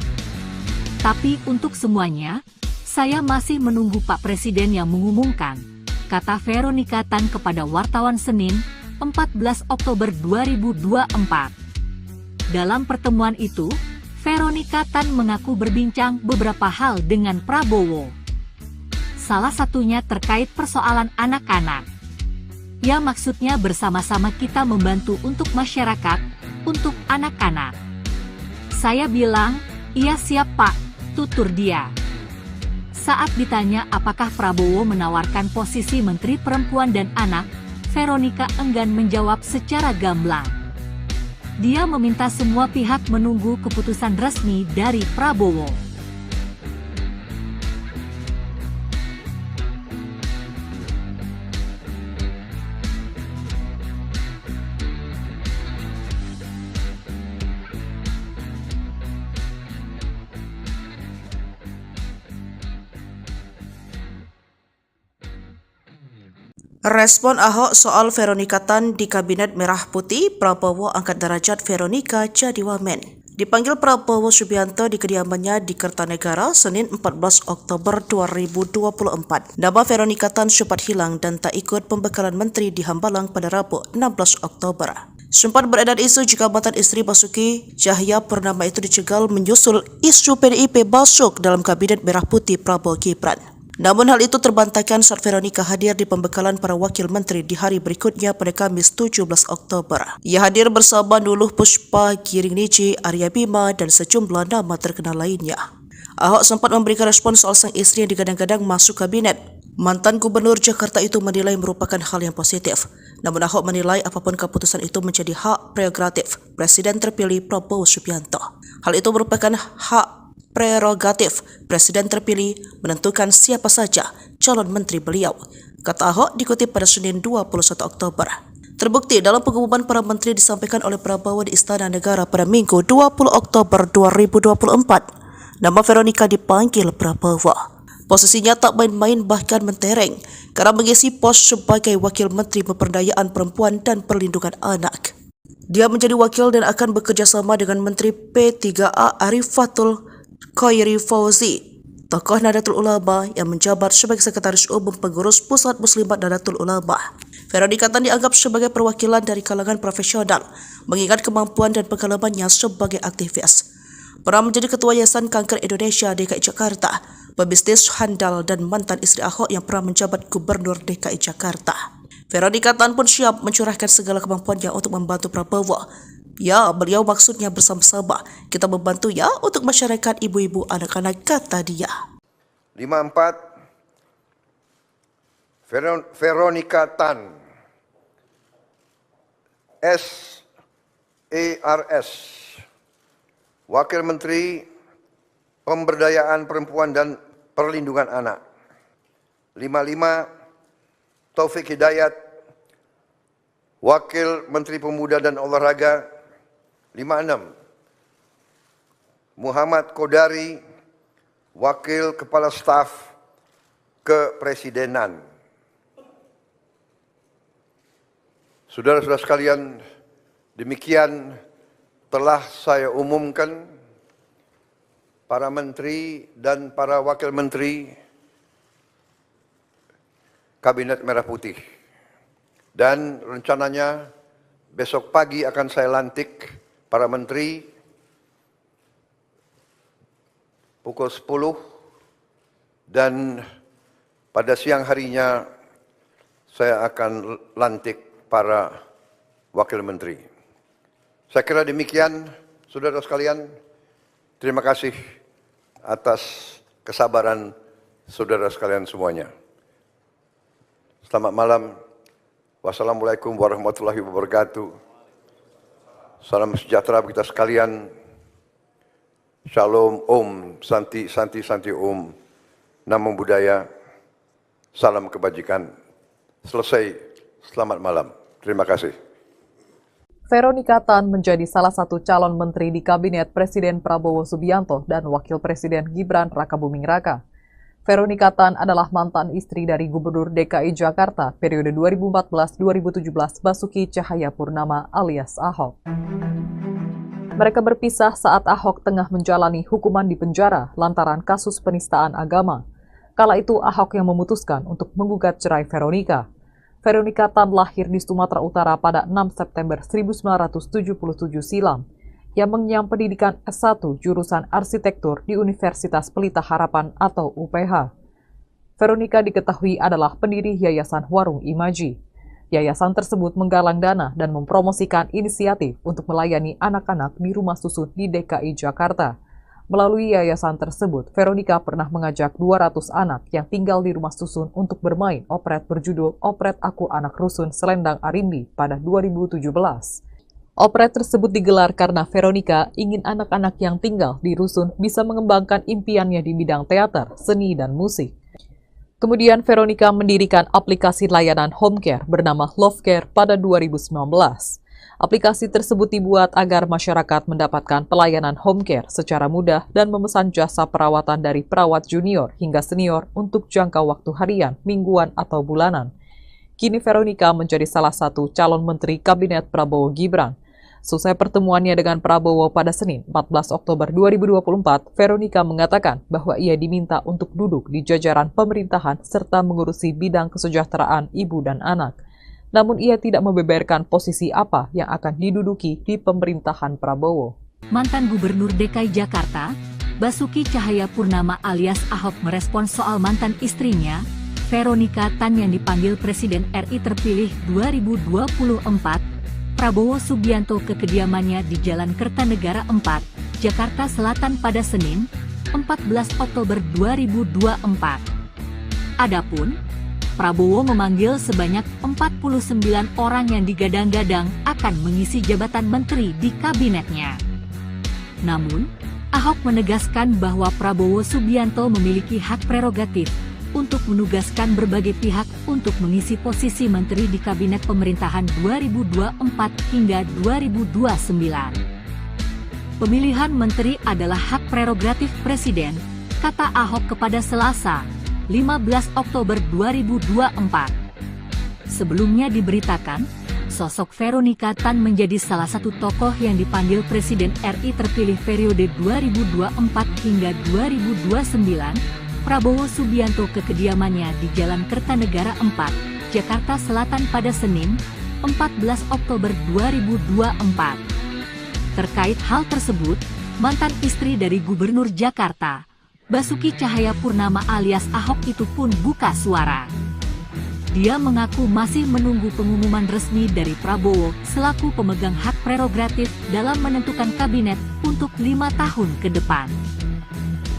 Tapi untuk semuanya, saya masih menunggu Pak Presiden yang mengumumkan, kata Veronica Tan kepada wartawan Senin, 14 Oktober 2024. Dalam pertemuan itu, Veronica Tan mengaku berbincang beberapa hal dengan Prabowo. Salah satunya terkait persoalan anak-anak. Ya maksudnya bersama-sama kita membantu untuk masyarakat, untuk anak-anak. Saya bilang, iya siap Pak, tutur dia. Saat ditanya apakah Prabowo menawarkan posisi Menteri Perempuan dan Anak, Veronica enggan menjawab secara gamblang. Dia meminta semua pihak menunggu keputusan resmi dari Prabowo. Respon Ahok soal Veronica Tan di Kabinet Merah Putih, Prabowo angkat derajat Veronica jadi wamen. Dipanggil Prabowo Subianto di kediamannya di Kertanegara, Senin 14 Oktober 2024. Nama Veronica Tan sempat hilang dan tak ikut pembekalan menteri di Hambalang pada Rabu 16 Oktober. Sempat beredar isu jika mantan istri Basuki Cahayapurnama itu dicegal menyusul isu PDIP masuk dalam Kabinet Merah Putih Prabowo Gibran. Namun hal itu terbantahkan saat Veronica hadir di pembekalan para wakil menteri di hari berikutnya pada Kamis 17 Oktober. Ia hadir bersama Nuluh Puspa, Giring Niji, Arya Bima, dan sejumlah nama terkenal lainnya. Ahok sempat memberikan respon soal sang istri yang digadang-gadang masuk kabinet. Mantan Gubernur Jakarta itu menilai merupakan hal yang positif. Namun Ahok menilai apapun keputusan itu menjadi hak prerogatif Presiden terpilih Prabowo Subianto. Hal itu merupakan hak prerogatif Presiden terpilih menentukan siapa saja calon menteri beliau, kata Ahok dikutip pada Senin 21 Oktober. Terbukti dalam pengumuman para menteri disampaikan oleh Prabowo di Istana Negara pada Minggu 20 Oktober 2024. Nama Veronica dipanggil Prabowo. Posisinya tak main-main bahkan mentereng karena mengisi pos sebagai Wakil Menteri Pemberdayaan Perempuan dan Perlindungan Anak. Dia menjadi wakil dan akan bekerja sama dengan Menteri P3A Arifatul Khairi Fauzi, tokoh Nahdlatul Ulama yang menjabat sebagai Sekretaris Umum Pengurus Pusat Muslimat Nahdlatul Ulama. Veronica Tan dianggap sebagai perwakilan dari kalangan profesional, mengingat kemampuan dan pengalamannya sebagai aktivis. Pernah menjadi Ketua Yayasan Kanker Indonesia DKI Jakarta, pebisnis handal dan mantan istri Ahok yang pernah menjabat Gubernur DKI Jakarta. Veronica Tan pun siap mencurahkan segala kemampuannya untuk membantu Prabowo Ya, beliau maksudnya bersama-sama. Kita membantu ya untuk masyarakat ibu-ibu anak-anak, kata dia. 54, Veronica Tan, SARS, Wakil Menteri Pemberdayaan Perempuan dan Perlindungan Anak. 55, Taufik Hidayat, Wakil Menteri Pemuda dan Olahraga. 56, Muhammad Kodari, Wakil Kepala Staf Kepresidenan. Saudara-saudara sekalian, demikian telah saya umumkan para menteri dan para wakil menteri Kabinet Merah Putih. Dan rencananya besok pagi akan saya lantik para menteri pukul 10 dan pada siang harinya saya akan lantik para wakil menteri. Saya kira demikian, saudara sekalian. Terima kasih atas kesabaran saudara sekalian semuanya. Selamat malam. Wassalamualaikum warahmatullahi wabarakatuh. Salam sejahtera kita sekalian. Shalom, Om, Santi, Santi, Santi, Om. Namo Buddhaya. Salam kebajikan. Selesai. Selamat malam. Terima kasih. Veronica Tan menjadi salah satu calon menteri di Kabinet Presiden Prabowo Subianto dan Wakil Presiden Gibran Rakabuming Raka. Veronica Tan adalah mantan istri dari Gubernur DKI Jakarta periode 2014-2017 Basuki Cahayapurnama alias Ahok. Mereka berpisah saat Ahok tengah menjalani hukuman di penjara lantaran kasus penistaan agama. Kala itu Ahok yang memutuskan untuk menggugat cerai Veronica. Veronica Tan lahir di Sumatera Utara pada 6 September 1977 silam. Yang mengenyam pendidikan S1 jurusan arsitektur di Universitas Pelita Harapan atau UPH. Veronica diketahui adalah pendiri Yayasan Warung Imaji. Yayasan tersebut menggalang dana dan mempromosikan inisiatif untuk melayani anak-anak di rumah susun di DKI Jakarta. Melalui yayasan tersebut, Veronica pernah mengajak 200 anak yang tinggal di rumah susun untuk bermain operet berjudul Operet Aku Anak Rusun Selendang Arimbi pada 2017. Operet tersebut digelar karena Veronica ingin anak-anak yang tinggal di rusun bisa mengembangkan impiannya di bidang teater, seni, dan musik. Kemudian Veronica mendirikan aplikasi layanan home care bernama Love Care pada 2019. Aplikasi tersebut dibuat agar masyarakat mendapatkan pelayanan home care secara mudah dan memesan jasa perawatan dari perawat junior hingga senior untuk jangka waktu harian, mingguan, atau bulanan. Kini Veronica menjadi salah satu calon menteri Kabinet Prabowo Gibran. Selesai pertemuannya dengan Prabowo pada Senin 14 Oktober 2024, Veronica mengatakan bahwa ia diminta untuk duduk di jajaran pemerintahan serta mengurusi bidang kesejahteraan ibu dan anak. Namun ia tidak membeberkan posisi apa yang akan diduduki di pemerintahan Prabowo. Mantan Gubernur DKI Jakarta, Basuki Cahayapurnama alias Ahok merespons soal mantan istrinya, Veronica Tan yang dipanggil Presiden RI terpilih 2024, Prabowo Subianto ke kediamannya di Jalan Kertanegara 4, Jakarta Selatan pada Senin, 14 Oktober 2024. Adapun, Prabowo memanggil sebanyak 49 orang yang digadang-gadang akan mengisi jabatan menteri di kabinetnya. Namun, Ahok menegaskan bahwa Prabowo Subianto memiliki hak prerogatif untuk menugaskan berbagai pihak untuk mengisi posisi menteri di Kabinet Pemerintahan 2024 hingga 2029. Pemilihan menteri adalah hak prerogatif Presiden, kata Ahok kepada Selasa, 15 Oktober 2024. Sebelumnya diberitakan, sosok Veronica Tan menjadi salah satu tokoh yang dipanggil Presiden RI terpilih periode 2024 hingga 2029, Prabowo Subianto ke kediamannya di Jalan Kertanegara 4, Jakarta Selatan pada Senin, 14 Oktober 2024. Terkait hal tersebut, mantan istri dari Gubernur Jakarta, Basuki Cahayapurnama alias Ahok itu pun buka suara. Dia mengaku masih menunggu pengumuman resmi dari Prabowo selaku pemegang hak prerogatif dalam menentukan kabinet untuk 5 tahun ke depan.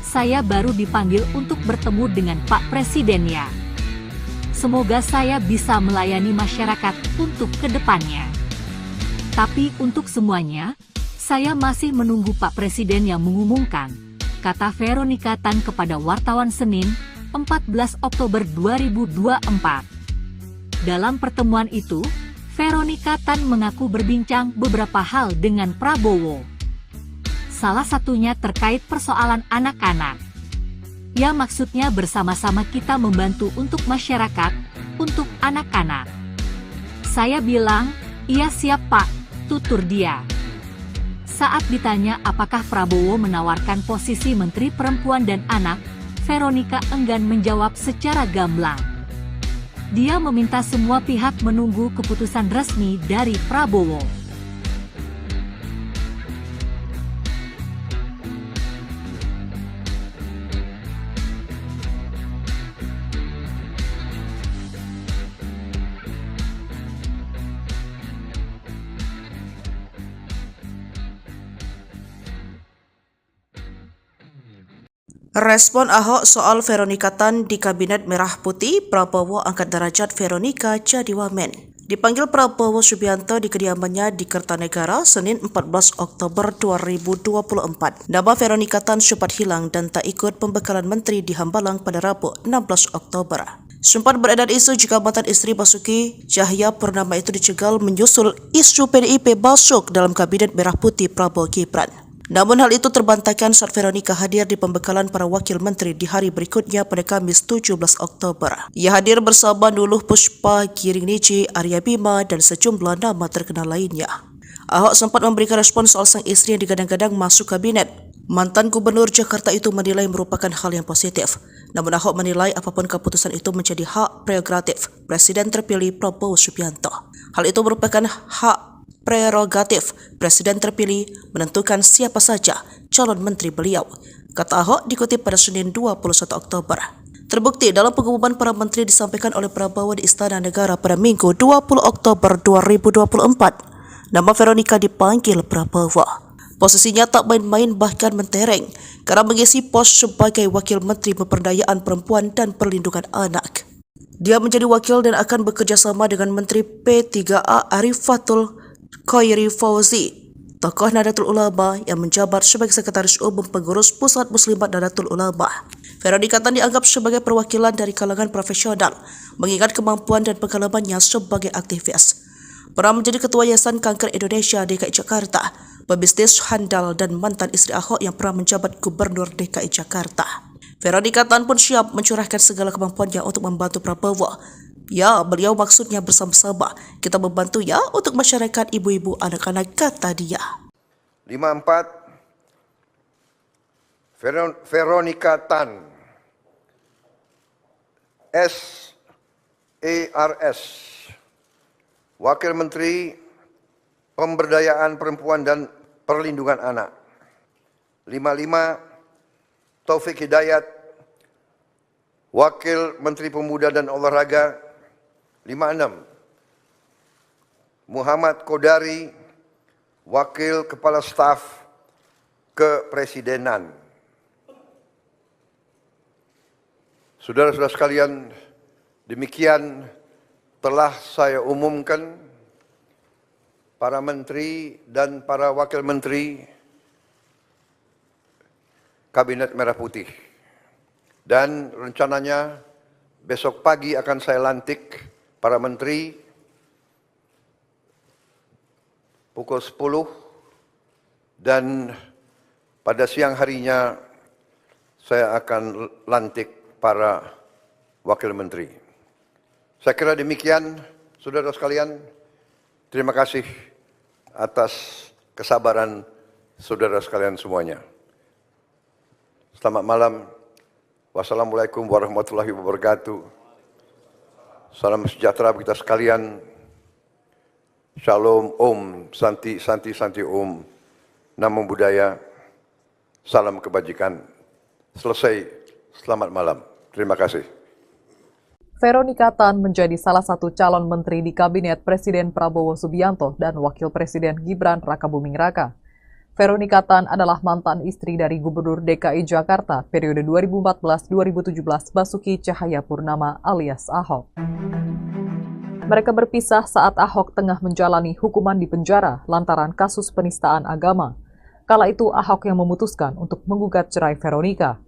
Saya baru dipanggil untuk bertemu dengan Pak Presiden ya. Semoga saya bisa melayani masyarakat untuk ke depannya. Tapi untuk semuanya, saya masih menunggu Pak Presiden yang mengumumkan, kata Veronica Tan kepada wartawan Senin, 14 Oktober 2024. Dalam pertemuan itu, Veronica Tan mengaku berbincang beberapa hal dengan Prabowo. Salah satunya terkait persoalan anak-anak. Ya maksudnya bersama-sama kita membantu untuk masyarakat, untuk anak-anak. Saya bilang, iya siap Pak, tutur dia. Saat ditanya apakah Prabowo menawarkan posisi Menteri Perempuan dan Anak, Veronica enggan menjawab secara gamblang. Dia meminta semua pihak menunggu keputusan resmi dari Prabowo. Respon Ahok soal Veronica Tan di Kabinet Merah Putih, Prabowo angkat derajat Veronica jadi wamen. Dipanggil Prabowo Subianto di kediamannya di Kertanegara, Senin 14 Oktober 2024. Nama Veronica Tan sempat hilang dan tak ikut pembekalan menteri di Hambalang pada Rabu 16 Oktober. Sempat beredar isu jika mantan istri Basuki Cahayapurnama itu dicegal menyusul isu PDIP masuk dalam Kabinet Merah Putih Prabowo Gibran. Namun hal itu terbantahkan saat Veronica hadir di pembekalan para wakil menteri di hari berikutnya pada Kamis 17 Oktober. Ia hadir bersama Nuluh Puspa, Giring Niji, Arya Bima, dan sejumlah nama terkenal lainnya. Ahok sempat memberikan respon soal sang istri yang digadang-gadang masuk kabinet. Mantan Gubernur Jakarta itu menilai merupakan hal yang positif. Namun Ahok menilai apapun keputusan itu menjadi hak prerogatif Presiden terpilih Prabowo Subianto. Hal itu merupakan hak prerogatif Presiden terpilih menentukan siapa saja calon menteri beliau, kata Ahok dikutip pada Senin 21 Oktober. Terbukti dalam pengumuman para menteri disampaikan oleh Prabowo di Istana Negara pada Minggu 20 Oktober 2024. Nama Veronica dipanggil Prabowo. Posisinya tak main-main bahkan mentereng karena mengisi pos sebagai Wakil Menteri Pemberdayaan Perempuan dan Perlindungan Anak. Dia menjadi wakil dan akan bekerja sama dengan Menteri P3A Arifatul Khairi Fauzi, tokoh Nahdlatul Ulama yang menjabat sebagai Sekretaris Umum Pengurus Pusat Muslimat Nahdlatul Ulama. Veronica Tan dianggap sebagai perwakilan dari kalangan profesional, mengingat kemampuan dan pengalamannya sebagai aktivis. Pernah menjadi Ketua Yayasan Kanker Indonesia DKI Jakarta, pebisnis handal dan mantan istri Ahok yang pernah menjabat Gubernur DKI Jakarta. Veronica Tan pun siap mencurahkan segala kemampuannya untuk membantu Prabowo. Ya, beliau maksudnya bersama-sama kita membantu ya untuk masyarakat ibu-ibu anak-anak, kata dia. 54 Veronica Tan SARS, Wakil Menteri Pemberdayaan Perempuan dan Perlindungan Anak. 55 Taufik Hidayat, Wakil Menteri Pemuda dan Olahraga. 56 Muhammad Kodari, Wakil Kepala Staf Kepresidenan. Saudara-saudara sekalian, demikian telah saya umumkan para menteri dan para wakil menteri Kabinet Merah Putih. Dan rencananya besok pagi akan saya lantik para menteri pukul 10 dan pada siang harinya saya akan lantik para wakil menteri. Saya kira demikian, saudara sekalian. Terima kasih atas kesabaran saudara sekalian semuanya. Selamat malam. Wassalamualaikum warahmatullahi wabarakatuh. Salam sejahtera bagi kita sekalian. Shalom, Om, Santi, Santi, Santi, Om. Namo Buddhaya. Salam kebajikan. Selesai. Selamat malam. Terima kasih. Veronika Tan menjadi salah satu calon menteri di Kabinet Presiden Prabowo Subianto dan Wakil Presiden Gibran Rakabuming Raka. Veronika Tan adalah mantan istri dari Gubernur DKI Jakarta periode 2014-2017 Basuki Cahayapurnama alias Ahok. Mereka berpisah saat Ahok tengah menjalani hukuman di penjara lantaran kasus penistaan agama. Kala itu Ahok yang memutuskan untuk menggugat cerai Veronika.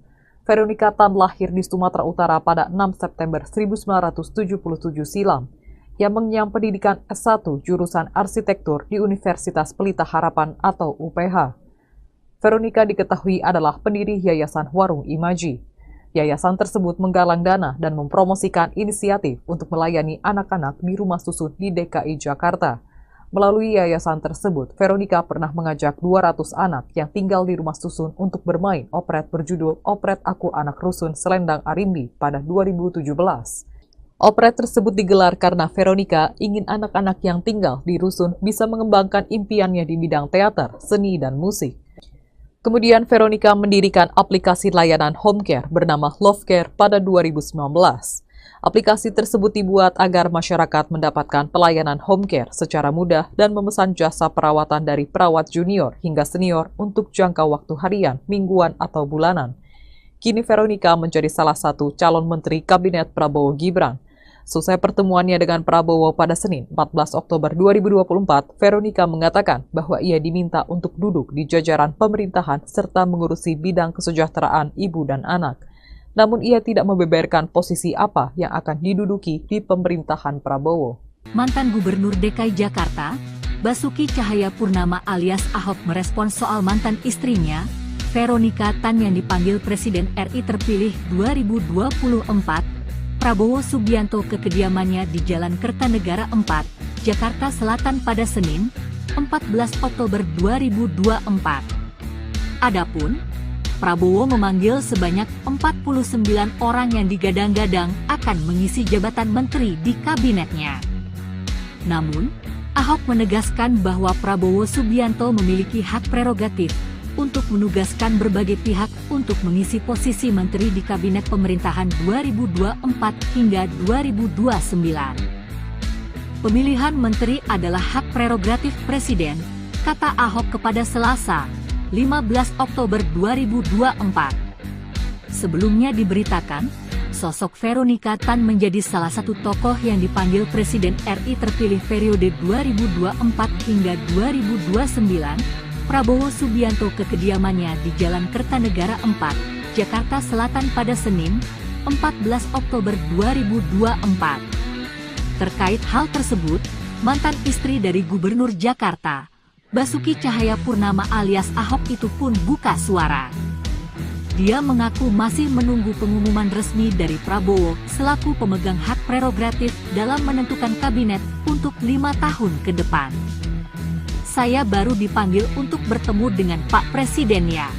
Veronika Tan lahir di Sumatera Utara pada 6 September 1977 silam. Yang mengenyam pendidikan S1 jurusan arsitektur di Universitas Pelita Harapan atau UPH. Veronika diketahui adalah pendiri Yayasan Warung Imaji. Yayasan tersebut menggalang dana dan mempromosikan inisiatif untuk melayani anak-anak di rumah susun di DKI Jakarta. Melalui yayasan tersebut, Veronika pernah mengajak 200 anak yang tinggal di rumah susun untuk bermain operet berjudul Operet Aku Anak Rusun Selendang Arimbi pada 2017. Operet tersebut digelar karena Veronika ingin anak-anak yang tinggal di rusun bisa mengembangkan impiannya di bidang teater, seni, dan musik. Kemudian Veronika mendirikan aplikasi layanan home care bernama Love Care pada 2019. Aplikasi tersebut dibuat agar masyarakat mendapatkan pelayanan home care secara mudah dan memesan jasa perawatan dari perawat junior hingga senior untuk jangka waktu harian, mingguan, atau bulanan. Kini Veronika menjadi salah satu calon menteri Kabinet Prabowo Gibran. Selesai pertemuannya dengan Prabowo pada Senin 14 Oktober 2024, Veronika mengatakan bahwa ia diminta untuk duduk di jajaran pemerintahan serta mengurusi bidang kesejahteraan ibu dan anak. Namun ia tidak membeberkan posisi apa yang akan diduduki di pemerintahan Prabowo. Mantan Gubernur DKI Jakarta, Basuki Cahayapurnama alias Ahok merespons soal mantan istrinya, Veronika Tan yang dipanggil Presiden RI terpilih 2024, Prabowo Subianto ke kediamannya di Jalan Kertanegara 4, Jakarta Selatan pada Senin, 14 Oktober 2024. Adapun, Prabowo memanggil sebanyak 49 orang yang digadang-gadang akan mengisi jabatan menteri di kabinetnya. Namun, Ahok menegaskan bahwa Prabowo Subianto memiliki hak prerogatif untuk menugaskan berbagai pihak untuk mengisi posisi menteri di kabinet pemerintahan 2024 hingga 2029. Pemilihan menteri adalah hak prerogatif Presiden, kata Ahok kepada Selasa, 15 Oktober 2024. Sebelumnya diberitakan, sosok Veronika Tan menjadi salah satu tokoh yang dipanggil Presiden RI terpilih periode 2024 hingga 2029, Prabowo Subianto ke kediamannya di Jalan Kertanegara 4, Jakarta Selatan pada Senin, 14 Oktober 2024. Terkait hal tersebut, mantan istri dari Gubernur Jakarta, Basuki Cahayapurnama alias Ahok itu pun buka suara. Dia mengaku masih menunggu pengumuman resmi dari Prabowo selaku pemegang hak prerogatif dalam menentukan kabinet untuk 5 tahun ke depan. Saya baru dipanggil untuk bertemu dengan Pak Presiden ya.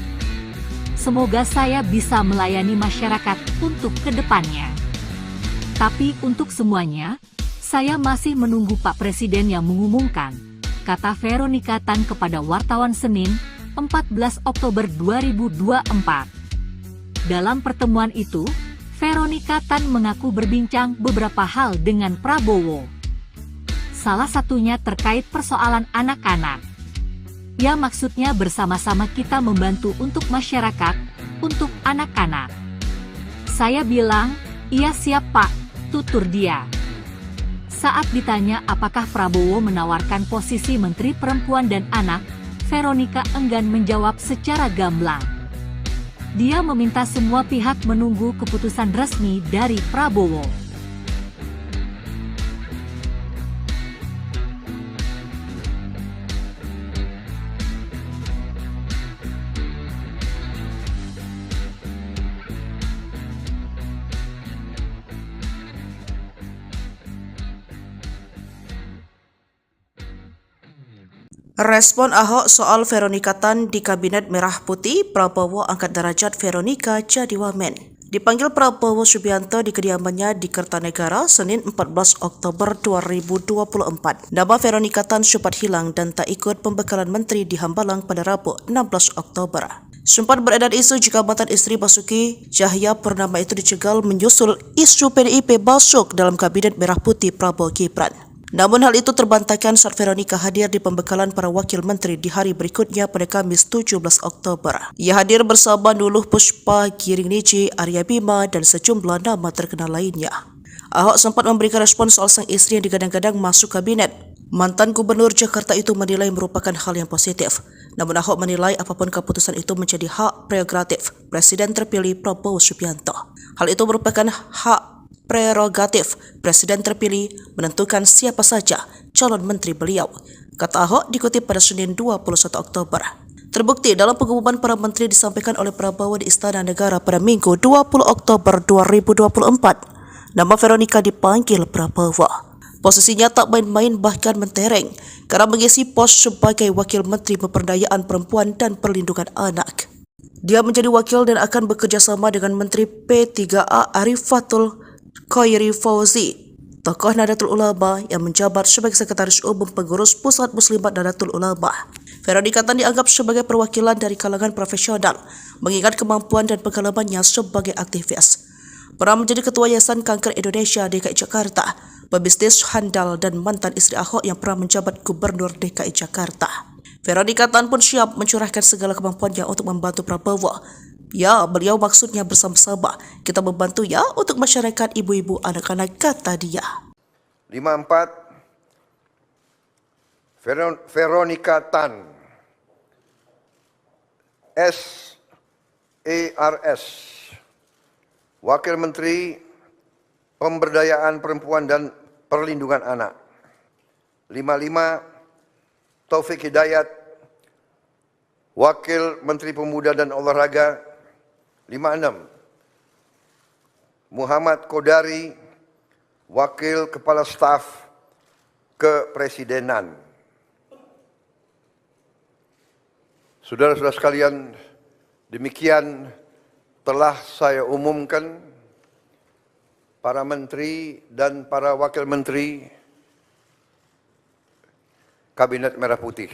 Semoga saya bisa melayani masyarakat untuk ke depannya. Tapi untuk semuanya, saya masih menunggu Pak Presiden yang mengumumkan, kata Veronika Tan kepada wartawan Senin, 14 Oktober 2024. Dalam pertemuan itu, Veronika Tan mengaku berbincang beberapa hal dengan Prabowo. Salah satunya terkait persoalan anak-anak. Ya maksudnya bersama-sama kita membantu untuk masyarakat, untuk anak-anak. Saya bilang, iya siap Pak, tutur dia. Saat ditanya apakah Prabowo menawarkan posisi Menteri Perempuan dan Anak, Veronika enggan menjawab secara gamblang. Dia meminta semua pihak menunggu keputusan resmi dari Prabowo. Respon Ahok soal Veronika Tan di Kabinet Merah Putih, Prabowo angkat derajat Veronika jadi wamen. Dipanggil Prabowo Subianto di kediamannya di Kertanegara, Senin 14 Oktober 2024. Nama Veronika Tan sempat hilang dan tak ikut pembekalan menteri di Hambalang pada Rabu 16 Oktober. Sempat beredar isu jika mantan istri Basuki Cahayapurnama itu dicegal menyusul isu PDIP masuk dalam Kabinet Merah Putih Prabowo Gibran. Namun hal itu terbantahkan saat Veronica hadir di pembekalan para wakil menteri di hari berikutnya pada Kamis 17 Oktober. Ia hadir bersama Nuluh Pushpa, Giring Niji, Arya Bima dan sejumlah nama terkenal lainnya. Ahok sempat memberikan respon soal sang istri yang digadang-gadang masuk kabinet. Mantan Gubernur Jakarta itu menilai merupakan hal yang positif. Namun Ahok menilai apapun keputusan itu menjadi hak prerogatif Presiden terpilih Prabowo Subianto. Hal itu merupakan hak prerogatif Presiden terpilih menentukan siapa saja calon menteri beliau, kata Ahok dikutip pada Senin 21 Oktober. Terbukti dalam pengumuman para menteri disampaikan oleh Prabowo di Istana Negara pada Minggu 20 Oktober 2024. Nama Veronica dipanggil Prabowo. Posisinya tak main-main bahkan mentereng karena mengisi pos sebagai Wakil Menteri Pemberdayaan Perempuan dan Perlindungan Anak. Dia menjadi wakil dan akan bekerja sama dengan Menteri P3A Arifatul Khairi Fauzi, tokoh Nahdlatul Ulama yang menjabat sebagai Sekretaris Umum Pengurus Pusat Muslimat Nahdlatul Ulama. Veronica Tan dianggap sebagai perwakilan dari kalangan profesional, mengingat kemampuan dan pengalamannya sebagai aktivis. Pernah menjadi Ketua Yayasan Kanker Indonesia DKI Jakarta, pebisnis handal dan mantan istri Ahok yang pernah menjabat Gubernur DKI Jakarta. Veronica Tan pun siap mencurahkan segala kemampuannya untuk membantu Prabowo. Ya, beliau maksudnya bersama-sama. Kita membantu ya untuk masyarakat ibu-ibu anak-anak, kata dia. 54 Veronica Tan SARS, Wakil Menteri Pemberdayaan Perempuan dan Perlindungan Anak. 55 Taufik Hidayat, Wakil Menteri Pemuda dan Olahraga. 56 Muhammad Kodari, Wakil Kepala Staf Kepresidenan. Saudara-saudara sekalian, demikian telah saya umumkan para menteri dan para wakil menteri Kabinet Merah Putih.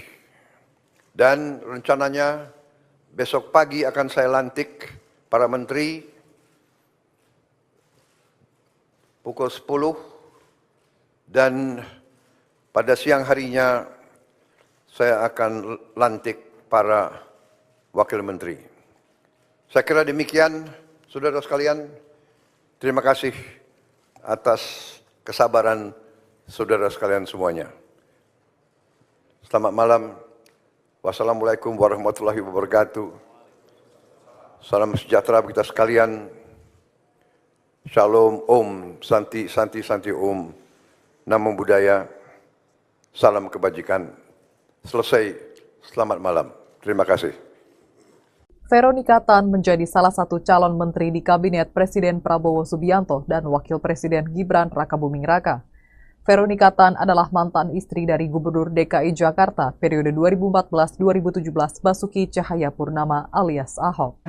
Dan rencananya besok pagi akan saya lantik para menteri pukul 10 dan pada siang harinya saya akan lantik para wakil menteri. Saya kira demikian, saudara sekalian. Terima kasih atas kesabaran saudara sekalian semuanya. Selamat malam. Wassalamualaikum warahmatullahi wabarakatuh. Salam sejahtera bagi kita sekalian. Shalom, Om, Santi, Santi, Santi, Om. Namo Buddhaya. Salam kebajikan. Selesai. Selamat malam. Terima kasih. Veronica Tan menjadi salah satu calon menteri di Kabinet Presiden Prabowo Subianto dan Wakil Presiden Gibran Rakabuming Raka. Veronica Tan adalah mantan istri dari Gubernur DKI Jakarta periode 2014-2017 Basuki Cahayapurnama alias Ahok.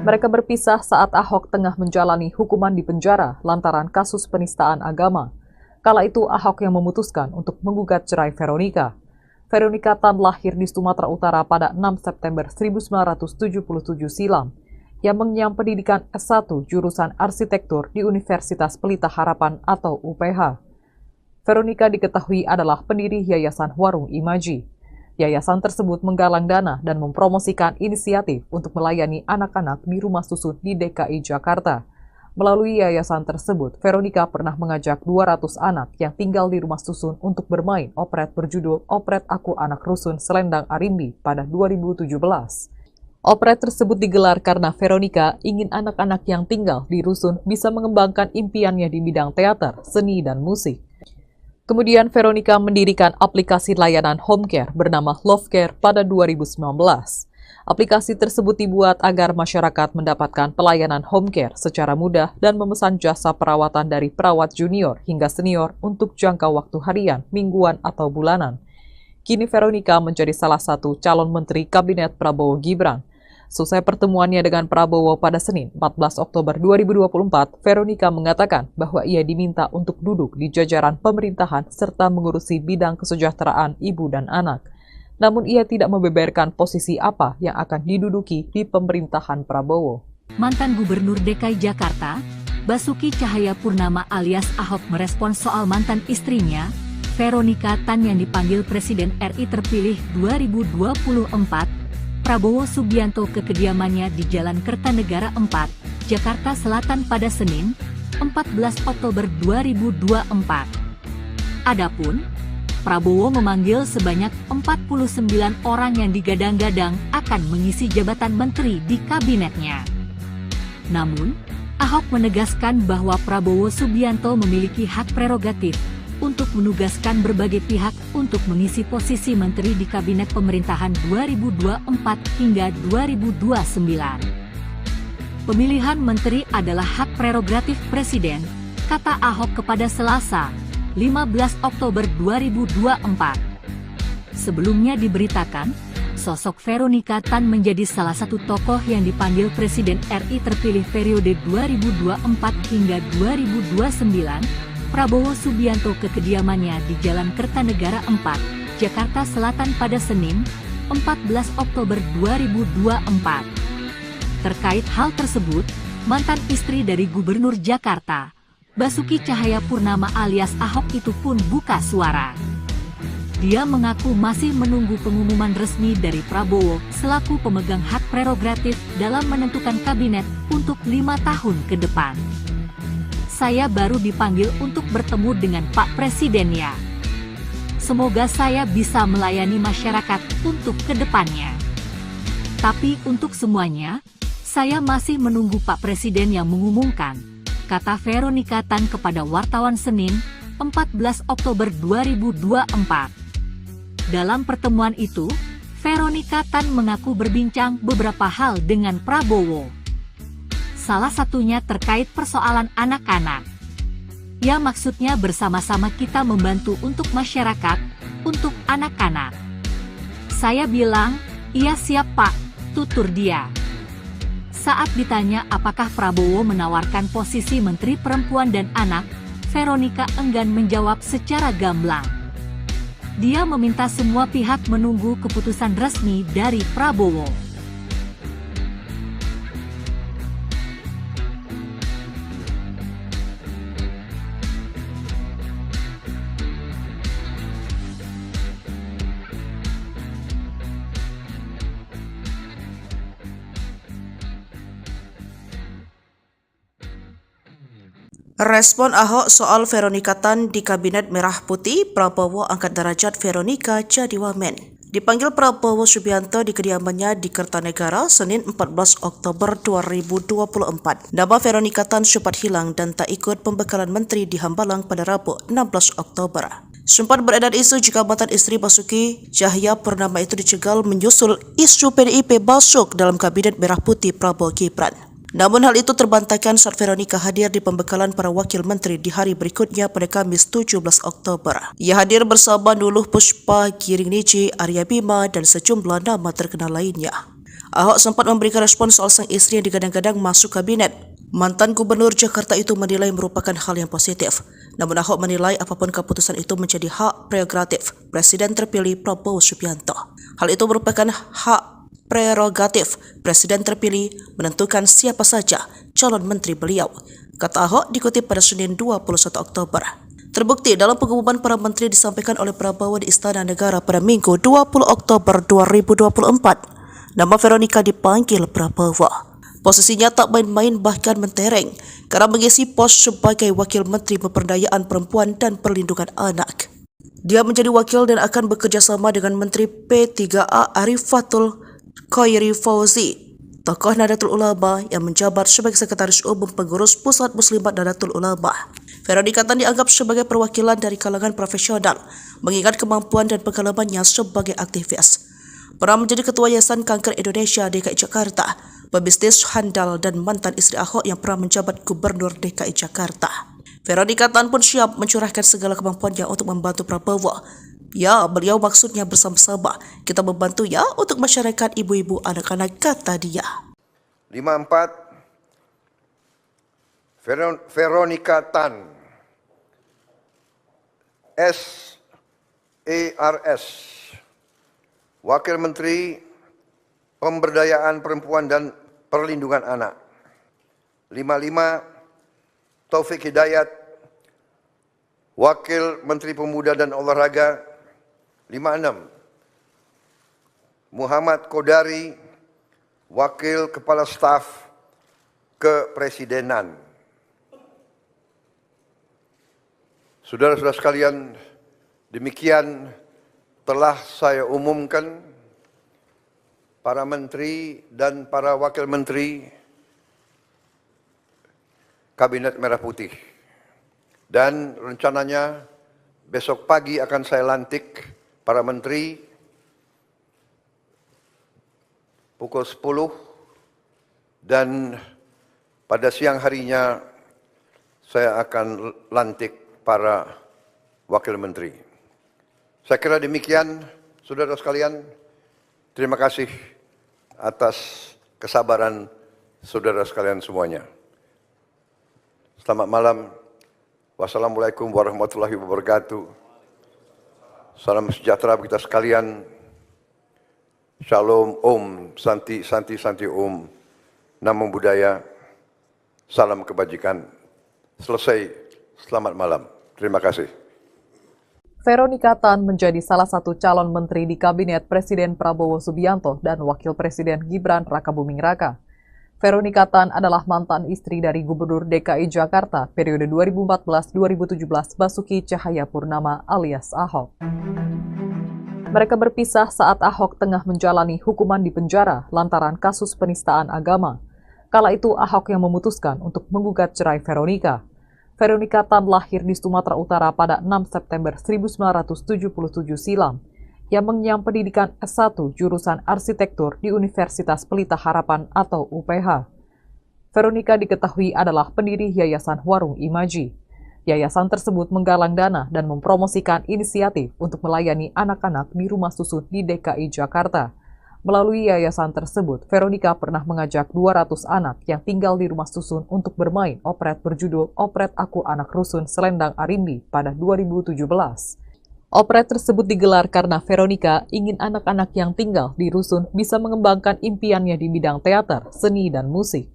Mereka berpisah saat Ahok tengah menjalani hukuman di penjara lantaran kasus penistaan agama. Kala itu Ahok yang memutuskan untuk menggugat cerai Veronica. Veronica Tan lahir di Sumatera Utara pada 6 September 1977 silam, yang mengenyam pendidikan S1 jurusan arsitektur di Universitas Pelita Harapan atau UPH. Veronica diketahui adalah pendiri Yayasan Warung Imaji. Yayasan tersebut menggalang dana dan mempromosikan inisiatif untuk melayani anak-anak di rumah susun di DKI Jakarta. Melalui yayasan tersebut, Veronica pernah mengajak 200 anak yang tinggal di rumah susun untuk bermain operet berjudul Operet Aku Anak Rusun Selendang Arimbi pada 2017. Operet tersebut digelar karena Veronica ingin anak-anak yang tinggal di rusun bisa mengembangkan impiannya di bidang teater, seni, dan musik. Kemudian Veronica mendirikan aplikasi layanan home care bernama Love Care pada 2019. Aplikasi tersebut dibuat agar masyarakat mendapatkan pelayanan home care secara mudah dan memesan jasa perawatan dari perawat junior hingga senior untuk jangka waktu harian, mingguan, atau bulanan. Kini Veronica menjadi salah satu calon menteri Kabinet Prabowo Gibran. Selesai pertemuannya dengan Prabowo pada Senin 14 Oktober 2024, Veronica mengatakan bahwa ia diminta untuk duduk di jajaran pemerintahan serta mengurusi bidang kesejahteraan ibu dan anak. namun ia tidak membeberkan posisi apa yang akan diduduki di pemerintahan Prabowo. Mantan Gubernur DKI Jakarta, Basuki Cahayapurnama alias Ahok merespons soal mantan istrinya, Veronica Tan yang dipanggil Presiden RI terpilih 2024, Prabowo Subianto ke kediamannya di Jalan Kertanegara 4, Jakarta Selatan pada Senin, 14 Oktober 2024. Adapun, Prabowo memanggil sebanyak 49 orang yang digadang-gadang akan mengisi jabatan menteri di kabinetnya. Namun, Ahok menegaskan bahwa Prabowo Subianto memiliki hak prerogatif untuk menugaskan berbagai pihak untuk mengisi posisi menteri di kabinet pemerintahan 2024 hingga 2029. Pemilihan menteri adalah hak prerogatif Presiden, kata Ahok kepada Selasa, 15 Oktober 2024. Sebelumnya diberitakan, sosok Veronica Tan menjadi salah satu tokoh yang dipanggil Presiden RI terpilih periode 2024 hingga 2029, Prabowo Subianto ke kediamannya di Jalan Kertanegara 4, Jakarta Selatan pada Senin, 14 Oktober 2024. Terkait hal tersebut, mantan istri dari Gubernur Jakarta, Basuki Cahayapurnama alias Ahok itu pun buka suara. Dia mengaku masih menunggu pengumuman resmi dari Prabowo selaku pemegang hak prerogatif dalam menentukan kabinet untuk 5 tahun ke depan. Saya baru dipanggil untuk bertemu dengan Pak Presiden ya. Semoga saya bisa melayani masyarakat untuk ke depannya. Tapi untuk semuanya, saya masih menunggu Pak Presiden yang mengumumkan, kata Veronica Tan kepada wartawan Senin, 14 Oktober 2024. Dalam pertemuan itu, Veronica Tan mengaku berbincang beberapa hal dengan Prabowo. Salah satunya terkait persoalan anak-anak. Ya maksudnya bersama-sama kita membantu untuk masyarakat, untuk anak-anak. Saya bilang, iya siap Pak, tutur dia. Saat ditanya apakah Prabowo menawarkan posisi Menteri Perempuan dan Anak, Veronica enggan menjawab secara gamblang. Dia meminta semua pihak menunggu keputusan resmi dari Prabowo. Respon Ahok soal Veronica Tan di Kabinet Merah Putih, Prabowo angkat derajat Veronica jadi wamen. Dipanggil Prabowo Subianto di kediamannya di Kertanegara, Senin 14 Oktober 2024. Nama Veronica Tan sempat hilang dan tak ikut pembekalan menteri di Hambalang pada Rabu 16 Oktober. Sempat beredar isu jika mantan istri Basuki Cahayapurnama itu dicegal menyusul isu PDIP masuk dalam Kabinet Merah Putih Prabowo Gibran. Namun hal itu terbantahkan saat Veronica hadir di pembekalan para wakil menteri di hari berikutnya pada Kamis 17 Oktober. Ia hadir bersama Nuluh Puspa, Giring Niji, Arya Bima, dan sejumlah nama terkenal lainnya. Ahok sempat memberikan respon soal sang istri yang digadang-gadang masuk kabinet. Mantan Gubernur Jakarta itu menilai merupakan hal yang positif. Namun Ahok menilai apapun keputusan itu menjadi hak prerogatif Presiden terpilih Prabowo Subianto. Hal itu merupakan hak prerogatif Presiden terpilih menentukan siapa saja calon menteri beliau, kata Ahok dikutip pada Senin 21 Oktober. Terbukti dalam pengumuman para menteri disampaikan oleh Prabowo di Istana Negara pada Minggu 20 Oktober 2024. Nama Veronica dipanggil Prabowo. Posisinya tak main-main bahkan mentereng karena mengisi pos sebagai Wakil Menteri Pemberdayaan Perempuan dan Perlindungan Anak. Dia menjadi wakil dan akan bekerja sama dengan Menteri P3A Arifatul Khairi Fauzi, tokoh Nahdlatul Ulama yang menjabat sebagai Sekretaris Umum Pengurus Pusat Muslimat Nahdlatul Ulama. Veronica Tan dianggap sebagai perwakilan dari kalangan profesional, mengingat kemampuan dan pengalamannya sebagai aktivis. Pernah menjadi Ketua Yayasan Kanker Indonesia DKI Jakarta, pebisnis handal dan mantan istri Ahok yang pernah menjabat Gubernur DKI Jakarta. Veronica Tan pun siap mencurahkan segala kemampuannya untuk membantu Prabowo. Ya, beliau maksudnya bersama-sama. Kita membantu ya untuk masyarakat ibu-ibu anak-anak, kata dia. 54. Veronica Tan. SARS. Wakil Menteri Pemberdayaan Perempuan dan Perlindungan Anak. 55, Taufik Hidayat, Wakil Menteri Pemuda dan Olahraga. 56, Muhammad Kodari, Wakil Kepala Staf Kepresidenan. Saudara-saudara sekalian, demikian telah saya umumkan para menteri dan para wakil menteri Kabinet Merah Putih. Dan rencananya besok pagi akan saya lantik para menteri pukul 10 dan pada siang harinya saya akan lantik para wakil menteri. Saya kira demikian, saudara sekalian. Terima kasih atas kesabaran saudara sekalian semuanya. Selamat malam. Wassalamualaikum warahmatullahi wabarakatuh. Salam sejahtera bagi kita sekalian. Shalom, Om, Santi, Santi, Santi, Om. Namo Buddhaya. Salam kebajikan. Selesai. Selamat malam. Terima kasih. Veronika Tan menjadi salah satu calon menteri di Kabinet Presiden Prabowo Subianto dan Wakil Presiden Gibran Rakabuming Raka. Veronika Tan adalah mantan istri dari Gubernur DKI Jakarta periode 2014-2017 Basuki Cahayapurnama alias Ahok. Mereka berpisah saat Ahok tengah menjalani hukuman di penjara lantaran kasus penistaan agama. Kala itu Ahok yang memutuskan untuk menggugat cerai Veronika. Veronika Tan lahir di Sumatera Utara pada 6 September 1977 silam. Ia mengenyam pendidikan S1 jurusan arsitektur di Universitas Pelita Harapan atau UPH. Veronika diketahui adalah pendiri Yayasan Warung Imaji. Yayasan tersebut menggalang dana dan mempromosikan inisiatif untuk melayani anak-anak di rumah susun di DKI Jakarta. Melalui yayasan tersebut, Veronika pernah mengajak 200 anak yang tinggal di rumah susun untuk bermain operet berjudul Operet Aku Anak Rusun Selendang Arimbi pada 2017. Operet tersebut digelar karena Veronika ingin anak-anak yang tinggal di rusun bisa mengembangkan impiannya di bidang teater, seni, dan musik.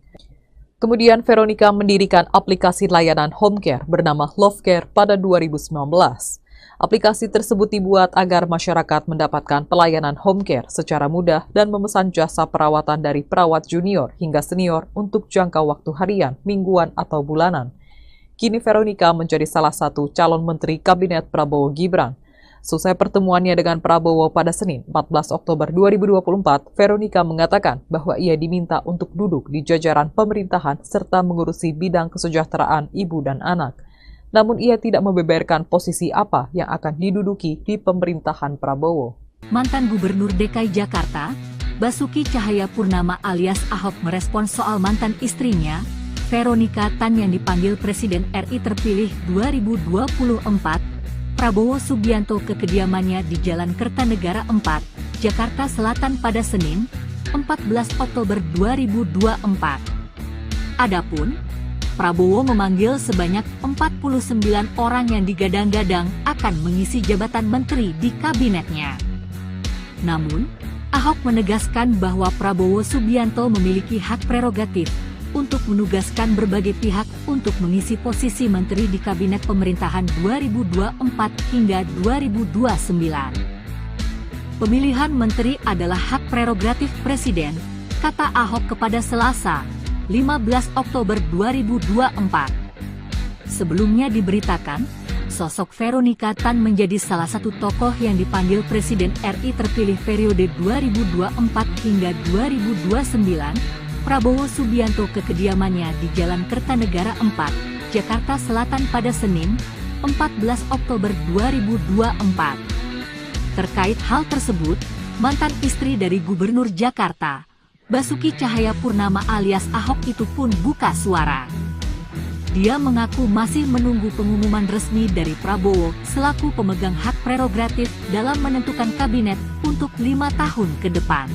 Kemudian Veronika mendirikan aplikasi layanan home care bernama Love Care pada 2019. Aplikasi tersebut dibuat agar masyarakat mendapatkan pelayanan home care secara mudah dan memesan jasa perawatan dari perawat junior hingga senior untuk jangka waktu harian, mingguan, atau bulanan. Kini Veronika menjadi salah satu calon menteri Kabinet Prabowo Gibran. Selesai pertemuannya dengan Prabowo pada Senin 14 Oktober 2024, Veronika mengatakan bahwa ia diminta untuk duduk di jajaran pemerintahan serta mengurusi bidang kesejahteraan ibu dan anak. Namun ia tidak membeberkan posisi apa yang akan diduduki di pemerintahan Prabowo. Mantan Gubernur DKI Jakarta, Basuki Cahayapurnama alias Ahok merespons soal mantan istrinya, Veronika Tan yang dipanggil Presiden RI terpilih 2024, Prabowo Subianto ke kediamannya di Jalan Kertanegara 4, Jakarta Selatan pada Senin, 14 Oktober 2024. Adapun, Prabowo memanggil sebanyak 49 orang yang digadang-gadang akan mengisi jabatan menteri di kabinetnya. Namun, Ahok menegaskan bahwa Prabowo Subianto memiliki hak prerogatif untuk menugaskan berbagai pihak untuk mengisi posisi menteri di kabinet pemerintahan 2024 hingga 2029. Pemilihan menteri adalah hak prerogatif Presiden, kata Ahok kepada Selasa, 15 Oktober 2024. Sebelumnya diberitakan, sosok Veronika Tan menjadi salah satu tokoh yang dipanggil Presiden RI terpilih periode 2024 hingga 2029, Prabowo Subianto ke kediamannya di Jalan Kertanegara 4, Jakarta Selatan pada Senin, 14 Oktober 2024. Terkait hal tersebut, mantan istri dari Gubernur Jakarta, Basuki Cahayapurnama alias Ahok itu pun buka suara. Dia mengaku masih menunggu pengumuman resmi dari Prabowo selaku pemegang hak prerogatif dalam menentukan kabinet untuk 5 tahun ke depan.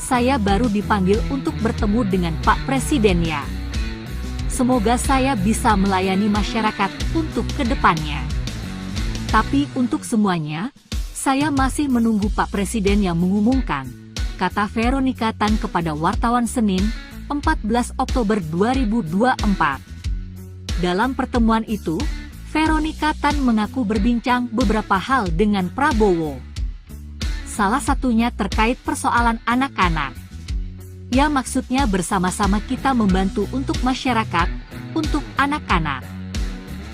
Saya baru dipanggil untuk bertemu dengan Pak Presiden ya. Semoga saya bisa melayani masyarakat untuk ke depannya. Tapi untuk semuanya, Saya masih menunggu Pak Presiden yang mengumumkan, kata Veronica Tan kepada wartawan Senin, 14 Oktober 2024. Dalam pertemuan itu, Veronica Tan mengaku berbincang beberapa hal dengan Prabowo. Salah satunya terkait persoalan anak-anak. Ya, maksudnya bersama-sama kita membantu untuk masyarakat, untuk anak-anak.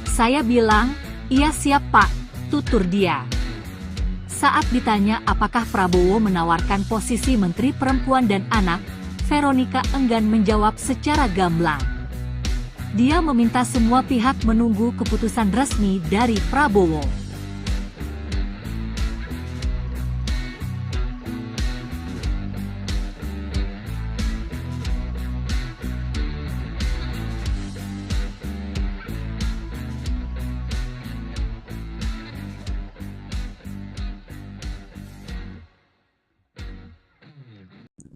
Saya bilang, iya siap Pak, tutur dia. Saat ditanya apakah Prabowo menawarkan posisi Menteri Perempuan dan Anak, Veronica enggan menjawab secara gamblang. Dia meminta semua pihak menunggu keputusan resmi dari Prabowo.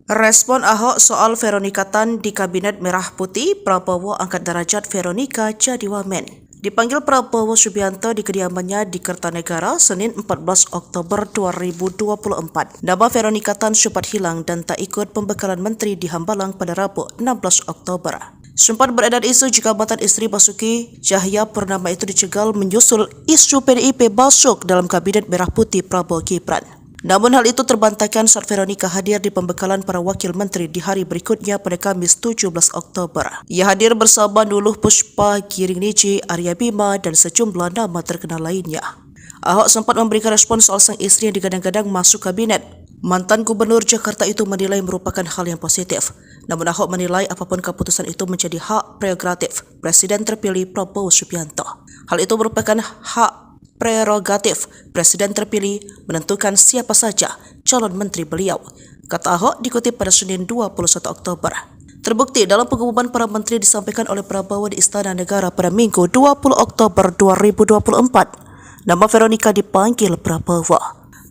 Respon Ahok soal Veronica Tan di Kabinet Merah Putih, Prabowo angkat derajat Veronica jadi wamen. Dipanggil Prabowo Subianto di kediamannya di Kertanegara, Senin 14 Oktober 2024. Nama Veronica Tan sempat hilang dan tak ikut pembekalan menteri di Hambalang pada Rabu 16 Oktober. Sempat beredar isu jika mantan istri Basuki Cahayapurnama itu dicegal menyusul isu PDIP masuk dalam Kabinet Merah Putih Prabowo Gibran. Namun hal itu terbantahkan saat Veronica hadir di pembekalan para wakil menteri di hari berikutnya pada Kamis 17 Oktober. Ia hadir bersama Nuluh Pushpa, Giring Niji, Arya Bima, dan sejumlah nama terkenal lainnya. Ahok sempat memberikan respon soal sang istri yang digadang-gadang masuk kabinet. Mantan Gubernur Jakarta itu menilai merupakan hal yang positif. Namun Ahok menilai apapun keputusan itu menjadi hak prerogatif Presiden terpilih Prabowo Subianto. Hal itu merupakan hak prerogatif Presiden terpilih menentukan siapa saja calon menteri beliau, kata Ahok dikutip pada Senin 21 Oktober. Terbukti dalam pengumuman para menteri disampaikan oleh Prabowo di Istana Negara pada Minggu 20 Oktober 2024. Nama Veronica dipanggil Prabowo.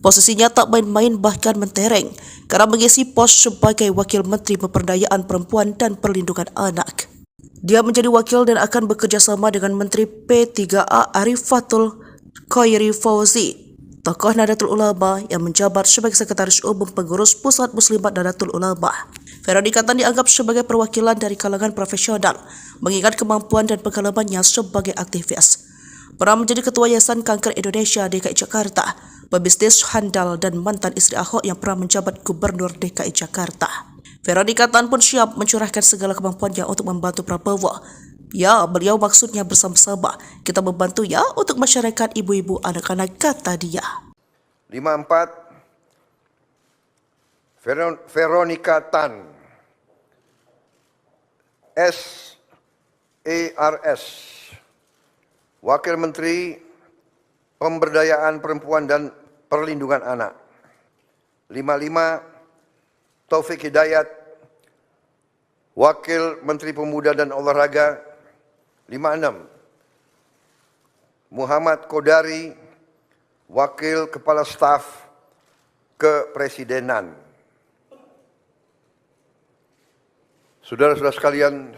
Posisinya tak main-main bahkan mentereng karena mengisi pos sebagai Wakil Menteri Pemberdayaan Perempuan dan Perlindungan Anak. Dia menjadi wakil dan akan bekerja sama dengan Menteri P3A Arifatul Khairi Fauzi, tokoh Nahdlatul Ulama yang menjabat sebagai Sekretaris Umum Pengurus Pusat Muslimat Nahdlatul Ulama. Veronica Tan dianggap sebagai perwakilan dari kalangan profesional, mengingat kemampuan dan pengalamannya sebagai aktivis. Pernah menjadi Ketua Yayasan Kanker Indonesia DKI Jakarta, pebisnis handal dan mantan istri Ahok yang pernah menjabat Gubernur DKI Jakarta. Veronica Tan pun siap mencurahkan segala kemampuannya untuk membantu Prabowo. Ya, beliau maksudnya bersama-sama. Kita membantu ya untuk masyarakat ibu-ibu anak-anak, kata dia. 54. Veronica Tan, SARS, Wakil Menteri Pemberdayaan Perempuan dan Perlindungan Anak. 55. Taufik Hidayat, Wakil Menteri Pemuda dan Olahraga. 56. Muhammad Kodari, Wakil Kepala Staf Kepresidenan. Saudara-saudara sekalian,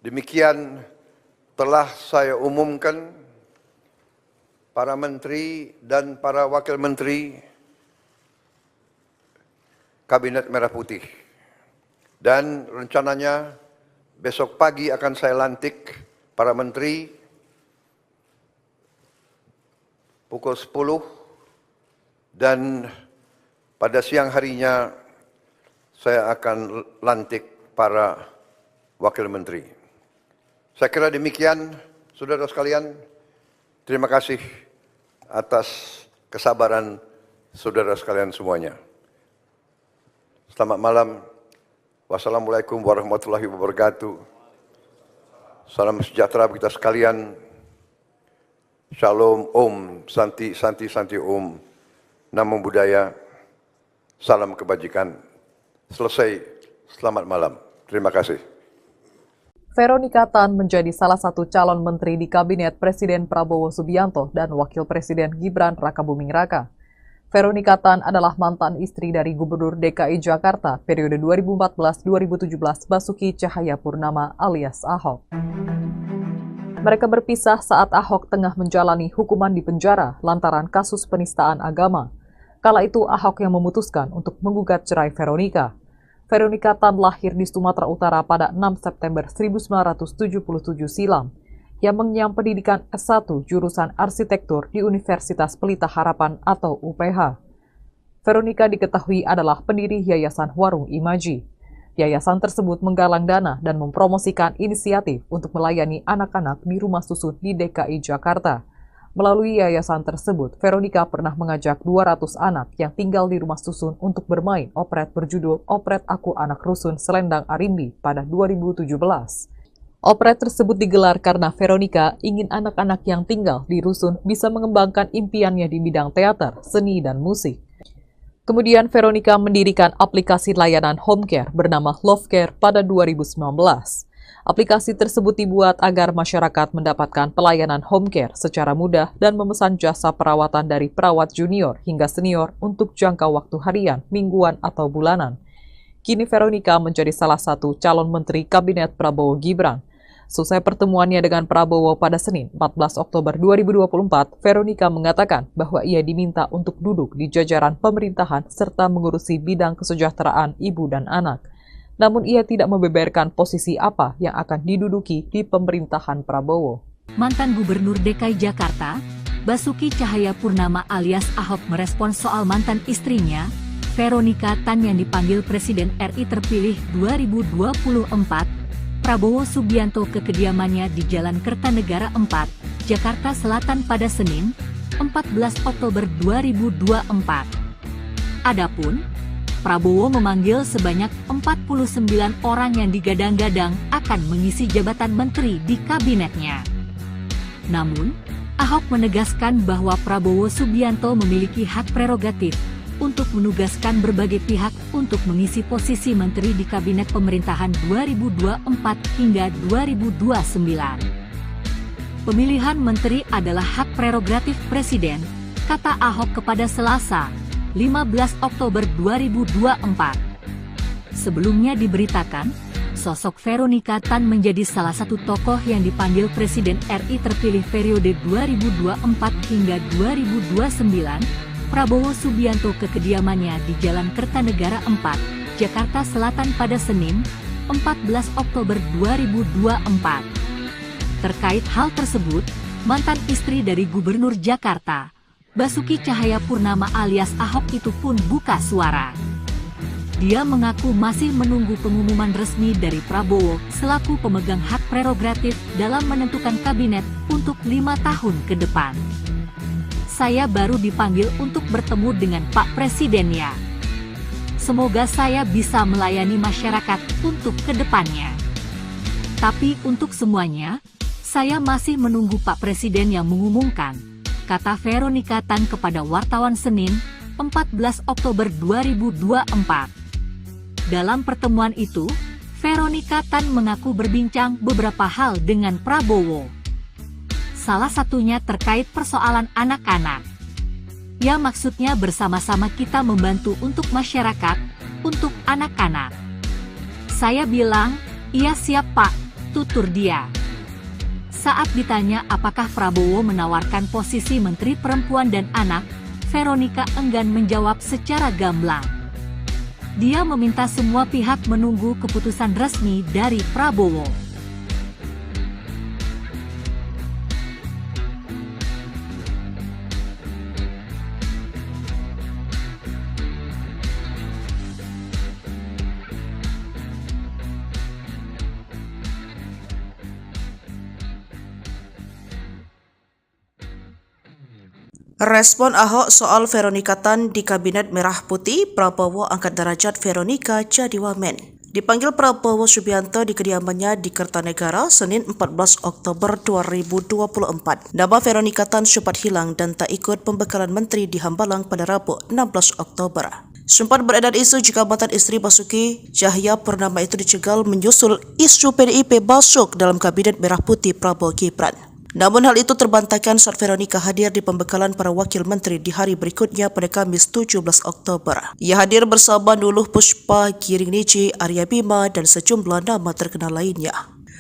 demikian telah saya umumkan para menteri dan para wakil menteri Kabinet Merah Putih. Dan rencananya besok pagi akan saya lantik para menteri pukul 10 dan pada siang harinya saya akan lantik para wakil menteri. Saya kira demikian, saudara sekalian. Terima kasih atas kesabaran saudara sekalian semuanya. Selamat malam. Wassalamualaikum warahmatullahi wabarakatuh. Salam sejahtera bagi kita sekalian. Shalom, Om, Santi, Santi, Santi, Om. Namo Buddhaya. Salam kebajikan. Selesai. Selamat malam. Terima kasih. Veronica Tan menjadi salah satu calon menteri di Kabinet Presiden Prabowo Subianto dan Wakil Presiden Gibran Rakabuming Raka. Veronica Tan adalah mantan istri dari Gubernur DKI Jakarta periode 2014-2017 Basuki Cahayapurnama alias Ahok. Mereka berpisah saat Ahok tengah menjalani hukuman di penjara lantaran kasus penistaan agama. Kala itu Ahok yang memutuskan untuk menggugat cerai Veronica. Veronica Tan lahir di Sumatera Utara pada 6 September 1977 silam. Ia mengenyam pendidikan S1 jurusan arsitektur di Universitas Pelita Harapan atau UPH. Veronica diketahui adalah pendiri Yayasan Warung Imaji. Yayasan tersebut menggalang dana dan mempromosikan inisiatif untuk melayani anak-anak di rumah susun di DKI Jakarta. Melalui yayasan tersebut, Veronica pernah mengajak 200 anak yang tinggal di rumah susun untuk bermain operet berjudul Operet Aku Anak Rusun Selendang Arimbi pada 2017. Operet tersebut digelar karena Veronica ingin anak-anak yang tinggal di rusun bisa mengembangkan impiannya di bidang teater, seni, dan musik. Kemudian Veronica mendirikan aplikasi layanan home care bernama Love Care pada 2019. Aplikasi tersebut dibuat agar masyarakat mendapatkan pelayanan home care secara mudah dan memesan jasa perawatan dari perawat junior hingga senior untuk jangka waktu harian, mingguan, atau bulanan. Kini Veronica menjadi salah satu calon menteri Kabinet Prabowo Gibran. Selesai pertemuannya dengan Prabowo pada Senin 14 Oktober 2024, Veronica mengatakan bahwa ia diminta untuk duduk di jajaran pemerintahan serta mengurusi bidang kesejahteraan ibu dan anak. Namun ia tidak membeberkan posisi apa yang akan diduduki di pemerintahan Prabowo. Mantan Gubernur DKI Jakarta, Basuki Cahayapurnama alias Ahok merespons soal mantan istrinya, Veronica Tan yang dipanggil Presiden RI terpilih 2024, Prabowo Subianto ke kediamannya di Jalan Kertanegara 4, Jakarta Selatan pada Senin, 14 Oktober 2024. Adapun, Prabowo memanggil sebanyak 49 orang yang digadang-gadang akan mengisi jabatan menteri di kabinetnya. Namun, Ahok menegaskan bahwa Prabowo Subianto memiliki hak prerogatif untuk menugaskan berbagai pihak untuk mengisi posisi menteri di kabinet pemerintahan 2024 hingga 2029. Pemilihan menteri adalah hak prerogatif Presiden, kata Ahok kepada Selasa, 15 Oktober 2024. Sebelumnya diberitakan, sosok Veronica Tan menjadi salah satu tokoh yang dipanggil Presiden RI terpilih periode 2024 hingga 2029, Prabowo Subianto ke kediamannya di Jalan Kertanegara 4, Jakarta Selatan pada Senin, 14 Oktober 2024. Terkait hal tersebut, mantan istri dari Gubernur Jakarta, Basuki Cahayapurnama alias Ahok itu pun buka suara. Dia mengaku masih menunggu pengumuman resmi dari Prabowo selaku pemegang hak prerogatif dalam menentukan kabinet untuk 5 tahun ke depan. Saya baru dipanggil untuk bertemu dengan Pak Presiden ya. Semoga saya bisa melayani masyarakat untuk ke depannya. Tapi untuk semuanya, saya masih menunggu Pak Presiden yang mengumumkan, kata Veronica Tan kepada wartawan Senin, 14 Oktober 2024. Dalam pertemuan itu, Veronica Tan mengaku berbincang beberapa hal dengan Prabowo. Salah satunya terkait persoalan anak-anak. Ya maksudnya bersama-sama kita membantu untuk masyarakat, untuk anak-anak. Saya bilang, iya siap Pak, tutur dia. Saat ditanya apakah Prabowo menawarkan posisi Menteri Perempuan dan Anak, Veronica enggan menjawab secara gamblang. Dia meminta semua pihak menunggu keputusan resmi dari Prabowo. Respon Ahok soal Veronica Tan di Kabinet Merah Putih, Prabowo angkat derajat Veronica jadi wamen. Dipanggil Prabowo Subianto di kediamannya di Kertanegara, Senin 14 Oktober 2024. Nama Veronica Tan sempat hilang dan tak ikut pembekalan menteri di Hambalang pada Rabu 16 Oktober. Sempat beredar isu jika mantan istri Basuki Cahayapurnama itu dicegal menyusul isu PDIP masuk dalam Kabinet Merah Putih Prabowo Gibran. Namun hal itu terbantahkan saat Veronica hadir di pembekalan para wakil menteri di hari berikutnya pada Kamis 17 Oktober. Ia hadir bersama Nuluh Puspa, Giring Niji, Arya Bima, dan sejumlah nama terkenal lainnya.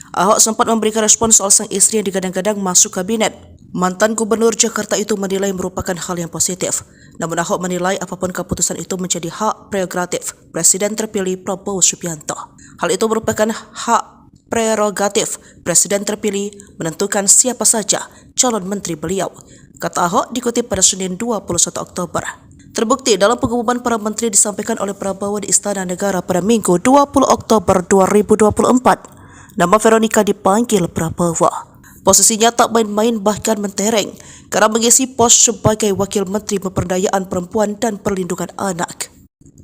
Ahok sempat memberikan respon soal sang istri yang digadang-gadang masuk kabinet. Mantan Gubernur Jakarta itu menilai merupakan hal yang positif. Namun Ahok menilai apapun keputusan itu menjadi hak prerogatif Presiden terpilih Prabowo Subianto. Hal itu merupakan hak prerogatif Presiden terpilih menentukan siapa saja calon menteri beliau, kata Ahok dikutip pada Senin 21 Oktober. Terbukti dalam pengumuman para menteri disampaikan oleh Prabowo di Istana Negara pada Minggu 20 Oktober 2024. Nama Veronica dipanggil Prabowo. Posisinya tak main-main bahkan mentereng karena mengisi pos sebagai Wakil Menteri Pemberdayaan Perempuan dan Perlindungan Anak.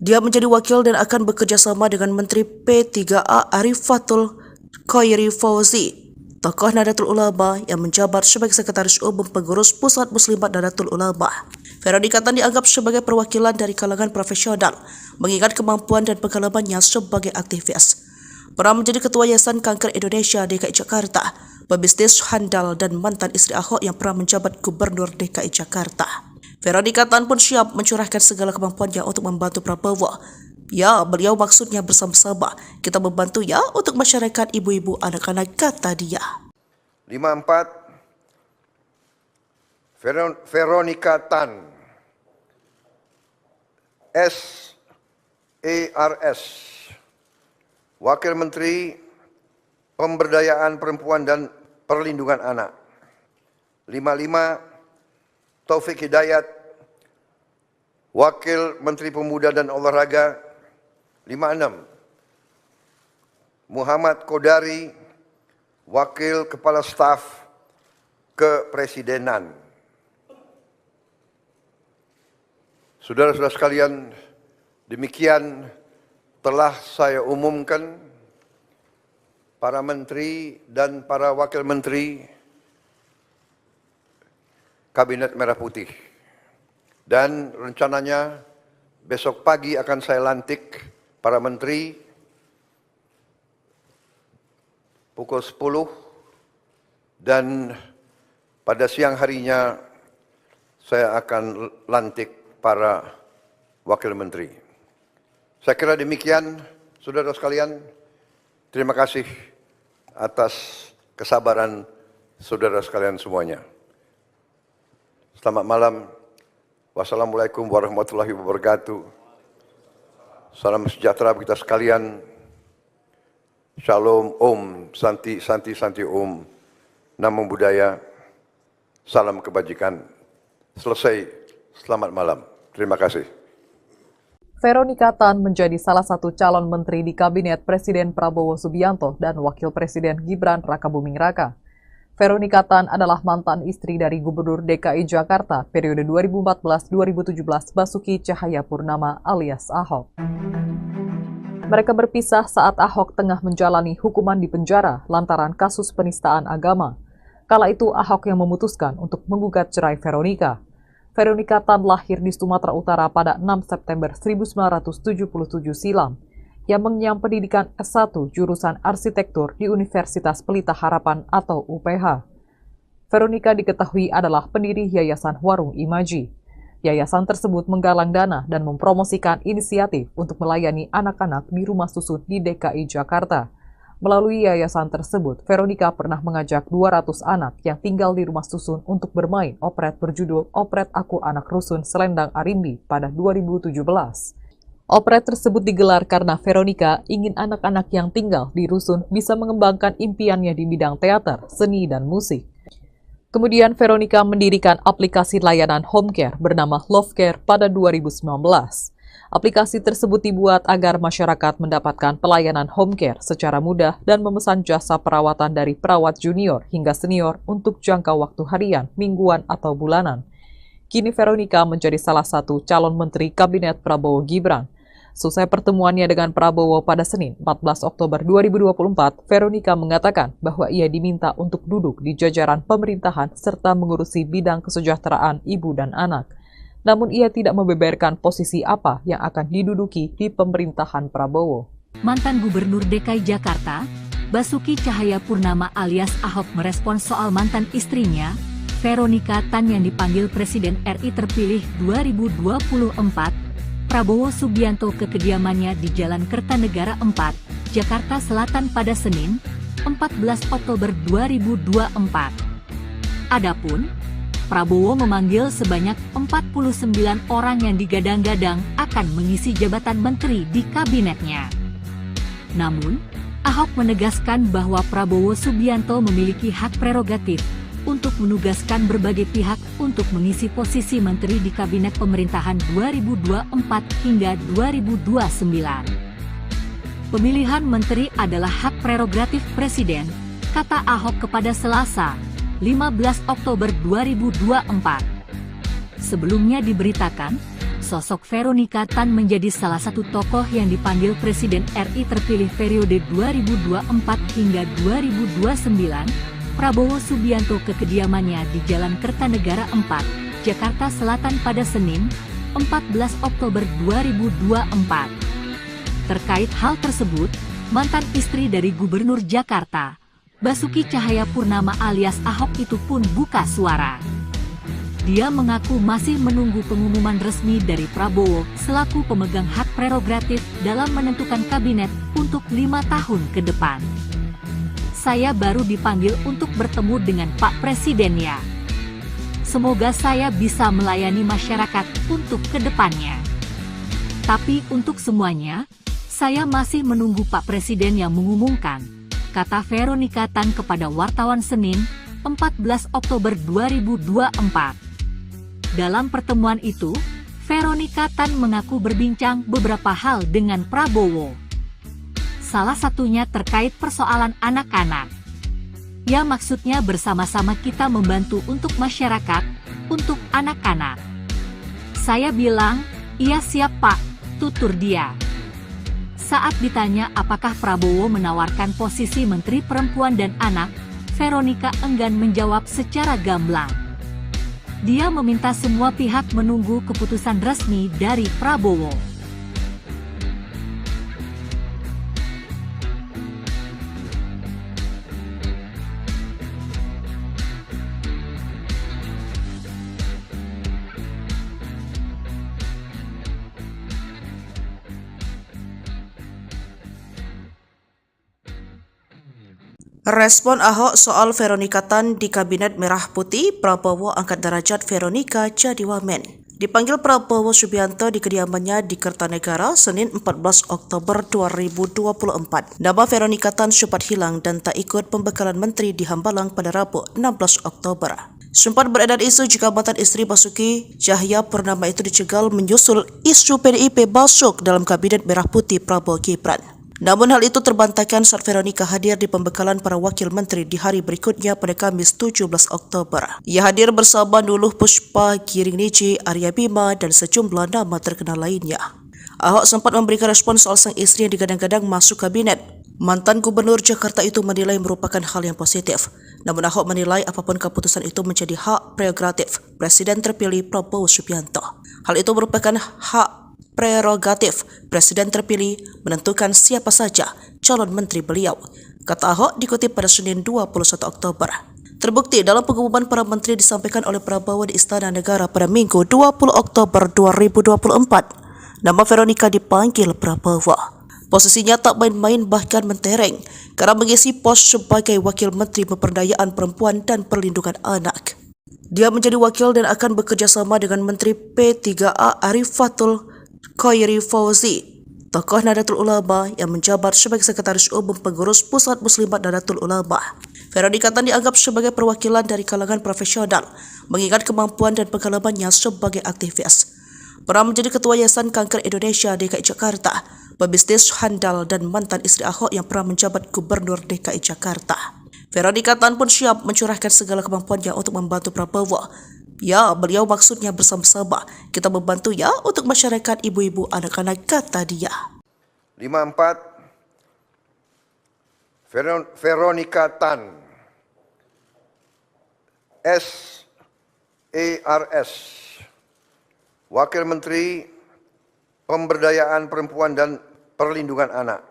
Dia menjadi wakil dan akan bekerja sama dengan Menteri P3A Arifatul Khairi Fauzi, tokoh Nahdlatul Ulama yang menjabat sebagai Sekretaris Umum Pengurus Pusat Muslimat Nahdlatul Ulama. Veronica Tan dianggap sebagai perwakilan dari kalangan profesional, mengingat kemampuan dan pengalamannya sebagai aktivis. Pernah menjadi Ketua Yayasan Kanker Indonesia DKI Jakarta, pebisnis handal dan mantan istri Ahok yang pernah menjabat Gubernur DKI Jakarta. Veronica Tan pun siap mencurahkan segala kemampuannya untuk membantu Prabowo. Ya, beliau maksudnya bersama-sama. Kita membantu ya untuk masyarakat ibu-ibu anak-anak, kata dia. 54. Veronica Tan, SARS, Wakil Menteri Pemberdayaan Perempuan dan Perlindungan Anak. 55. Taufik Hidayat, Wakil Menteri Pemuda dan Olahraga. 56. Muhammad Kodari, Wakil Kepala Staf Kepresidenan. Saudara-saudara sekalian, demikian telah saya umumkan para menteri dan para wakil menteri Kabinet Merah Putih. Dan rencananya besok pagi akan saya lantik para menteri pukul 10 dan pada siang harinya saya akan lantik para wakil menteri. Saya kira demikian, saudara sekalian. Terima kasih atas kesabaran saudara sekalian semuanya. Selamat malam. Wassalamualaikum warahmatullahi wabarakatuh. Salam sejahtera bagi kita sekalian. Shalom, Om, Santi, Santi, Santi, Om. Namo Buddhaya. Salam kebajikan. Selesai. Selamat malam. Terima kasih. Veronica Tan menjadi salah satu calon menteri di Kabinet Presiden Prabowo Subianto dan Wakil Presiden Gibran Rakabuming Raka. Veronica Tan adalah mantan istri dari Gubernur DKI Jakarta periode 2014-2017 Basuki Cahayapurnama alias Ahok. Mereka berpisah saat Ahok tengah menjalani hukuman di penjara lantaran kasus penistaan agama. Kala itu Ahok yang memutuskan untuk menggugat cerai Veronica. Veronica Tan lahir di Sumatera Utara pada 6 September 1977 silam, yang mengenyam pendidikan S1 jurusan arsitektur di Universitas Pelita Harapan atau UPH. Veronica diketahui adalah pendiri Yayasan Warung Imaji. Yayasan tersebut menggalang dana dan mempromosikan inisiatif untuk melayani anak-anak di rumah susun di DKI Jakarta. Melalui yayasan tersebut, Veronica pernah mengajak 200 anak yang tinggal di rumah susun untuk bermain operet berjudul Operet Aku Anak Rusun Selendang Arimbi pada 2017. Operet tersebut digelar karena Veronica ingin anak-anak yang tinggal di rusun bisa mengembangkan impiannya di bidang teater, seni, dan musik. Kemudian Veronica mendirikan aplikasi layanan home care bernama Love Care pada 2019. Aplikasi tersebut dibuat agar masyarakat mendapatkan pelayanan home care secara mudah dan memesan jasa perawatan dari perawat junior hingga senior untuk jangka waktu harian, mingguan, atau bulanan. Kini Veronica menjadi salah satu calon menteri Kabinet Prabowo Gibran. Selesai pertemuannya dengan Prabowo pada Senin 14 Oktober 2024, Veronica mengatakan bahwa ia diminta untuk duduk di jajaran pemerintahan serta mengurusi bidang kesejahteraan ibu dan anak. Namun ia tidak membeberkan posisi apa yang akan diduduki di pemerintahan Prabowo. Mantan Gubernur DKI Jakarta, Basuki Cahayapurnama alias Ahok merespons soal mantan istrinya, Veronica Tan yang dipanggil Presiden RI terpilih 2024, Prabowo Subianto ke kediamannya di Jalan Kertanegara 4, Jakarta Selatan pada Senin, 14 Oktober 2024. Adapun, Prabowo memanggil sebanyak 49 orang yang digadang-gadang akan mengisi jabatan menteri di kabinetnya. Namun, Ahok menegaskan bahwa Prabowo Subianto memiliki hak prerogatif untuk menugaskan berbagai pihak untuk mengisi posisi menteri di kabinet pemerintahan 2024 hingga 2029. Pemilihan menteri adalah hak prerogatif Presiden, kata Ahok kepada Selasa, 15 Oktober 2024. Sebelumnya diberitakan, sosok Veronika Tan menjadi salah satu tokoh yang dipanggil Presiden RI terpilih periode 2024 hingga 2029, Prabowo Subianto ke kediamannya di Jalan Kertanegara 4, Jakarta Selatan pada Senin, 14 Oktober 2024. Terkait hal tersebut, mantan istri dari Gubernur Jakarta, Basuki Cahayapurnama alias Ahok itu pun buka suara. Dia mengaku masih menunggu pengumuman resmi dari Prabowo selaku pemegang hak prerogatif dalam menentukan kabinet untuk 5 tahun ke depan. Saya baru dipanggil untuk bertemu dengan Pak Presiden ya. Semoga saya bisa melayani masyarakat untuk kedepannya. Tapi untuk semuanya, saya masih menunggu Pak Presiden yang mengumumkan, kata Veronika Tan kepada wartawan Senin, 14 Oktober 2024. Dalam pertemuan itu, Veronika Tan mengaku berbincang beberapa hal dengan Prabowo. Salah satunya terkait persoalan anak-anak. Ya maksudnya bersama-sama kita membantu untuk masyarakat, untuk anak-anak. Saya bilang, iya siap Pak, tutur dia. Saat ditanya apakah Prabowo menawarkan posisi Menteri Perempuan dan Anak, Veronika enggan menjawab secara gamblang. Dia meminta semua pihak menunggu keputusan resmi dari Prabowo. Respon Ahok soal Veronika Tan di Kabinet Merah Putih, Prabowo angkat derajat Veronika jadi wamen. Dipanggil Prabowo Subianto di kediamannya di Kertanegara, Senin 14 Oktober 2024. Nama Veronika Tan sempat hilang dan tak ikut pembekalan menteri di Hambalang pada Rabu 16 Oktober. Sempat beredar isu jika mantan istri Basuki Cahayapurnama itu dicegal menyusul isu PDIP masuk dalam Kabinet Merah Putih Prabowo Gibran. Namun hal itu terbantahkan saat Veronika hadir di pembekalan para wakil menteri di hari berikutnya pada Kamis 17 Oktober. Ia hadir bersama Nuluh Puspa, Giring Niji, Arya Bima, dan sejumlah nama terkenal lainnya. Ahok sempat memberikan respon soal sang istri yang digadang-gadang masuk kabinet. Mantan Gubernur Jakarta itu menilai merupakan hal yang positif. Namun Ahok menilai apapun keputusan itu menjadi hak prerogatif Presiden terpilih Prabowo Subianto. Hal itu merupakan hak prerogatif Presiden terpilih menentukan siapa saja calon menteri beliau, kata Ahok dikutip pada Senin 21 Oktober. Terbukti dalam pengumuman para menteri disampaikan oleh Prabowo di Istana Negara pada Minggu 20 Oktober 2024. Nama Veronika dipanggil Prabowo. Posisinya tak main-main bahkan mentereng karena mengisi pos sebagai Wakil Menteri Pemberdayaan Perempuan dan Perlindungan Anak. Dia menjadi wakil dan akan bekerja sama dengan Menteri P3A Arifatul Khairi Fauzi, tokoh Nahdlatul Ulama yang menjabat sebagai Sekretaris Umum Pengurus Pusat Muslimat Nahdlatul Ulama. Veronika Tan dianggap sebagai perwakilan dari kalangan profesional, mengingat kemampuan dan pengalamannya sebagai aktivis. Pernah menjadi Ketua Yayasan Kanker Indonesia DKI Jakarta, pebisnis handal dan mantan istri Ahok yang pernah menjabat Gubernur DKI Jakarta. Veronika Tan pun siap mencurahkan segala kemampuannya untuk membantu Prabowo. Ya, beliau maksudnya bersama-sama. Kita membantu ya untuk masyarakat ibu-ibu anak-anak, kata dia. 54. Veronika Tan, SARS, Wakil Menteri Pemberdayaan Perempuan dan Perlindungan Anak.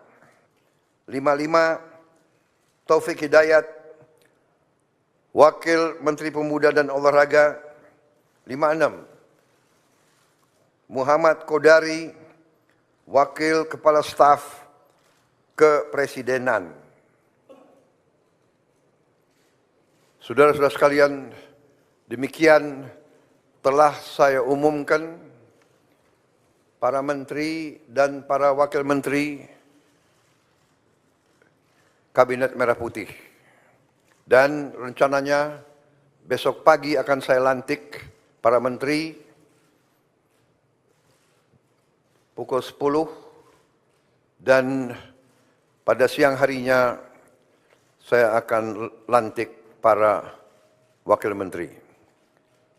55. Taufik Hidayat, Wakil Menteri Pemuda dan Olahraga. 56. Muhammad Kodari, Wakil Kepala Staf Kepresidenan. Saudara-saudara sekalian, Demikian telah saya umumkan para menteri dan para wakil menteri Kabinet Merah Putih. Dan rencananya besok pagi akan saya lantik para menteri pukul 10 dan pada siang harinya saya akan lantik para wakil menteri.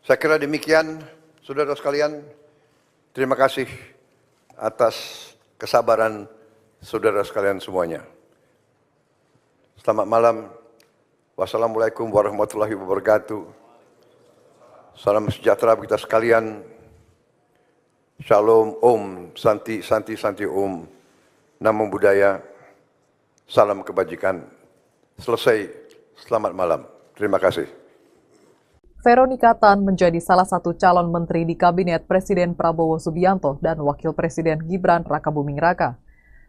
Saya kira demikian, saudara sekalian. Terima kasih atas kesabaran saudara sekalian semuanya. Selamat malam. Wassalamualaikum warahmatullahi wabarakatuh. Salam sejahtera bagi kita sekalian. Shalom, Om, Santi, Santi, Santi, Om. Namo Buddhaya. Salam kebajikan. Selesai. Selamat malam. Terima kasih. Veronika Tan menjadi salah satu calon menteri di Kabinet Presiden Prabowo Subianto dan Wakil Presiden Gibran Rakabuming Raka.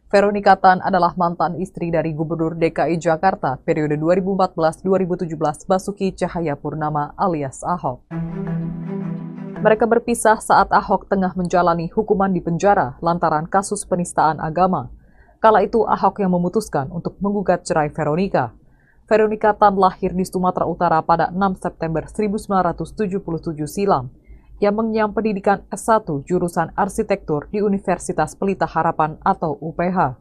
Veronika Tan adalah mantan istri dari Gubernur DKI Jakarta periode 2014-2017 Basuki Cahayapurnama alias Ahok. Mereka berpisah saat Ahok tengah menjalani hukuman di penjara lantaran kasus penistaan agama. Kala itu Ahok yang memutuskan untuk menggugat cerai Veronika. Veronika Tan lahir di Sumatera Utara pada 6 September 1977 silam. Ia mengenyam pendidikan S1 jurusan arsitektur di Universitas Pelita Harapan atau UPH.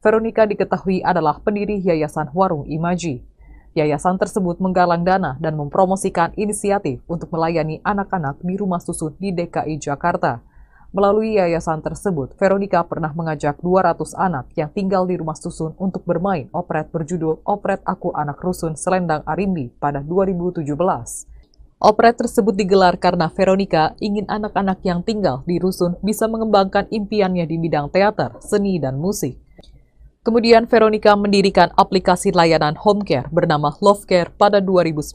Veronika diketahui adalah pendiri Yayasan Warung Imaji. Yayasan tersebut menggalang dana dan mempromosikan inisiatif untuk melayani anak-anak di rumah susun di DKI Jakarta. Melalui yayasan tersebut, Veronika pernah mengajak 200 anak yang tinggal di rumah susun untuk bermain operet berjudul Operet Aku Anak Rusun Selendang Arimbi pada 2017. Operet tersebut digelar karena Veronika ingin anak-anak yang tinggal di rusun bisa mengembangkan impiannya di bidang teater, seni, dan musik. Kemudian Veronika mendirikan aplikasi layanan home care bernama Love Care pada 2019.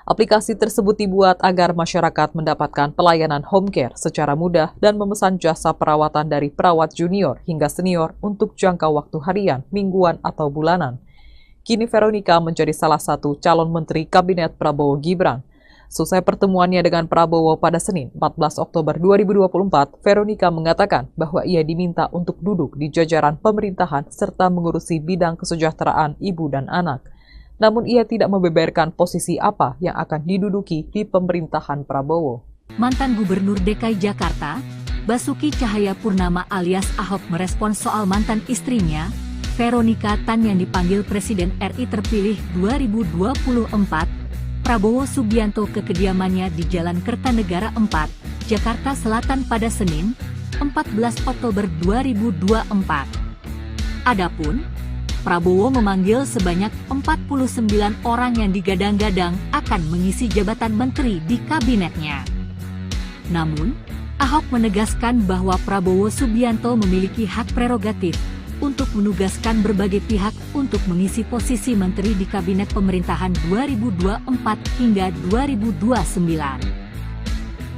Aplikasi tersebut dibuat agar masyarakat mendapatkan pelayanan home care secara mudah dan memesan jasa perawatan dari perawat junior hingga senior untuk jangka waktu harian, mingguan, atau bulanan. Kini Veronika menjadi salah satu calon menteri Kabinet Prabowo Gibran. Selesai pertemuannya dengan Prabowo pada Senin 14 Oktober 2024, Veronika mengatakan bahwa ia diminta untuk duduk di jajaran pemerintahan serta mengurusi bidang kesejahteraan ibu dan anak. Namun ia tidak membeberkan posisi apa yang akan diduduki di pemerintahan Prabowo. Mantan Gubernur DKI Jakarta, Basuki Cahayapurnama alias Ahok merespons soal mantan istrinya, Veronika Tan yang dipanggil Presiden RI terpilih 2024, Prabowo Subianto ke kediamannya di Jalan Kertanegara 4, Jakarta Selatan pada Senin, 14 Oktober 2024. Adapun, Prabowo memanggil sebanyak 49 orang yang digadang-gadang akan mengisi jabatan menteri di kabinetnya. Namun, Ahok menegaskan bahwa Prabowo Subianto memiliki hak prerogatif untuk menugaskan berbagai pihak untuk mengisi posisi menteri di kabinet pemerintahan 2024 hingga 2029.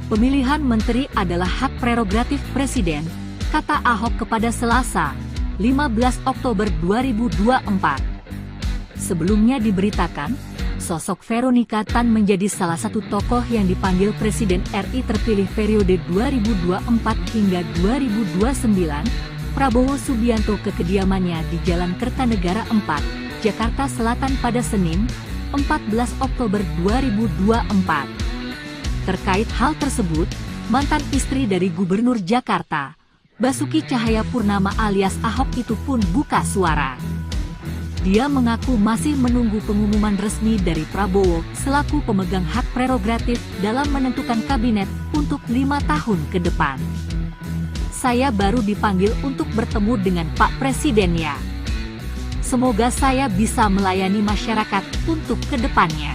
Pemilihan menteri adalah hak prerogatif Presiden, kata Ahok kepada Selasa, 15 Oktober 2024. Sebelumnya diberitakan, sosok Veronika Tan menjadi salah satu tokoh yang dipanggil Presiden RI terpilih periode 2024 hingga 2029, Prabowo Subianto ke kediamannya di Jalan Kertanegara 4, Jakarta Selatan pada Senin, 14 Oktober 2024. Terkait hal tersebut, mantan istri dari Gubernur Jakarta, Basuki Cahayapurnama alias Ahok itu pun buka suara. Dia mengaku masih menunggu pengumuman resmi dari Prabowo selaku pemegang hak prerogatif dalam menentukan kabinet untuk 5 tahun ke depan. Saya baru dipanggil untuk bertemu dengan Pak Presiden ya. Semoga saya bisa melayani masyarakat untuk ke depannya.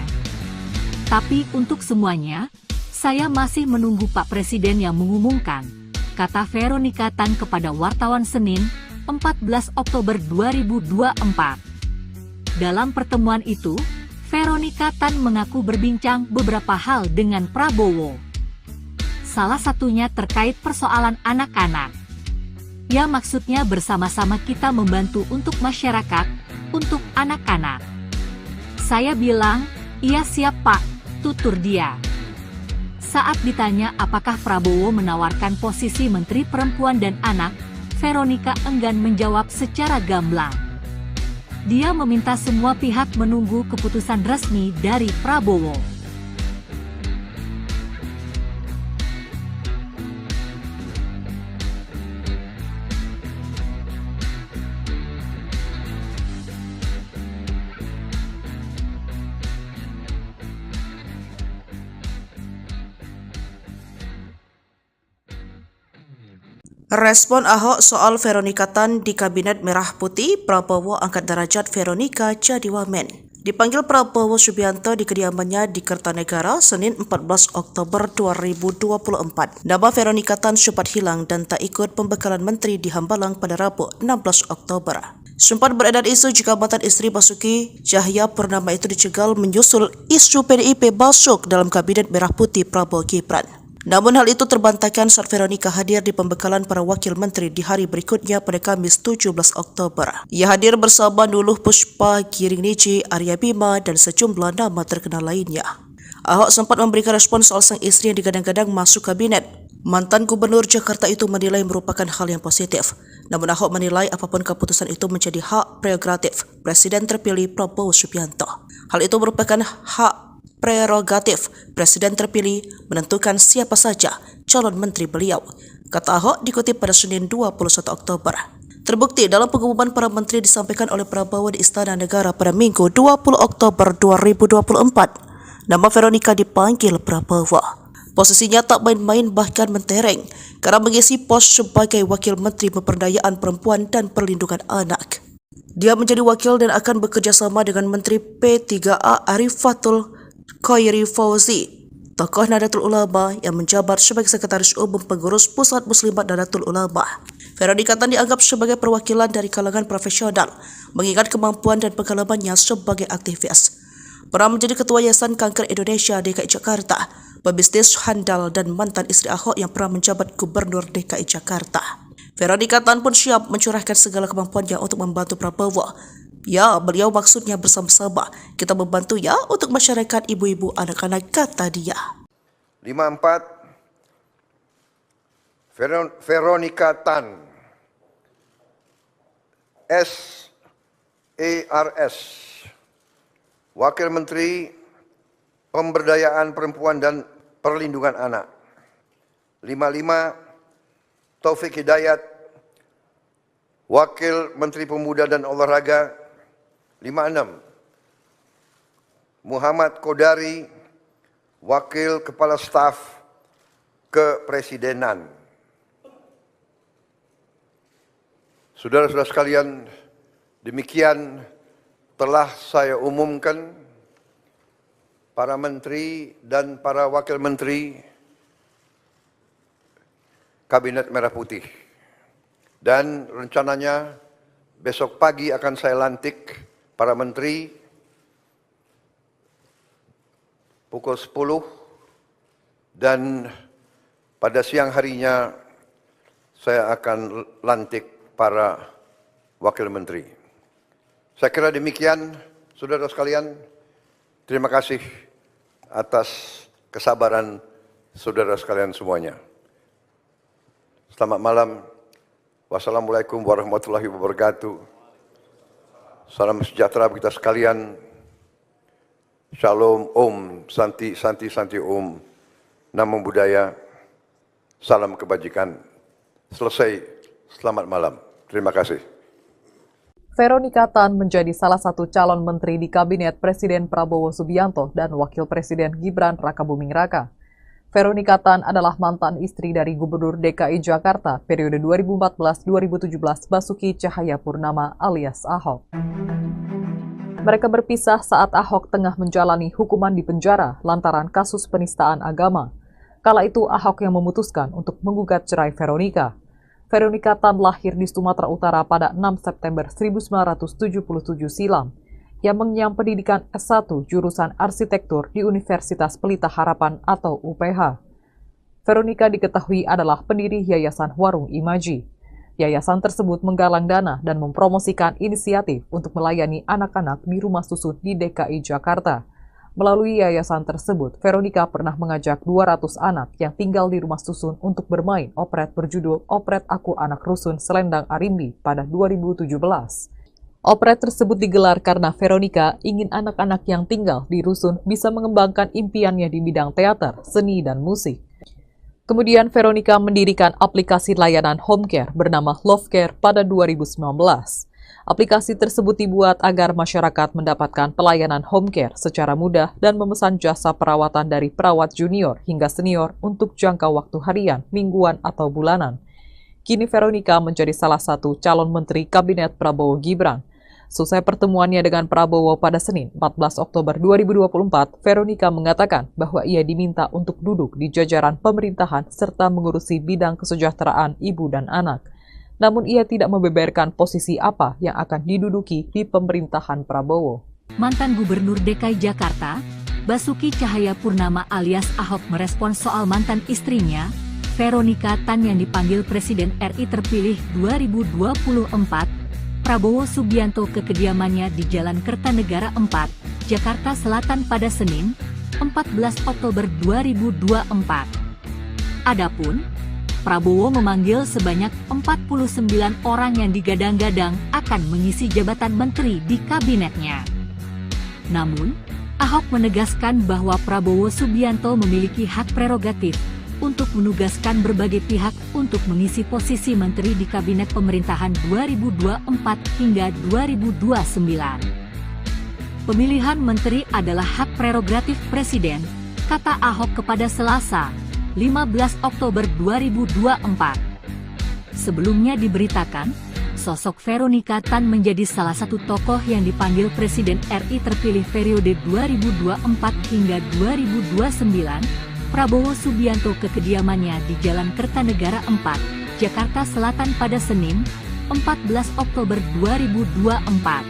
Tapi untuk semuanya, saya masih menunggu Pak Presiden yang mengumumkan, kata Veronika Tan kepada wartawan Senin, 14 Oktober 2024. Dalam pertemuan itu, Veronika Tan mengaku berbincang beberapa hal dengan Prabowo. Salah satunya terkait persoalan anak-anak. Ya maksudnya bersama-sama kita membantu untuk masyarakat, untuk anak-anak. Saya bilang, iya siap Pak, tutur dia. Saat ditanya apakah Prabowo menawarkan posisi Menteri Perempuan dan Anak, Veronica enggan menjawab secara gamblang. Dia meminta semua pihak menunggu keputusan resmi dari Prabowo. Respon Ahok soal Veronica Tan di Kabinet Merah Putih, Prabowo angkat derajat Veronica jadi wamen. Dipanggil Prabowo Subianto di kediamannya di Kertanegara, Senin 14 Oktober 2024. Nama Veronica Tan sempat hilang dan tak ikut pembekalan menteri di Hambalang pada Rabu 16 Oktober. Sempat beredar isu jika mantan istri Basuki Cahayapurnama itu dicegal menyusul isu PDIP masuk dalam Kabinet Merah Putih Prabowo Gibran. Namun hal itu terbantahkan saat Veronica hadir di pembekalan para wakil menteri di hari berikutnya pada Kamis 17 Oktober. Ia hadir bersama Nuluh Puspa, Giring Niji, Arya Bima, dan sejumlah nama terkenal lainnya. Ahok sempat memberikan respon soal sang istri yang digadang-gadang masuk kabinet. Mantan Gubernur Jakarta itu menilai merupakan hal yang positif. Namun Ahok menilai apapun keputusan itu menjadi hak prerogatif Presiden terpilih Prabowo Subianto. Hal itu merupakan hak prerogatif Presiden terpilih menentukan siapa saja calon menteri beliau, kata Ahok dikutip pada Senin 21 Oktober. Terbukti dalam pengumuman para menteri disampaikan oleh Prabowo di Istana Negara pada Minggu 20 Oktober 2024. Nama Veronica dipanggil Prabowo. Posisinya tak main-main bahkan mentereng karena mengisi pos sebagai Wakil Menteri Pemberdayaan Perempuan dan Perlindungan Anak. Dia menjadi wakil dan akan bekerja sama dengan Menteri P3A Arifatul Khairi Fauzi, tokoh Nahdlatul Ulama yang menjabat sebagai Sekretaris Umum Pengurus Pusat Muslimat Nahdlatul Ulama. Veronica Tan dianggap sebagai perwakilan dari kalangan profesional, mengingat kemampuan dan pengalamannya sebagai aktivis. Pernah menjadi Ketua Yayasan Kanker Indonesia DKI Jakarta, pebisnis handal dan mantan istri Ahok yang pernah menjabat Gubernur DKI Jakarta. Veronica Tan pun siap mencurahkan segala kemampuannya untuk membantu Prabowo. Ya, beliau maksudnya bersama-sama. Kita membantu ya untuk masyarakat ibu-ibu anak-anak, kata dia. 54. Veronica Tan, SARS, Wakil Menteri Pemberdayaan Perempuan dan Perlindungan Anak. 55. Taufik Hidayat, Wakil Menteri Pemuda dan Olahraga. 56. Muhammad Kodari, Wakil Kepala Staf Kepresidenan. Saudara-saudara sekalian, demikian telah saya umumkan para menteri dan para wakil menteri Kabinet Merah Putih. Dan rencananya besok pagi akan saya lantik para menteri pukul 10 dan pada siang harinya saya akan lantik para wakil menteri. Saya kira demikian, saudara sekalian. Terima kasih atas kesabaran saudara sekalian semuanya. Selamat malam. Wassalamualaikum warahmatullahi wabarakatuh. Salam sejahtera bagi kita sekalian. Shalom, Om, Santi, Santi, Santi, Om. Namo Buddhaya. Salam kebajikan. Selesai. Selamat malam. Terima kasih. Veronica Tan menjadi salah satu calon menteri di Kabinet Presiden Prabowo Subianto dan Wakil Presiden Gibran Rakabuming Raka. Veronica Tan adalah mantan istri dari Gubernur DKI Jakarta periode 2014-2017 Basuki Cahayapurnama alias Ahok. Mereka berpisah saat Ahok tengah menjalani hukuman di penjara lantaran kasus penistaan agama. Kala itu Ahok yang memutuskan untuk menggugat cerai Veronica. Veronica Tan lahir di Sumatera Utara pada 6 September 1977 silam. Ia mengenyam pendidikan S1 jurusan arsitektur di Universitas Pelita Harapan atau UPH. Veronica diketahui adalah pendiri Yayasan Warung Imaji. Yayasan tersebut menggalang dana dan mempromosikan inisiatif untuk melayani anak-anak di rumah susun di DKI Jakarta. Melalui yayasan tersebut, Veronica pernah mengajak 200 anak yang tinggal di rumah susun untuk bermain operet berjudul Operet Aku Anak Rusun Selendang Arimbi pada 2017. Operet tersebut digelar karena Veronica ingin anak-anak yang tinggal di rusun bisa mengembangkan impiannya di bidang teater, seni, dan musik. Kemudian Veronica mendirikan aplikasi layanan home care bernama Love Care pada 2019. Aplikasi tersebut dibuat agar masyarakat mendapatkan pelayanan home care secara mudah dan memesan jasa perawatan dari perawat junior hingga senior untuk jangka waktu harian, mingguan, atau bulanan. Kini Veronica menjadi salah satu calon menteri Kabinet Prabowo Gibran. Selesai pertemuannya dengan Prabowo pada Senin, 14 Oktober 2024, Veronica mengatakan bahwa ia diminta untuk duduk di jajaran pemerintahan serta mengurusi bidang kesejahteraan ibu dan anak. Namun ia tidak membeberkan posisi apa yang akan diduduki di pemerintahan Prabowo. Mantan Gubernur DKI Jakarta, Basuki Cahayapurnama alias Ahok merespons soal mantan istrinya, Veronica Tan yang dipanggil Presiden RI terpilih 2024, Prabowo Subianto ke kediamannya di Jalan Kertanegara 4, Jakarta Selatan pada Senin, 14 Oktober 2024. Adapun, Prabowo memanggil sebanyak 49 orang yang digadang-gadang akan mengisi jabatan menteri di kabinetnya. Namun, Ahok menegaskan bahwa Prabowo Subianto memiliki hak prerogatif untuk menugaskan berbagai pihak untuk mengisi posisi menteri di kabinet pemerintahan 2024 hingga 2029. Pemilihan menteri adalah hak prerogatif Presiden, kata Ahok kepada Selasa, 15 Oktober 2024. Sebelumnya diberitakan, sosok Veronica Tan menjadi salah satu tokoh yang dipanggil Presiden RI terpilih periode 2024 hingga 2029, Prabowo Subianto ke kediamannya di Jalan Kertanegara 4, Jakarta Selatan pada Senin, 14 Oktober 2024.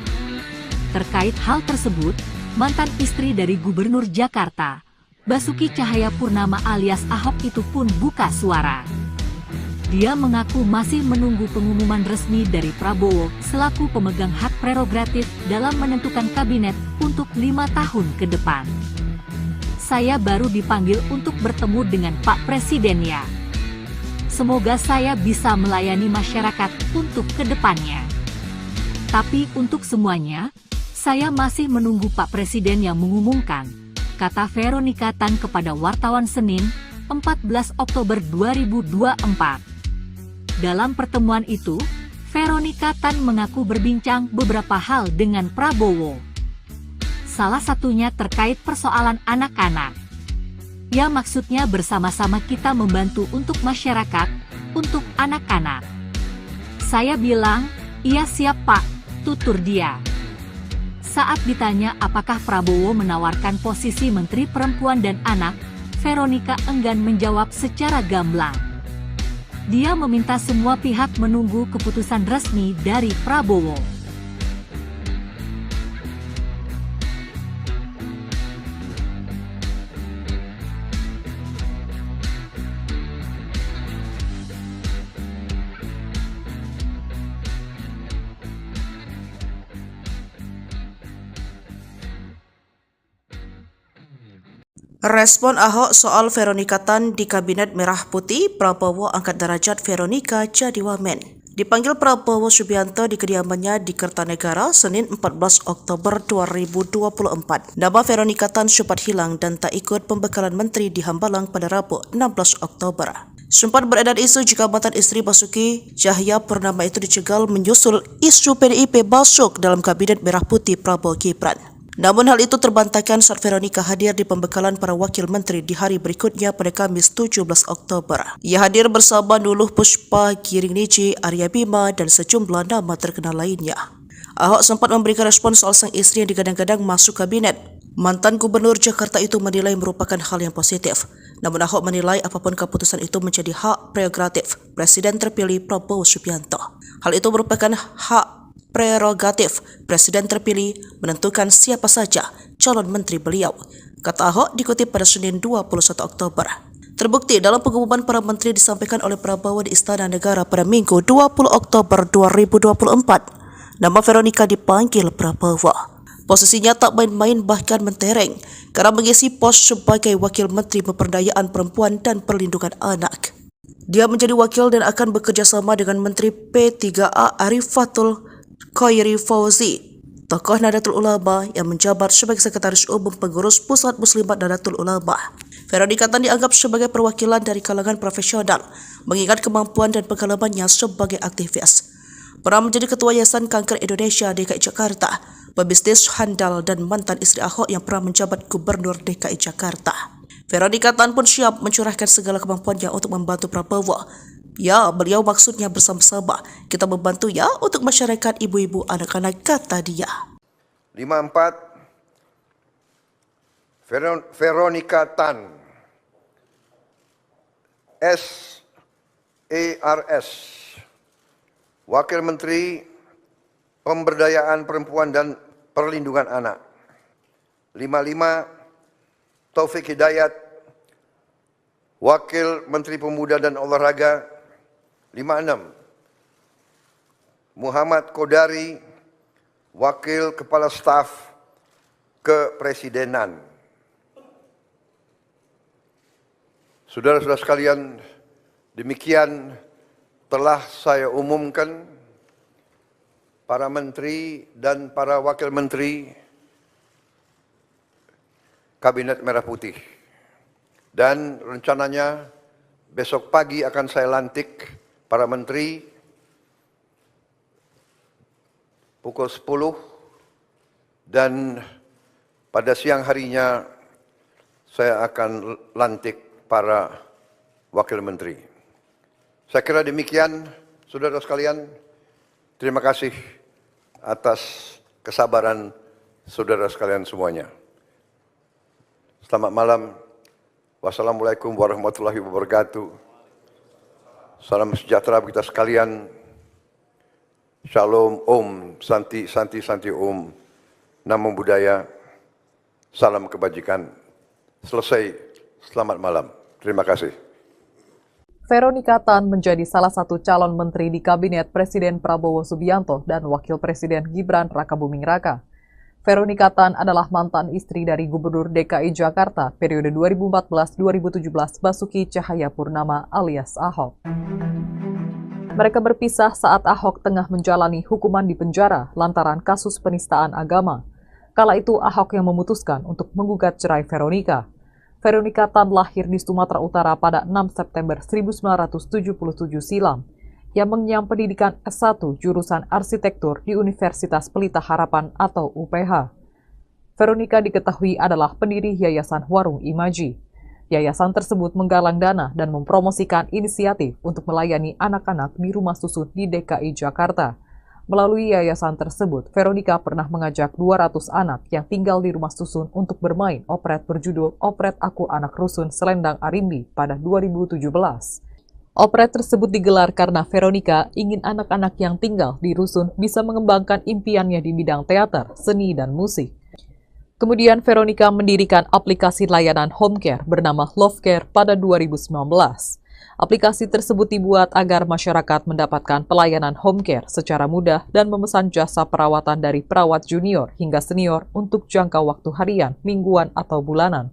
Terkait hal tersebut, mantan istri dari Gubernur Jakarta, Basuki Cahayapurnama alias Ahok itu pun buka suara. Dia mengaku masih menunggu pengumuman resmi dari Prabowo selaku pemegang hak prerogatif dalam menentukan kabinet untuk 5 tahun ke depan. Saya baru dipanggil untuk bertemu dengan Pak Presiden ya. Semoga saya bisa melayani masyarakat untuk ke depannya. Tapi untuk semuanya, saya masih menunggu Pak Presiden yang mengumumkan, kata Veronica Tan kepada wartawan Senin, 14 Oktober 2024. Dalam pertemuan itu, Veronica Tan mengaku berbincang beberapa hal dengan Prabowo. Salah satunya terkait persoalan anak-anak. Ya maksudnya bersama-sama kita membantu untuk masyarakat, untuk anak-anak. Saya bilang, iya siap Pak, tutur dia. Saat ditanya apakah Prabowo menawarkan posisi Menteri Perempuan dan Anak, Veronica enggan menjawab secara gamblang. Dia meminta semua pihak menunggu keputusan resmi dari Prabowo. Respon Ahok soal Veronica Tan di Kabinet Merah Putih, Prabowo angkat derajat Veronica jadi wamen. Dipanggil Prabowo Subianto di kediamannya di Kertanegara, Senin 14 Oktober 2024. Nama Veronica Tan sempat hilang dan tak ikut pembekalan menteri di Hambalang pada Rabu 16 Oktober. Sempat beredar isu jika mantan istri Basuki Cahayapurnama itu dicegal menyusul isu PDIP masuk dalam Kabinet Merah Putih Prabowo Gibran. Namun hal itu terbantahkan saat Veronica hadir di pembekalan para wakil menteri di hari berikutnya pada Kamis 17 Oktober. Ia hadir bersama Nuluh Puspa, Giring Niji, Arya Bima, dan sejumlah nama terkenal lainnya. Ahok sempat memberikan respon soal sang istri yang digadang-gadang masuk kabinet. Mantan Gubernur Jakarta itu menilai merupakan hal yang positif. Namun Ahok menilai apapun keputusan itu menjadi hak prerogatif Presiden terpilih Prabowo Subianto. Hal itu merupakan hak prerogatif Presiden terpilih menentukan siapa saja calon menteri beliau, kata Ahok dikutip pada Senin 21 Oktober. Terbukti dalam pengumuman para menteri disampaikan oleh Prabowo di Istana Negara pada Minggu 20 Oktober 2024. Nama Veronica dipanggil Prabowo. Posisinya tak main-main bahkan mentereng kerana mengisi pos sebagai Wakil Menteri Pemberdayaan Perempuan dan Perlindungan Anak. Dia menjadi wakil dan akan bekerjasama dengan Menteri P3A Arifatul Khairi Fauzi, tokoh Nahdlatul Ulama yang menjabat sebagai Sekretaris Umum Pengurus Pusat Muslimat Nahdlatul Ulama. Veronica Tan dianggap sebagai perwakilan dari kalangan profesional, mengingat kemampuan dan pengalamannya sebagai aktivis. Pernah menjadi Ketua Yayasan Kanker Indonesia DKI Jakarta, pebisnis handal dan mantan istri Ahok yang pernah menjabat Gubernur DKI Jakarta. Veronica Tan pun siap mencurahkan segala kemampuannya untuk membantu Prabowo. Ya, beliau maksudnya bersama-sama. Kita membantu ya untuk masyarakat ibu-ibu anak-anak, kata dia. 54 Veronica Tan SARS, Wakil Menteri Pemberdayaan Perempuan dan Perlindungan Anak. 55 Taufik Hidayat, Wakil Menteri Pemuda dan Olahraga. 56 Muhammad Kodari, Wakil Kepala Staf Kepresidenan. Saudara-saudara sekalian, demikian telah saya umumkan para menteri dan para wakil menteri Kabinet Merah Putih. Dan rencananya besok pagi akan saya lantik para menteri pukul 10 dan pada siang harinya saya akan lantik para wakil menteri. Saya kira demikian, saudara sekalian. Terima kasih atas kesabaran saudara sekalian semuanya. Selamat malam. Wassalamualaikum warahmatullahi wabarakatuh. Salam sejahtera kita sekalian. Shalom, Om, Santi, Santi, Santi, Om. Namo Buddhaya. Salam kebajikan. Selesai. Selamat malam. Terima kasih. Veronica Tan menjadi salah satu calon menteri di Kabinet Presiden Prabowo Subianto dan Wakil Presiden Gibran Rakabuming Raka. Veronica Tan adalah mantan istri dari Gubernur DKI Jakarta periode 2014-2017 Basuki Cahayapurnama alias Ahok. Mereka berpisah saat Ahok tengah menjalani hukuman di penjara lantaran kasus penistaan agama. Kala itu Ahok yang memutuskan untuk menggugat cerai Veronica. Veronica Tan lahir di Sumatera Utara pada 6 September 1977 silam, yang mengenyam pendidikan S1 jurusan arsitektur di Universitas Pelita Harapan atau UPH. Veronica diketahui adalah pendiri Yayasan Warung Imaji. Yayasan tersebut menggalang dana dan mempromosikan inisiatif untuk melayani anak-anak di rumah susun di DKI Jakarta. Melalui yayasan tersebut, Veronica pernah mengajak 200 anak yang tinggal di rumah susun untuk bermain operet berjudul Operet Aku Anak Rusun Selendang Arimbi pada 2017. Operet tersebut digelar karena Veronica ingin anak-anak yang tinggal di rusun bisa mengembangkan impiannya di bidang teater, seni, dan musik. Kemudian Veronica mendirikan aplikasi layanan home care bernama Love Care pada 2019. Aplikasi tersebut dibuat agar masyarakat mendapatkan pelayanan home care secara mudah dan memesan jasa perawatan dari perawat junior hingga senior untuk jangka waktu harian, mingguan, atau bulanan.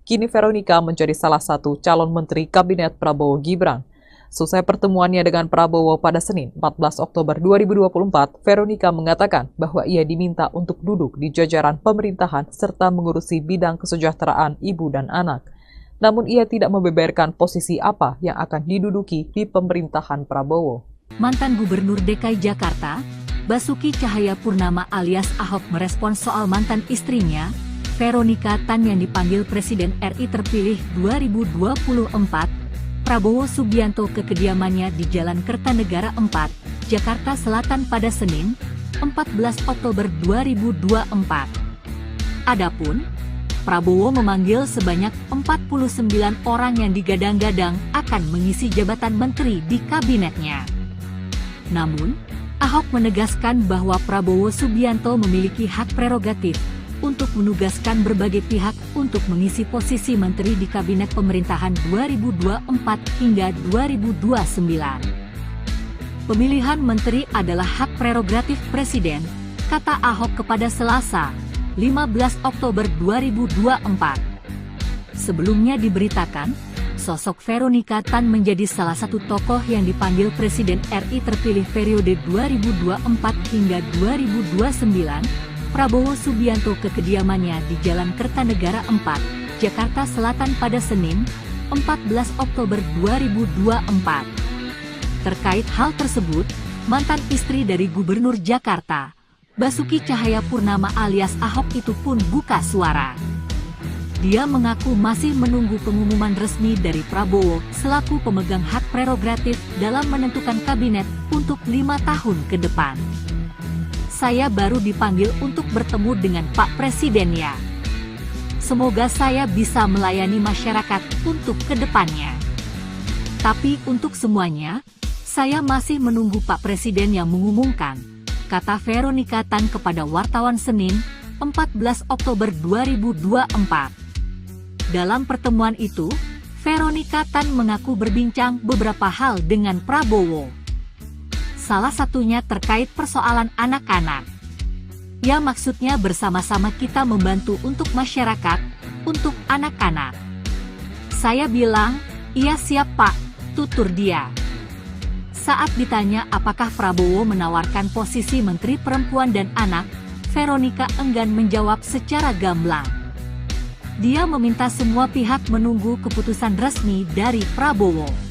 Kini Veronica menjadi salah satu calon menteri Kabinet Prabowo Gibran. Selesai pertemuannya dengan Prabowo pada Senin 14 Oktober 2024, Veronica mengatakan bahwa ia diminta untuk duduk di jajaran pemerintahan serta mengurusi bidang kesejahteraan ibu dan anak. Namun ia tidak membeberkan posisi apa yang akan diduduki di pemerintahan Prabowo. Mantan Gubernur DKI Jakarta, Basuki Cahayapurnama alias Ahok merespons soal mantan istrinya, Veronica Tan yang dipanggil Presiden RI terpilih 2024, Prabowo Subianto ke kediamannya di Jalan Kertanegara 4, Jakarta Selatan pada Senin, 14 Oktober 2024. Adapun, Prabowo memanggil sebanyak 49 orang yang digadang-gadang akan mengisi jabatan menteri di kabinetnya. Namun, Ahok menegaskan bahwa Prabowo Subianto memiliki hak prerogatif untuk menugaskan berbagai pihak untuk mengisi posisi menteri di kabinet pemerintahan 2024 hingga 2029. Pemilihan menteri adalah hak prerogatif presiden, kata Ahok kepada Selasa, 15 Oktober 2024. Sebelumnya diberitakan, sosok Veronika Tan menjadi salah satu tokoh yang dipanggil Presiden RI terpilih periode 2024 hingga 2029, Prabowo Subianto ke kediamannya di Jalan Kertanegara 4, Jakarta Selatan pada Senin, 14 Oktober 2024. Terkait hal tersebut, mantan istri dari Gubernur Jakarta, Basuki Cahayapurnama alias Ahok itu pun buka suara. Dia mengaku masih menunggu pengumuman resmi dari Prabowo selaku pemegang hak prerogatif dalam menentukan kabinet untuk 5 tahun ke depan. Saya baru dipanggil untuk bertemu dengan Pak Presiden ya. Semoga saya bisa melayani masyarakat untuk ke depannya. Tapi untuk semuanya, saya masih menunggu Pak Presiden yang mengumumkan, kata Veronika Tan kepada wartawan Senin, 14 Oktober 2024. Dalam pertemuan itu, Veronika Tan mengaku berbincang beberapa hal dengan Prabowo. Salah satunya terkait persoalan anak-anak. Ya maksudnya bersama-sama kita membantu untuk masyarakat, untuk anak-anak. Saya bilang, iya siap Pak, tutur dia. Saat ditanya apakah Prabowo menawarkan posisi Menteri Perempuan dan Anak, Veronika enggan menjawab secara gamblang. Dia meminta semua pihak menunggu keputusan resmi dari Prabowo.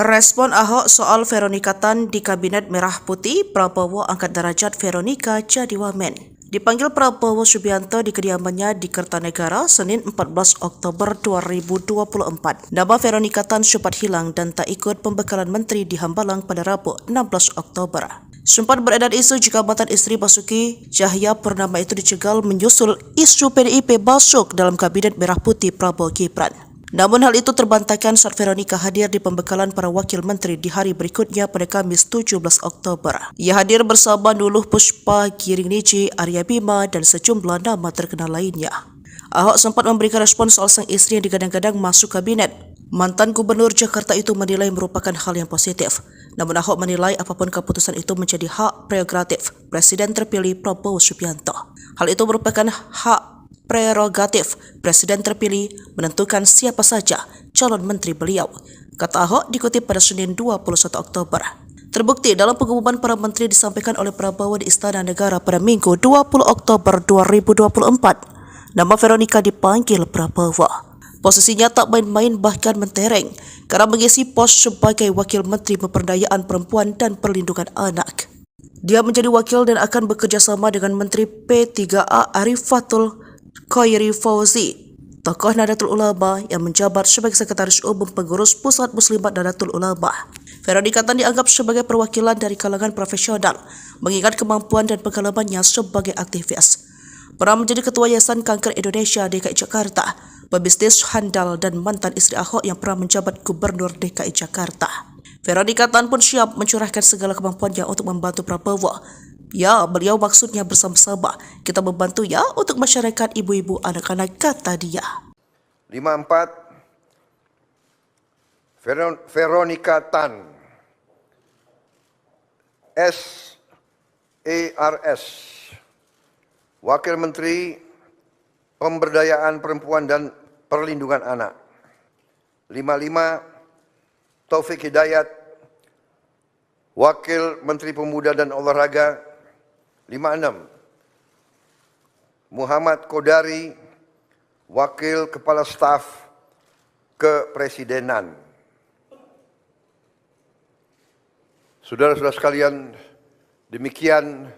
Respon Ahok soal Veronika Tan di Kabinet Merah Putih, Prabowo angkat derajat Veronika jadi wamen. Dipanggil Prabowo Subianto di kediamannya di Kertanegara, Senin 14 Oktober 2024. Nama Veronika Tan sempat hilang dan tak ikut pembekalan menteri di Hambalang pada Rabu 16 Oktober. Sempat beredar isu jika mantan istri Basuki Cahayapurnama itu dicegal menyusul isu PDIP masuk dalam Kabinet Merah Putih Prabowo Gibran. Namun hal itu terbantahkan saat Veronika hadir di pembekalan para wakil menteri di hari berikutnya pada Kamis 17 Oktober. Ia hadir bersama Nuluh Puspa, Giring Niji, Arya Bima, dan sejumlah nama terkenal lainnya. Ahok sempat memberikan respon soal sang istri yang digadang-gadang masuk kabinet. Mantan Gubernur Jakarta itu menilai merupakan hal yang positif. Namun Ahok menilai apapun keputusan itu menjadi hak prerogatif Presiden terpilih Prabowo Subianto. Hal itu merupakan hak prerogatif Presiden terpilih menentukan siapa saja calon menteri beliau, kata Ahok dikutip pada Senin 21 Oktober. Terbukti dalam pengumuman para menteri disampaikan oleh Prabowo di Istana Negara pada Minggu 20 Oktober 2024. Nama Veronika dipanggil Prabowo. Posisinya tak main-main bahkan mentereng karena mengisi pos sebagai Wakil Menteri Pemberdayaan Perempuan dan Perlindungan Anak. Dia menjadi wakil dan akan bekerja sama dengan Menteri P3A Arifatul Khairi Fauzi, tokoh Nahdlatul Ulama yang menjabat sebagai Sekretaris Umum Pengurus Pusat Muslimat Nahdlatul Ulama. Veronika Tan dianggap sebagai perwakilan dari kalangan profesional, mengingat kemampuan dan pengalamannya sebagai aktivis. Pernah menjadi Ketua Yayasan Kanker Indonesia DKI Jakarta, pebisnis handal dan mantan istri Ahok yang pernah menjabat Gubernur DKI Jakarta. Veronika Tan pun siap mencurahkan segala kemampuannya untuk membantu Prabowo. Ya, beliau maksudnya bersama-sama kita membantu ya untuk masyarakat ibu-ibu anak-anak, kata dia. 54 Veronika Tan SARS, Wakil Menteri Pemberdayaan Perempuan dan Perlindungan Anak. 55 Taufik Hidayat, Wakil Menteri Pemuda dan Olahraga. 56 Muhammad Kodari, Wakil Kepala Staf Kepresidenan. Saudara-saudara sekalian, demikian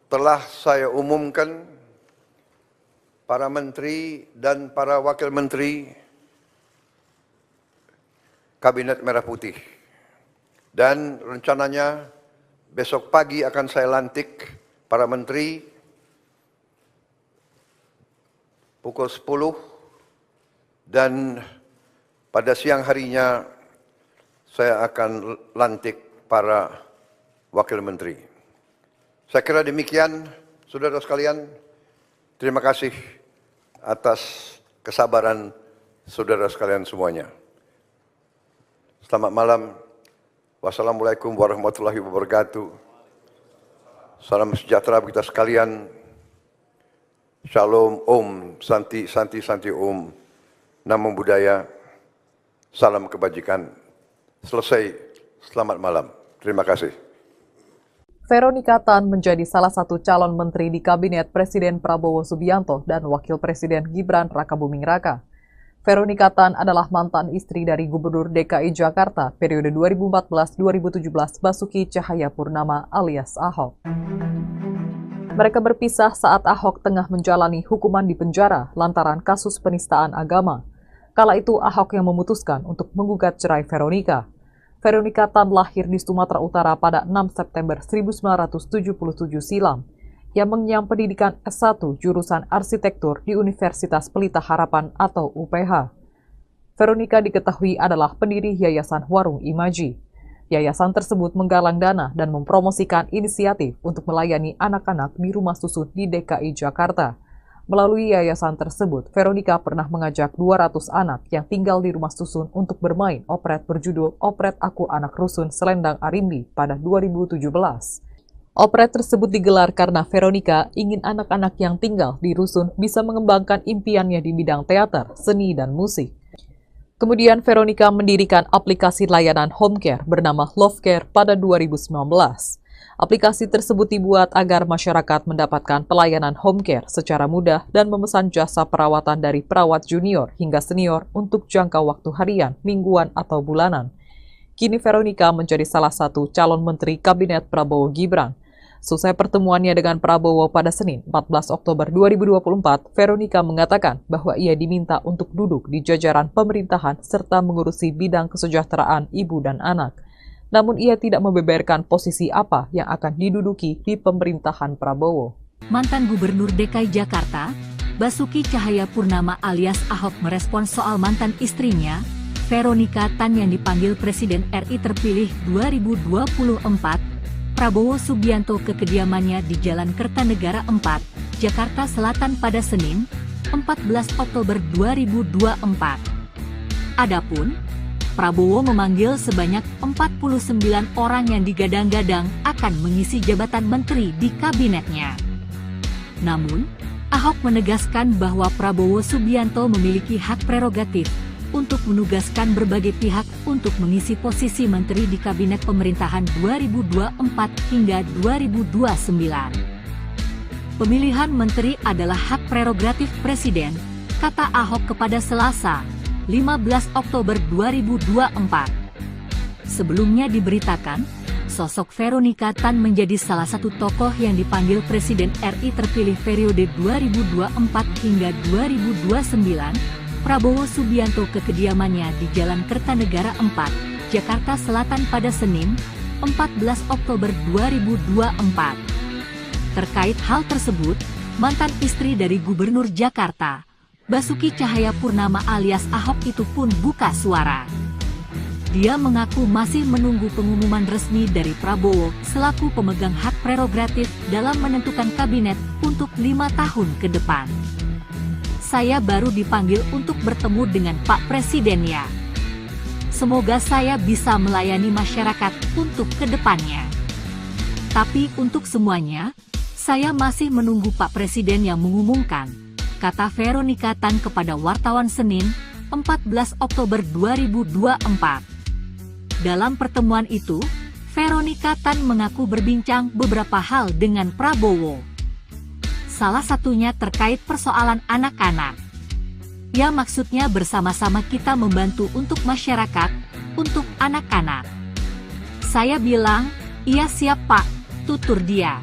telah saya umumkan para menteri dan para wakil menteri Kabinet Merah Putih. Dan rencananya besok pagi akan saya lantik para menteri pukul 10 dan pada siang harinya saya akan lantik para Wakil Menteri. Saya kira demikian, saudara sekalian. Terima kasih atas kesabaran saudara sekalian semuanya. Selamat malam. Wassalamualaikum warahmatullahi wabarakatuh. Salam sejahtera kita sekalian. Shalom, Om, Santi, Santi, Santi, Om. Namo Buddhaya. Salam kebajikan. Selesai. Selamat malam. Terima kasih. Veronika Tan menjadi salah satu calon menteri di Kabinet Presiden Prabowo Subianto dan Wakil Presiden Gibran Rakabuming Raka. Veronika Tan adalah mantan istri dari Gubernur DKI Jakarta periode 2014-2017 Basuki Cahayapurnama alias Ahok. Mereka berpisah saat Ahok tengah menjalani hukuman di penjara lantaran kasus penistaan agama. Kala itu Ahok yang memutuskan untuk menggugat cerai Veronika. Veronika Tan lahir di Sumatera Utara pada 6 September 1977 silam. Yang mengenyam pendidikan S1 jurusan arsitektur di Universitas Pelita Harapan atau UPH. Veronika diketahui adalah pendiri Yayasan Warung Imaji. Yayasan tersebut menggalang dana dan mempromosikan inisiatif untuk melayani anak-anak di rumah susun di DKI Jakarta. Melalui yayasan tersebut, Veronika pernah mengajak 200 anak yang tinggal di rumah susun untuk bermain operet berjudul Operet Aku Anak Rusun Selendang Arimbi pada 2017. Operet tersebut digelar karena Veronika ingin anak-anak yang tinggal di rusun bisa mengembangkan impiannya di bidang teater, seni, dan musik. Kemudian Veronika mendirikan aplikasi layanan home care bernama Love Care pada 2019. Aplikasi tersebut dibuat agar masyarakat mendapatkan pelayanan home care secara mudah dan memesan jasa perawatan dari perawat junior hingga senior untuk jangka waktu harian, mingguan, atau bulanan. Kini Veronika menjadi salah satu calon menteri Kabinet Prabowo Gibran. Selesai pertemuannya dengan Prabowo pada Senin 14 Oktober 2024, Veronika mengatakan bahwa ia diminta untuk duduk di jajaran pemerintahan serta mengurusi bidang kesejahteraan ibu dan anak. Namun ia tidak membeberkan posisi apa yang akan diduduki di pemerintahan Prabowo. Mantan Gubernur DKI Jakarta, Basuki Cahayapurnama alias Ahok merespons soal mantan istrinya, Veronika Tan yang dipanggil Presiden RI terpilih 2024, Prabowo Subianto ke kediamannya di Jalan Kertanegara 4, Jakarta Selatan pada Senin, 14 Oktober 2024. Adapun, Prabowo memanggil sebanyak 49 orang yang digadang-gadang akan mengisi jabatan menteri di kabinetnya. Namun, Ahok menegaskan bahwa Prabowo Subianto memiliki hak prerogatif untuk menugaskan berbagai pihak untuk mengisi posisi menteri di kabinet pemerintahan 2024 hingga 2029. Pemilihan menteri adalah hak prerogatif Presiden, kata Ahok kepada Selasa, 15 Oktober 2024. Sebelumnya diberitakan, sosok Veronika Tan menjadi salah satu tokoh yang dipanggil Presiden RI terpilih periode 2024 hingga 2029, Prabowo Subianto ke kediamannya di Jalan Kertanegara 4, Jakarta Selatan pada Senin, 14 Oktober 2024. Terkait hal tersebut, mantan istri dari Gubernur Jakarta, Basuki Cahayapurnama alias Ahok itu pun buka suara. Dia mengaku masih menunggu pengumuman resmi dari Prabowo selaku pemegang hak prerogatif dalam menentukan kabinet untuk 5 tahun ke depan. Saya baru dipanggil untuk bertemu dengan Pak Presiden ya. Semoga saya bisa melayani masyarakat untuk kedepannya. Tapi untuk semuanya, saya masih menunggu Pak Presiden yang mengumumkan, kata Veronika Tan kepada wartawan Senin, 14 Oktober 2024. Dalam pertemuan itu, Veronika Tan mengaku berbincang beberapa hal dengan Prabowo. Salah satunya terkait persoalan anak-anak. Ya maksudnya bersama-sama kita membantu untuk masyarakat, untuk anak-anak. Saya bilang, iya siap Pak, tutur dia.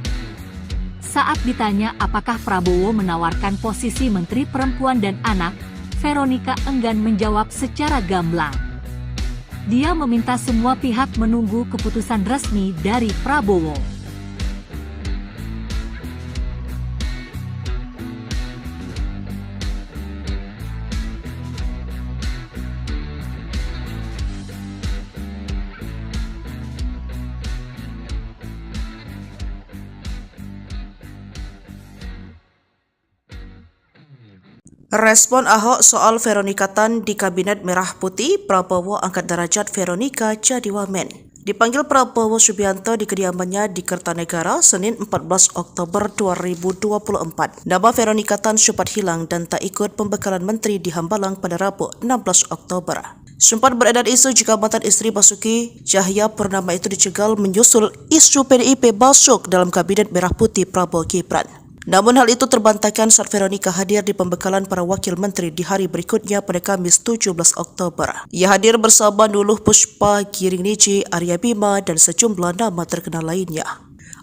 Saat ditanya apakah Prabowo menawarkan posisi Menteri Perempuan dan Anak, Veronika enggan menjawab secara gamblang. Dia meminta semua pihak menunggu keputusan resmi dari Prabowo. Respon Ahok soal Veronika Tan di Kabinet Merah Putih, Prabowo angkat derajat Veronika jadi wamen. Dipanggil Prabowo Subianto di kediamannya di Kertanegara, Senin 14 Oktober 2024. Nama Veronika Tan sempat hilang dan tak ikut pembekalan menteri di Hambalang pada Rabu 16 Oktober. Sempat beredar isu jika mantan istri Basuki Cahayapurnama itu dicegal menyusul isu PDIP masuk dalam Kabinet Merah Putih Prabowo Gibran. Namun hal itu terbantahkan saat Veronika hadir di pembekalan para wakil menteri di hari berikutnya pada Kamis 17 Oktober. Ia hadir bersama Nuluh Puspa, Giring Niji, Arya Bima, dan sejumlah nama terkenal lainnya.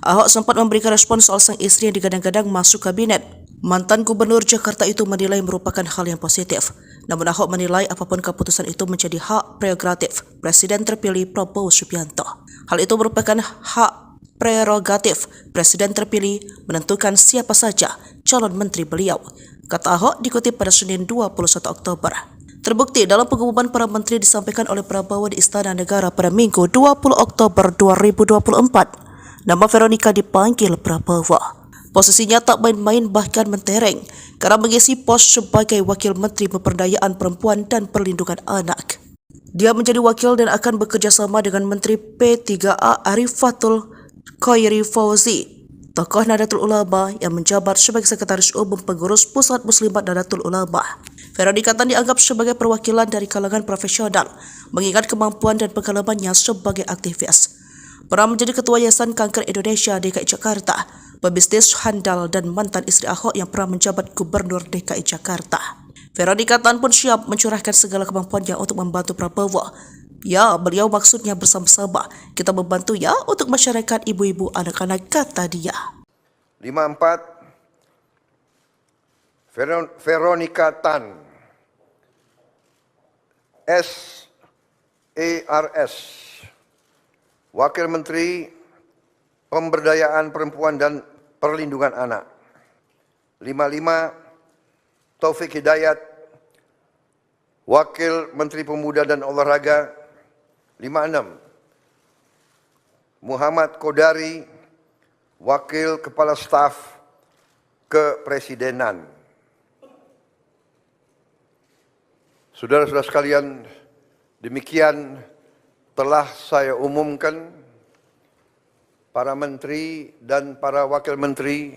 Ahok sempat memberikan respon soal sang istri yang digadang-gadang masuk kabinet. Mantan Gubernur Jakarta itu menilai merupakan hal yang positif. Namun Ahok menilai apapun keputusan itu menjadi hak prerogatif Presiden terpilih Prabowo Subianto. Hal itu merupakan hak prerogatif Presiden terpilih menentukan siapa saja calon menteri beliau, kata Ahok dikutip pada Senin 21 Oktober. Terbukti dalam pengumuman para menteri disampaikan oleh Prabowo di Istana Negara pada Minggu 20 Oktober 2024. Nama Veronika dipanggil Prabowo. Posisinya tak main-main bahkan mentereng karena mengisi pos sebagai Wakil Menteri Pemberdayaan Perempuan dan Perlindungan Anak. Dia menjadi wakil dan akan bekerja sama dengan Menteri P3A Arifatul Khairi Fauzi, tokoh Nahdlatul Ulama yang menjabat sebagai Sekretaris Umum Pengurus Pusat Muslimat Nahdlatul Ulama. Veronika Tan dianggap sebagai perwakilan dari kalangan profesional, mengingat kemampuan dan pengalamannya sebagai aktivis. Pernah menjadi Ketua Yayasan Kanker Indonesia DKI Jakarta, pebisnis handal dan mantan istri Ahok yang pernah menjabat Gubernur DKI Jakarta. Veronika Tan pun siap mencurahkan segala kemampuannya untuk membantu Prabowo. Ya, beliau maksudnya bersama-sama kita membantu ya untuk masyarakat ibu-ibu anak-anak, kata dia. 54 Veronika Tan SARS, Wakil Menteri Pemberdayaan Perempuan dan Perlindungan Anak. 55 Taufik Hidayat, Wakil Menteri Pemuda dan Olahraga. 56 Muhammad Kodari, Wakil Kepala Staf Kepresidenan. Saudara-saudara sekalian, demikian telah saya umumkan para menteri dan para wakil menteri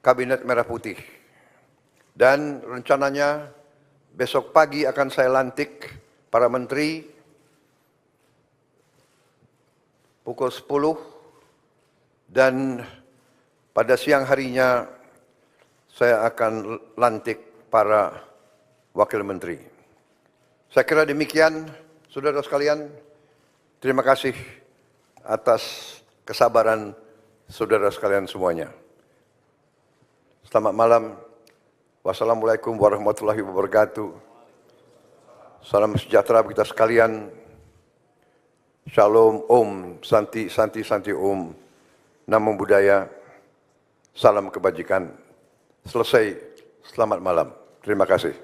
Kabinet Merah Putih. Dan rencananya besok pagi akan saya lantik para menteri pukul 10 dan pada siang harinya saya akan lantik para wakil menteri. Saya kira demikian, saudara sekalian. Terima kasih atas kesabaran saudara sekalian semuanya. Selamat malam. Wassalamualaikum warahmatullahi wabarakatuh. Salam sejahtera bagi kita sekalian. Shalom, Om, Santi, Santi, Santi, Om. Namo Buddhaya. Salam kebajikan. Selesai. Selamat malam. Terima kasih.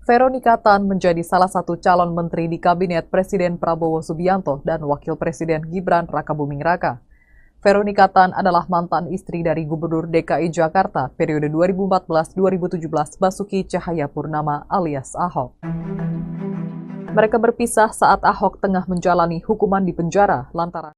Veronika Tan menjadi salah satu calon menteri di Kabinet Presiden Prabowo Subianto dan Wakil Presiden Gibran Rakabuming Raka. Veronika Tan adalah mantan istri dari Gubernur DKI Jakarta periode 2014-2017 Basuki Cahayapurnama alias Ahok. Mereka berpisah saat Ahok tengah menjalani hukuman di penjara lantaran